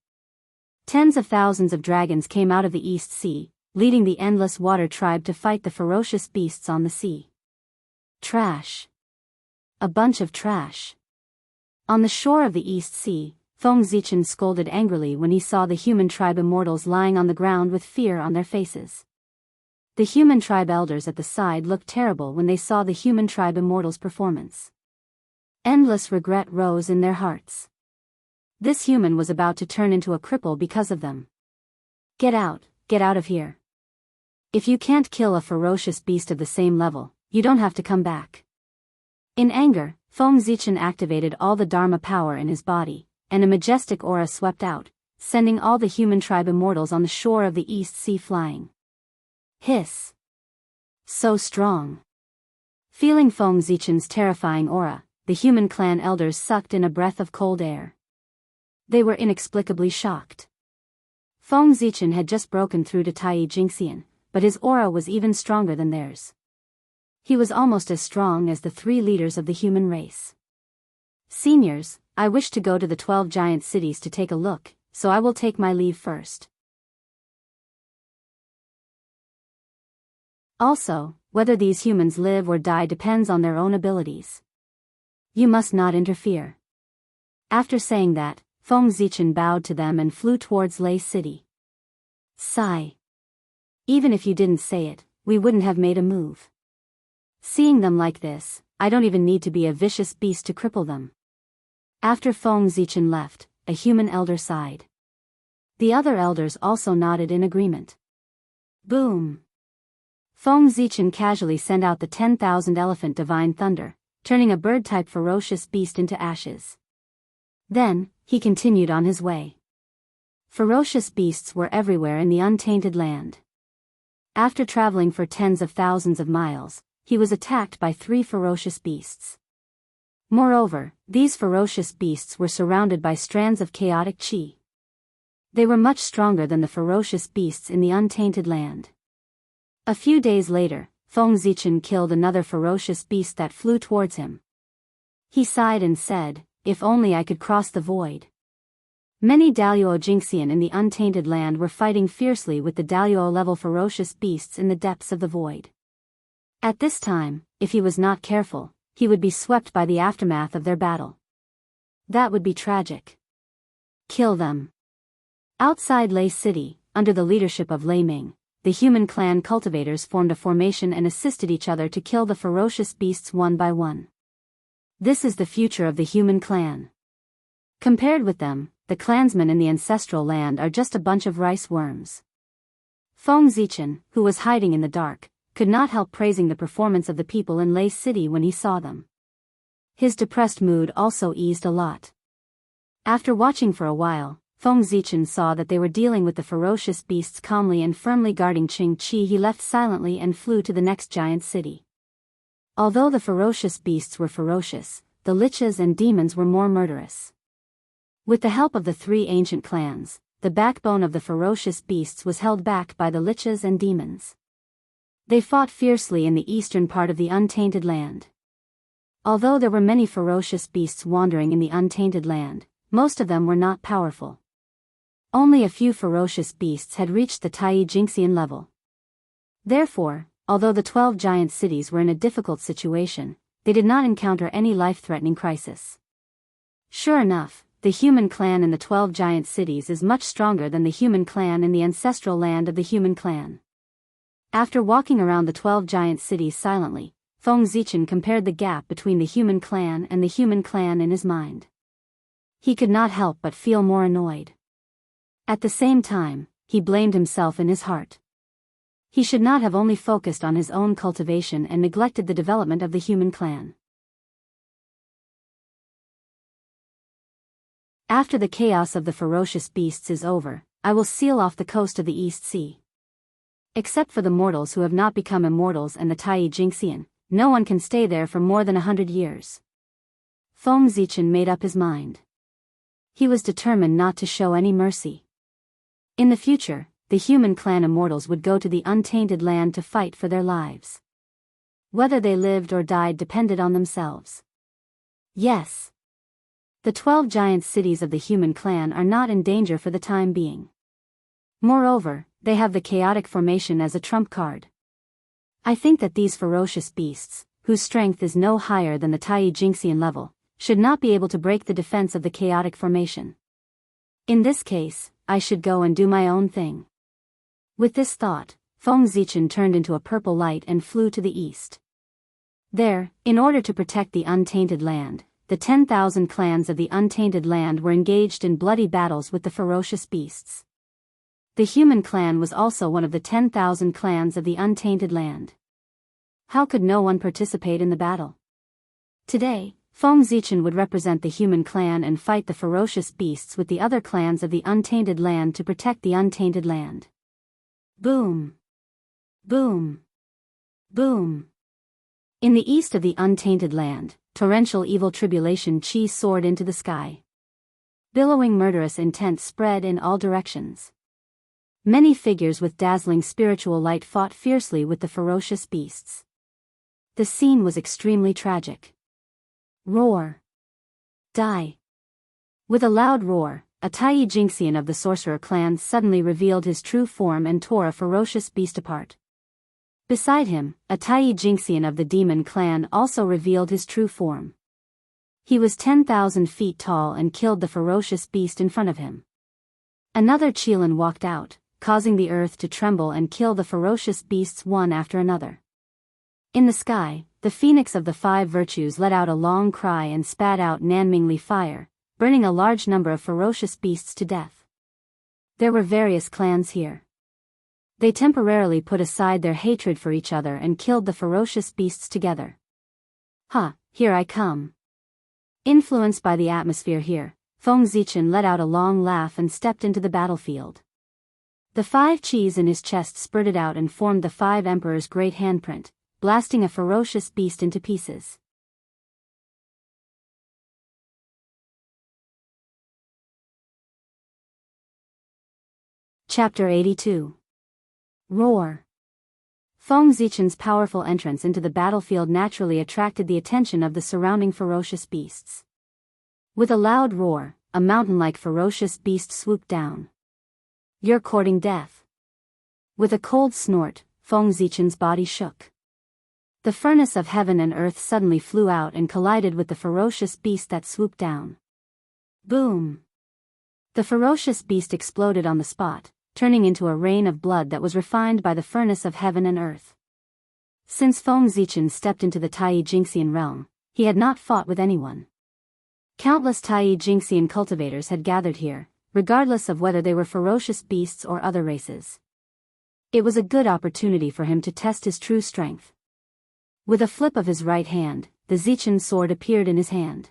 Speaker 1: Tens of thousands of dragons came out of the East Sea, leading the endless water tribe to fight the ferocious beasts on the sea. Trash. A bunch of trash. On the shore of the East Sea, Feng Zichen scolded angrily when he saw the human tribe immortals lying on the ground with fear on their faces. The human tribe elders at the side looked terrible when they saw the human tribe immortals' performance. Endless regret rose in their hearts. This human was about to turn into a cripple because of them. Get out of here. If you can't kill a ferocious beast of the same level, you don't have to come back. In anger, Feng Zichen activated all the Dharma power in his body, and a majestic aura swept out, sending all the human tribe immortals on the shore of the East Sea flying. Hiss! So strong! Feeling Feng Zichen's terrifying aura, the human clan elders sucked in a breath of cold air. They were inexplicably shocked. Feng Zichen had just broken through to Tai Jingxian, but his aura was even stronger than theirs. He was almost as strong as the 3 leaders of the human race. Seniors, I wish to go to the 12 giant cities to take a look, so I will take my leave first. Also, whether these humans live or die depends on their own abilities. You must not interfere. After saying that, Feng Zichen bowed to them and flew towards Lei City. Sigh. Even if you didn't say it, we wouldn't have made a move. Seeing them like this, I don't even need to be a vicious beast to cripple them. After Feng Zichen left, a human elder sighed. The other elders also nodded in agreement. Boom! Feng Zichen casually sent out the 10,000 elephant divine thunder, turning a bird-type ferocious beast into ashes. Then, he continued on his way. Ferocious beasts were everywhere in the untainted land. After traveling for tens of thousands of miles, he was attacked by 3 ferocious beasts. Moreover, these ferocious beasts were surrounded by strands of chaotic qi. They were much stronger than the ferocious beasts in the untainted land. A few days later, Feng Zichen killed another ferocious beast that flew towards him. He sighed and said, "If only I could cross the void." Many Daoist Jingxian in the untainted land were fighting fiercely with the Daoist-level ferocious beasts in the depths of the void. At this time, if he was not careful, he would be swept by the aftermath of their battle. That would be tragic. Kill them. Outside Lei City, under the leadership of Lei Ming, the human clan cultivators formed a formation and assisted each other to kill the ferocious beasts one by one. This is the future of the human clan. Compared with them, the clansmen in the ancestral land are just a bunch of rice worms. Feng Zichen, who was hiding in the dark, could not help praising the performance of the people in Lei City when he saw them. His depressed mood also eased a lot. After watching for a while, Feng Zichen saw that they were dealing with the ferocious beasts calmly and firmly guarding Qing Qi. He left silently and flew to the next giant city. Although the ferocious beasts were ferocious, the liches and demons were more murderous. With the help of the 3 ancient clans, the backbone of the ferocious beasts was held back by the liches and demons. They fought fiercely in the eastern part of the untainted land. Although there were many ferocious beasts wandering in the untainted land, most of them were not powerful. Only a few ferocious beasts had reached the Tai Jingxian level. Therefore, although the 12 giant cities were in a difficult situation, they did not encounter any life-threatening crisis. Sure enough, the human clan in the 12 giant cities is much stronger than the human clan in the ancestral land of the human clan. After walking around the 12 giant cities silently, Feng Zichen compared the gap between the human clan and the human clan in his mind. He could not help but feel more annoyed. At the same time, he blamed himself in his heart. He should not have only focused on his own cultivation and neglected the development of the human clan. After the chaos of the ferocious beasts is over, I will seal off the coast of the East Sea. Except for the mortals who have not become immortals and the Tai Jingxian, no one can stay there for more than 100 years. Feng Zichen made up his mind. He was determined not to show any mercy. In the future, the human clan immortals would go to the untainted land to fight for their lives. Whether they lived or died depended on themselves. Yes. The 12 giant cities of the human clan are not in danger for the time being. Moreover, they have the chaotic formation as a trump card. I think that these ferocious beasts, whose strength is no higher than the Tai Jingxian level, should not be able to break the defense of the chaotic formation. In this case, I should go and do my own thing. With this thought, Feng Zichen turned into a purple light and flew to the east. There, in order to protect the untainted land, the 10,000 clans of the untainted land were engaged in bloody battles with the ferocious beasts. The human clan was also one of the 10,000 clans of the untainted land. How could no one participate in the battle? Today, Feng Zichen would represent the human clan and fight the ferocious beasts with the other clans of the untainted land to protect the untainted land. Boom! Boom! Boom! In the east of the untainted land, torrential evil tribulation chi soared into the sky. Billowing murderous intent spread in all directions. Many figures with dazzling spiritual light fought fiercely with the ferocious beasts. The scene was extremely tragic. Roar! Die! With a loud roar, a Tai Jingxian of the sorcerer clan suddenly revealed his true form and tore a ferocious beast apart. Beside him, a Tai Jingxian of the demon clan also revealed his true form. He was 10,000 feet tall and killed the ferocious beast in front of him. Another Qilin walked out, causing the earth to tremble and kill the ferocious beasts one after another. In the sky, the phoenix of the five virtues let out a long cry and spat out Nanmingli fire, burning a large number of ferocious beasts to death. There were various clans here. They temporarily put aside their hatred for each other and killed the ferocious beasts together. Ha, here I come. Influenced by the atmosphere here, Feng Zichen let out a long laugh and stepped into the battlefield. The 5 chis in his chest spurted out and formed the 5 emperors' great handprint, blasting a ferocious beast into pieces. Chapter 82. Roar. Feng Zichen's powerful entrance into the battlefield naturally attracted the attention of the surrounding ferocious beasts. With a loud roar, a mountain-like ferocious beast swooped down. You're courting death. With a cold snort, Feng Zichen's body shook. The furnace of heaven and earth suddenly flew out and collided with the ferocious beast that swooped down. Boom! The ferocious beast exploded on the spot, turning into a rain of blood that was refined by the furnace of heaven and earth. Since Feng Zichen stepped into the Tai Jingxian realm, he had not fought with anyone. Countless Tai Jingxian cultivators had gathered here, regardless of whether they were ferocious beasts or other races. It was a good opportunity for him to test his true strength. With a flip of his right hand, the Zichen sword appeared in his hand.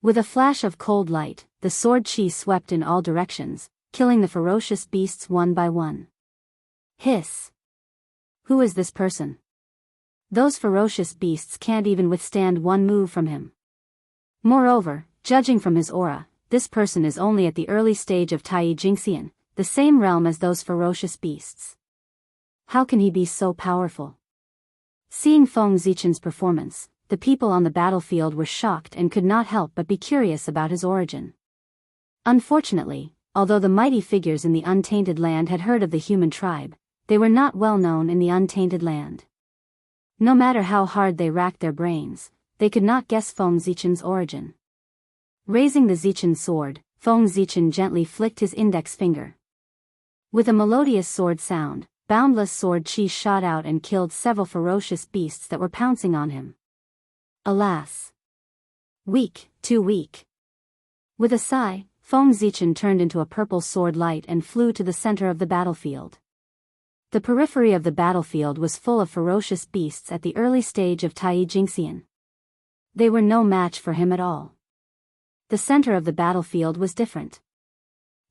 Speaker 1: With a flash of cold light, the sword chi swept in all directions, killing the ferocious beasts one by one. Hiss! Who is this person? Those ferocious beasts can't even withstand one move from him. Moreover, judging from his aura, this person is only at the early stage of Tai Jingxian, the same realm as those ferocious beasts. How can he be so powerful? Seeing Feng Zichen's performance, the people on the battlefield were shocked and could not help but be curious about his origin. Unfortunately, although the mighty figures in the untainted land had heard of the human tribe, they were not well known in the untainted land. No matter how hard they racked their brains, they could not guess Feng Zichen's origin. Raising the Zichen sword, Feng Zichen gently flicked his index finger. With a melodious sword sound, boundless sword chi shot out and killed several ferocious beasts that were pouncing on him. Alas! Weak, too weak. With a sigh, Feng Zichen turned into a purple sword light and flew to the center of the battlefield. The periphery of the battlefield was full of ferocious beasts at the early stage of Tai Jingxian. They were no match for him at all. The center of the battlefield was different.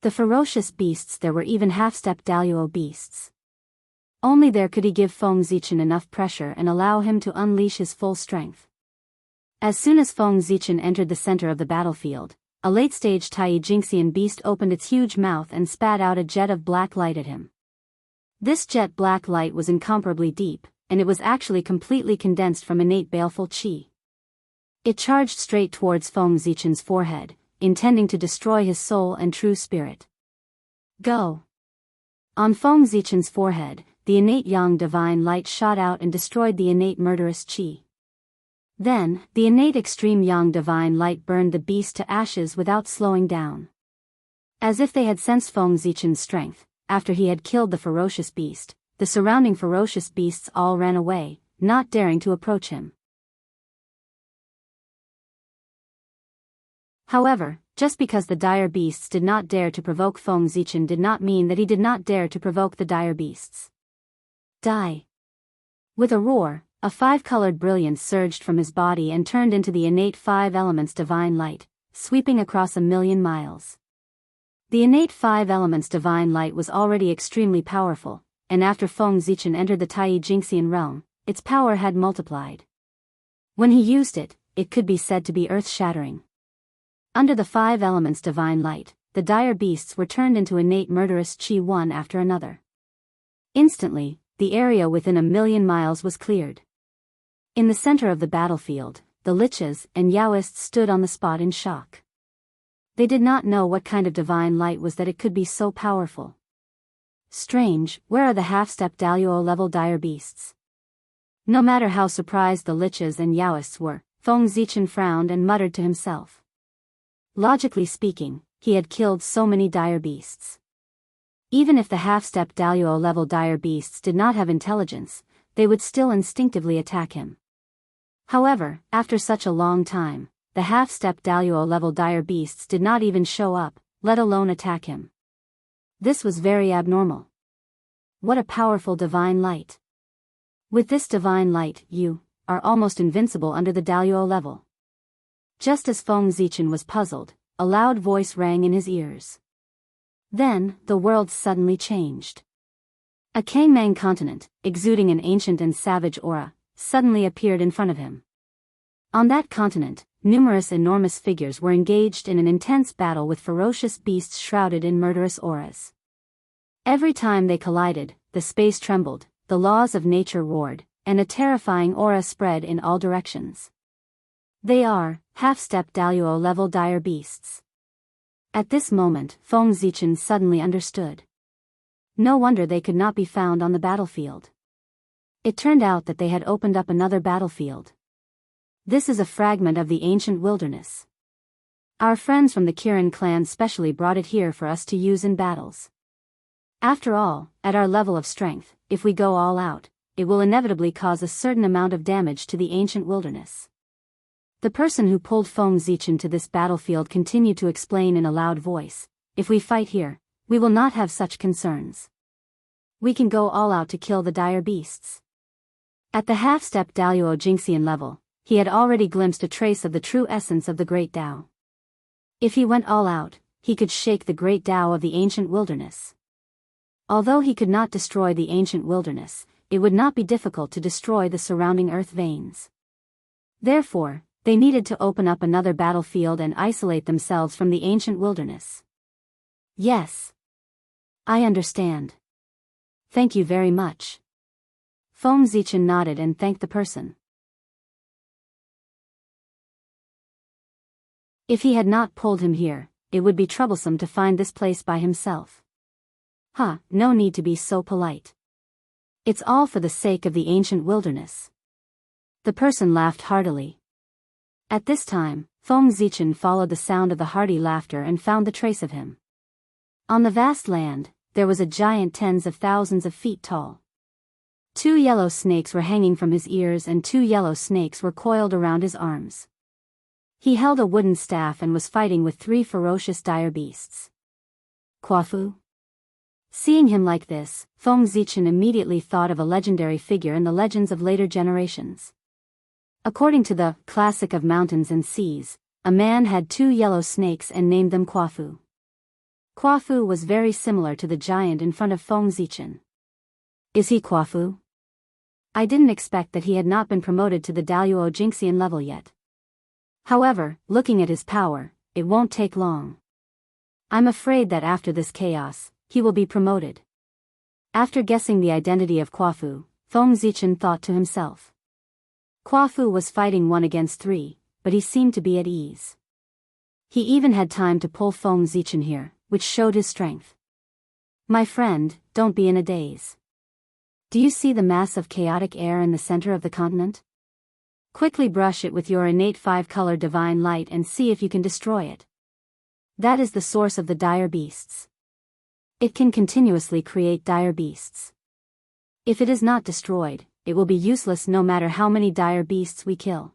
Speaker 1: The ferocious beasts there were even half-step Daoist beasts. Only there could he give Feng Zichen enough pressure and allow him to unleash his full strength. As soon as Feng Zichen entered the center of the battlefield, a late-stage Tai Jingxian beast opened its huge mouth and spat out a jet of black light at him. This jet black light was incomparably deep, and it was actually completely condensed from innate baleful chi. It charged straight towards Feng Zichen's forehead, intending to destroy his soul and true spirit. Go! On Feng Zichen's forehead, the innate yang divine light shot out and destroyed the innate murderous chi. Then, the innate extreme yang divine light burned the beast to ashes without slowing down. As if they had sensed Feng Zichen's strength, after he had killed the ferocious beast, the surrounding ferocious beasts all ran away, not daring to approach him. However, just because the dire beasts did not dare to provoke Feng Zichen did not mean that he did not dare to provoke the dire beasts. Die! With a roar, a five-colored brilliance surged from his body and turned into the innate five elements divine light, sweeping across 1,000,000 miles. The innate five elements divine light was already extremely powerful, and after Feng Zichen entered the Tai Jingxian realm, its power had multiplied. When he used it, it could be said to be earth-shattering. Under the five elements divine light, the dire beasts were turned into innate murderous chi one after another. Instantly, the area within 1,000,000 miles was cleared. In the center of the battlefield, the liches and Daoists stood on the spot in shock. They did not know what kind of divine light was that it could be so powerful. Strange, where are the half-step Daluo level dire beasts? No matter how surprised the liches and Daoists were, Feng Zichen frowned and muttered to himself. Logically speaking, he had killed so many dire beasts. Even if the half-step Daluo level dire beasts did not have intelligence, they would still instinctively attack him. However, after such a long time, the half-step Daluo level dire beasts did not even show up, let alone attack him. This was very abnormal. What a powerful divine light. With this divine light, you are almost invincible under the Daluo level. Just as Feng Zichen was puzzled, a loud voice rang in his ears. Then, the world suddenly changed. A Kangmang continent, exuding an ancient and savage aura, suddenly appeared in front of him. On that continent, numerous enormous figures were engaged in an intense battle with ferocious beasts shrouded in murderous auras. Every time they collided, the space trembled, the laws of nature roared, and a terrifying aura spread in all directions. They are half-step Daluo level dire beasts. At this moment, Feng Zichen suddenly understood. No wonder they could not be found on the battlefield. It turned out that they had opened up another battlefield. This is a fragment of the ancient wilderness. Our friends from the Kirin clan specially brought it here for us to use in battles. After all, at our level of strength, if we go all out, it will inevitably cause a certain amount of damage to the ancient wilderness. The person who pulled Feng Zichen to this battlefield continued to explain in a loud voice, if we fight here, we will not have such concerns. We can go all out to kill the dire beasts. At the half-step Daluo Jingxian level, he had already glimpsed a trace of the true essence of the Great Tao. If he went all out, he could shake the Great Tao of the ancient wilderness. Although he could not destroy the ancient wilderness, it would not be difficult to destroy the surrounding earth veins. Therefore, they needed to open up another battlefield and isolate themselves from the ancient wilderness. Yes. I understand. Thank you very much. Feng Zichen nodded and thanked the person. If he had not pulled him here, it would be troublesome to find this place by himself. No need to be so polite. It's all for the sake of the ancient wilderness. The person laughed heartily. At this time, Feng Zichen followed the sound of the hearty laughter and found the trace of him. On the vast land, there was a giant tens of thousands of feet tall. 2 yellow snakes were hanging from his ears and 2 yellow snakes were coiled around his arms. He held a wooden staff and was fighting with 3 ferocious dire beasts. Quafu? Seeing him like this, Feng Zichen immediately thought of a legendary figure in the legends of later generations. According to the Classic of Mountains and Seas, a man had 2 yellow snakes and named them Quafu. Quafu was very similar to the giant in front of Feng Zichen. Is he Quafu? I didn't expect that he had not been promoted to the Daluo Jingxian level yet. However, looking at his power, it won't take long. I'm afraid that after this chaos, he will be promoted. After guessing the identity of Quafu, Feng Zichen thought to himself. Quafu was fighting 1 against 3, but he seemed to be at ease. He even had time to pull Feng Zichen here, which showed his strength. My friend, don't be in a daze. Do you see the mass of chaotic air in the center of the continent? Quickly brush it with your innate 5-color divine light and see if you can destroy it. That is the source of the dire beasts. It can continuously create dire beasts. If it is not destroyed, it will be useless no matter how many dire beasts we kill.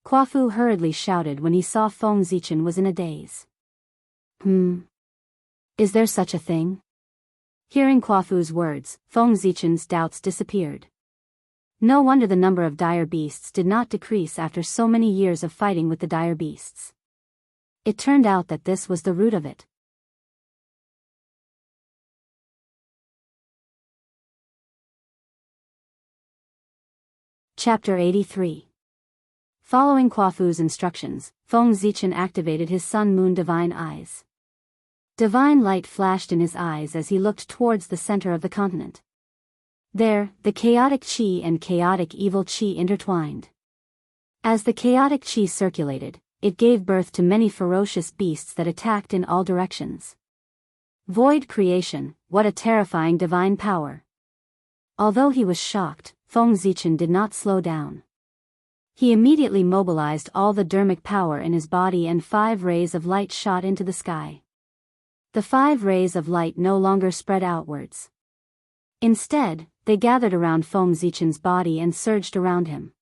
Speaker 1: Quafu hurriedly shouted when he saw Feng Zichen was in a daze. Is there such a thing? Hearing Quafu's words, Feng Zichen's doubts disappeared. No wonder the number of dire beasts did not decrease after so many years of fighting with the dire beasts. It turned out that this was the root of it. Chapter 83. Following Quafu's instructions, Feng Zichen activated his Sun Moon Divine Eyes. Divine light flashed in his eyes as he looked towards the center of the continent. There, the chaotic qi and chaotic evil qi intertwined. As the chaotic qi circulated, it gave birth to many ferocious beasts that attacked in all directions. Void creation, what a terrifying divine power! Although he was shocked, Feng Zichen did not slow down. He immediately mobilized all the dermic power in his body and 5 rays of light shot into the sky. The 5 rays of light no longer spread outwards. Instead, they gathered around Feng Zichen's body and surged around him.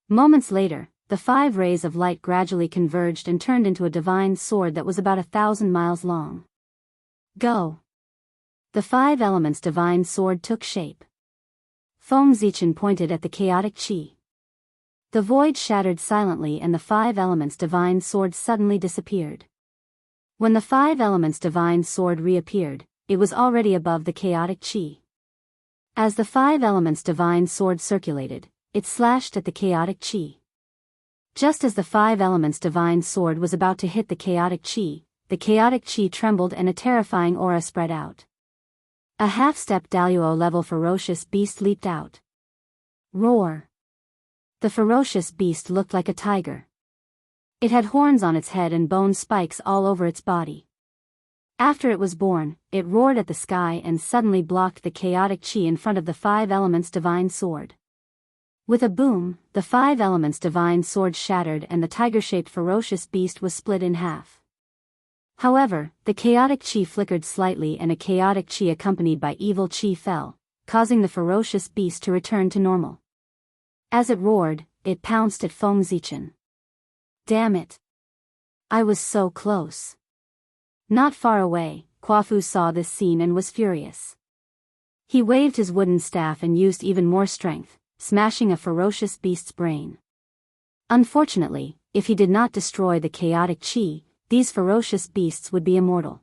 Speaker 1: Moments later, the 5 rays of light gradually converged and turned into a divine sword that was about 1,000 miles long. Go! The 5 elements divine sword took shape. Feng Zichen pointed at the chaotic qi. The void shattered silently and the 5 elements divine sword suddenly disappeared. When the 5 elements divine sword reappeared, it was already above the chaotic qi. As the 5 elements divine sword circulated, it slashed at the chaotic qi. Just as the 5 elements divine sword was about to hit the chaotic qi trembled and a terrifying aura spread out. A half-step Daoist level ferocious beast leaped out. Roar! The ferocious beast looked like a tiger. It had horns on its head and bone spikes all over its body. After it was born, it roared at the sky and suddenly blocked the chaotic qi in front of the 5 elements divine sword. With a boom, the 5 elements divine sword shattered and the tiger-shaped ferocious beast was split in half. However, the chaotic qi flickered slightly and a chaotic qi accompanied by evil qi fell, causing the ferocious beast to return to normal. As it roared, it pounced at Feng Zichen. Damn it! I was so close. Not far away, Quafu saw this scene and was furious. He waved his wooden staff and used even more strength, smashing a ferocious beast's brain. Unfortunately, if he did not destroy the chaotic qi, these ferocious beasts would be immortal.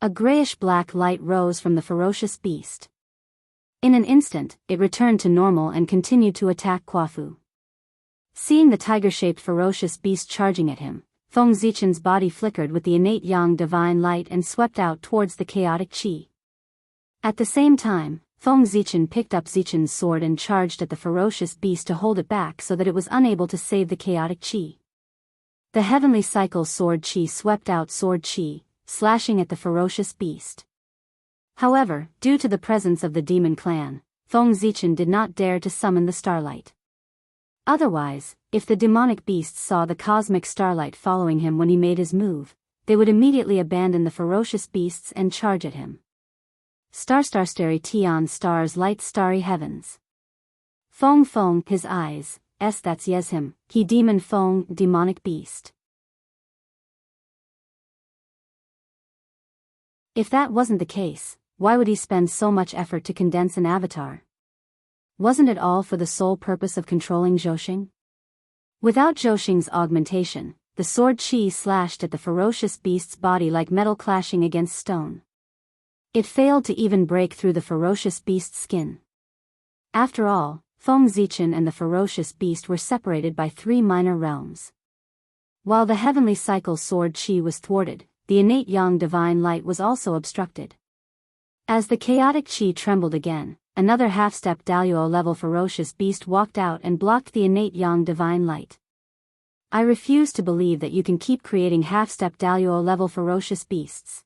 Speaker 1: A grayish-black light rose from the ferocious beast. In an instant, it returned to normal and continued to attack Quafu. Seeing the tiger-shaped ferocious beast charging at him, Feng Zichen's body flickered with the innate yang divine light and swept out towards the chaotic qi. At the same time, Feng Zichen picked up Zichen's sword and charged at the ferocious beast to hold it back so that it was unable to save the chaotic qi. The heavenly cycle sword qi swept out sword qi, slashing at the ferocious beast. However, due to the presence of the demon clan, Feng Zichen did not dare to summon the starlight. Otherwise, if the demonic beasts saw the cosmic starlight following him when he made his move, they would immediately abandon the ferocious beasts and charge at him. Starry Tian stars light starry heavens. Feng, his eyes, that's yes him, he demon Feng, demonic beast. If that wasn't the case, why would he spend so much effort to condense an avatar? Wasn't it all for the sole purpose of controlling Zhouxing? Without Zhouxing's augmentation, the sword qi slashed at the ferocious beast's body like metal clashing against stone. It failed to even break through the ferocious beast's skin. After all, Feng Zichen and the ferocious beast were separated by 3 minor realms. While the heavenly cycle sword qi was thwarted, the innate yang divine light was also obstructed. As the chaotic qi trembled again, another half-step Daoist level ferocious beast walked out and blocked the innate yang divine light. I refuse to believe that you can keep creating half-step Daoist level ferocious beasts.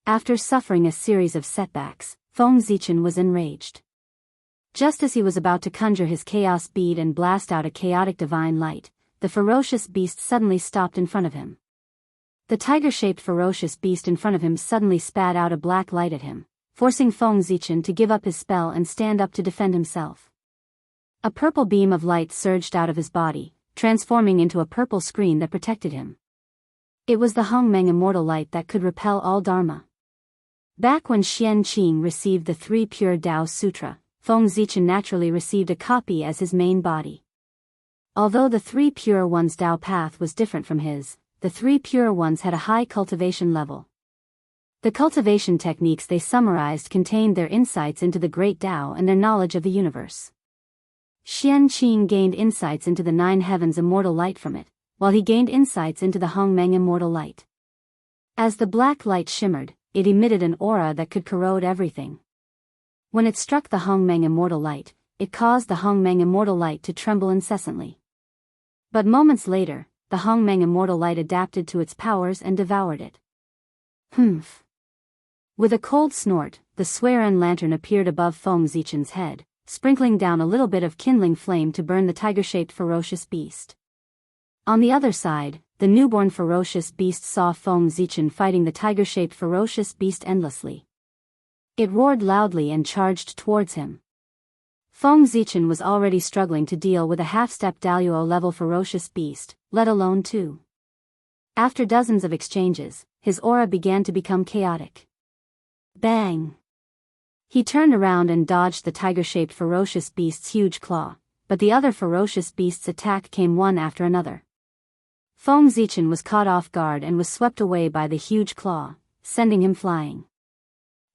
Speaker 1: After suffering a series of setbacks, Feng Zichen was enraged. Just as he was about to conjure his chaos bead and blast out a chaotic divine light, the ferocious beast suddenly stopped in front of him. The tiger-shaped ferocious beast in front of him suddenly spat out a black light at him, forcing Feng Zichen to give up his spell and stand up to defend himself. A purple beam of light surged out of his body, transforming into a purple screen that protected him. It was the Hongmeng immortal light that could repel all dharma. Back when Xian Qing received the 3 pure Dao Sutra, Feng Zichen naturally received a copy as his main body. Although the 3 pure ones' Dao path was different from his, the 3 pure ones had a high cultivation level. The cultivation techniques they summarized contained their insights into the great Dao and their knowledge of the universe. Xian Qing gained insights into the 9 heavens immortal light from it, while he gained insights into the Hongmeng immortal light. As the black light shimmered, it emitted an aura that could corrode everything. When it struck the Hongmeng immortal light, it caused the Hongmeng immortal light to tremble incessantly. But moments later, the Hongmeng immortal light adapted to its powers and devoured it. Humph! With a cold snort, the Swearen lantern appeared above Feng Zichen's head, sprinkling down a little bit of kindling flame to burn the tiger-shaped ferocious beast. On the other side, the newborn ferocious beast saw Feng Zichen fighting the tiger-shaped ferocious beast endlessly. It roared loudly and charged towards him. Feng Zichen was already struggling to deal with a half-step Daoist-level ferocious beast, let alone 2. After dozens of exchanges, his aura began to become chaotic. Bang! He turned around and dodged the tiger-shaped ferocious beast's huge claw, but the other ferocious beast's attack came one after another. Feng Zichen was caught off guard and was swept away by the huge claw, sending him flying.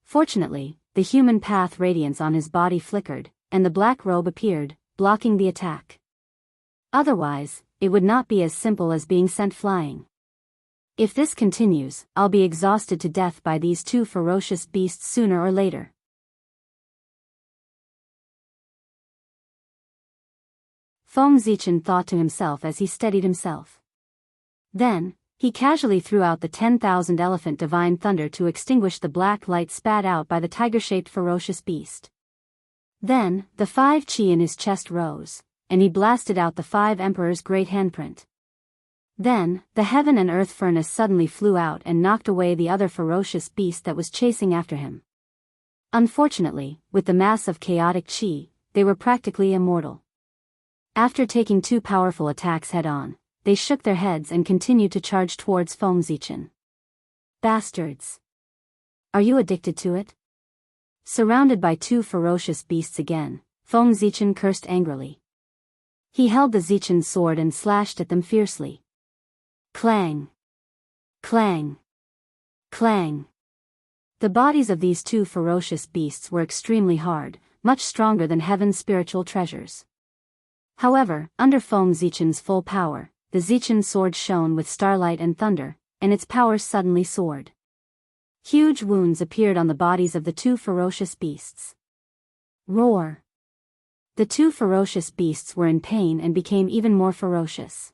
Speaker 1: Fortunately, the human path radiance on his body flickered, and the black robe appeared, blocking the attack. Otherwise, it would not be as simple as being sent flying. If this continues, I'll be exhausted to death by these 2 ferocious beasts sooner or later. Feng Zichen thought to himself as he steadied himself. Then, he casually threw out the 10,000 elephant divine thunder to extinguish the black light spat out by the tiger-shaped ferocious beast. Then, the 5 qi in his chest rose, and he blasted out the 5 emperor's great handprint. Then, the heaven and earth furnace suddenly flew out and knocked away the other ferocious beast that was chasing after him. Unfortunately, with the mass of chaotic qi, they were practically immortal. After taking 2 powerful attacks head-on, they shook their heads and continued to charge towards Feng Zichen. Bastards! Are you addicted to it? Surrounded by 2 ferocious beasts again, Feng Zichen cursed angrily. He held the Zichen sword and slashed at them fiercely. Clang! Clang! Clang! The bodies of these 2 ferocious beasts were extremely hard, much stronger than heaven's spiritual treasures. However, under Feng Zichen's full power, the Zichen sword shone with starlight and thunder, and its powers suddenly soared. Huge wounds appeared on the bodies of the 2 ferocious beasts. Roar! The 2 ferocious beasts were in pain and became even more ferocious.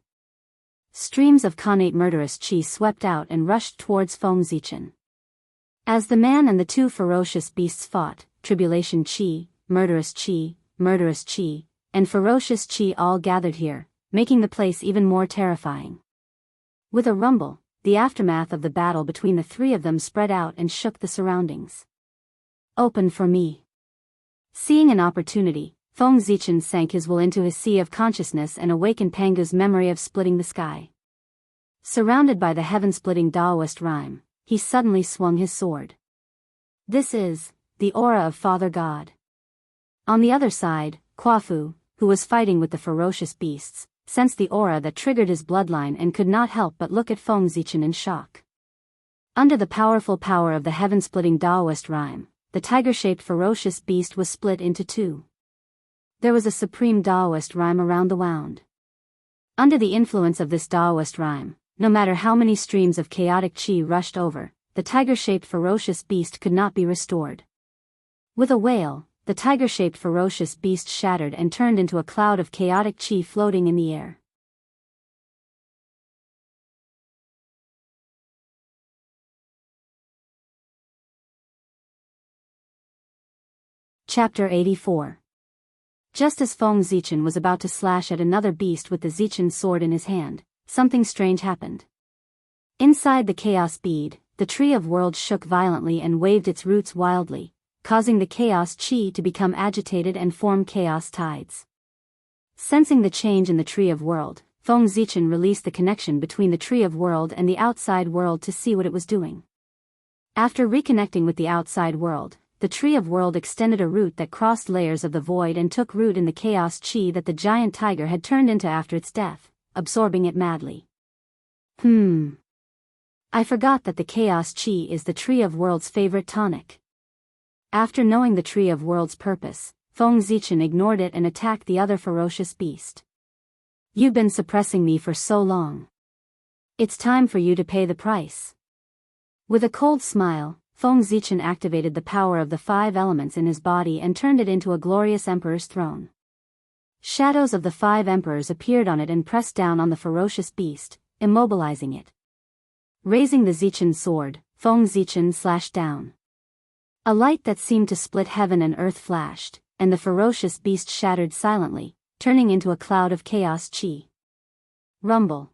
Speaker 1: Streams of connate murderous qi swept out and rushed towards Feng Zichen. As the man and the 2 ferocious beasts fought, tribulation qi, murderous qi, and ferocious qi all gathered here, making the place even more terrifying. With a rumble, the aftermath of the battle between the 3 of them spread out and shook the surroundings. Open for me. Seeing an opportunity, Feng Zichen sank his will into his sea of consciousness and awakened Pangu's memory of splitting the sky. Surrounded by the heaven-splitting Daoist rhyme, he suddenly swung his sword. This is the aura of Father God. On the other side, Quafu, who was fighting with the ferocious beasts, sensed the aura that triggered his bloodline and could not help but look at Feng Zichen in shock. Under the powerful power of the heaven-splitting Daoist rhyme, the tiger-shaped ferocious beast was split into 2. There was a supreme Daoist rhyme around the wound. Under the influence of this Daoist rhyme, no matter how many streams of chaotic qi rushed over, the tiger-shaped ferocious beast could not be restored. With a wail, the tiger-shaped ferocious beast shattered and turned into a cloud of chaotic qi floating in the air. Chapter 84. Just as Feng Zichen was about to slash at another beast with the Zichen sword in his hand, something strange happened. Inside the chaos bead, the Tree of Worlds shook violently and waved its roots wildly, causing the chaos chi to become agitated and form chaos tides. Sensing the change in the Tree of World, Feng Zichen released the connection between the Tree of World and the outside world to see what it was doing. After reconnecting with the outside world, the Tree of World extended a root that crossed layers of the void and took root in the chaos chi that the giant tiger had turned into after its death, absorbing it madly. I forgot that the chaos chi is the Tree of World's favorite tonic. After knowing the Tree of World's purpose, Feng Zichen ignored it and attacked the other ferocious beast. You've been suppressing me for so long. It's time for you to pay the price. With a cold smile, Feng Zichen activated the power of the 5 elements in his body and turned it into a glorious emperor's throne. Shadows of the 5 emperors appeared on it and pressed down on the ferocious beast, immobilizing it. Raising the Zichen sword, Feng Zichen slashed down. A light that seemed to split heaven and earth flashed, and the ferocious beast shattered silently, turning into a cloud of chaos chi. Rumble.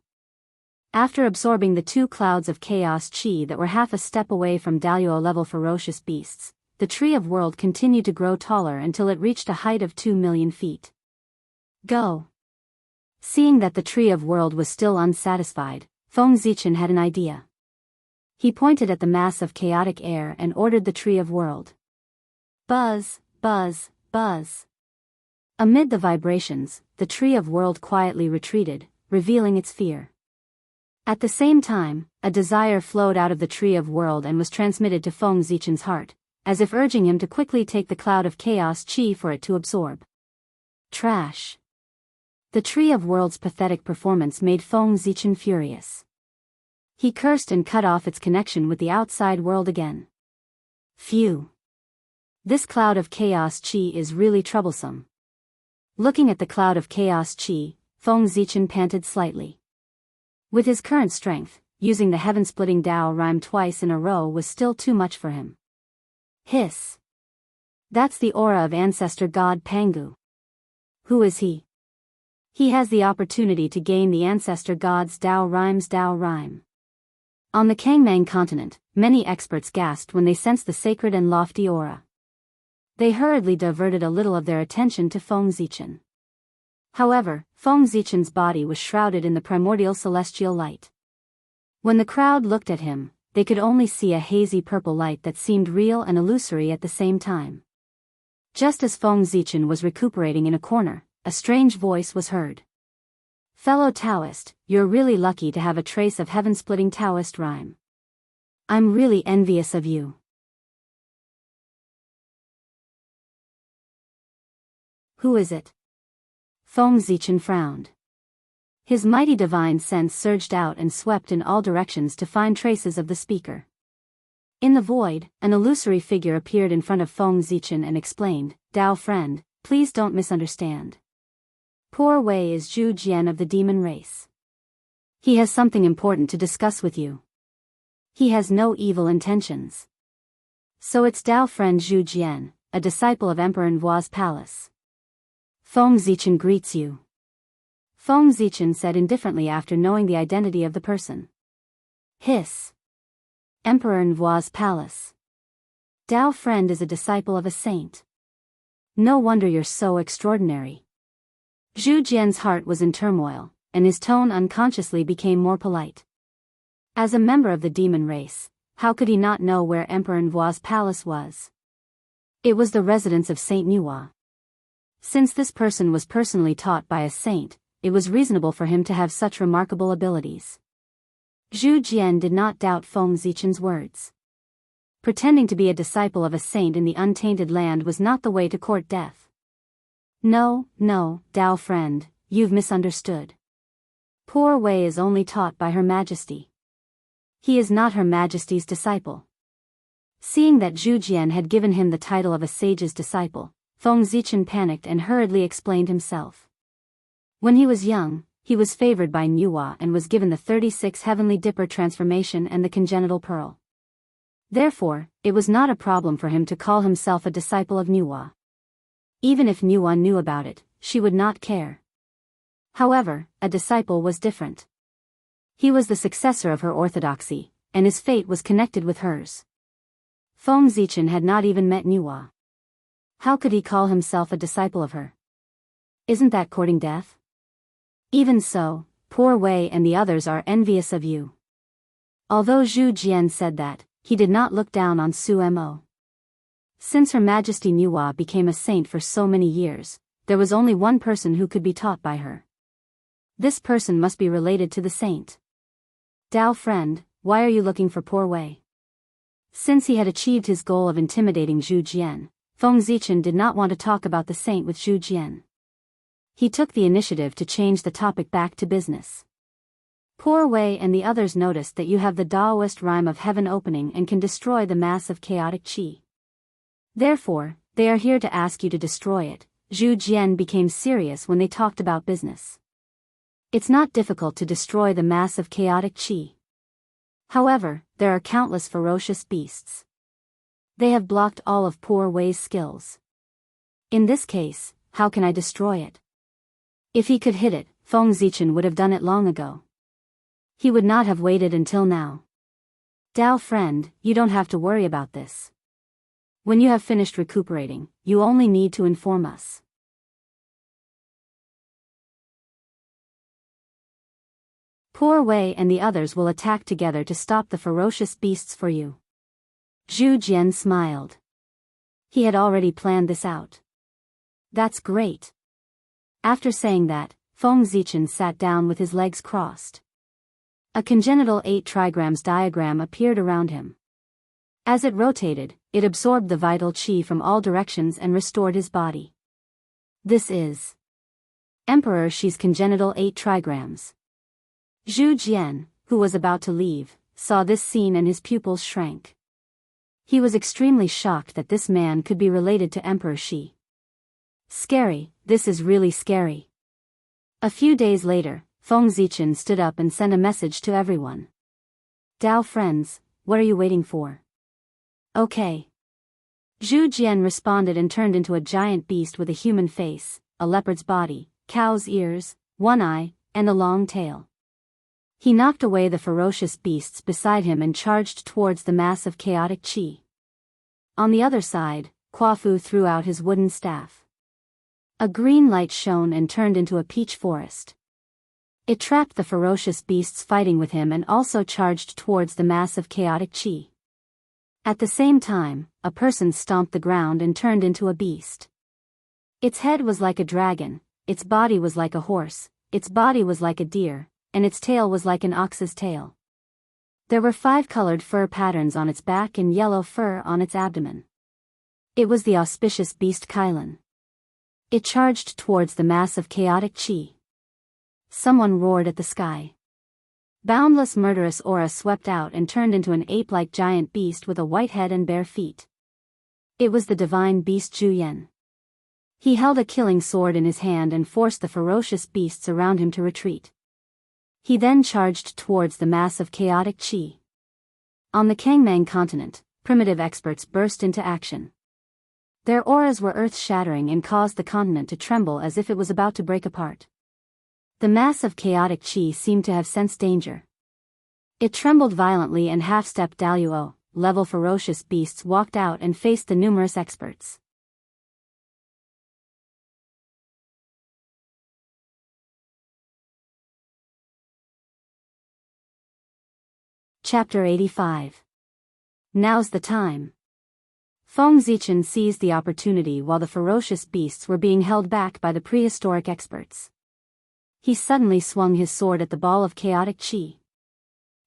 Speaker 1: After absorbing the 2 clouds of chaos chi that were half a step away from Daoist-level ferocious beasts, the Tree of World continued to grow taller until it reached a height of 2 million feet. Go! Seeing that the Tree of World was still unsatisfied, Feng Zichen had an idea. He pointed at the mass of chaotic air and ordered the Tree of World. Buzz, buzz, buzz. Amid the vibrations, the Tree of World quietly retreated, revealing its fear. At the same time, a desire flowed out of the Tree of World and was transmitted to Feng Zichen's heart, as if urging him to quickly take the cloud of chaos chi for it to absorb. Trash. The Tree of World's pathetic performance made Feng Zichen furious. He cursed and cut off its connection with the outside world again. Phew. This cloud of chaos chi is really troublesome. Looking at the cloud of chaos chi, Feng Zichen panted slightly. With his current strength, using the heaven-splitting Dao rhyme twice in a row was still too much for him. Hiss. That's the aura of ancestor god Pangu. Who is he? He has the opportunity to gain the ancestor god's Dao rhyme. On the Kangmang continent, many experts gasped when they sensed the sacred and lofty aura. They hurriedly diverted a little of their attention to Feng Zichen. However, Feng Zichen's body was shrouded in the primordial celestial light. When the crowd looked at him, they could only see a hazy purple light that seemed real and illusory at the same time. Just as Feng Zichen was recuperating in a corner, a strange voice was heard. Fellow Taoist, you're really lucky to have a trace of heaven-splitting Taoist rhyme. I'm really envious of you. Who is it? Feng Zichen frowned. His mighty divine sense surged out and swept in all directions to find traces of the speaker. In the void, an illusory figure appeared in front of Feng Zichen and explained, Dao friend, please don't misunderstand. Poor Wei is Zhu Jian of the demon race. He has something important to discuss with you. He has no evil intentions. So it's Dao friend Zhu Jian, a disciple of Emperor Nvuo's palace. Feng Zichen greets you. Feng Zichen said indifferently after knowing the identity of the person. Hiss. Emperor Nvuo's palace. Dao friend is a disciple of a saint. No wonder you're so extraordinary. Zhu Jian's heart was in turmoil, and his tone unconsciously became more polite. As a member of the demon race, how could he not know where Emperor Nvuo's palace was? It was the residence of Saint Nvuo. Since this person was personally taught by a saint, it was reasonable for him to have such remarkable abilities. Zhu Jian did not doubt Feng Zichen's words. Pretending to be a disciple of a saint in the untainted land was not the way to court death. No, Dao friend, you've misunderstood. Poor Wei is only taught by Her Majesty. He is not Her Majesty's disciple. Seeing that Zhu Jian had given him the title of a sage's disciple, Feng Zichen panicked and hurriedly explained himself. When he was young, he was favored by Nvuo and was given the 36 Heavenly Dipper transformation and the congenital pearl. Therefore, it was not a problem for him to call himself a disciple of Nvuo. Even if Nuwa knew about it, she would not care. However, a disciple was different. He was the successor of her orthodoxy, and his fate was connected with hers. Feng Zichen had not even met Nuwa. How could he call himself a disciple of her? Isn't that courting death? Even so, poor Wei and the others are envious of you. Although Zhu Jian said that, he did not look down on Su Mo. Since Her Majesty Nuwa became a saint for so many years, there was only one person who could be taught by her. This person must be related to the saint. Dao friend, why are you looking for poor Wei? Since he had achieved his goal of intimidating Zhu Jian, Feng Zichen did not want to talk about the saint with Zhu Jian. He took the initiative to change the topic back to business. Poor Wei and the others noticed that you have the Daoist rhyme of heaven opening and can destroy the mass of chaotic qi. Therefore, they are here to ask you to destroy it. Zhu Jian became serious when they talked about business. It's not difficult to destroy the mass of chaotic qi. However, there are countless ferocious beasts. They have blocked all of poor Wei's skills. In this case, how can I destroy it? If he could hit it, Feng Zichen would have done it long ago. He would not have waited until now. Dao friend, you don't have to worry about this. When you have finished recuperating, you only need to inform us. Poor Wei and the others will attack together to stop the ferocious beasts for you. Zhu Jian smiled. He had already planned this out. That's great. After saying that, Feng Zichen sat down with his legs crossed. A congenital 8 trigrams diagram appeared around him. As it rotated, it absorbed the vital qi from all directions and restored his body. This is Emperor Shi's congenital 8 trigrams. Zhu Jian, who was about to leave, saw this scene and his pupils shrank. He was extremely shocked that this man could be related to Emperor Shi. Scary, this is really scary. A few days later, Feng Zichen stood up and sent a message to everyone. Dao friends, what are you waiting for? Okay. Zhu Jian responded and turned into a giant beast with a human face, a leopard's body, cow's ears, one eye, and a long tail. He knocked away the ferocious beasts beside him and charged towards the mass of chaotic qi. On the other side, Kuafu threw out his wooden staff. A green light shone and turned into a peach forest. It trapped the ferocious beasts fighting with him and also charged towards the mass of chaotic qi. At the same time, a person stomped the ground and turned into a beast. Its head was like a dragon, its body was like a horse, its body was like a deer, and its tail was like an ox's tail. There were 5 colored fur patterns on its back and yellow fur on its abdomen. It was the auspicious beast Kailan. It charged towards the mass of chaotic qi. Someone roared at the sky. Boundless murderous aura swept out and turned into an ape-like giant beast with a white head and bare feet. It was the divine beast Zhu Yan. He held a killing sword in his hand and forced the ferocious beasts around him to retreat. He then charged towards the mass of chaotic qi. On the Kangmang continent, primitive experts burst into action. Their auras were earth-shattering and caused the continent to tremble as if it was about to break apart. The mass of chaotic qi seemed to have sensed danger. It trembled violently and half-stepped Daoist level ferocious beasts walked out and faced the numerous experts. Chapter 85. Now's the time. Feng Zichen seized the opportunity while the ferocious beasts were being held back by the prehistoric experts. He suddenly swung his sword at the ball of chaotic qi.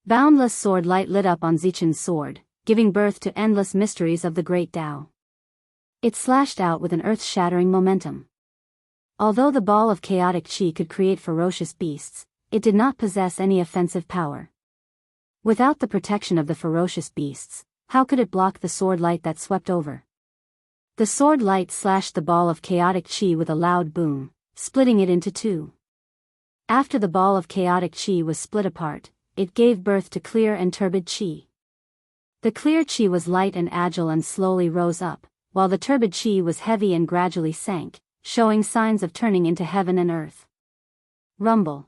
Speaker 1: Boundless sword light lit up on Zichen's sword, giving birth to endless mysteries of the great Tao. It slashed out with an earth-shattering momentum. Although the ball of chaotic qi could create ferocious beasts, it did not possess any offensive power. Without the protection of the ferocious beasts, how could it block the sword light that swept over? The sword light slashed the ball of chaotic qi with a loud boom, splitting it into 2. After the ball of chaotic qi was split apart, it gave birth to clear and turbid qi. The clear qi was light and agile and slowly rose up, while the turbid qi was heavy and gradually sank, showing signs of turning into heaven and earth. Rumble.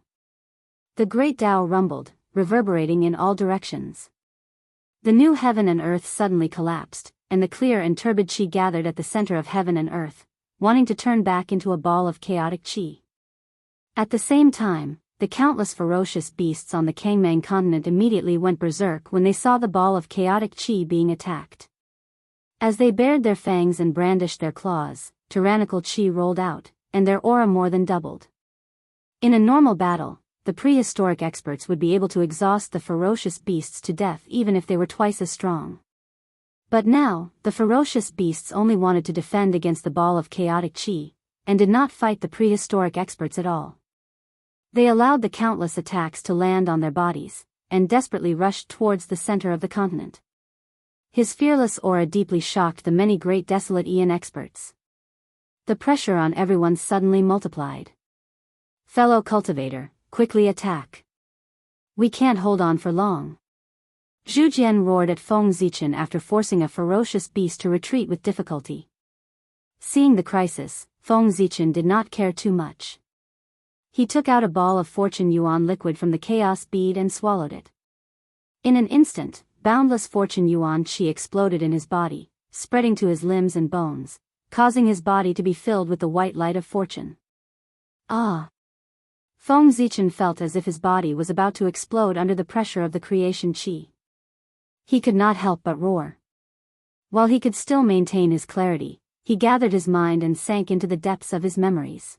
Speaker 1: The great Tao rumbled, reverberating in all directions. The new heaven and earth suddenly collapsed, and the clear and turbid qi gathered at the center of heaven and earth, wanting to turn back into a ball of chaotic qi. At the same time, the countless ferocious beasts on the Kangmang continent immediately went berserk when they saw the ball of chaotic qi being attacked. As they bared their fangs and brandished their claws, tyrannical qi rolled out, and their aura more than doubled. In a normal battle, the prehistoric experts would be able to exhaust the ferocious beasts to death even if they were twice as strong. But now, the ferocious beasts only wanted to defend against the ball of chaotic qi, and did not fight the prehistoric experts at all. They allowed the countless attacks to land on their bodies, and desperately rushed towards the center of the continent. His fearless aura deeply shocked the many great desolate Aeon experts. The pressure on everyone suddenly multiplied. Fellow cultivator, quickly attack. We can't hold on for long. Zhu Jian roared at Feng Zichen after forcing a ferocious beast to retreat with difficulty. Seeing the crisis, Feng Zichen did not care too much. He took out a ball of fortune yuan liquid from the chaos bead and swallowed it. In an instant, boundless fortune yuan qi exploded in his body, spreading to his limbs and bones, causing his body to be filled with the white light of fortune. Ah! Feng Zichen felt as if his body was about to explode under the pressure of the creation qi. He could not help but roar. While he could still maintain his clarity, he gathered his mind and sank into the depths of his memories.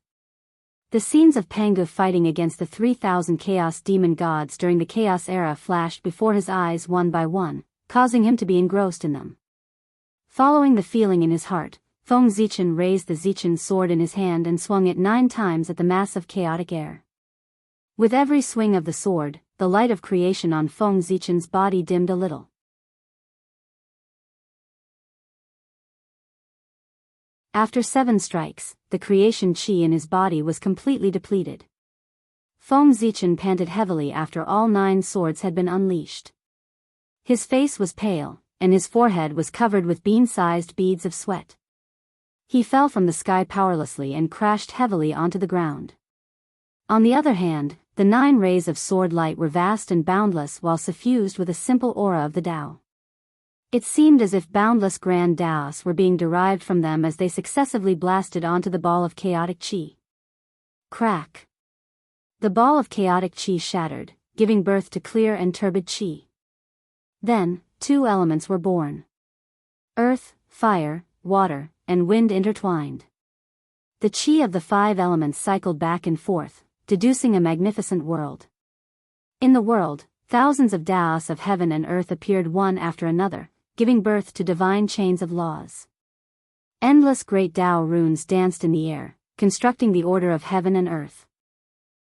Speaker 1: The scenes of Pangu fighting against the 3,000 Chaos Demon gods during the Chaos Era flashed before his eyes one by one, causing him to be engrossed in them. Following the feeling in his heart, Feng Zichen raised the Zichen sword in his hand and swung it 9 times at the mass of chaotic air. With every swing of the sword, the light of creation on Feng Zichen's body dimmed a little. After 7 strikes, the creation qi in his body was completely depleted. Feng Zichen panted heavily after all 9 swords had been unleashed. His face was pale, and his forehead was covered with bean-sized beads of sweat. He fell from the sky powerlessly and crashed heavily onto the ground. On the other hand, the 9 rays of sword light were vast and boundless while suffused with a simple aura of the Tao. It seemed as if boundless grand Daoists were being derived from them as they successively blasted onto the ball of chaotic qi. Crack! The ball of chaotic qi shattered, giving birth to clear and turbid qi. Then, 2 elements were born. Earth, fire, water, and wind intertwined. The qi of the 5 elements cycled back and forth, deducing a magnificent world. In the world, thousands of Daoists of heaven and earth appeared one after another, giving birth to divine chains of laws. Endless great Tao runes danced in the air, constructing the order of heaven and earth.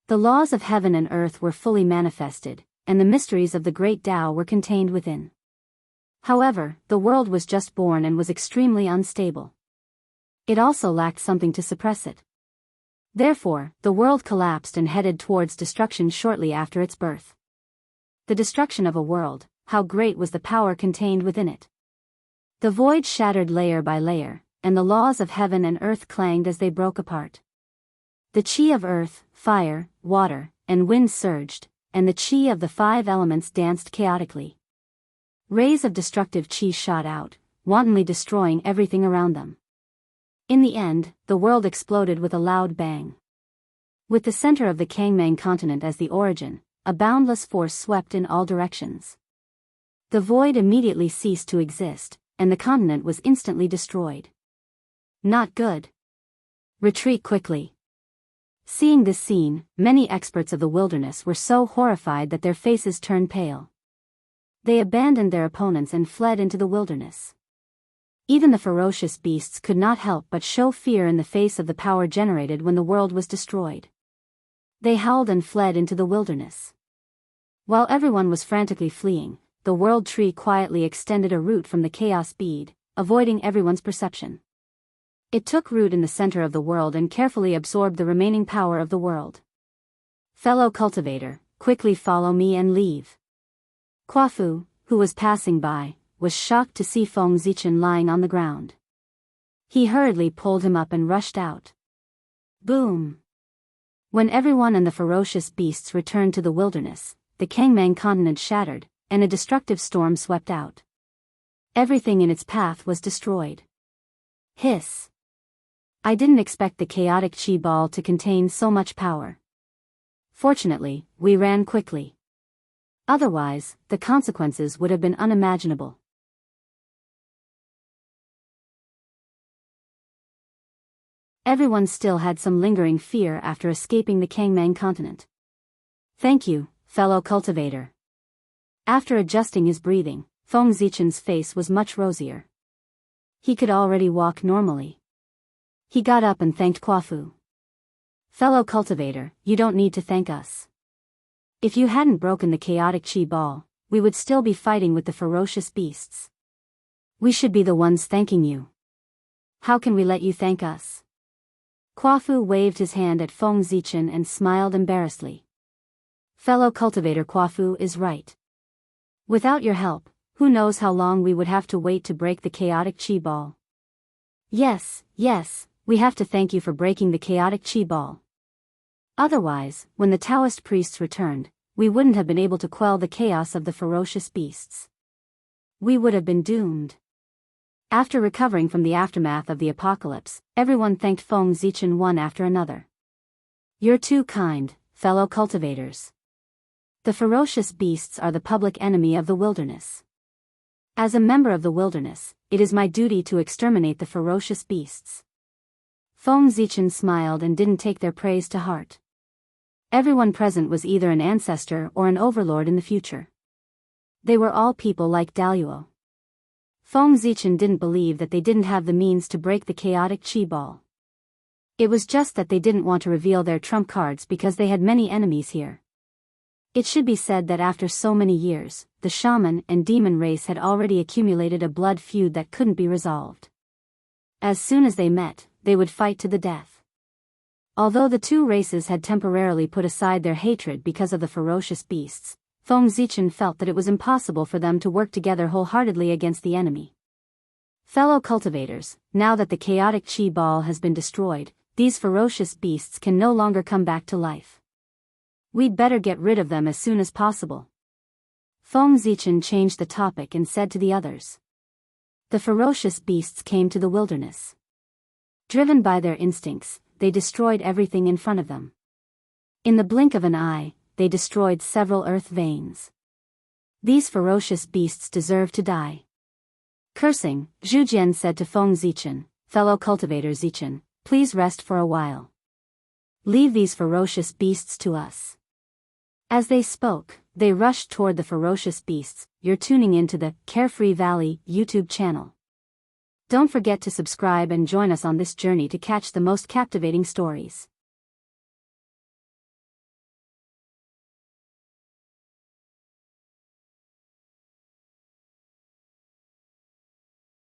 Speaker 1: The laws of heaven and earth were fully manifested, and the mysteries of the great Tao were contained within. However, the world was just born and was extremely unstable. It also lacked something to suppress it. Therefore, the world collapsed and headed towards destruction shortly after its birth. The destruction of a world, how great was the power contained within it? The void shattered layer by layer, and the laws of heaven and earth clanged as they broke apart. The qi of earth, fire, water, and wind surged, and the qi of the 5 elements danced chaotically. Rays of destructive qi shot out, wantonly destroying everything around them. In the end, the world exploded with a loud bang. With the center of the Kangmang continent as the origin, a boundless force swept in all directions. The void immediately ceased to exist, and the continent was instantly destroyed. Not good. Retreat quickly. Seeing this scene, many experts of the wilderness were so horrified that their faces turned pale. They abandoned their opponents and fled into the wilderness. Even the ferocious beasts could not help but show fear in the face of the power generated when the world was destroyed. They howled and fled into the wilderness. While everyone was frantically fleeing, the world tree quietly extended a root from the chaos bead, avoiding everyone's perception. It took root in the center of the world and carefully absorbed the remaining power of the world. Fellow cultivator, quickly follow me and leave. Quafu, who was passing by, was shocked to see Feng Zichen lying on the ground. He hurriedly pulled him up and rushed out. Boom! When everyone and the ferocious beasts returned to the wilderness, the Kangmang continent shattered, and a destructive storm swept out. Everything in its path was destroyed. Hiss! I didn't expect the chaotic chi ball to contain so much power. Fortunately, we ran quickly. Otherwise, the consequences would have been unimaginable. Everyone still had some lingering fear after escaping the Kangmang continent. Thank you, fellow cultivator. After adjusting his breathing, Feng Zichen's face was much rosier. He could already walk normally. He got up and thanked Quafu. Fellow cultivator, you don't need to thank us. If you hadn't broken the chaotic chi ball, we would still be fighting with the ferocious beasts. We should be the ones thanking you. How can we let you thank us? Quafu waved his hand at Feng Zichen and smiled embarrassedly. Fellow cultivator, Quafu is right. Without your help, who knows how long we would have to wait to break the chaotic chi ball. Yes, we have to thank you for breaking the chaotic chi ball. Otherwise, when the Daoist priests returned, we wouldn't have been able to quell the chaos of the ferocious beasts. We would have been doomed. After recovering from the aftermath of the apocalypse, everyone thanked Feng Zichen one after another. You're too kind, fellow cultivators. The ferocious beasts are the public enemy of the wilderness. As a member of the wilderness, it is my duty to exterminate the ferocious beasts. Feng Zichen smiled and didn't take their praise to heart. Everyone present was either an ancestor or an overlord in the future. They were all people like Daoist. Feng Zichen didn't believe that they didn't have the means to break the chaotic chi ball. It was just that they didn't want to reveal their trump cards because they had many enemies here. It should be said that after so many years, the shaman and demon race had already accumulated a blood feud that couldn't be resolved. As soon as they met, they would fight to the death. Although the two races had temporarily put aside their hatred because of the ferocious beasts, Feng Zichen felt that it was impossible for them to work together wholeheartedly against the enemy. Fellow cultivators, now that the chaotic chi ball has been destroyed, these ferocious beasts can no longer come back to life. We'd better get rid of them as soon as possible. Feng Zichen changed the topic and said to the others. The ferocious beasts came to the wilderness. Driven by their instincts, they destroyed everything in front of them. In the blink of an eye, they destroyed several earth veins. These ferocious beasts deserve to die. Cursing, Zhu Jian said to Feng Zichen, fellow cultivator Zichen, please rest for a while. Leave these ferocious beasts to us. As they spoke, they rushed toward the ferocious beasts. You're tuning into the Carefree Valley YouTube channel. Don't forget to subscribe and join us on this journey to catch the most captivating stories.